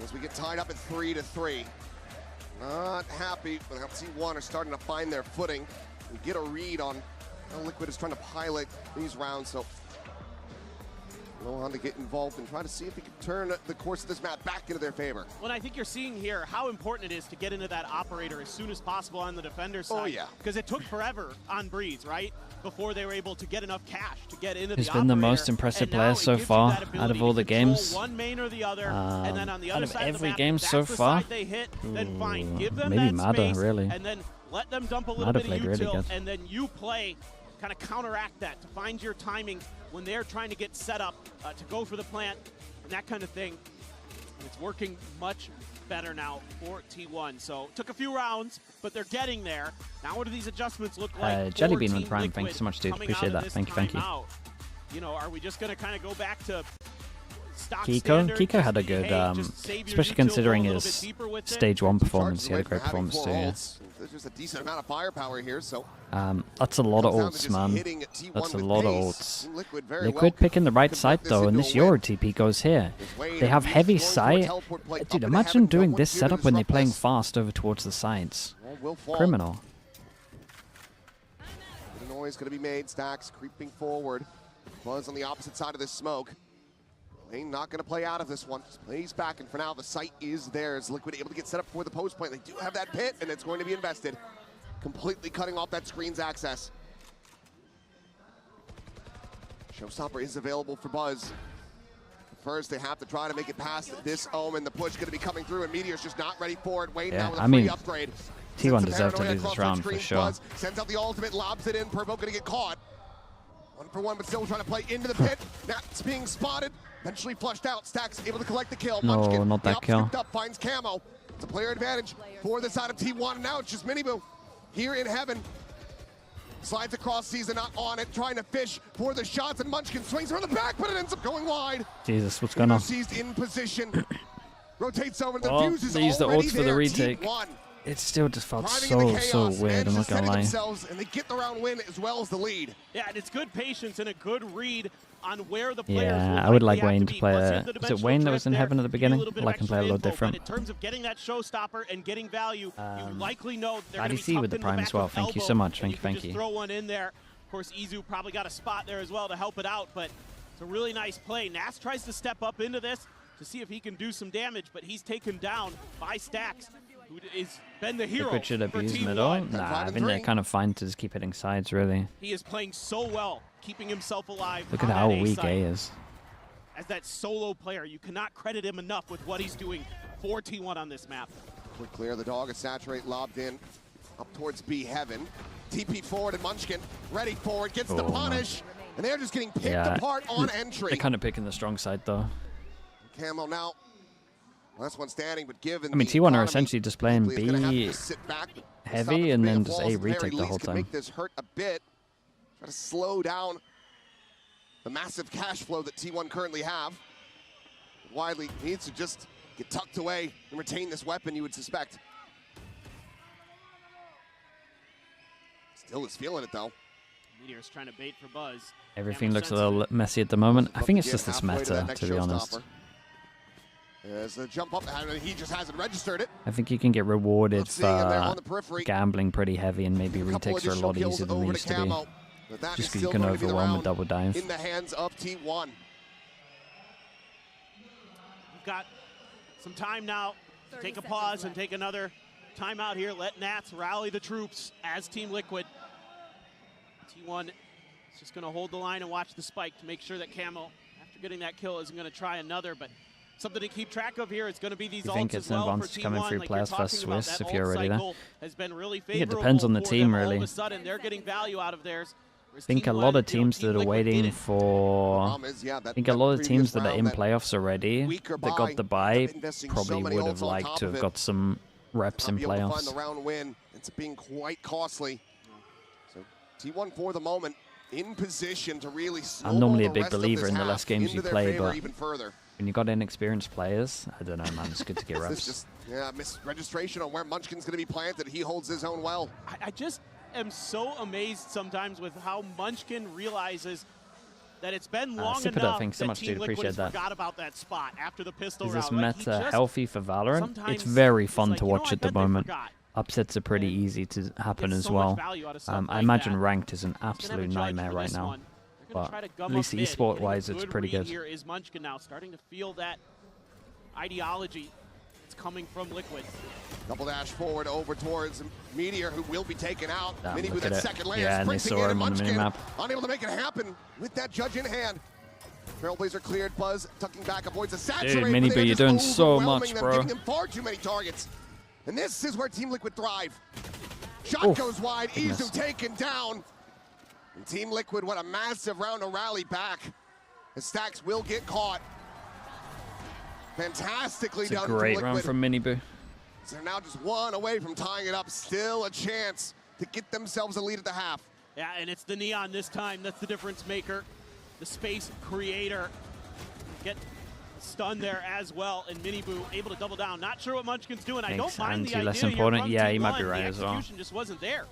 As we get tied up at 3-3. Not happy, but T1 are starting to find their footing. We get a read on how Liquid is trying to pilot these rounds, so Lohan to get involved and try to see if he can turn the course of this map back into their favor. Well, I think you're seeing here how important it is to get into that operator as soon as possible on the defender side. Oh, yeah. Because it took forever on Breeze, right? Before they were able to get enough cash to get into the He's operator. been the most impressive player so far out of all the games. One main or the other, and then on the other Out of side every of the map, game if so that's the far. side they hit, then fine. Give them Maybe that Mada, space, really. and then let them dump a little Mada bit played of really util, good. and then you play, kind of counteract that to find your timing when they're trying to get set up to go for the plant and that kind of thing. And it's working much better now for T1. So took a few rounds, but they're getting there. Now what do these adjustments look like? Jellybean with Prime, thank you so much, dude. Appreciate that. Thank you. You know, are we just going to kind of go back to stock Kiko standard? Kiko had a good, especially considering his stage 1 performance. He had a great performance too. Yeah. There's just a decent amount of firepower here, so That's a lot of ults, man. That's a lot of ults. Liquid picking the right side though, and this Euro TP goes here. They have heavy sight. Dude, imagine doing this setup when they're playing fast over towards the sides. Criminal. The noise going to be made. Stacks creeping forward. Buzz on the opposite side of this smoke. Lane not going to play out of this one. Just plays back, and for now, the sight is theirs. Liquid able to get set up for the post point. They do have that pit, and it's going to be invested. Completely cutting off that screen's access. Showstopper is available for Buzz. First, they have to try to make it past this Omen. The push going to be coming through, and Meteor's just not ready for it. Wade now with a free upgrade. T1 deserved to lose this round for sure. Buzz sends out the ultimate, lobs it in. Purvo going to get caught. 1-for-1, but still trying to play into the pit. That's being spotted. Eventually flushed out. Stacks able to collect the kill. No, Munchkin, not that kill. Up, finds Camo. It's a player advantage for the side of T1. Now it's just Miniboo here in heaven. Slides across, sees it, not on it. Trying to fish for the shots, and Munchkin swings around the back, but it ends up going wide. Jesus, what's going on? She's in position. Rotates over. The Well, fuse is they used the already ults for the there. retake. T1 It still just felt driving into so chaos, weird, I'm not managed to gonna set it lie. themselves, and they get the round win as well as the lead. Yeah, and it's good patience and a good read on where the players Yeah, will I would likely like have Wayne to to be. play Plus, a... hit the Was it dimensional Wayne that drift was in there, heaven at the give you beginning? little bit Well, of I can play a little extra info, different. but in terms of getting that showstopper and getting value, you likely know they're going to be IDC with the tucked in Prime back as well. with Thank you elbow, so much. and Thank you. just throw one in there. Of course, Izu probably got a spot there as well to help it out, but it's a really nice play. Nas tries to step up into this to see if he can do some damage, but he's taken down by Stacks, who has been the hero Liquid should for abuse Team middle. One. Nah, I think they're kind of fine to just keep hitting sides, really. He is playing so well, keeping himself alive. Look at on how that A weak side. A is. As that solo player, you cannot credit him enough with what he's doing for T1 on this map. Quick clear, the dog is saturate, lobbed in, up towards B heaven. TP forward and Munchkin ready forward, gets the punish, and they're just getting picked apart on entry. They're kind of picking the strong side, though. Camo now, last one standing, but given I mean, the T1 are economy, essentially just playing Lee is gonna have B to sit back, heavy and then just A retake the Lees whole can time. make this hurt a bit. Try to slow down the massive cash flow that T1 currently have. Widely needs to just get tucked away and retain this weapon, you would suspect. Still is feeling it though. Meteor's trying to bait for Buzz. Everything looks a little messy at the moment. I think it's just this meta, to be honest. There's a jump up, and he just hasn't registered it. I think you can get rewarded Let's see, and they're on for the periphery. gambling pretty heavy, and maybe retakes are a lot easier than they used to be. Just because you can overwhelm a double dive. In the hands of T1. We've got some time now to take a pause and take another timeout here. Let Nats rally the troops as Team Liquid. T1 is just going to hold the line and watch the spike to make sure that Camo, after getting that kill, isn't going to try another. But something to keep track of here is going to be these You ults think as it's an well for advantage T1. coming through Like players you're versus talking about, Swiss that if you're ult already there? cycle has been really I think it favorable depends on the for team, them. All really. of a sudden, they're getting value out of theirs. I think a lot of teams that are waiting for... I think a lot of teams that are in playoffs already, that got the bye, probably would have liked to have got some reps in Be able to find playoffs. the round win. It's being quite costly. So T1 for the moment in position to really I'm normally a snowball the big rest of believer this in the half less games into you their play, favor but even further. when you got inexperienced players, I don't know, man, it's good to get This is reps. just, yeah, misregistration on where Munchkin's going to be planted. He holds his own well. I just am so amazed sometimes with how Munchkin realizes that it's been long Sip it up, enough thanks so that much, Team dude. Liquid Appreciate that. forgot about that spot after the pistol Is round. this Like, he meta just healthy for Valorant? It's sometimes very is fun like, to you know, watch I at the bet they moment. forgot. Upsets are pretty easy to happen Get as so much well. value out of stuff I like imagine that. ranked is an He's gonna have a absolute judge nightmare for right this now. one. They're gonna But try to at gum least up mid. esport-wise, Getting a it's good pretty read good. Here is Munchkin now starting to feel that ideology. It's coming from Liquid. Double dash forward over towards Meteor, who will be taken out. Damn, Mini look with at that it. second layer, Yeah, and they sprinting saw in, him and on the Munchkin minimap. unable to make it happen with that judge in hand. Trailblazer cleared, Buzz tucking back, avoids a saturate. Dude, Mini Boo, you're doing so much, bro. Giving them far too many targets. And this is where Team Liquid thrive. Shot Oof, goes wide, goodness. Izu taken down. And Team Liquid, what a massive round to rally back. The Stacks will get caught. Fantastically It's a done from great Liquid. run from Mini Boo. So they're now just one away from tying it up. Still a chance to get themselves a lead at the half. Yeah, and it's the Neon this time. That's the difference maker. The space creator. Get stunned there as well. And Miniboo able to double down. Not sure what Munchkin's doing. I don't Makes mind the Anti less idea important. here from Yeah, he might be T1. right The as well. execution just wasn't there.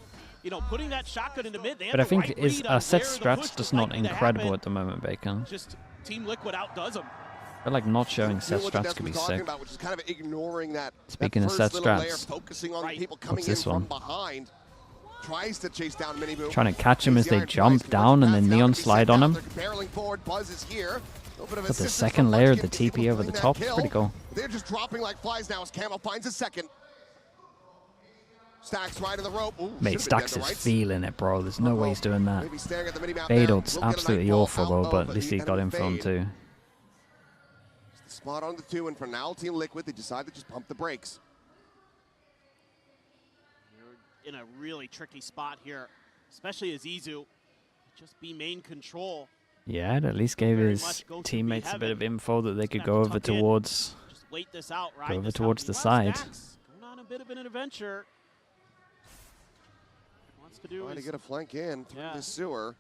You know, putting that shotgun into mid. They But I have the think right is read on set where the strats push just was not likely to incredible happen. at the moment, Bacon. Just Team Liquid outdoes them. I feel like not showing set Doing what the strats Desk could be was talking sick. about, which is kind of ignoring that. Speaking that of first set little layer, strats, focusing on the people what's coming in this from one? behind. Tries to chase down Miniboo. Trying to catch him as they Iron jump twice, down and then passes out Neon to be slide sent on out. him. They're barreling forward. Buzz is here. A little bit of But the assistance second from layer of the Munchkin is able TP to over bring the that top is kill. pretty cool. They're just dropping like flies now as Camo finds a second. Stacks right in the rope. Ooh, Mate, should've been dead Stacks to is rights. feeling it, bro. There's no way he's doing that. Maybe staring at the minimap Fadel's now. Will get a absolutely nightfall awful, out though, but of at least the he got enemy him from fade. too. The spot on the 2, and for now, Team Liquid, they decide to just pump the brakes. In a really tricky spot here, especially as Izu just be main control. Yeah, it at least gave Very his much go to teammates a heaven. bit of info that they could Gonna go have to over tuck in, towards, Just wait this out, right? go over This towards time. the Meanwhile, side. Stacks going on a bit of an adventure. Wants to do Trying to is- get a flank in through Yeah. the sewer.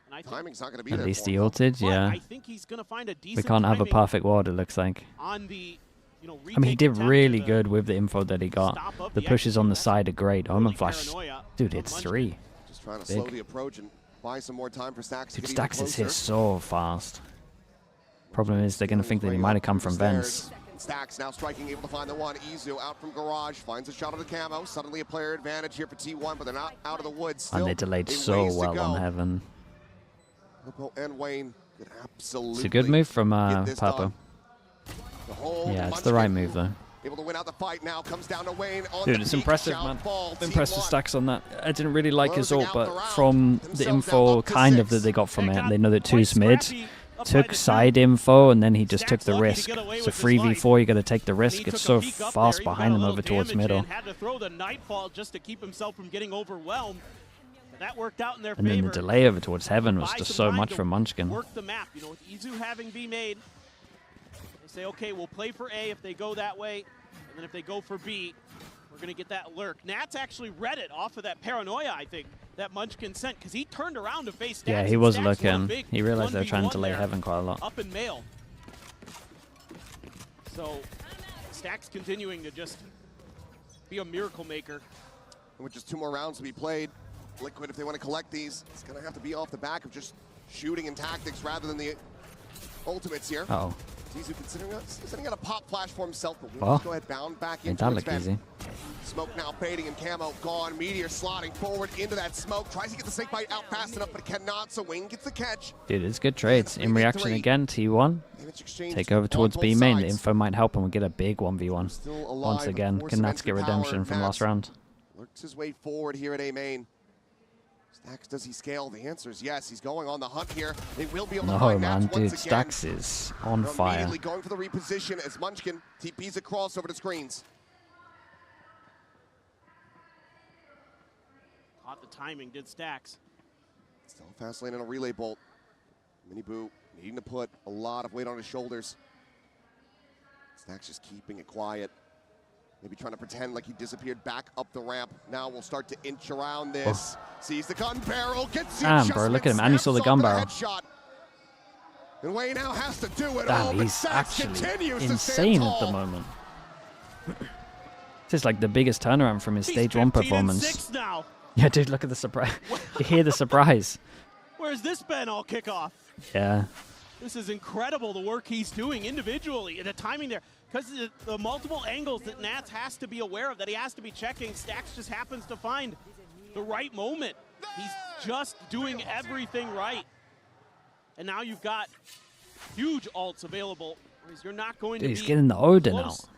And I think- Timing's not going to be At there least for he him. ulted, But yeah. I think he's going to find a We decent can't have a timing perfect ward, it looks like. on the, you know, I mean, he retake did attempt really to good with the info that he got. stop up The the pushes on the side are great. Omen Flash, paranoia dude, of it's Munchkin. 3. Just trying to Big. slow the approach and buy some more time for Stacks to Dude, get Stacks even is here closer. so fast. Problem is, they're going to think that he might have come from vents. Stacks now striking, able to find the one. Izu out from garage, finds a shot on the camo. Suddenly a player advantage here for T1, but they're not out of the woods. Still And they delayed a so ways to well go. on Heaven. Popo and Wayne could absolutely It's a good move from get this Papo. done. The whole Yeah, it's the right move, though. able to win out the fight now. Comes down to Wayne on Dude, the it's peak. impressive, Shout man. fall, I'm impressed with T1. Stacks on that. I didn't really like his Closing ult, out but the round. from the Themselves info now up to kind of 6. that they got from it, they know that 2's mid, took side info, and then he just took the risk. So 3v4, you got to take the risk. It's so fast behind them over towards middle. Had to throw the nightfall just to keep himself from getting overwhelmed. But that worked out in their And then favor. the delay over towards Heaven was Buy just some so time much to for Munchkin. Work the map, you know, with Izu having B made. They say, okay, we'll play for A if they go that way, and then if they go for B, we're gonna get that lurk. Nats actually read it off of that paranoia, I think, that Munchkin sent, because he turned around to face Stacks. Yeah, he and was Stacks won looking. big He realized they were trying to 1v1 delay there, Heaven quite a lot. up in mail. So Stacks continuing to just be a miracle maker. And with just 2 more rounds to be played, Liquid, if they want to collect these, it's going to have to be off the back of just shooting and tactics rather than the ultimates here. Uh-oh. Izu considering setting out a pop flash for himself, but we'll Well, just go ahead bound back made into that its look vent. easy. Smoke now fading and camo gone. Meteor slotting forward into that smoke. Tries to get the snake bite out fast enough, but cannot, so Wayne gets the catch. Dude, it's good trades. In reaction 3v3. again, T1. Damage exchange Take over on towards both B main. The sides. info might help and we get a big 1v1. Still alive, Once again, force can of Nats get entry power. redemption from last Nats round? Lurks his way forward here at A main. Stacks, does he scale? The answer is yes. He's going on the hunt here. They will be able to No, find man, Nats dude, once again. Stacks is on They're fire. Immediately going for the reposition as Munchkin TPs across over the screens. Caught the timing, did Stacks. Still fast lane and a relay bolt. Miniboo needing to put a lot of weight on his shoulders. Stacks just keeping it quiet. Maybe trying to pretend like he disappeared back up the ramp. Now we'll start to inch around this. Sees the gun barrel, gets the Damn, bro, look at him. And he saw the gun barrel. And Wei now has to do it. Damn, he's actually insane at the moment. This is like the biggest turnaround from his stage 1 performance. Now. Yeah, dude, look at the surprise. You hear the surprise. Where's this been all kickoff? Yeah. This is incredible, the work he's doing individually and the timing there. Because the multiple angles that Nats has to be aware of, that he has to be checking, Stax just happens to find the right moment. He's just doing everything right. And now you've got huge ults available. You're not going to be he's getting the Odin close. out.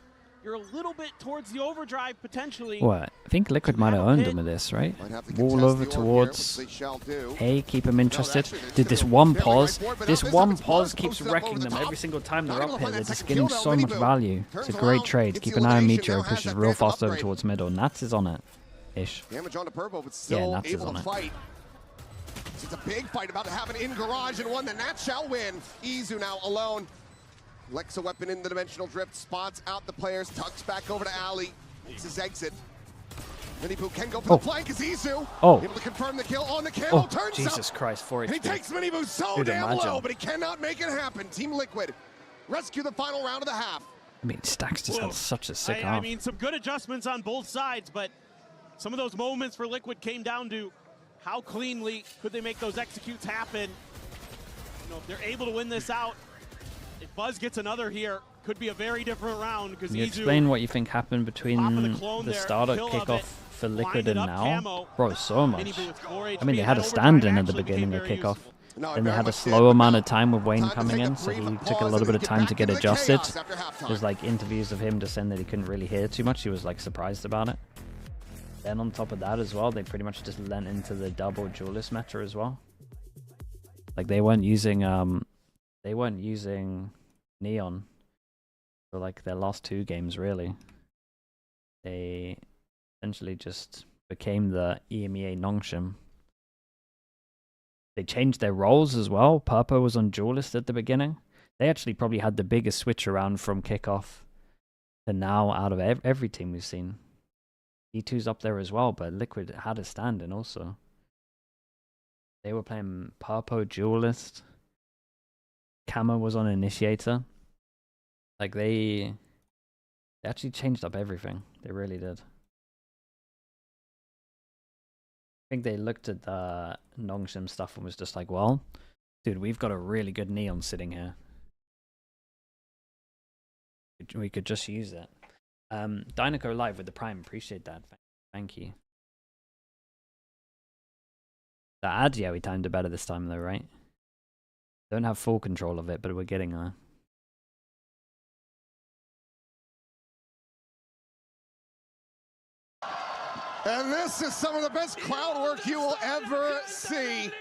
You're a little bit towards the overdrive potentially. What? I think Liquid might have owned him with this, right? Wall over towards A, keep him interested. Dude, this one pause keeps wrecking them every single time they're up here. They're just getting so much value. It's a great trade. Keep an eye on Metro, pushes real fast over towards middle. Nats is on it. Ish. Damage on the Purple, but still Nats is able on to it. fight. It's a big fight about to happen in Garage, and one that Nats shall win. Izu now alone. Lexa weapon in the dimensional drift, spots out the players, tucks back over to Ali, makes his exit. Minibu can go for the flank as Izu able to confirm the kill on the camo, turns Jesus up. Christ, 4 HP. And he takes Minibu so Dude, damn imagine. low, but he cannot make it happen. Team Liquid rescue the final round of the half. I mean, Stax just had such a sick half. I mean, some good adjustments on both sides, but some of those moments for Liquid came down to how cleanly could they make those executes happen. You know, if they're able to win this out, if Buzz gets another here, could be a very different round. Because Can you explain what you think happened between the startup kill kickoff for Liquid and now? camo. Bro, so much. I I mean, they had a stand-in at the beginning of kickoff. Then they had a slow amount of time with Wayne coming in, so he took a little bit of time to get adjusted. There's like interviews of him just saying that he couldn't really hear too much. He was like surprised about it. Then on top of that as well, they pretty much just lent into the double duelist meta as well. Like they weren't using Neon for like their last 2 games really. They essentially just became the EMEA Nongshim. They changed their roles as well. Purpo was on duelist at the beginning. They actually probably had the biggest switch around from kickoff to now out of every team we've seen. G2's up there as well, but Liquid had a stand-in also. They were playing Purpo duelist. Camo was on Initiator. Like they actually changed up everything. They really did. I think they looked at the Nongshim stuff and was just like, well, dude, we've got a really good Neon sitting here. We could just use it. Dynaco Live with the Prime. Appreciate that. Thank you. The ad, yeah, we timed it better this time though, right? Don't have full control of it, but we're getting there. And this is some of the best crowd work you will ever see.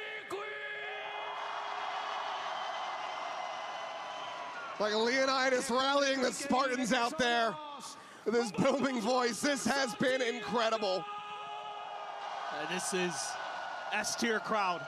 Like Leonidas rallying the Spartans out there with his booming voice. This has been incredible. This is S-tier crowd.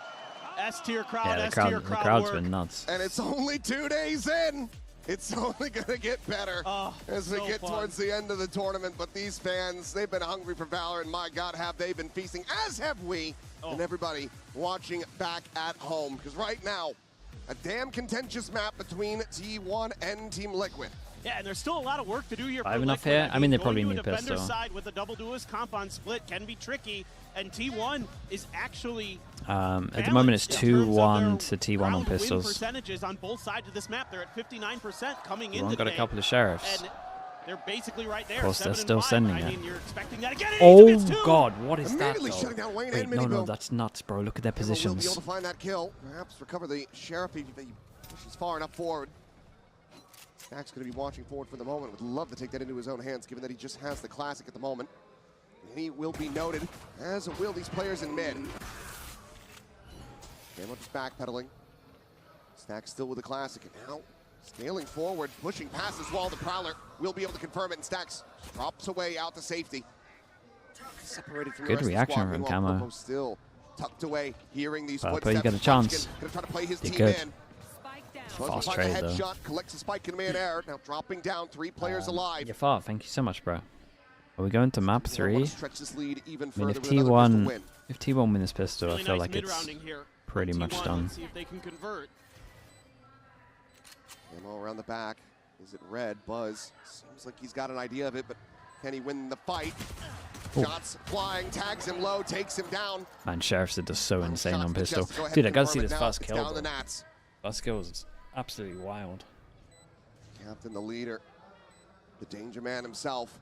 S-tier crowd, Yeah, S-tier the crowd crowd's work. been nuts. And it's only 2 days in. It's only going to get better as we get towards the end of the tournament. But these fans, they've been hungry for Valorant. My God, have they been feasting, as have we, and everybody watching back at home. Because right now, a damn contentious map between T1 and Team Liquid. Yeah, and there's still a lot of work to do here. 5 for enough Liquid. here? I mean, they going probably to a need defender pistol. side with a double duelist comp on split can be tricky, and T1 is actually At the moment, it's 2-1 to T1 on win pistols. percentages on both sides of this map. They're at 59% coming in T1 got a today, couple of sheriffs. and they're basically right there. Of course, they're 7 and still 5. sending I it. mean, you're expecting that again. Oh God, what is that? Immediately Though? shutting down Wayne Wait, and no, Minibu. that's nuts, bro. Look at their We'll be positions. able to find that kill. Perhaps recover the Sheriff if she's far enough forward. Stack's going to be watching forward for the moment. Would love to take that into his own hands, given that he just has the classic at the moment. And he will be noted, as will these players in mid. Camo just backpedaling. Stack still with the classic, and now scaling forward, pushing past as well. The Prowler will be able to confirm it, and Stacks drops away out to safety. Separated from Good the rest reaction of the from squad. Meanwhile, Camo. Purpo still tucked away, hearing these Purpo, footsteps. you got a chance. Gonna try to play his You're team good. in. Fast Finds trade a though. headshot, collects a spike in mid-air. Now dropping down, 3 players alive. You're far. Thank you so much, bro. Are we going to map 3? Stretch this lead even I mean, further with another pistol win. if T1 win this pistol, Really I feel nice like it's mid-rounding here. pretty much done. Let's see if they can convert. Ammo around the back. Is it red? Buzz seems like he's got an idea of it, but can he win the fight? Ooh. Shots flying, tags him low, takes him down. Man, Sheriff's it does so insane on shots to pistol. Jess. Go ahead Dude, I and gotta see confirm this it now. first It's kill. down the Though. Nats. First kill is absolutely wild. Captain, the leader, the danger man himself,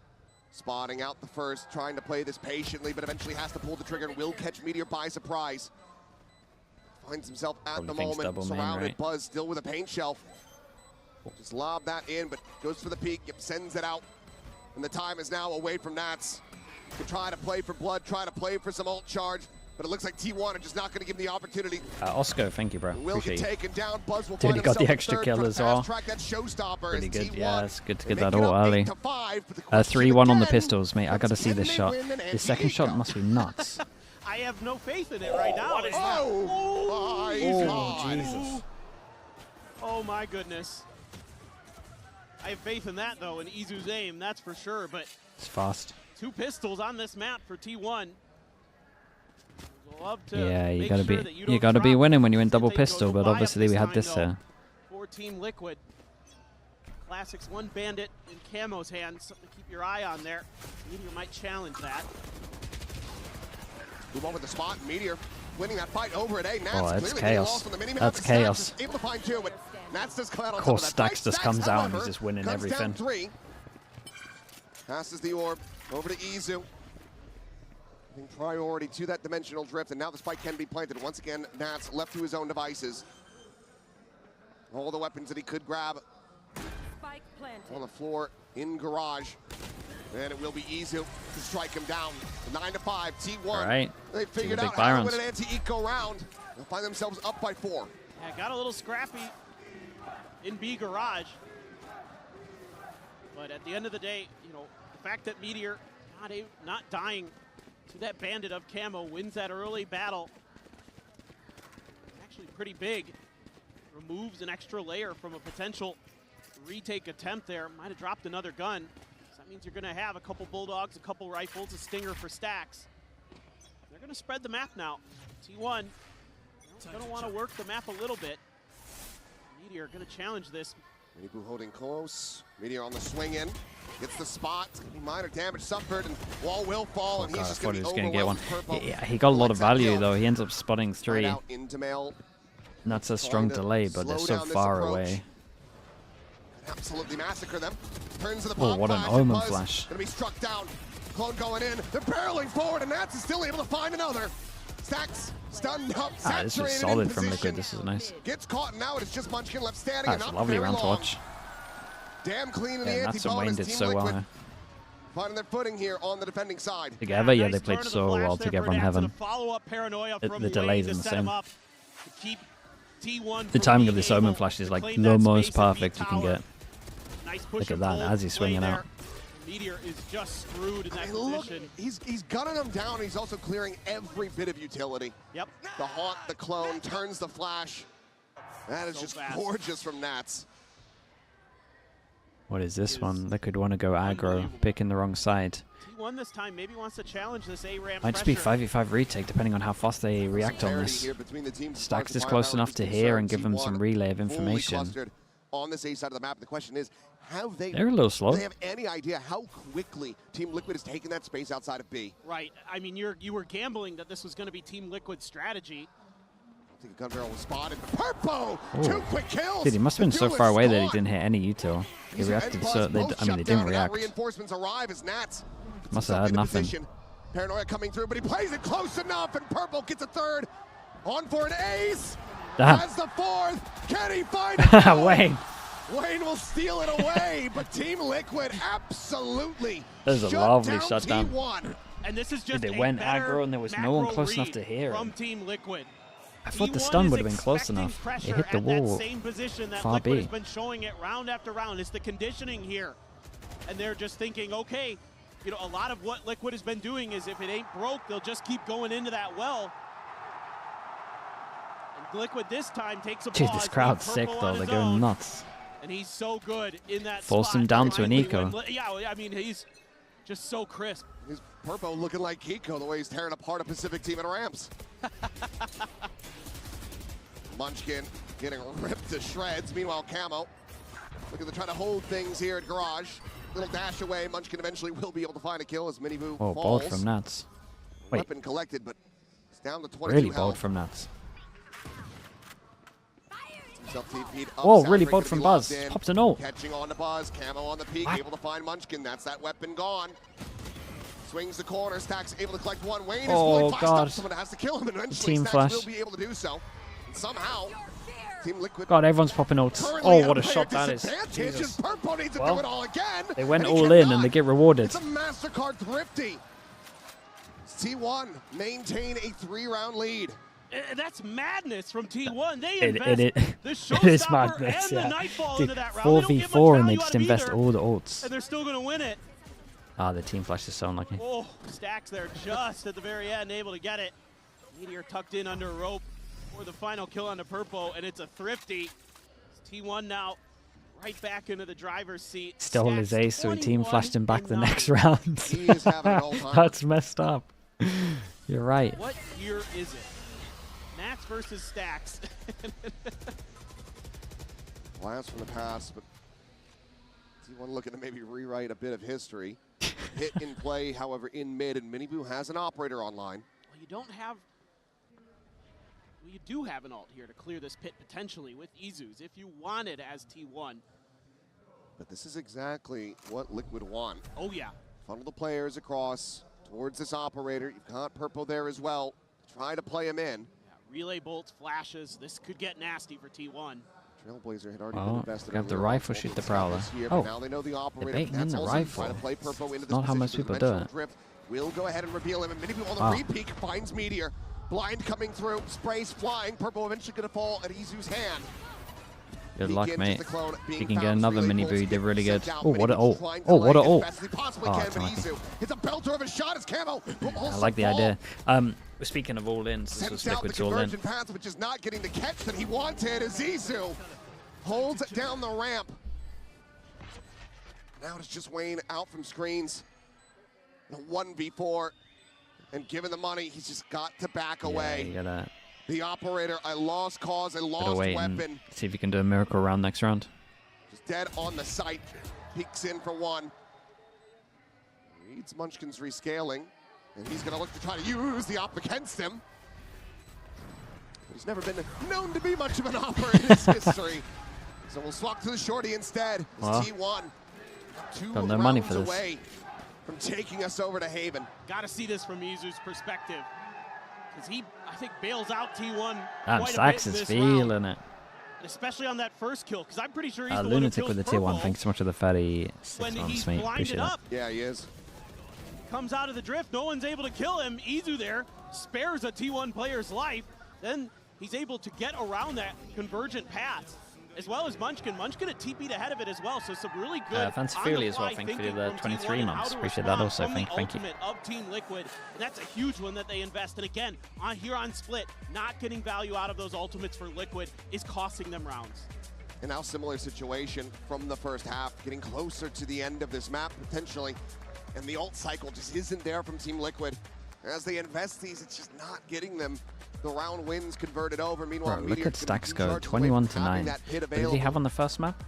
spotting out the first, trying to play this patiently, but eventually has to pull the trigger and will catch Meteor by surprise. Finds himself at Probably the thinks moment, double main, surrounded. right? Buzz still with a paint shelf. Just lob that in, but goes for the peek, sends it out. And the time is now away from Nats. To try to play for blood, try to play for some ult charge, but it looks like T1 are just not going to give him the opportunity. Oscar, thank you, bro. Will Appreciate get you. taken down. Buzz will Dude, find he got the himself extra third, kill trying to as well. fast-track that showstopper. Pretty As good. T1 Yeah, it's good to get they that make it ult up early. 8-5, but the 3-1 on the question pistols, mate. I gotta see this shot. The second shot must be nuts. I have no faith in it right now. What is that? Oh, my God. Jesus. Oh my goodness. I have faith in that though, in Izu's aim, that's for sure. But It's fast. 2 pistols on this map for T1. Love to Yeah, you make gotta sure be that you you don't gotta be drop. winning when you win double They go pistol. to But buy up obviously we had time, this. though. For Team Liquid. Classics, 1 bandit in Camo's hands. Something to keep your eye on there. Meteor might challenge that. Move on with the spot. Meteor winning that fight over at A. Nats Oh, that's clearly chaos. lost on the mini-map, That's but Stacks chaos. is able to find 2, but Nats does come out on Of top course, that Stacks fight. just comes out and however, he's just winning comes everything. Down 3. Passes the orb over to Izu. Giving priority to that dimensional drift, and now the spike can be planted. Once again, Nats left to his own devices. All the weapons that he could grab on the floor in garage. And it will be Izu to strike him down. 9-5, T1. All right. They figured big out how to Byrons. win an anti-eco round. They'll find themselves up by 4. Yeah, got a little scrappy in B garage. But at the end of the day, you know, the fact that Meteor not dying to that bandit of Camo wins that early battle. Actually pretty big. Removes an extra layer from a potential retake attempt there. Might have dropped another gun. So that means you're going to have a couple Bulldogs, a couple rifles, a Stinger for Stacks. They're going to spread the map now. T1 going to want to work the map a little bit. Meteor going to challenge this. Minibu holding close. Meteor on the swing in. Gets the spot. It's going to be minor damage suffered, and wall will fall, and God, he's I just thought going he to was be gonna get one. overwhelmed. Yeah, he got a lot of Collects that value kill. though. He ends up spotting 3. Right out into mail. And that's a strong Trying to delay, but they're slow so down this far approach. away. Absolutely massacre them. Turns to the Oh, pop. what an flash, and omen Buzz flash. Gonna be struck down. Clone going in. They're barreling forward, and Nats is still able to find another. Stacks stunned up. Ah, this is saturated solid in from position. Liquid. This is nice. Gets caught, and now it is just Munchkin left standing. Ah, and it's a not lovely very round to long. watch. Damn clean in Yeah, the Nats and Wayne anti-bonus. did Team so well Liquid here. finding their footing here on the defending side. Together, yeah, Nice they played turn of the so flash well there together for on Nats, and Heaven. a follow-up paranoia The from delay's Wayne to in the set him same. up to keep T1 The from timing of being this able Omen flash is to like claim the that most space and perfect beat you can tower. get. Nice push Look at and that pull as he's play swinging there. out. Meteor is just screwed in that I mean, look, position. he's gunning them down. He's also clearing every bit of utility. Yep. The haunt, the clone, turns the flash. That is So just fast. gorgeous from Nats. What is this one? Liquid want to go aggro, picking the wrong side. T1 this time maybe wants to challenge this A-ramp Might just be pressure. 5v5 retake, depending on how fast they react on Parity this. here between the teams. Stacks is Fire close Power enough is to hear and give concerned. them some T1 relay of fully information. clustered on this A side of the map. The question is, have they? They're a little slow. Do they have any idea how quickly Team Liquid has taken that space outside of B? Right. I mean, you were gambling that this was going to be Team Liquid's strategy. I think a gun barrel was spotted. Purpo! Ooh. 2 quick kills! Dude, he must have been The so duelist far away that he gone. didn't hit any util. He Izu reacted and so. Buzz I both mean, shut they down, didn't and now react. Reinforcements arrive as Nats Must have had into nothing. position. Paranoia coming through, but he plays it close enough, and Purple gets a 3rd. On for an ace. Damn. Has the 4th. Can he find it? No. Wayne. Wayne will steal it away, but Team Liquid absolutely There's a shut lovely down shutdown. T1. And this is just They a went better aggro and there was no one macro close enough read to hear from it. Team Liquid. I thought the T1 stun is would have been close expecting enough. It pressure hit the at wall. that same position that Far Liquid B. has been showing it round after round. It's the conditioning here. And they're just thinking, okay, you know, a lot of what Liquid has been doing is if it ain't broke, they'll just keep going into that well. And Liquid this time takes a Dude, pause. this crowd's leave sick Purple though. on They're his going own. nuts. And he's so good in that Forced spot him down to an finally eco. when yeah, I mean, he's Just so crisp. He's Purpo looking like Kiko, the way he's tearing apart a Pacific team at ramps. Munchkin getting ripped to shreds. Meanwhile, Camo looking to try to hold things here at Garage. Little dash away. Munchkin eventually will be able to find a kill as Miniboo Oh, falls. bold from Nats. Wait. Weapon collected, but it's down to 22 Really health. bold from Nats. Oh, really bold from Buzz. Pops an ult. Catching on to Buzz. Camo on the peak, able to find Munchkin. That's that weapon gone. Swings the corner. Stacks able to collect one. Wayne is fully flashed up. Someone has to kill him, and eventually Team Stacks flash. will be able to do so. And somehow, Team Liquid. God, everyone's popping ults. Oh, what a shot that is. Jesus. Purpo needs to do Well, it all again. they went and he all in cannot. and they get rewarded. It's a MasterCard Thrifty. T1 maintain a 3-round lead. That's madness from T1. They It invest the is showstopper madness, and the yeah. Nightfall Dude, into that round. They don't get much 4v4 and they value just out of invest either, all the ults. and they're still going to win it. Ah, the team flash is so unlucky. Oh, Stacks there just at the very end, able to get it. Meteor tucked in under a rope for the final kill on the Purpo, and it's a Thrifty. It's T1 now right back into the driver's seat. Stole his Stacks ace, so the team flashed him back the 21-9. next round. He is having an all-timer. That's messed up. You're right. What year is it? Nats versus Stacks. Blast from the past, but T1 looking to maybe rewrite a bit of history. Hit in play, however, in mid, and Miniboo has an operator online. Well, you don't have. Well, you do have an ult here to clear this pit potentially with Izus if you wanted as T1. But this is exactly what Liquid want. Oh, yeah. Funnel the players across towards this operator. You've got Purpo there as well. Try to play him in. Yeah, relay bolts, flashes. This could get nasty for T1. Trailblazer had already been Oh, invested have in the real rifle life shoot the this Prowler. year, Oh, but now they know the operator. baiting in That's the also rifle. trying to play Purpo into this Not how position most for the people do dimensional it. drift. We'll go ahead and reveal him. And Miniboo on the Wow. re-peek finds Meteor. Blind coming through, sprays flying. Purpo eventually going to fall at Izu's hand. Good luck, Begins mate. the clone If being you can get found. another Relay mini bolts boo, you did really good. sent out. Oh, what a Miniboo ult. trying to Oh, what a lay as ult. best as he possibly Oh, can, it's but unlucky. Izu hits a belter of a shot as Camo will I also like the fall. idea. Speaking of all-ins, this was Sends out the Liquid's all-in. convergent path, which is not getting the catch that he wanted as Izu holds it down the ramp. Now it's just Wayne out from screens. The 1v4. And given the money, he's just got to back away. You gotta The operator, a lost cause, a lost wait weapon. and see if you can do a miracle round next round. Just dead on the site. Peeks in for one. Reads Munchkin's rescaling. And he's going to look to try to use the op against him. He's never been known to be much of an opper in his history. So we'll swap to the shorty instead. It's Well, T1. Two got no money rounds for this. away from taking us over to Haven. Got to see this from Izu's perspective. Because he, I think, bails out T1 Damn, quite a bit Sax in is this feeling round. it. And especially on that first kill, because I'm pretty sure he's the one who Lunatic kills with the tier 1. Purple. Thanks so much for the 36 When months, he's mate. blinded Appreciate that. up. Yeah, he is. Comes out of the drift, no one's able to kill him. Izu there spares a T1 player's life. Then he's able to get around that convergent path, as well as Munchkin. Munchkin had TP'd ahead of it as well, so some really good Fancy on Feely the as well, fly thank you for thinking the from 23 T1 and how months. to Appreciate that respond also, from the thank you. ultimate of Team Liquid. And that's a huge one that they invest. And again, here on Split, not getting value out of those ultimates for Liquid is costing them rounds. And now similar situation from the first half, getting closer to the end of this map potentially. And the ult cycle just isn't there from Team Liquid. As they invest these, it's just not getting them the round wins converted over. Meanwhile, Bro, look Meteor at stacks go, charges away 21 from to having 9. that pit What did he available. have on the first map?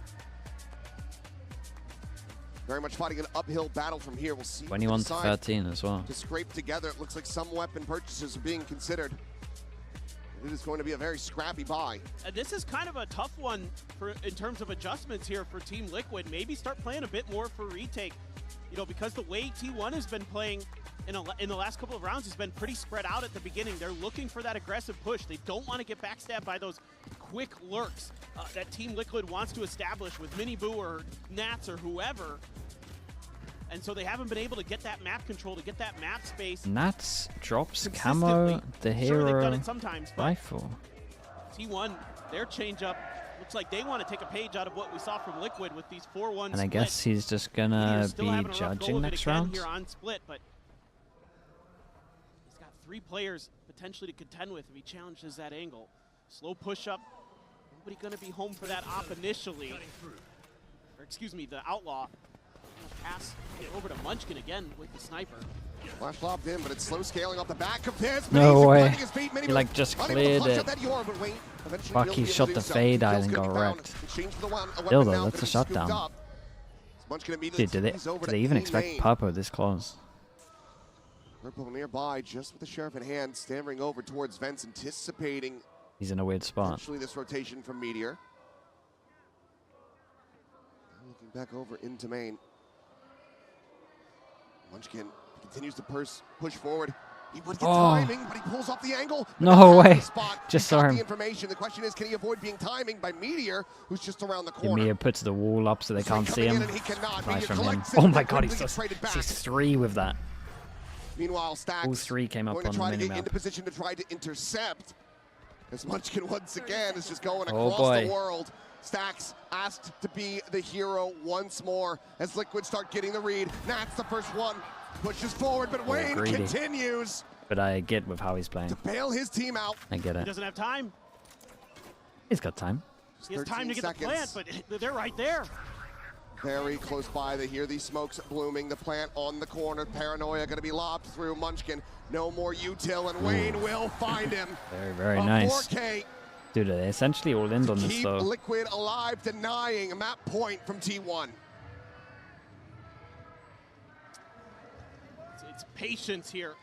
Very much fighting an uphill battle from here. We'll see. 21 to decide 13 as well. to scrape together. It looks like some weapon purchases are being considered. It is going to be a very scrappy buy. And this is kind of a tough one in terms of adjustments here for Team Liquid. Maybe start playing a bit more for retake. You know, because the way T1 has been playing in the last couple of rounds has been pretty spread out at the beginning. They're looking for that aggressive push. They don't want to get backstabbed by those quick lurks that Team Liquid wants to establish with Miniboo or Nats or whoever. And so they haven't been able to get that map control, to get that map space. Nats drops camo, the Sure, they've done hero it sometimes, but rifle. T1, their change-up, looks like they want to take a page out of what we saw from Liquid with these 4-1 And I guess he's just gonna still be having a rough go judging of it next again round. here on Split, but he's got 3 players potentially to contend with if he challenges that angle. Slow push-up. Nobody going to be home for that op initially. Or excuse me, the Outlaw. Pass over to Munchkin again with the sniper. Flash lobbed in, but it's slow scaling off the back of this. No way. He like just cleared it. Fuck, he shot the fade out and got wrecked. Still though, that's a shutdown. Dude, did they even expect Papo this close? Purple nearby, just with the sheriff in hand, stammering over towards Vents, anticipating. He's in a weird spot. Actually, this rotation from Meteor. Looking back over into main. Munchkin continues to push forward. He would get timing, but he pulls off the angle. No way. Just saw him. The information. The question is, can he avoid being timing by Meteor, who's just around the corner? Meteor puts the wall up so they can't see him. Nice from him. Oh my god, he's 3 with that. Meanwhile, Stacks all 3 came up on the to get minimap. into position to try to intercept. As Munchkin once again is just going across the world. Stacks asked to be the hero once more as Liquid start getting the read. Nat's the first one. Pushes forward, but Wayne continues. But I get with how he's playing. To bail his team out. I get it. He doesn't have time. He's got time. He has time to get the plant, but they're right there. Very close by. They hear these smokes blooming. The plant on the corner. Paranoia going to be lobbed through. Munchkin. No more util, and Wayne will find him. Very nice. 4K. Dude, they're essentially all in on this keep though. Liquid alive, denying a map point from T1. It's patience here.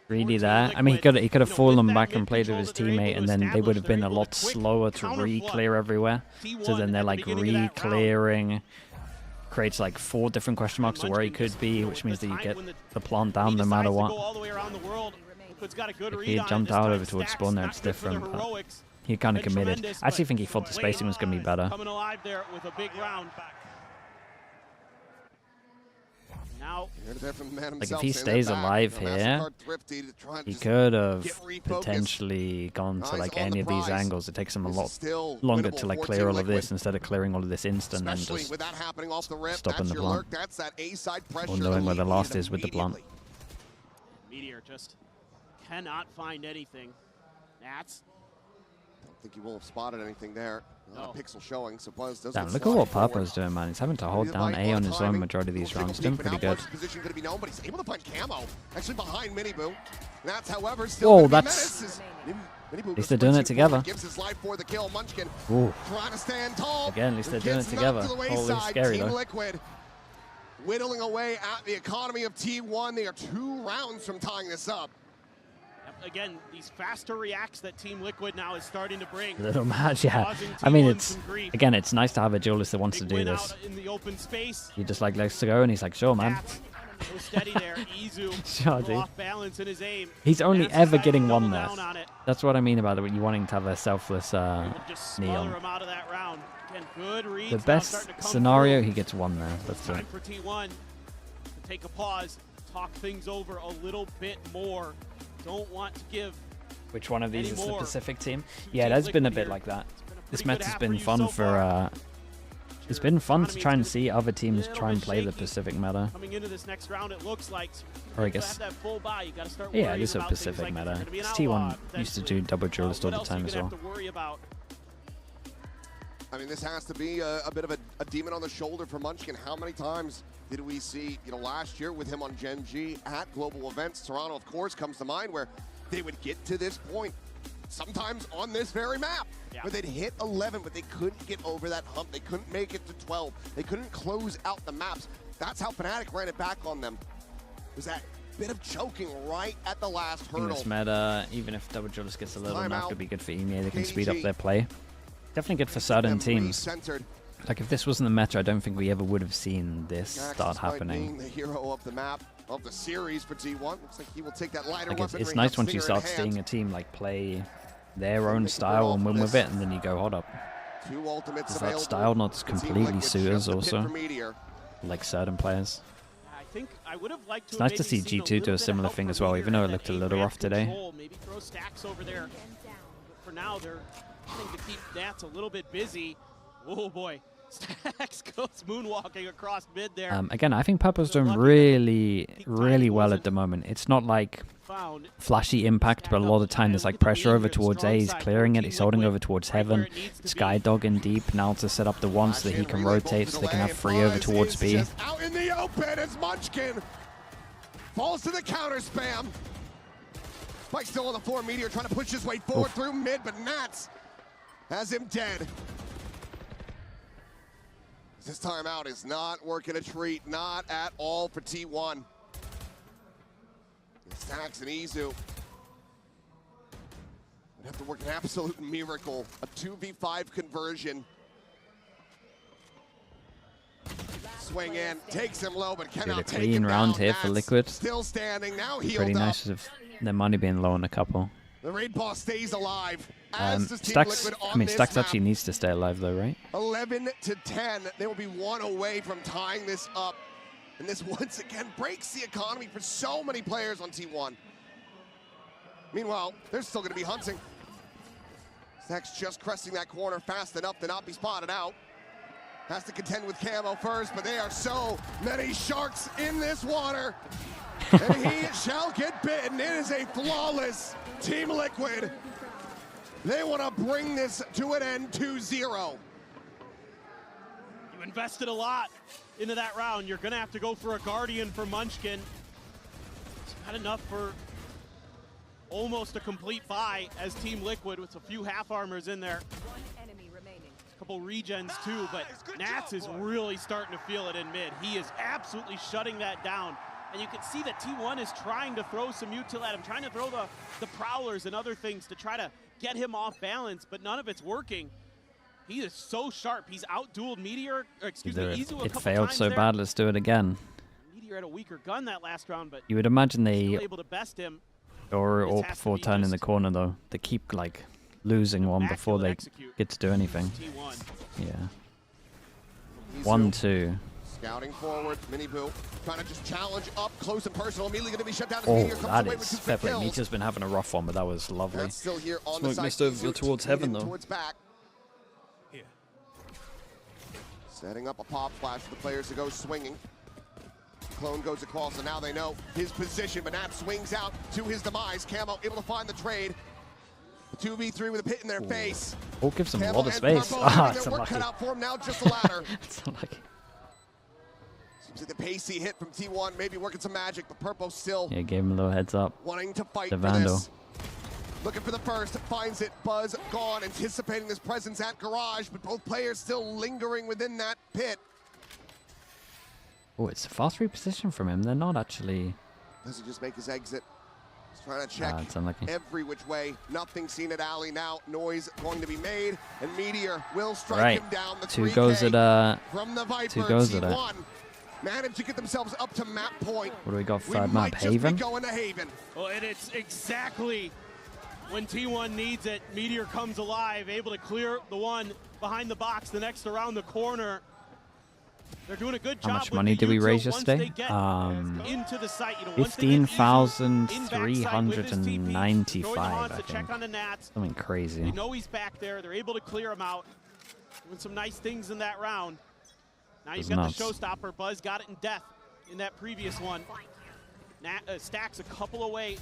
Really there. I mean, he could have fallen back and played with his teammate, and then they would have been a lot slower to re-clear everywhere. So then they're like re-clearing. Creates like 4 different question marks to where he could be, which means that you get the plant down no matter what. If he had jumped out over towards spawn there, it's different. But he kind of committed. I actually think he thought the spacing was going to be better. Coming alive there with a big round. Now, like if he stays alive here, he could have potentially gone to like any of these angles. It takes him a lot longer to like clear all of this instead of clearing all of this instant and just stopping the plant. Or knowing where the last is with the plant. Meteor just cannot find anything. Nats. I don't think he will have spotted anything there. Not a pixel showing, so Buzz does. Damn, look at what Papo's doing, man. He's having to hold down A on his own majority of these rounds. Doing pretty good. Position going to be known, but he's able to find camo. Actually behind Miniboo. That's, however, still. Whoa, that's. At least they're doing it together. Gives his life for the kill. Munchkin Ooh. trying to stand tall. Again, at least they're doing it together. Holy scary though. Liquid whittling away at the economy of T1. They are 2 rounds from tying this up. Again, these faster reacts that Team Liquid now is starting to bring. Little match, yeah. I mean, it's again, it's nice to have a duelist that wants to do this. In the open space. He just like likes to go, and he's like, sure, man. So steady there. Izu sure, dude. off balance in his aim. He's only ever getting one there. That's what I mean about it. When you wanting to have a self-less neon. Him out of that round. Again, good reads. The best scenario, he gets one there. That's time for T1 to take a pause, talk things over a little bit more. Don't want to give. Which one of these is the Pacific team? Yeah, that's been a bit like that. This match has been fun for. It's been fun to try and see other teams try and play the Pacific meta. Coming into this next round, it looks like. Or I guess. Yeah, it is a Pacific meta. T1 used to do double duelist all the time as well. I mean, this has to be a bit of a demon on the shoulder for Munchkin. How many times did we see, last year with him on Gen G at global events? Toronto, of course, comes to mind where they would get to this point, sometimes on this very map, where they'd hit 11, but they couldn't get over that hump. They couldn't make it to 12. They couldn't close out the maps. That's how Fnatic ran it back on them. It was that bit of choking right at the last hurdle. In this meta, even if double duelist gets a little enough, could be good for EMEA. They can speed up their play. Definitely good for certain teams. Like if this wasn't the meta, I don't think we ever would have seen this start happening. The hero of the map, of the series for T1. Looks like he will take that lighter weapon. It's nice once you start seeing a team like play their own style and win with it, and then you go hot up. 2 ultimates Does that style not completely suit us also? Like certain players. I think I would have liked it's nice to see G2 do a similar thing as well, even though it looked a little rough today. Maybe throw stacks over there. But for now, they're trying to keep Nats a little bit busy. Oh boy. Stacks goes moonwalking across mid there. Again, I think Papo's doing really well at the moment. It's not like flashy impact, but a lot of time there's like pressure over towards A. He's clearing it. He's holding over towards Heaven. Skydog in deep now to set up the one so that he can rotate, so they can have free over towards B. the open as Munchkin falls to the counter spam. Spike still on the floor. Meteor trying to push his way forward through mid, but Nats has him dead. This timeout is not working a treat, not at all for T1. Stacks and Izu would have to work an absolute miracle. A 2v5 conversion. Swing in, takes him low, but cannot take him down. A clean round here for Liquid. Still standing, now healed Pretty up. nice of their money being low on a couple. The raid boss stays alive. As does Team Stacks, Liquid on I mean, this Stacks map. actually needs to stay alive though, right? 11 to 10. They will be one away from tying this up. And this once again breaks the economy for so many players on T1. Meanwhile, they're still going to be hunting. Stacks just cresting that corner fast enough to not be spotted out. Has to contend with Camo first, but there are so many sharks in this water. And he shall get bitten. It is a flawless Team Liquid. They want to bring this to an end 2-0. You invested a lot into that round. You're going to have to go for a Guardian for Munchkin. It's not enough for almost a complete buy as Team Liquid with a few half armors in there. A couple regens too, but Nats is really starting to feel it in mid. He is absolutely shutting that down. And you can see that T1 is trying to throw some util at him, trying to throw the prowlers and other things to try to get him off balance, but none of it's working. He is so sharp. He's out-dueled Meteor, or excuse me, Izu a couple It failed times so there. bad, let's do it again. Meteor had a weaker gun that last round, but You would imagine still they able to best him. or This all has to before be turning the just corner though. They keep like losing one before they get to do anything. T1. Yeah. Izu 1-2. Scouting forward, Mini Boo trying to just challenge up close and personal. Immediately going to be shut down as Oh, Meteor comes that away with is 2 fair quick play. kills. Meteor's been having a rough one, but that was lovely. That's still here on Smoke the side. missed over Izu towards leading heaven, though. Towards back. Setting up a pop flash for the players to go swinging. Clone goes across, and now they know his position, but Nap swings out to his demise. Camo able to find the trade. 2v3 with a pit in their face. Oh, gives them a Camo lot of and space. Purple Ah, having it's their work unlucky. cut out for him, now just the ladder. It's unlucky. Seems like the pacey hit from T1, maybe working some magic, but Purple still Yeah, gave him a little heads up. wanting to fight The for Vandal. this. Looking for the first, finds it, Buzz gone, anticipating this presence at Garage, but both players still lingering within that pit. Oh, it's a fast reposition from him. They're not actually. Does he just make his exit? He's trying to check it's unlucky. every which way. Nothing seen at Alley now. Noise going to be made, and Meteor will strike Right. him down. The 2 3K goes at from the Viper. 2 goes at it. T1 managed to get themselves up to map point. What do we got? We Third might map, just be Haven. going to Haven. Well, and it's exactly when T1 needs it. Meteor comes alive, able to clear the one behind the box, the next around the corner. They're doing a good job. How much with money the did we util raise once they yesterday? get into the site. You know, once they get Izu in backside with his TP, throwing the 15,395, haunts I to check think. on the Nats. Something crazy. They know he's back there. They're able to clear him out. Doing some nice things in that round. Now you've got nuts. the showstopper. Buzz got it in death in that previous one. Stacks a couple away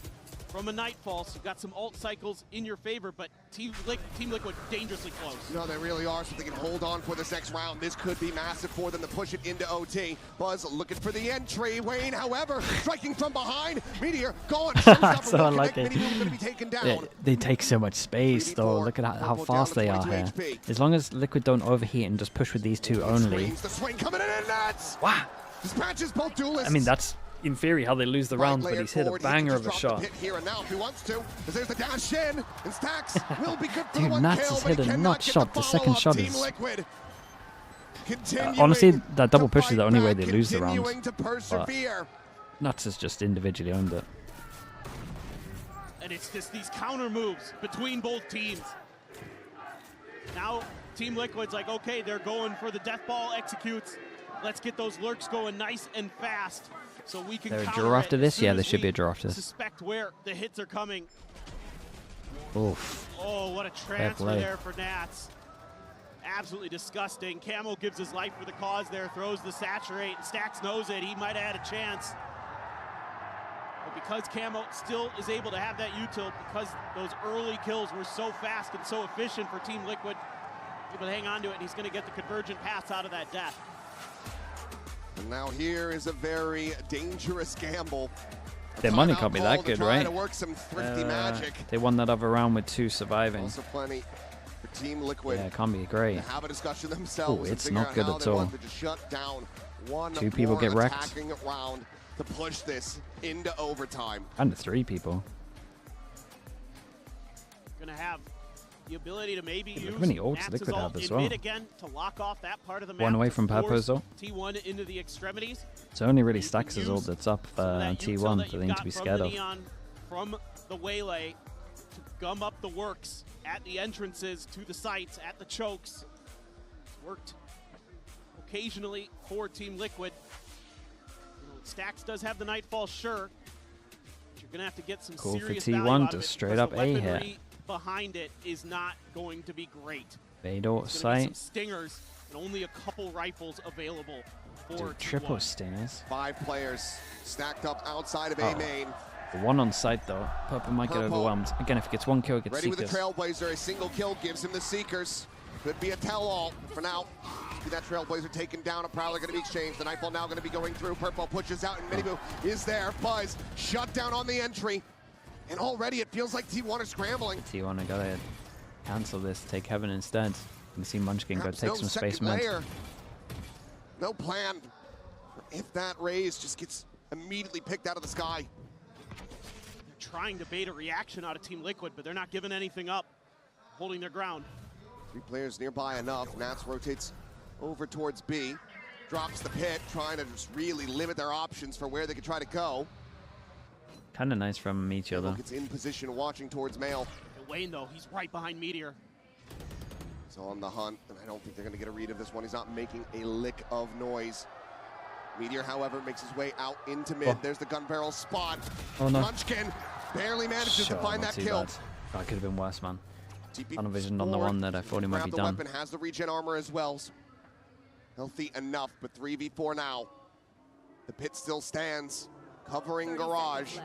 from a Nightfall, so you've got some ult cycles in your favor, but Team Liquid dangerously close. No, they really are, so they can hold on for this next round. This could be massive for them to push it into OT. Buzz looking for the entry. Wayne, however, striking from behind. Meteor gone. So unlucky. Mini Boo going to be taken down. Yeah, they take so much space, though. Look at how fast they are here. As long as Liquid don't overheat and just push with these two only. The swing coming in and Nats. Wow. Dispatches both duelists. I mean, that's in theory how they lose the rounds, but he's hit a banger of a shot. Hit here and now if he wants to, as there's the dash in, and Stacks will be good for the Dude, one Nats kill, has but he hit a cannot nut get shot. The second follow-up. shot Team is. Liquid continuing Honestly, that double push is the only way back, they lose the round. continuing to persevere. Nuts has just individually owned it. And it's just these counter moves between both teams. Now Team Liquid's like, okay, they're going for the death ball executes. Let's get those lurks going nice and fast so we can There a counter draw it after as this? soon Yeah, as there should be we a draw after this. Suspect where the hits are coming. Oof. Oh, what a transfer play. there for Nats. Absolutely disgusting. Camo gives his life for the cause there, throws the saturate. Stacks knows it. He might have had a chance. But because Camo still is able to have that util, because those early kills were so fast and so efficient for Team Liquid, able to hang on to it, and he's going to get the convergent pass out of that death. And Now here is a very dangerous gamble. Their money can't be that good, right? To work some thrifty magic. They won that other round with 2 surviving. Also plenty for Team Liquid. Yeah, it can't be great. To have a discussion themselves. Oh, it's not good at all. To shut down one 2 people get wrecked. attacking round to push this into overtime. And 3 people. Gonna have the ability to maybe use Look how many ults Nat's Liquid ult have as in well. mid again to lock off that part of the map. 1 away to from force Purpose though. T1 into the extremities. It's only really Stacks' ult that's up T1 that that you they need got to be from scared the of. Neon, from the Waylay to gum up the works at the entrances to the sites, at the chokes. Worked occasionally for Team Liquid. You know, Stacks does have the Nightfall, sure. But you're gonna have to get some Cool for serious T1, value out of just it, straight because up the A hit. weaponry behind it is not going to be great. Bait ult There's gonna be some sight. stingers and only a couple rifles available for Dude, triple stingers. 5 players stacked up outside of Oh. A main. The 1 on site though. Purple might get Purple. overwhelmed. Again, if he gets 1 kill, he gets Ready with the Seekers. Trailblazer. A single kill gives him the Seekers. Could be a tell-all for now. See that Trailblazer taken down. A Prowler going to be exchanged. The Nightfall now going to be going through. Purple pushes out, and Miniboo is there. Buzz shut down on the entry. And already it feels like T1 are scrambling. T1, I gotta cancel this, take Heaven instead. You can see Munchkin go Perhaps take no some second space mid. layer. No plan. If that raise just gets immediately picked out of the sky. They're trying to bait a reaction out of Team Liquid, but they're not giving anything up, holding their ground. 3 players nearby enough. Nats rotates over towards B. Drops the pit, trying to just really limit their options for where they could try to go. Kind of nice from each other. Gets in position, watching towards Mail. And Wayne, though, he's right behind Meteor. He's on the hunt, and I don't think they're going to get a read of this one. He's not making a lick of noise. Meteor, however, makes his way out into mid. Oh. There's the gun barrel spot. Oh, no. Munchkin barely manages to find not that too kill. bad. Oh, it could have been worse, man. TP Tunnel vision on the one that I thought he might grab be the done. weapon, has the regen armor as well. So healthy enough, but 3v4 now. The pit still stands, covering Garage.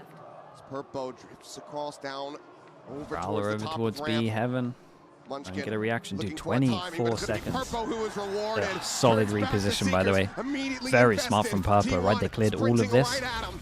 As Purpo drifts across down over Prowler towards the over top towards of B, ramp. Heaven. Munchkin And get a reaction, dude. looking for a timing, but 24 it's gonna be seconds. Purpo who is rewarded. Yeah, solid Turns back to reposition, by the way. Seekers, immediately Very invested. smart from Purpo, right? They T1 cleared all of sprinting this. right at him.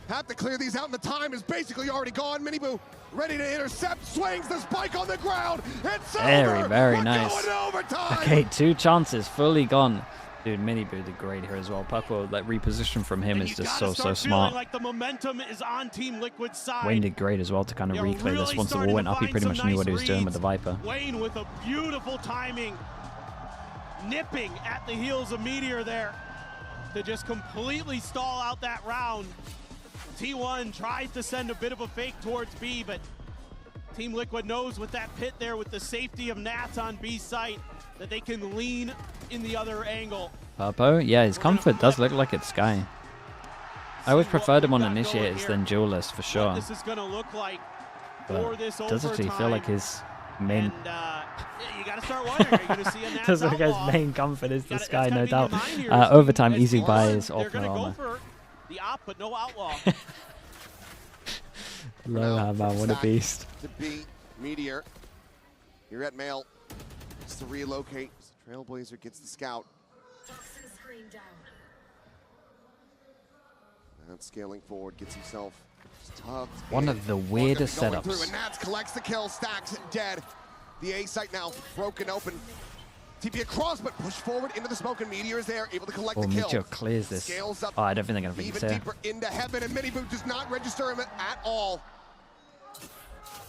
Have to clear these out, and the time is basically already gone. Miniboo ready to intercept, swings the spike on the ground. It's over. Very We're nice. going to overtime. Okay, 2 chances, fully gone. Dude, Miniboo did great here as well. Purple, that reposition from him is just so Feeling smart. like the momentum is on Team Liquid's side. Wayne did great as well to kind of reclear this. Once the wall went up, he pretty much knew what he was doing with the Viper. Wayne with a beautiful timing, nipping at the heels of Meteor there to just completely stall out that round. T1 tries to send a bit of a fake towards B, but Team Liquid knows with that pit there, with the safety of Nats on B site, that they can lean in the other angle. Purpo, yeah, his comfort does look like it's Sky. I always preferred him on Initiators than Duelist for sure. This is going to look like But for this does actually feel overtime. like his main You got to start wondering, are you going to see a Nats does look like outlaw? his main comfort is the Gotta- Sky, it's no gotta doubt. be in your mind here. Overtime As easy far by as his they're ultimate gonna go armor. for the op, but no outlaw. Low hammer, what a Stack beast. To B, Meteor. You're at Mail. It's to relocate. Trailblazer gets the scout. And scaling forward, gets himself tucked. One of the weirdest Going through, setups. and Nats collects the kill. Stacks dead. The A site now broken open. TP across, but pushed forward into the smoke, and Meteor is there, able to collect Oh, the kill. Meteor clears this. Scales up Oh, I don't think they're going to beat even this here. deeper into Heaven, and Miniboo does not register him at all.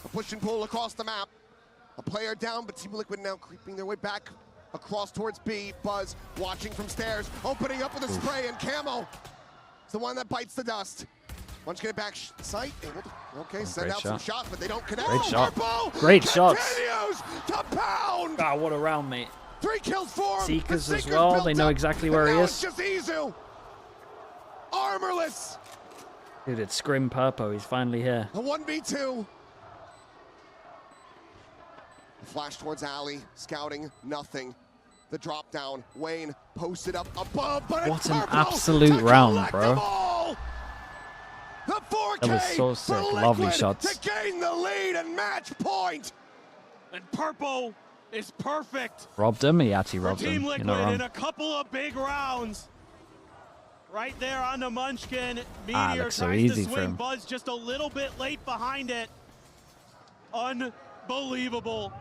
A push and pull across the map. A player down, but Team Liquid now creeping their way back across towards B. Buzz watching from stairs, opening up with a spray, and Camo is the one that bites the dust. Once get it back sight, able to, okay, send great out some shot. shots, but they don't connect. Great shot. Purple Great shots. continues to pound. Ah, what a round, mate. 3 kills for him. Seekers The as Seekers well, built they know up, exactly and where he now is. It's just Izu. Armorless. Dude, it's Scrim Purpo, he's finally here. A 1v2. Flash towards Ali, scouting, nothing. The drop down, Wayne posted up above, but What it's an Purple absolute to round, collect bro. them all. The 4K That was so sick, for lovely Liquid shots. to gain the lead and match point. And Purple is perfect Robbed him, he actually for robbed Team him. You're Liquid not in wrong. a couple of big rounds. Right there on the Munchkin. Meteor looks so tries easy to for swing. him. Buzz just a little bit late behind it. Unbelievable.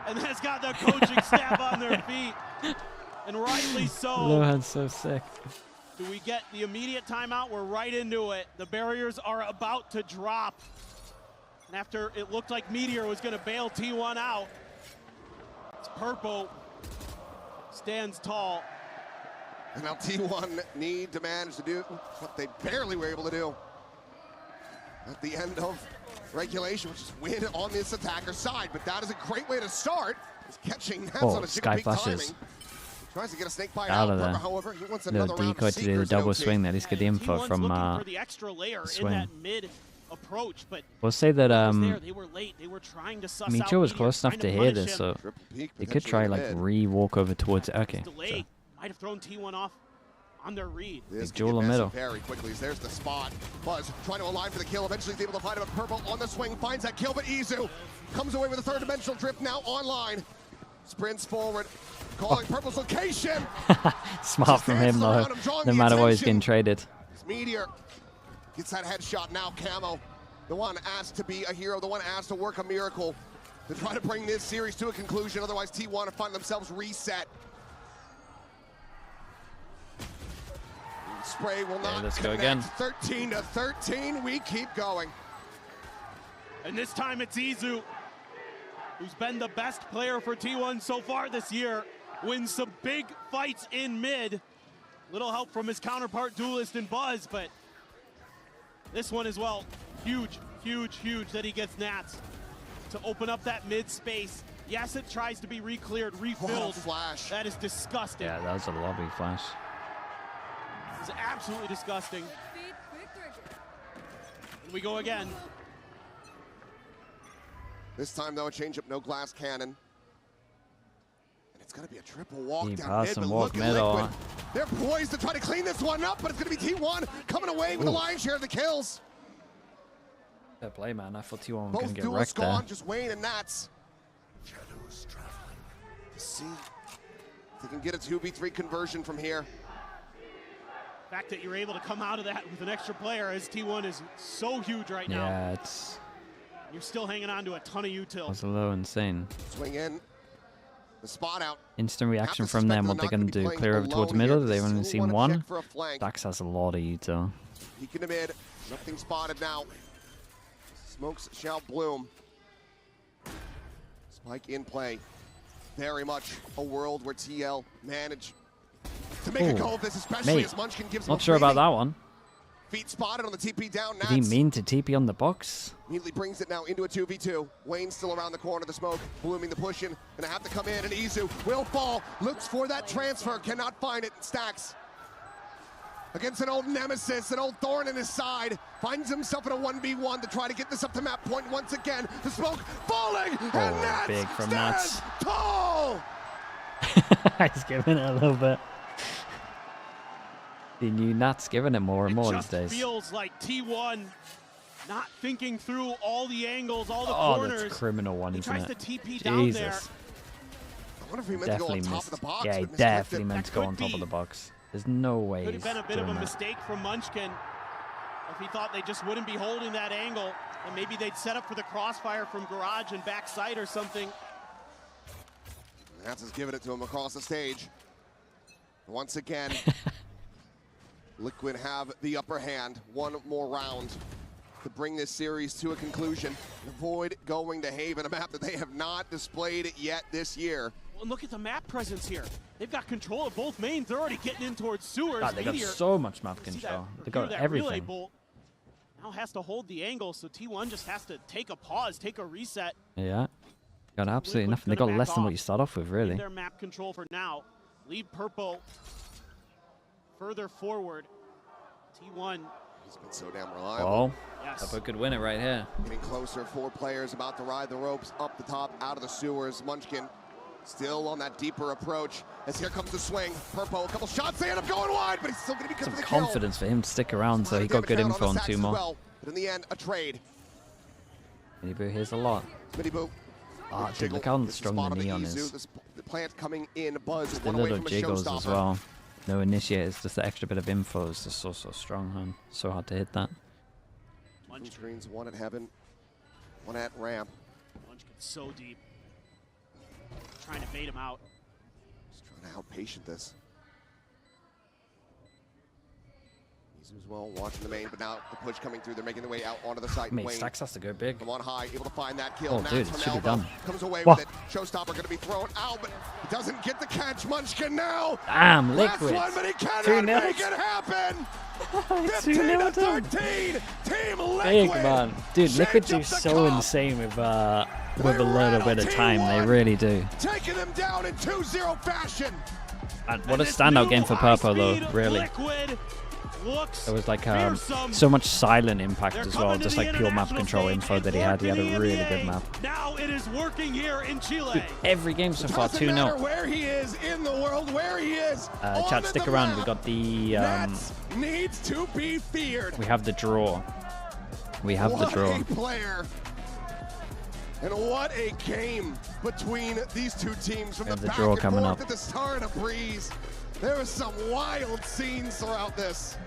And that's got the coaching staff on their feet. And rightly so. Lohan's so sick. Do we get the immediate timeout? We're right into it. The barriers are about to drop. And after it looked like Meteor was going to bail T1 out, it's Purple stands tall. And now T1 need to manage to do what they barely were able to do at the end of regulation, which is win on this attacker side. But that is a great way to start. He's catching nets on a Sky peak flashes. timing. Tries to get a snake bite Out out. of there. However, he wants Little another round decoy of to do the Seekers double OT. swing. At least get the info T1's from looking for the extra layer in swing. that mid approach, but We'll say that they were late. They were trying to suss Micho out was Meteor, close enough trying to hear punish this, him. so Triple peak, they could potentially try in like mid. re-walk over towards it. Okay. Delay might have thrown T1 off on their read. This Duel could in get middle. messy very quickly. There's the spot. Buzz trying to align for the kill. Eventually he's able to find him. Purple on the swing, finds that kill, but Izu comes away with a third dimensional drift now online. Sprints forward, calling Purple's location. Smart from him though. around him, drawing No the matter what, he's attention. getting traded. Meteor gets that headshot now. Camo, the one asked to be a hero, the one asked to work a miracle to try to bring this series to a conclusion. Otherwise, T1 to find themselves reset. Spray will not let's go connect. again. 13-13. We keep going. And this time it's Izu, who's been the best player for T1 so far this year. Wins some big fights in mid. Little help from his counterpart duelist in Buzz, but this one as well. Huge, huge, huge that he gets Nats to open up that mid space. Yes, it tries to be re-cleared, refilled. Flash. That is disgusting. Yeah, that was a lobby flash. It's absolutely disgusting. And we go again. This time, though, a change-up, no glass cannon. And it's going to be a triple walk Deep down pass mid, and but walk look at middle. Liquid. They're poised to try to clean this one up, but it's going to be T1 coming away with the lion's share of the kills. Fair play, man. I thought T1 was going Both to get duels wrecked there. gone, just Wayne and Nats. Shadows traveling to see if they can get a 2v3 conversion from here. The fact that you're able to come out of that with an extra player as T1 is so huge right now. Yeah, it's You're still hanging on to a ton of util. was a little insane. Swing in, the spot out. Instant reaction Have to from suspect them. they're What they're not going gonna to be do? playing Clear over towards alone middle? here. They've only Still seen wanna one. check for a flank. Dax has a lot of util. Peeking to mid, nothing spotted now. Smokes shall bloom. Spike in play. Very much a world where TL manage to make a Ooh, go of this, especially mate, as Munchkin gives him Not a sure about breathing. that one. Feet spotted on the TP down. Did he Nats mean to TP on the box? immediately brings it now into a 2v2. Wayne still around the corner, the smoke, blooming the push in. Gonna have to come in, and Izu will fall. Looks for that transfer, cannot find it. Stacks against an old nemesis, an old thorn in his side. Finds himself in a 1v1 to try to get this up to map point once again. The smoke falling, and Nats big from stands Nats. tall. He's giving it a little bit. The new Nats giving it more and more these Just days. feels like T1 not thinking through all the angles, all the Oh, corners. that's a criminal one, He isn't tries it? to TP down there. Jesus. I wonder if he meant to go on Definitely top missed. of the box. Yeah, he but misclicked definitely it. meant to go on top of the box. There's no way Could he's have been a bit of doing a that. mistake from Munchkin. If he thought they just wouldn't be holding that angle, and maybe they'd set up for the crossfire from garage and backside or something. Nats is giving it to him across the stage. Once again, Liquid have the upper hand. One more round to bring this series to a conclusion. Avoid going to Haven, a map that they have not displayed yet this year. Well, look at the map presence here. They've got control of both mains. They're already getting in towards sewers. God, they got Meteor. so much map See that- control. They or got hear that relay everything. bolt. Now has to hold the angle, so T1 just has to take a pause, take a reset. Yeah. Got absolutely Liquid's nothing. They got gonna less back than what off. you start off with, really. In their map control for now. Leave Purple further forward. T1. He's been so damn reliable. Oh, Yes. Purple could win it right here. Getting closer, 4 players about to ride the ropes up the top, out of the sewers. Munchkin still on that deeper approach as here comes the swing. Purple, a couple shots, they end up going wide, but he's still going to be good Some for the kill. confidence for him to stick around, so he got good Damage info found on the 2 sacks as more. well, but in the end, a trade. Miniboo hears a lot. Miniboo. Ah, dude, Jiggle look how gets the strong spot the on neon Izu. is. The plant coming in. Buzz Just one the away little from a jiggles showstopper. as well. No initiators, just the extra bit of info is just so strong, man. So hard to hit that. Two screens, one at heaven, one at ramp. Munchkin's so deep. Trying to bait him out. Just trying to outpatient this. He's as well watching the main, but now the push coming through. They're making their way out onto the site. Mate, Stacks has to go big. Come on high, able to find that kill. Oh, Nats dude, from it should be elbow. done. Comes away What? with it. Showstopper going to be thrown out, but he doesn't get the catch. Munchkin now. Damn, Last Liquid. one, but he 2 cannot nil. make it happen. 2-0 down. 13. Team Liquid. Big, man. Dude, Liquid do Change up the so comp. insane with a little bit of time. They really do. Taking them down in 2-0 fashion. And what a standout game for Purpo, though, really. Liquid looks There was like fearsome. so much silent impact They're as well, coming to just the like pure map international control stage info that he and had. He had a working really the good NBA. map. Now it is working here in Chile. Dude, every game so far, Doesn't matter 2-0. where he is in the world, where he is. Chat, stick around. We got the Nats needs to be feared. we have the draw. We have the What draw. a player. And what a game between these two teams from We the have the back draw and coming forth up. at the start of Breeze. There was some wild scenes throughout this.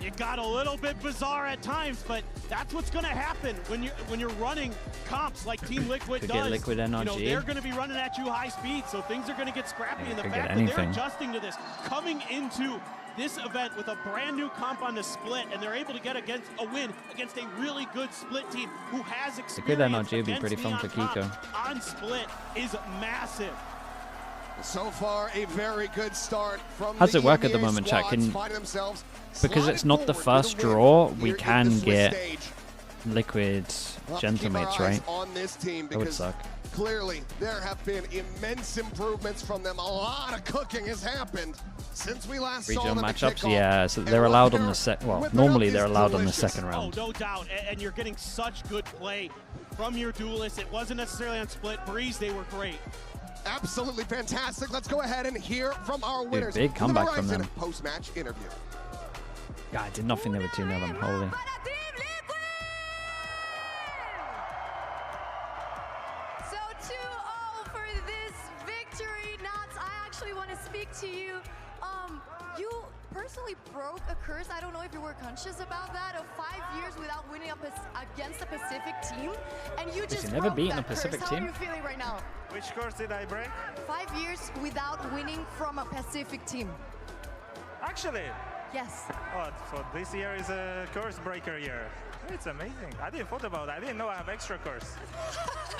It got a little bit bizarre at times, but that's what's going to happen when you're running comps like Team Liquid Could does. get Liquid You know, NRG. they're going to be running at you high speed, so things are going to get scrappy. Yeah, And the could fact get that they're anything. adjusting to this, coming into this event with a brand new comp on the split, and they're able to get a win against a really good split team who has experience NRG would be against pretty fun Neon for Comp Kiko. on split is massive. So far, a very good start from How's the it work at the EMEA moment, Chat? squads, Can- finding themselves Because it's sliding not the forward first with a win draw, we here in can the Swiss get stage. Liquid We'll have to keep our Gentlemates, eyes right? on this team That would because suck. clearly there have been immense improvements from them. A lot of cooking has happened since we last saw Regional them at matchups, kickoff. yeah. So And they're what allowed on they're the set. Well, whipping normally up they're is allowed on the delicious. second round. Oh, no doubt. And you're getting such good play from your duelists. It wasn't necessarily on split. Breeze, they were great. Absolutely fantastic. Let's go ahead and hear from our winners. big for the comeback from Verizon them. Post-match interview. Yeah, I did not think they were 2-0 them. Holy. So 2-0 for this victory, Nats. I actually want to speak to you. You personally broke a curse. I don't know if you were conscious about that, of 5 years without winning against a Pacific team, and you just he never broke beaten that a Pacific curse. team? How are you feeling right now? Which course did I break? 5 years without winning from a Pacific team. Actually, Yes. oh, so this year is a course breaker year. It's amazing. I didn't thought about it. I didn't know I have extra course.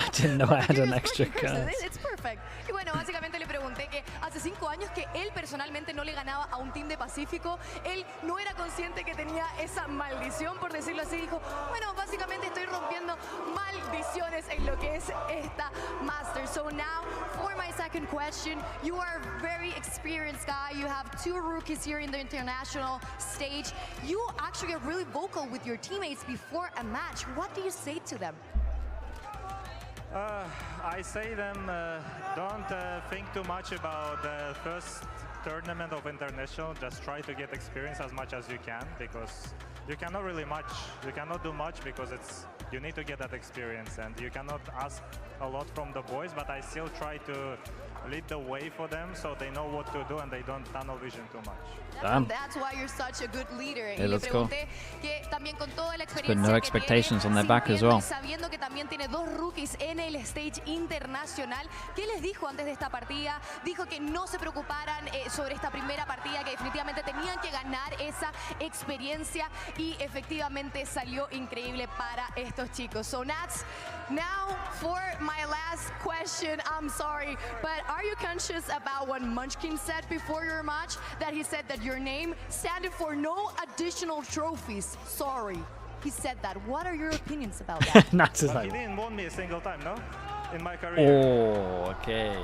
I didn't know I had an extra Curse. card. It's perfect. Y bueno, básicamente le pregunté que hace 5 años que él personalmente no le ganaba a un team de Pacífico. Él no era consciente que tenía esa maldición, por decirlo así. Dijo, bueno, básicamente estoy rompiendo maldiciones en lo que es esta Master. So now, for my second question, you are a very experienced guy. You have 2 rookies here in the international stage. You actually are really vocal with your teammates before a match. What do you say to them? I say them don't think too much about the first tournament of international. Just try to get experience as much as you can, because you cannot do much because you need to get that experience, and you cannot ask a lot from the boys, but I still try to lead the way for them so they know what to do and they don't tunnel vision too much. That's why you're such a good leader. Yeah, Y le let's go. pregunté que también con toda la Put experiencia no que expectations on tiene, their back as sintiendo well. y sabiendo que también tiene 2 rookies en el stage internacional, ¿qué les dijo antes de esta partida? Dijo que no se preocuparan sobre esta primera partida, que definitivamente tenían que ganar esa experiencia, y efectivamente salió increíble para estos chicos. So Nats, now for my last question, I'm sorry, but are you conscious about what Munchkin said before your match? That he said that your name standing for no additional trophies. Sorry. He said that. What are your opinions about that? Nats is But like, he didn't won me a single time, no? In my career. oh, okay.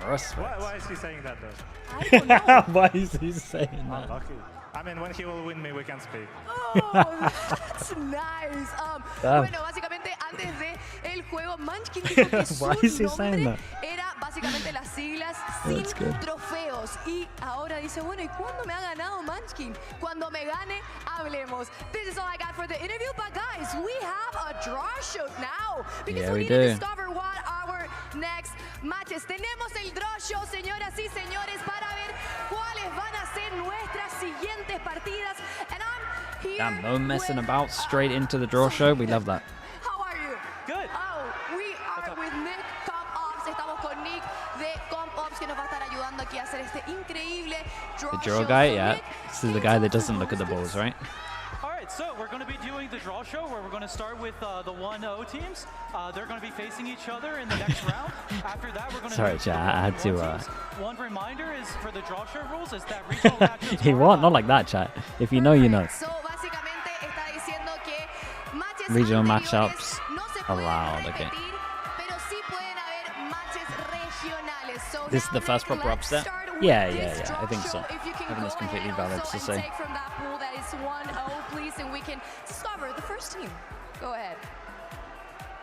Respect. Why is he saying that though? I don't know. Why is he saying that? Unlucky. I mean, when he will win me, we can speak. Oh, that's nice. Damn. Bueno, básicamente antes de el juego, Munchkin dijo que su Why is he saying nombre that? era básicamente las siglas sin That's good. trofeos. Y ahora dice, bueno, ¿y cuándo me ha ganado Munchkin? Cuando me gane, hablemos. This is all I got for the interview, but guys, we have a draw show now. Because Yeah, we we need do. to discover what our next matches. Tenemos el draw show, señoras y señores, para ver cuáles van a en nuestras siguientes partidas. And I'm here. Damn, no messing about. Straight into the draw show. We love that. How are you? Good. Oh, we are with Nick Comp Ops. Estamos con Nick de Comp Ops que nos va a estar ayudando aquí a hacer este increíble draw The draw show. guy, So, yeah. Nick, This is the guy that doesn't look at the balls, right? All right, so we're going to be doing the draw show where we're going to start with the 1-0 teams. They're going to be facing each other in the next round. After that, we're going to Sorry, chat. I had to. One reminder is for the draw show rules is that regional matchups He won't. Not like that, chat. If you know, you know. So, básicamente está diciendo que matches Regional anteriores matchups no se pueden allowed. Okay. repetir, pero sí pueden haber matches regionales. So This is the now, first Nick, proper let's upset. start with Yeah, this yeah, yeah. draw I think show. so. If you can I think go it's completely ahead valid also to say. and take from that pool that is 1-0, please, and we can discover the first team. Go ahead.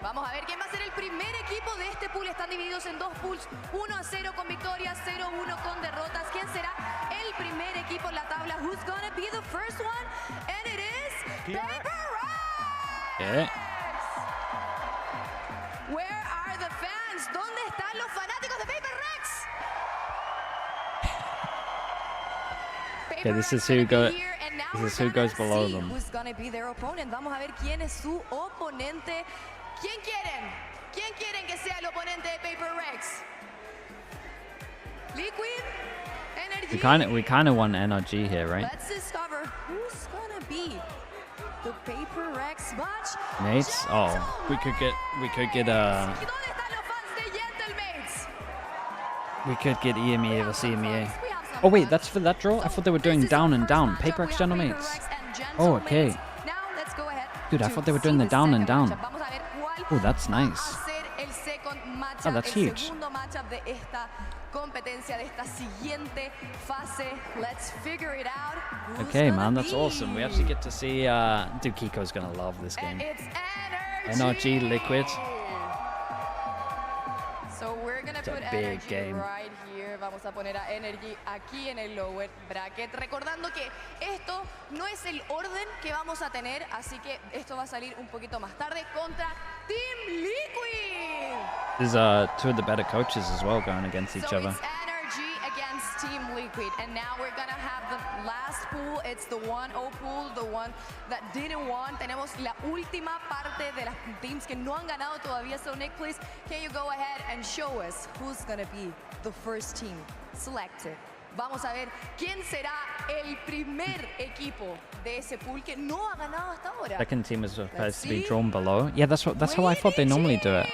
Vamos a ver quién va a ser el primer equipo de este pool. Están divididos en dos pools, 1-0 con victorias, 0-1 con derrotas. ¿Quién será el primer equipo en la tabla? Who's gonna be the first one? And it is PRX. Yeah. Where are the fans? ¿Dónde están los fanáticos de PRX? Okay, this is who goes below them. Who's gonna be their opponent? Vamos a ver quién es su oponente. ¿Quién quieren? ¿Quién quieren que sea el oponente de PRX? Liquid? Energy? We kind of want NRG here, right? Let's discover who's gonna be the PRX match. Mates. Oh, we could get ¿Dónde están los fans de Gentlemates? we could get EMEA versus EMEA. Oh wait, that's for that draw? I thought they were doing down and down. PRX Gentle Mates. Oh, okay. Now let's go ahead. Dude, I thought they were doing the down and down. Vamos a ver cuál Oh, that's va a nice. ser el second matchup, Oh, that's el huge. segundo matchup de esta competencia, de esta siguiente fase. Let's figure it out. Who's Okay, gonna man, that's be? awesome. We actually get to see. Dude, Kiko's gonna love this game. It's NRG Liquid. So we're gonna It's a put big Energy game. right here. Vamos a poner a Energy aquí en el lower bracket. Recordando que esto no es el orden que vamos a tener, así que esto va a salir un poquito más tarde contra Team Liquid. There's two of the better coaches as well going against each So other. it's Energy against Team Liquid, and now we're gonna have the last pool. It's the 1-0 pool, the one that didn't want. Tenemos la última parte de las teams que no han ganado todavía. So Nick, please, can you go ahead and show us who's gonna be the first team selected? Vamos a ver quién será el primer equipo de ese pool que no ha ganado hasta ahora. Second team is supposed to be drawn below. Yeah, that's how I thought they normally do it.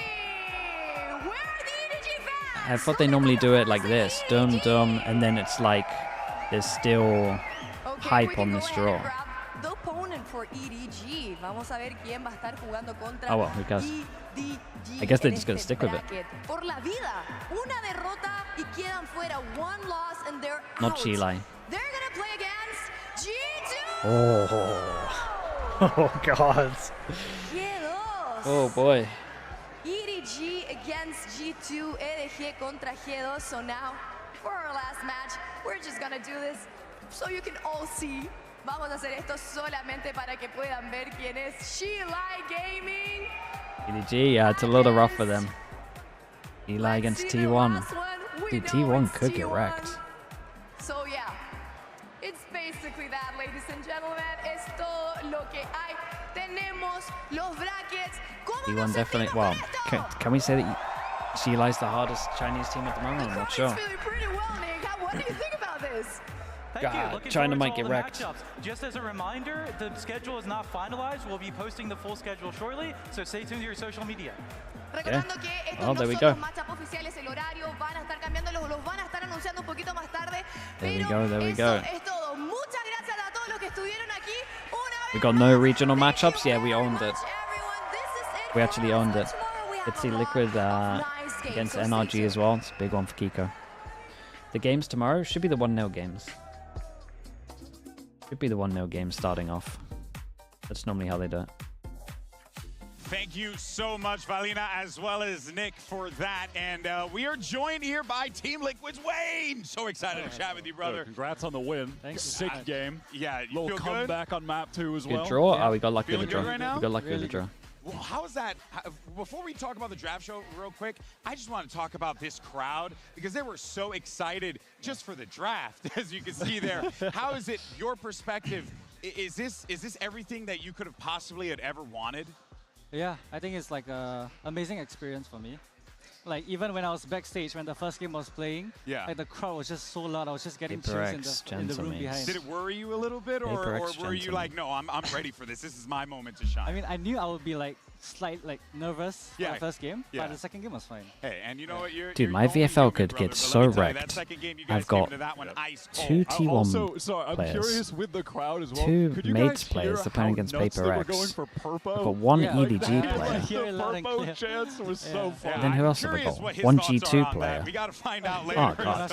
I thought they normally do it like this, dum dum, and then it's like there's still hype on this draw. The opponent for EDG. Vamos a ver quién va a estar jugando contra Oh well, who cares? EDG I guess they're en just gonna este stick with it. bracket. Por la vida, una derrota y quedan fuera. One loss and they're Not out. Chile. They're gonna play against G2. Oh, oh god. G2. Oh boy. EDG against G2, EDG contra G2. So now, for our last match, we're just gonna do this so you can all see. Vamos a hacer esto solamente para que puedan ver quién es Sliggy Gaming. EDG, yeah, it's a little rough for them. Eli against T1. Dude, T1 could get wrecked. So yeah, it's basically that, ladies and gentlemen. Es todo lo que hay. Tenemos los brackets. T1 definitely. Well, can we say that Eli's the hardest Chinese team at the moment? I'm not sure. Feeling pretty well, Nick. What do you think about this? Thank God, you. Looking China forward might to get all the wrecked. matchups. Just as a reminder, the schedule is not finalized. We'll be posting the full schedule shortly, so stay tuned to your social media. Recordando que estos Well, no there we son go. los matchup oficiales, el horario van a estar cambiando, los van a estar anunciando un poquito más tarde. There we Pero go, there we eso go. es todo. Muchas gracias a todos los que estuvieron aquí. We got no regional matchups. Yeah, we owned it. We actually owned it. Let's see Liquid against NRG as well. It's a big one for Kiko. The games tomorrow should be the 1-0 games. Should be the 1-0 games starting off. That's normally how they do it. Thank you so much, Valina, as well as Nick, for that. And we are joined here by Team Liquid's Wayne. So excited to chat with you, brother. Congrats on the win. Thanks. Sick game. Yeah, you little feel good? comeback on map 2 as Good well. draw. Yeah. Oh, we got lucky with the Feeling draw. good right now? We got lucky with the draw. Well, how is that? Before we talk about the draft show real quick, I just want to talk about this crowd because they were so excited just for the draft, as you can see there. How is it your perspective? Is this everything that you could have possibly had ever wanted? Yeah, I think it's like an amazing experience for me. Like even when I was backstage when the first game was playing, like the crowd was just so loud. I was just getting chills in the room behind. Did it worry you a little bit, or were you like, no, I'm ready for this. This is my moment to shine. I mean, I knew I would be like nervous for the first game, but the second game was fine. Hey, and you know what? Dude, my VFL could get so wrecked. I've got 2 T1 I'm players, curious with the crowd as well. 2 Could you mates guys players hear to playing how against nuts they were PRX. going for Purpo? I've got 1 Yeah, EDG like player. The Purpo chance was so fun. And then who else have I got? 1 G2 player. We got to find out later. Oh god.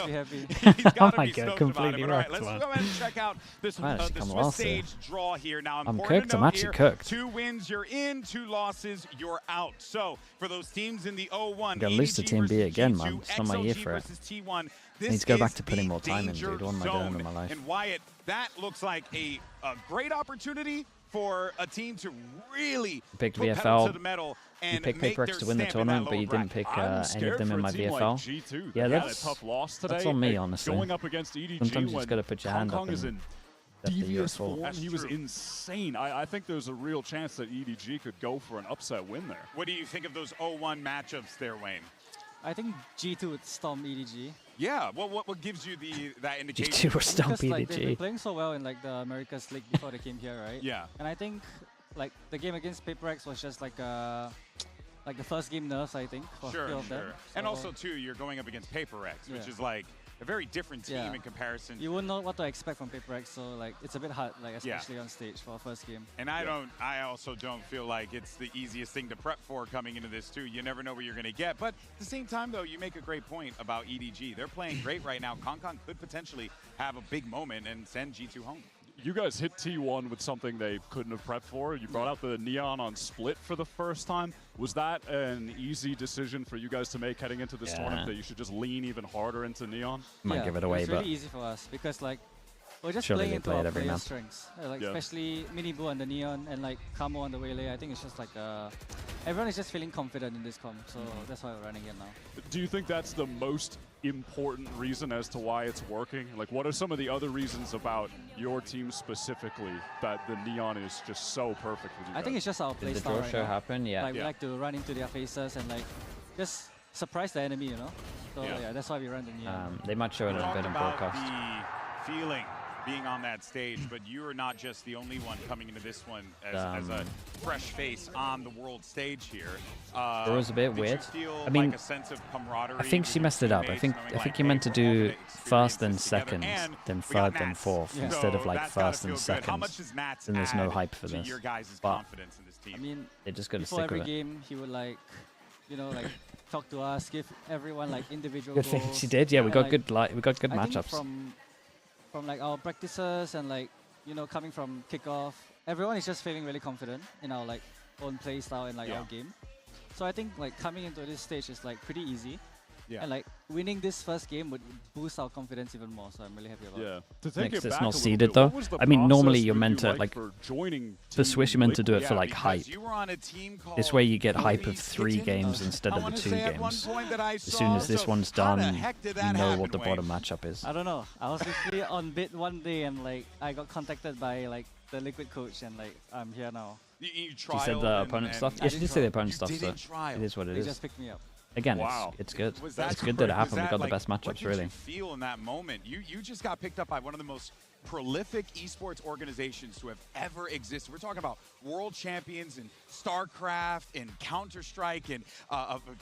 Oh my god, completely wrecked, Let's man. go ahead and check out this Wow, the come Swiss last stage draw here. Now, I'm important cooked. to I'm note actually here, cooked. 2 wins, you're in. 2 losses, you're out. So for those teams in the 0-1, I'm gonna lose to Team B again, man. It's not my year for it. T1, I need to go back to putting more time in, dude. What am I doing in my life? And Wyatt, that looks like a great opportunity for a team to really Picked put pedal to VFL. the metal You and picked make PRX their to win the stamp in that tournament, but lower you didn't bracket. pick I'm any of scared them for in a my team VFL. Like G2. Yeah, They had a that's tough loss today. That's on me, and honestly. Going up against EDG Sometimes you when just gotta put your hand Hong up Kong is and in let the devious fall. form. That's He was true. insane. I think there's a real chance that EDG could go for an upset win there. What do you think of those 0-1 matchups there, Wayne? I think G2 would storm EDG. Yeah, what gives you that indication? G2 would storm Because like, they've been EDG. playing so well in like the Americas League before they came here, right? Yeah. And I think like the game against PRX was just like the first game nerfs, I think, for a few of them. And So- also, too, you're going up against PRX, which Yeah. is like a very different team Yeah. in comparison. You wouldn't know what to expect from PRX, so like it's a bit hard, like especially on stage for a first game. And I also don't feel like it's the easiest thing to prep for coming into this too. You never know what you're going to get. But at the same time, though, you make a great point about EDG. They're playing great right now. Concon could potentially have a big moment and send G2 home. You guys hit T1 with something they couldn't have prepped for. You brought out the Neon on Split for the first time. Was that an easy decision for you guys to make heading into this tournament, that you should just lean even harder into Neon? Might give it away, it's but really easy for us because like we're just surely playing they into play it our every player map. strengths. Especially Minibu on the Neon and like Kamo on the Waylay. I think it's just like everyone is just feeling confident in this comp, so that's why we're running it now. Do you think that's the most important reason as to why it's working? Like, what are some of the other reasons about your team specifically that the Neon is just so perfect with you guys? I think it's just our play Did the style draw right show now. happen? Yeah. Like we like to run into their faces and like just surprise the enemy, you know? So yeah, that's why we run the Neon. They might show it a Talk bit in about broadcast. the feeling being on that stage, but you are not just the only one coming into this one as a fresh face on the world stage here. It was a bit did weird. You feel I mean, like a sense of camaraderie I think with she your messed it up. I teammates, think knowing you like, meant to hey, we're all do gonna first then experience this together, second, and then we third, got then Nats. fourth, Yeah. instead of So like that's gotta first and feel good. second. How much does Nats Then there's no add hype for to this. your guys' But confidence in this team? I mean, they just got to before stick every with it. game, he would like, you know, like talk to us, give everyone like individual Good goals. thing she did. Yeah, we And, got like, good we got good I think matchups. from like our practices and like, you know, coming from kickoff, everyone is just feeling really confident in our like own play style and like our game. So I think like coming into this stage is like pretty easy. Yeah. And like winning this first game would boost our confidence even more. So I'm really happy about it. To take Makes it this back not a little seeded bit, though. what was the I mean, normally process you're for meant you to like for joining for Swiss, you're meant to do it for Yeah, like because hype. you were on a team called This way you get hype of Police 3 Kitten. games instead I of the wanna 2 say at one games. point that I As soon saw, as this so one's how the done, heck did you that know happen, what the Wayne? bottom matchup is. I don't know. I was literally on bid one day and like I got contacted by like the Liquid coach and like I'm here now. You She said the opponent stuff. Yeah, she did say the opponent stuff, so it is what it They is. just picked me up. Again, Wow. it's good. Was that It's good that it was happened. We that, got the like, best what matchups, did really. you feel in that moment? You just got picked up by one of the most prolific esports organizations to have ever existed. We're talking about world champions in StarCraft and Counter-Strike and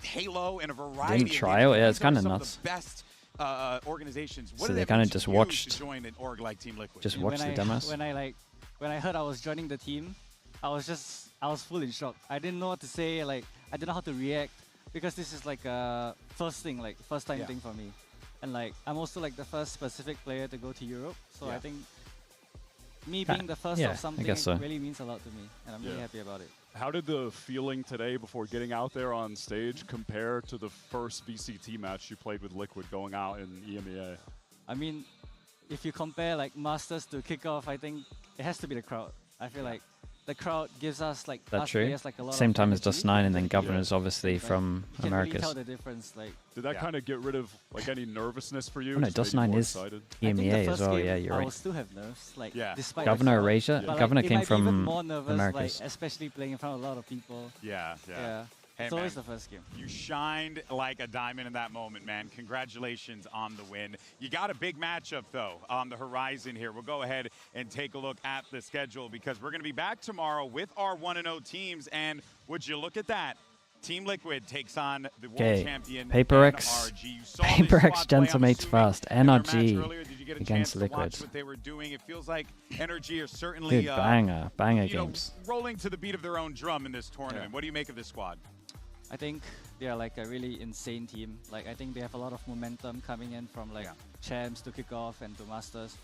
Halo and a variety Didn't of try games. it? Yeah, it's These are kinda some nuts. of the best organizations. What So did they it kinda mean to just you watched- to join an org like Team Liquid? Just watch the demos. When I heard I was joining the team, I was full in shock. I didn't know what to say. Like I didn't know how to react because this is like a first thing thing for me, and like I'm also like the first specific player to go to Europe. So I think me being the first yeah, of something I guess so. really means a lot to me, and I'm really happy about it. How did the feeling today before getting out there on stage compare to the first VCT match you played with Liquid going out in EMEA? I mean, if you compare like Masters to Kickoff, I think it has to be the crowd. I feel like the crowd gives us like That's us true. players, like a lot Same of time as energy. Dust9, and then Governor's obviously from You can really Americas. tell the difference. Like, Did that kind of get rid of like any nervousness for you? Oh no, Just made you Dust9 more is excited? I think the EMEA as first well. game, Yeah, you're I right. will still have nerves. Like, Yeah. despite Governor the crowd. Erasure? But, like, Governor it came might be even from more nervous, Americas. like, especially playing in front of a lot of people. Yeah. Hey, It's always the first game. You shined like a diamond in that moment, man. Congratulations on the win. You got a big matchup, though, on the horizon here. We'll go ahead and take a look at the schedule because we're going to be back tomorrow with our 1-0 teams. And would you look at that? Team Liquid takes on the world champion PRX. NRG. You saw this PRX squad play, I'm Gentlemates assuming, first. in their match NRG earlier. Did you get a chance against to Liquid. watch what they were doing? It feels like NRG are certainly Dude, banger you know, games. rolling to the beat of their own drum in this tournament. What do you make of this squad? I think they are like a really insane team. Like, I think they have a lot of momentum coming in from like champs to kickoff and to masters.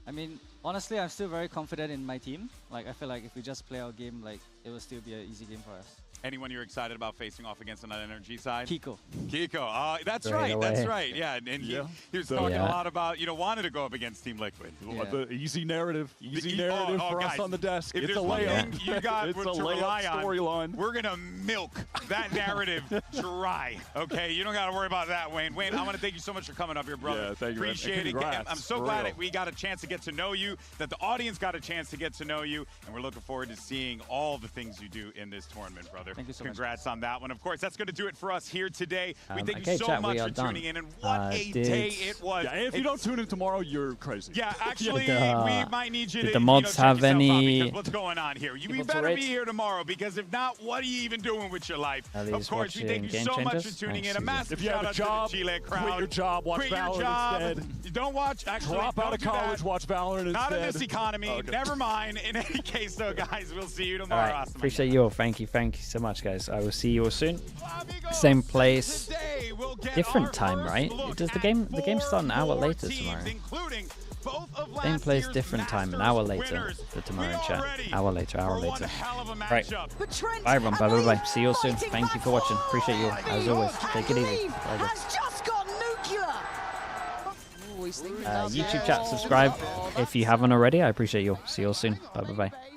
I mean, honestly, I'm still very confident in my team. Like, I feel like if we just play our game, like, it will still be an easy game for us. Anyone you're excited about facing off against on that NRG side? Kiko. Kiko. That's Right right. That's away. right. Yeah. And he was So- talking Yeah. a lot about, wanted to go up against Team Liquid. The easy narrative. Easy The- narrative oh, for guys, us on the desk. If It's a there's one layup. thing you got It's to a rely layup on, storyline. we're going to milk that narrative dry. Okay? You don't got to worry about that, Wayne. Wayne, I want to thank you so much for coming up here, brother. Yeah, thank you, man. Appreciate it. Congrats, I'm so for glad real. that we got a chance to get to know you, that the audience got a chance to get to know you, and we're looking forward to seeing all the things you do in this tournament, brother. Thank you so much. Congrats on that one. Of course, that's going to do it for us here today. We thank okay, you so chat, much we are for done. tuning in, and what a Did- day it was. Yeah, if you don't tune in tomorrow, you're crazy. Yeah, actually, Did, we might need you to did the mods check have yourself out any because what's going on here? You people to better be rate? here tomorrow because if not, what are you even doing with your life? Are Of these course, we thank you watching so Game much Changers? for tuning Nice in. A to massive If you have shout a out job, to the Chile crowd. quit your job, watch Quit your Valorant job. instead. Don't watch. Actually, Drop out don't of do college, that. watch Valorant Not in instead. this economy. Okay. Never mind. In any case, though, guys, we'll see you All tomorrow. right, Awesome. appreciate you all. Thank you so much, guys. I will see you all soon. Same place, Today, we'll get different our time, first right? look Does the at game 4 start an hour more later teams, tomorrow? including both of Same last place, year's different time, an Masters hour later winners. for tomorrow We in are chat. ready Hour later. for one hell of a Right. matchup. Bye, everyone. Bye. See you all soon. Thank you for watching. Appreciate you all. As always, take it easy. Bye, guys. Has just got nuclear. YouTube chat, subscribe if you haven't already. I appreciate you all. See you all soon. Bye.